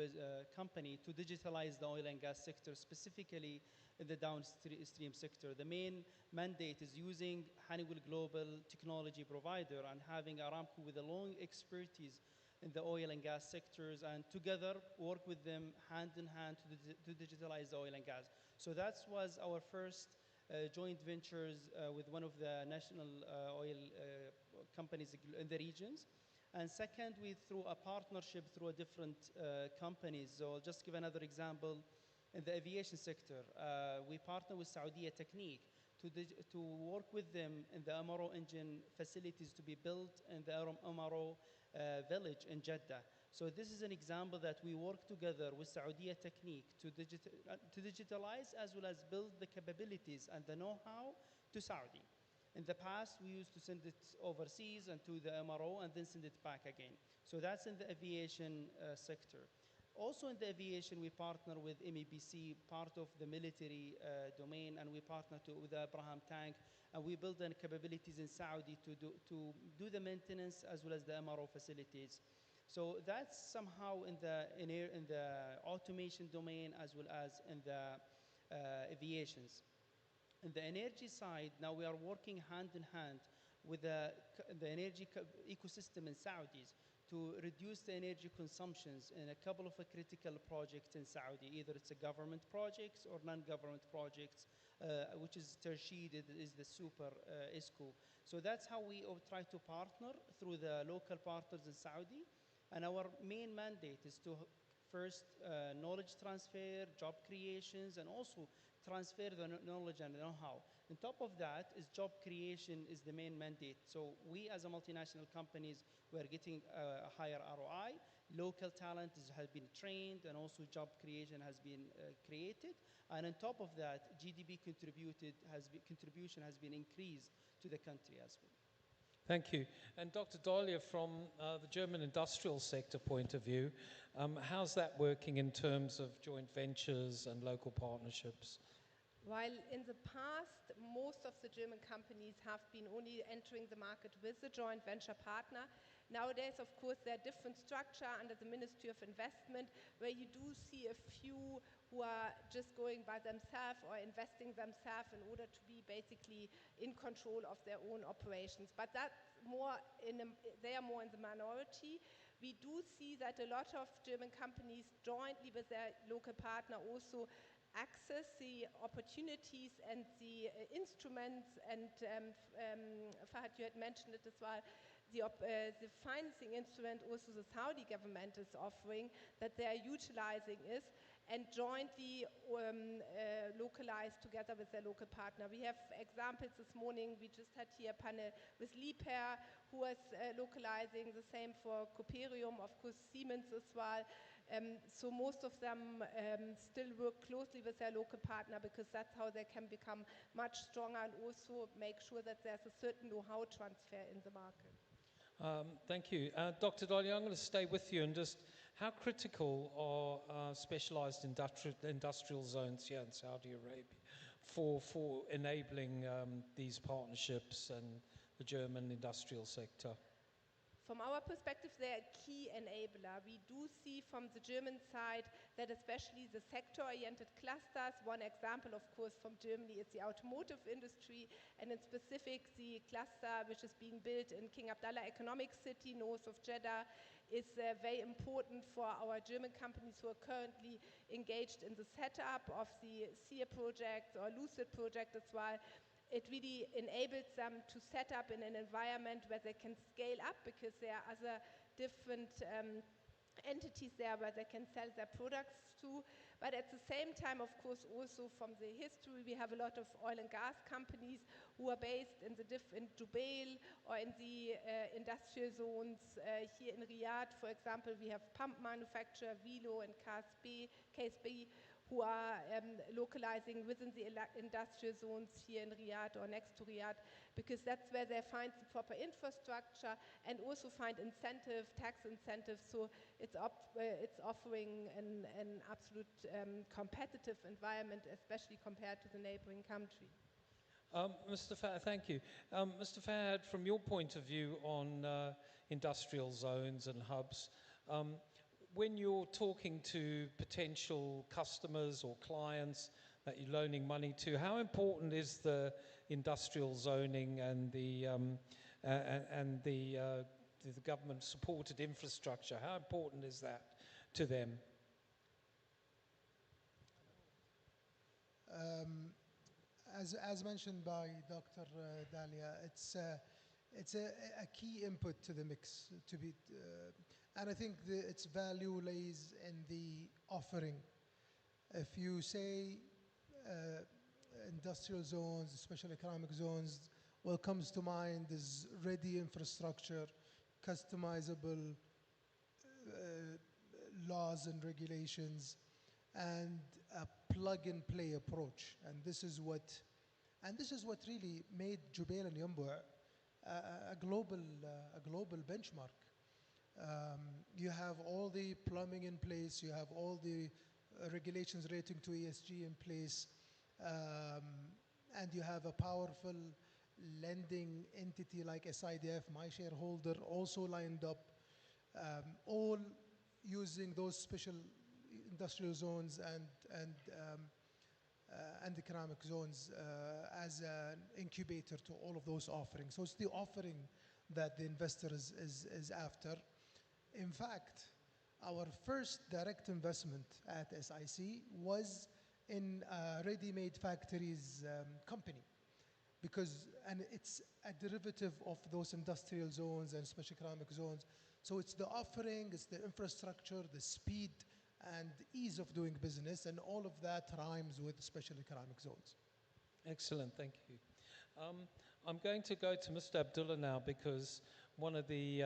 company to digitalize the oil and gas sector, specifically in the downstream sector. The main mandate is using Honeywell Global Technology Provider and having Aramco with a long expertise in the oil and gas sectors, and together work with them hand in hand to digitalize the oil and gas. So that was our first joint ventures with one of the national oil companies in the regions. And second, through a partnership through different companies. So I'll just give another example. In the aviation sector, we partner with Saudi Technique to to work with them in the MRO engine facilities to be built in the MRO village in Jeddah. So this is an example that we work together with Saudi Technique to digitalize as well as build the capabilities and the know-how to Saudi. In the past, we used to send it overseas and to the MRO and then send it back again. So that's in the aviation sector. Also in the aviation, we partner with MEBC, part of the military domain, and we partner with the Abraham Tank, and we build the capabilities in Saudi to do the maintenance as well as the MRO facilities. So that's somehow in the automation domain as well as in the aviations. In the energy side, now we are working hand in hand with the energy ecosystem in Saudis to reduce the energy consumptions in a couple of critical projects in Saudi. Either it's a government projects or non-government projects, which is Tershid, is the super ISCO. So that's how we try to partner through the local partners in Saudi. And our main mandate is to first knowledge transfer, job creations, and also transfer the knowledge and know-how. On top of that is job creation is the main mandate. So we as a multinational companies, we're getting a higher ROI, local talent has been trained, and also job creation has been created. And on top of that, GDP contribution has been increased to the country as well. Thank you. And Dr. Dolja, from the German industrial sector point of view, how's that working in terms of joint ventures and local partnerships? While in the past, most of the German companies have been only entering the market with a joint venture partner, nowadays, of course, there are different structure under the Ministry of Investment, where you do see a few who are just going by themselves or investing themselves in order to be basically in control of their own operations. But that's they are more in the minority. We do see that a lot of German companies jointly with their local partner also access the opportunities and the instruments, and Fahad, you had mentioned it as well, the financing instrument also the Saudi government is offering, that they are utilizing is, and jointly localized together with their local partner. We have examples this morning. We just had here a panel with Liebherr, who is localizing, the same for Coperium, of course Siemens as well. So most of them still work closely with their local partner, because that's how they can become much stronger and also make sure that there's a certain know-how transfer in the market. Thank you. Dr. Dolja, I'm going to stay with you, and just how critical are specialized industrial zones here in Saudi Arabia for enabling these partnerships and the German industrial sector? From our perspective, they're a key enabler. We do see from the German side that especially the sector-oriented clusters, one example, of course, from Germany is the automotive industry, and in specific, the cluster which is being built in King Abdullah Economic City, north of Jeddah, is very important for our German companies who are currently engaged in the setup of the SEER project or Lucid project as well. It really enables them to set up in an environment where they can scale up, because there are other different entities there where they can sell their products to. But at the same time, of course, also from the history, we have a lot of oil and gas companies who are based in Dubai or in the industrial zones. Here in Riyadh, for example, we have pump manufacturer Vilo and KSB, who are localizing within the industrial zones here in Riyadh or next to Riyadh, because that's where they find the proper infrastructure and also find tax incentives. So it's offering an absolute competitive environment, especially compared to the neighboring country. Mr. Fahad, thank you. Mr. Fahad, from your point of view on industrial zones and hubs, when you're talking to potential customers or clients that you're loaning money to, how important is the industrial zoning and the government-supported infrastructure? How important is that to them? As mentioned by Dr. Dalia, it's a key input to the mix and I think its value lays in the offering. If you say industrial zones, special economic zones, what comes to mind is ready infrastructure, customizable laws and regulations, and a plug-and-play approach. And this is what really made Jubail and Yanbu a global benchmark. You have all the plumbing in place, you have all the regulations relating to ESG in place, and you have a powerful lending entity like SIDF, my shareholder, also lined up, all using those special industrial zones and economic zones as an incubator to all of those offerings. So it's the offering that the investor is after. In fact, our first direct investment at SIC was in a ready-made factories company, and it's a derivative of those industrial zones and special economic zones. So it's the offering, it's the infrastructure, the speed, and ease of doing business, and all of that rhymes with special economic zones. Excellent, thank you. I'm going to go to Mr. Abdullah now, because one of the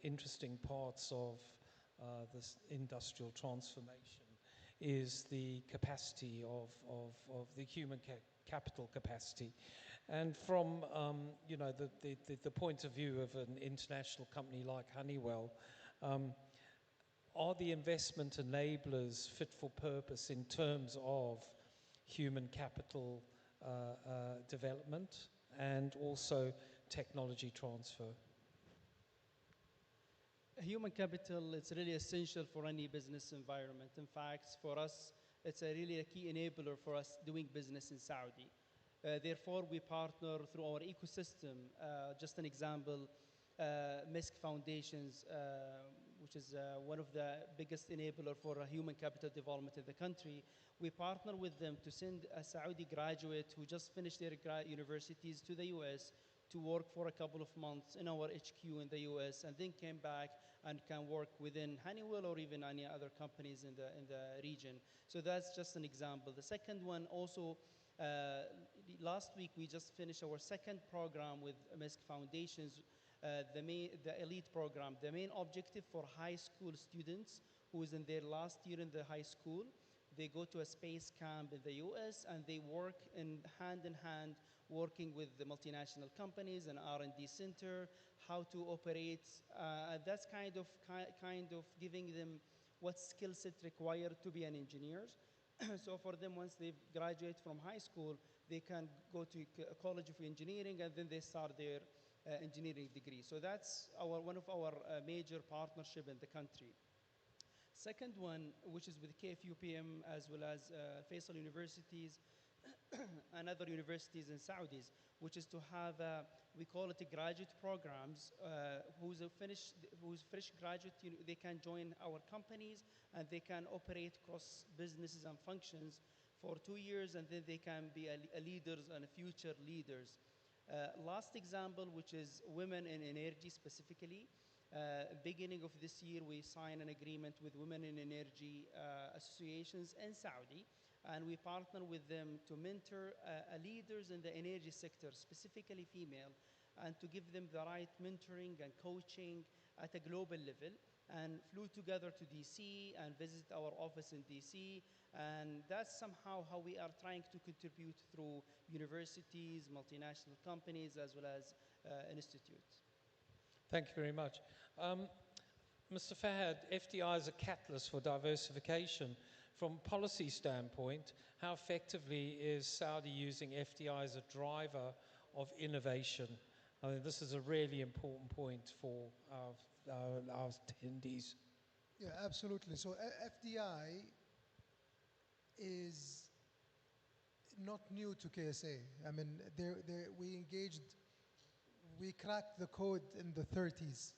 interesting parts of this industrial transformation is the capacity of the human capital capacity. And from the point of view of an international company like Honeywell, are the investment enablers fit for purpose in terms of human capital development and also technology transfer? Human capital is really essential for any business environment. In fact, for us, it's really a key enabler for us doing business in Saudi. Therefore, we partner through our ecosystem. Just an example, MISC Foundations, which is one of the biggest enabler for human capital development in the country. We partner with them to send a Saudi graduate who just finished their universities to the US to work for a couple of months in our HQ in the US, and then came back and can work within Honeywell or even any other companies in the region. So that's just an example. The second one also, last week we just finished our second program with MISC Foundations, the elite program. The main objective for high school students who is in their last year in the high school, they go to a space camp in the US and they work hand in hand, working with the multinational companies and R&D center, how to operate. That's kind of giving them what skill set required to be an engineer. So for them, once they graduate from high school, they can go to a college of engineering, and then they start their engineering degree. So that's one of our major partnership in the country. Second one, which is with KFUPM as well as Faisal universities and other universities in Saudis, which is to have, we call it graduate programs, who's fresh graduate, they can join our companies and they can operate cross businesses and functions for 2 years, and then they can be a leaders and future leaders. Last example, which is women in energy specifically. Beginning of this year, we signed an agreement with Women in Energy associations in Saudi, and we partner with them to mentor leaders in the energy sector, specifically female, and to give them the right mentoring and coaching at a global level, and flew together to DC and visit our office in DC. And that's somehow how we are trying to contribute through universities, multinational companies, as well as institutes. Thank you very much. Mr. Fahad, FDI is a catalyst for diversification. From a policy standpoint, how effectively is Saudi using FDI as a driver of innovation? I mean, this is a really important point for our attendees. Yeah, absolutely. So FDI is not new to KSA. I mean, we cracked the code in the 30s.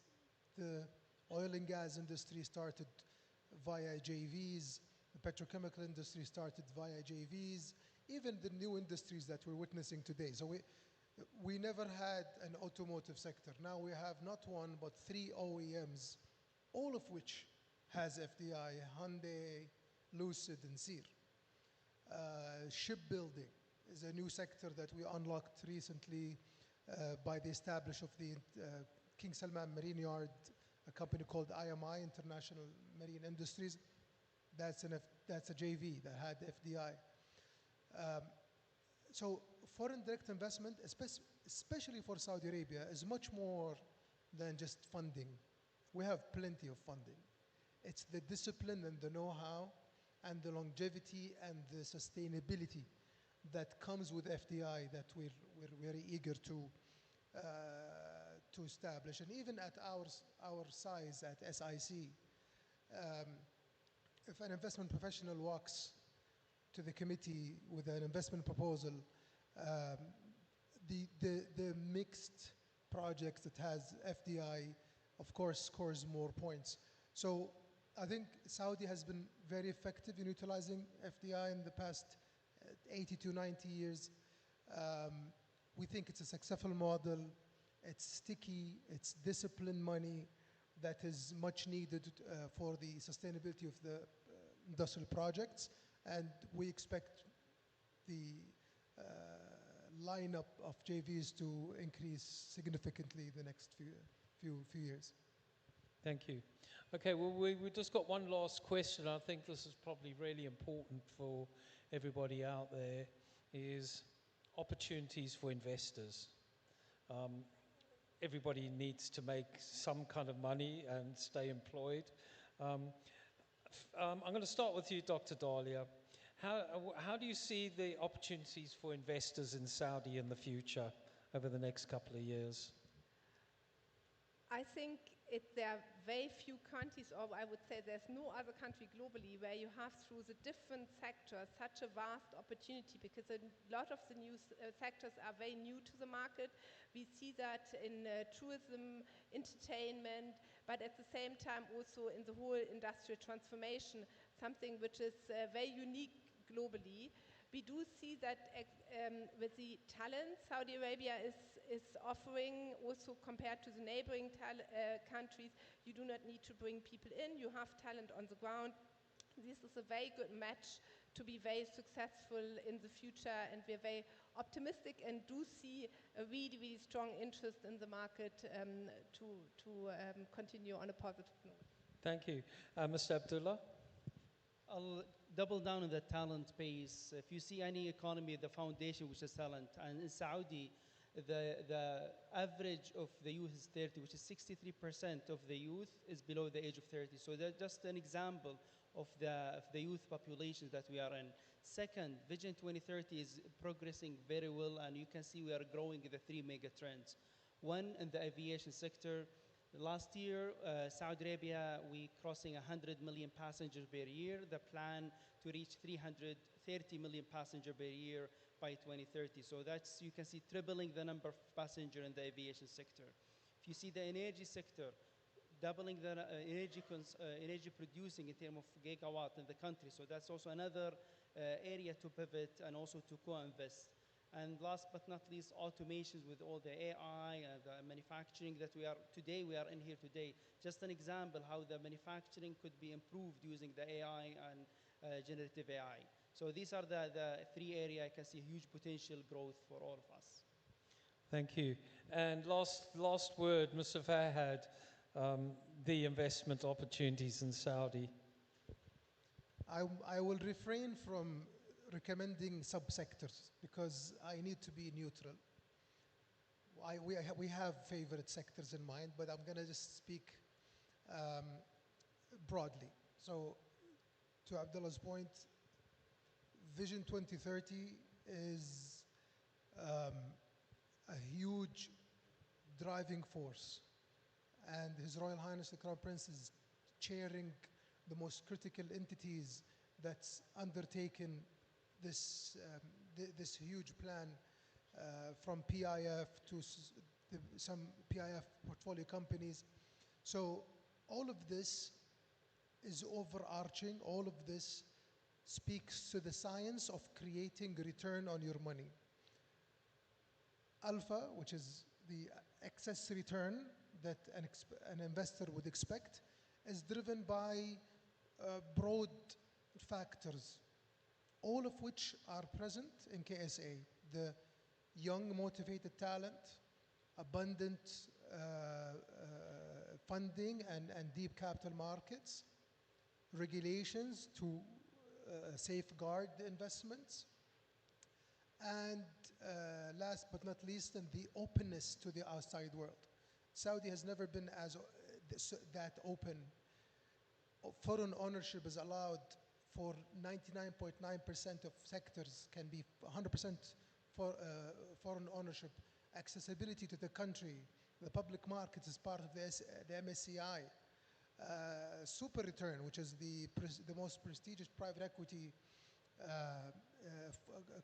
The oil and gas industry started via JVs. The petrochemical industry started via JVs. Even the new industries that we're witnessing today. So we never had an automotive sector. Now we have not one, but 3 OEMs, all of which has FDI: Hyundai, Lucid, and Seer. Shipbuilding, is a new sector that we unlocked recently by the establishment of the King Salman Marine Yard, a company called IMI, International Marine Industries. That's a JV that had FDI. So foreign direct investment, especially for Saudi Arabia, is much more than just funding. We have plenty of funding. It's the discipline and the know-how and the longevity and the sustainability that comes with FDI that we're very eager to establish. And even at our size at SIC, if an investment professional walks to the committee with an investment proposal, the mixed projects that has FDI, of course, scores more points. So I think Saudi has been very effective in utilizing FDI in the past 80 to 90 years. We think it's a successful model. It's sticky, it's disciplined money that is much needed for the sustainability of the industrial projects. And we expect the lineup of JVs to increase significantly the next few years. Thank you. Okay, well, we just got one last question. I think this is probably really important for everybody out there, is opportunities for investors. Everybody needs to make some kind of money and stay employed. I'm going to start with you, Dr. Dalia. How do you see the opportunities for investors in Saudi in the future over the next couple of years? I think there are very few countries, or I would say there's no other country globally where you have, through the different sectors, such a vast opportunity, because a lot of the new sectors are very new to the market. We see that in tourism, entertainment, but at the same time also in the whole industrial transformation, something which is very unique globally. We do see that with the talent Saudi Arabia is offering, also compared to the neighboring countries, you do not need to bring people in, you have talent on the ground. This is a very good match to be very successful in the future, and we're very optimistic and do see a really, really strong interest in the market to continue on a positive note. Thank you. Mr. Abdullah? I'll double down on the talent base. If you see any economy, the foundation which is talent, and in Saudi, the average of the youth is 30, which is 63% of the youth is below the age of 30. So that's just an example of the youth population that we are in. Second, Vision 2030 is progressing very well, and you can see we are growing in the 3 mega trends. One, in the aviation sector. Last year, Saudi Arabia, we crossing 100 million passengers per year. The plan to reach 330 million passengers per year by 2030. So that's, you can see, tripling the number of passengers in the aviation sector. If you see the energy sector, doubling the energy producing in terms of gigawatt in the country. So that's also another area to pivot and also to co-invest. And last but not least, automations with all the AI and the manufacturing that we are in here today. Just an example how the manufacturing could be improved using the AI and generative AI. So these are the 3 areas I can see huge potential growth for all of us. Thank you. And last word, Mr. Fahad, the investment opportunities in Saudi. I will refrain from recommending subsectors because I need to be neutral. We have favorite sectors in mind, but I'm going to just speak broadly. So to Abdullah's point, Vision 2030 is a huge driving force, and His Royal Highness the Crown Prince is chairing the most critical entities that's undertaken this huge plan, from PIF to some PIF portfolio companies. So all of this is overarching. All of this speaks to the science of creating return on your money. Alpha, which is the excess return that an investor would expect, is driven by broad factors. all of which are present in KSA. The young, motivated talent, abundant funding and deep capital markets, regulations to safeguard the investments, and last but not least, and the openness to the outside world. Saudi has never been as that open. Foreign ownership is allowed for 99.9% of sectors, can be 100% for foreign ownership. Accessibility to the country, the public markets is part of the MSCI. Super Return, which is the most prestigious private equity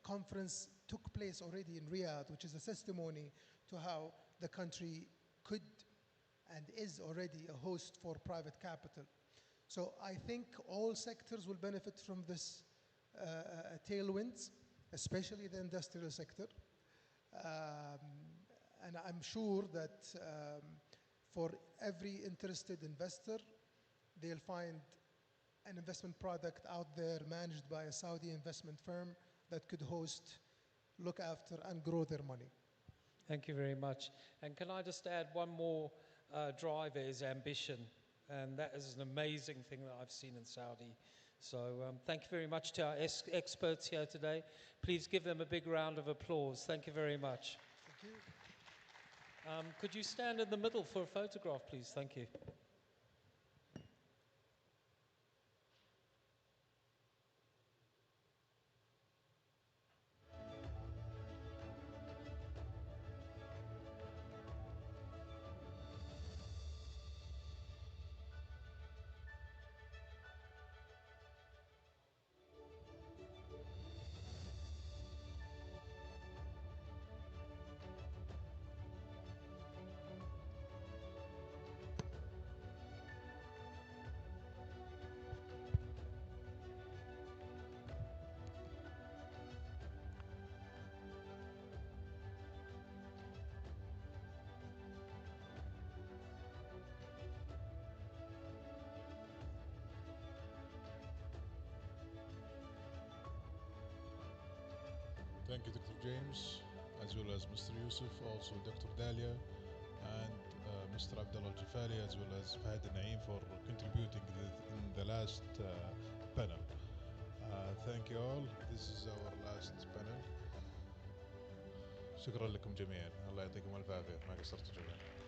conference, took place already in Riyadh, which is a testimony to how the country could and is already a host for private capital. So I think all sectors will benefit from this tailwinds, especially the industrial sector. And I'm sure that for every interested investor, they'll find an investment product out there managed by a Saudi investment firm that could host, look after, and grow their money. Thank you very much. And can I just add one more driver is ambition. And that is an amazing thing that I've seen in Saudi. So thank you very much to our experts here today. Please give them a big round of applause. Thank you very much. Thank you. Could you stand in the middle for a photograph, please? Thank you. Thank you, Dr. James, as well as Mr. Yusuf, also Dr. Dalia, and Mr. Abdullah Al-Jafali, as well as Fahad Naeem for contributing in the last panel. Thank you all. This is our last panel. شكرا لكم جميعا. الله يعطيكم الف عافية. ما قصرتوا جميعا.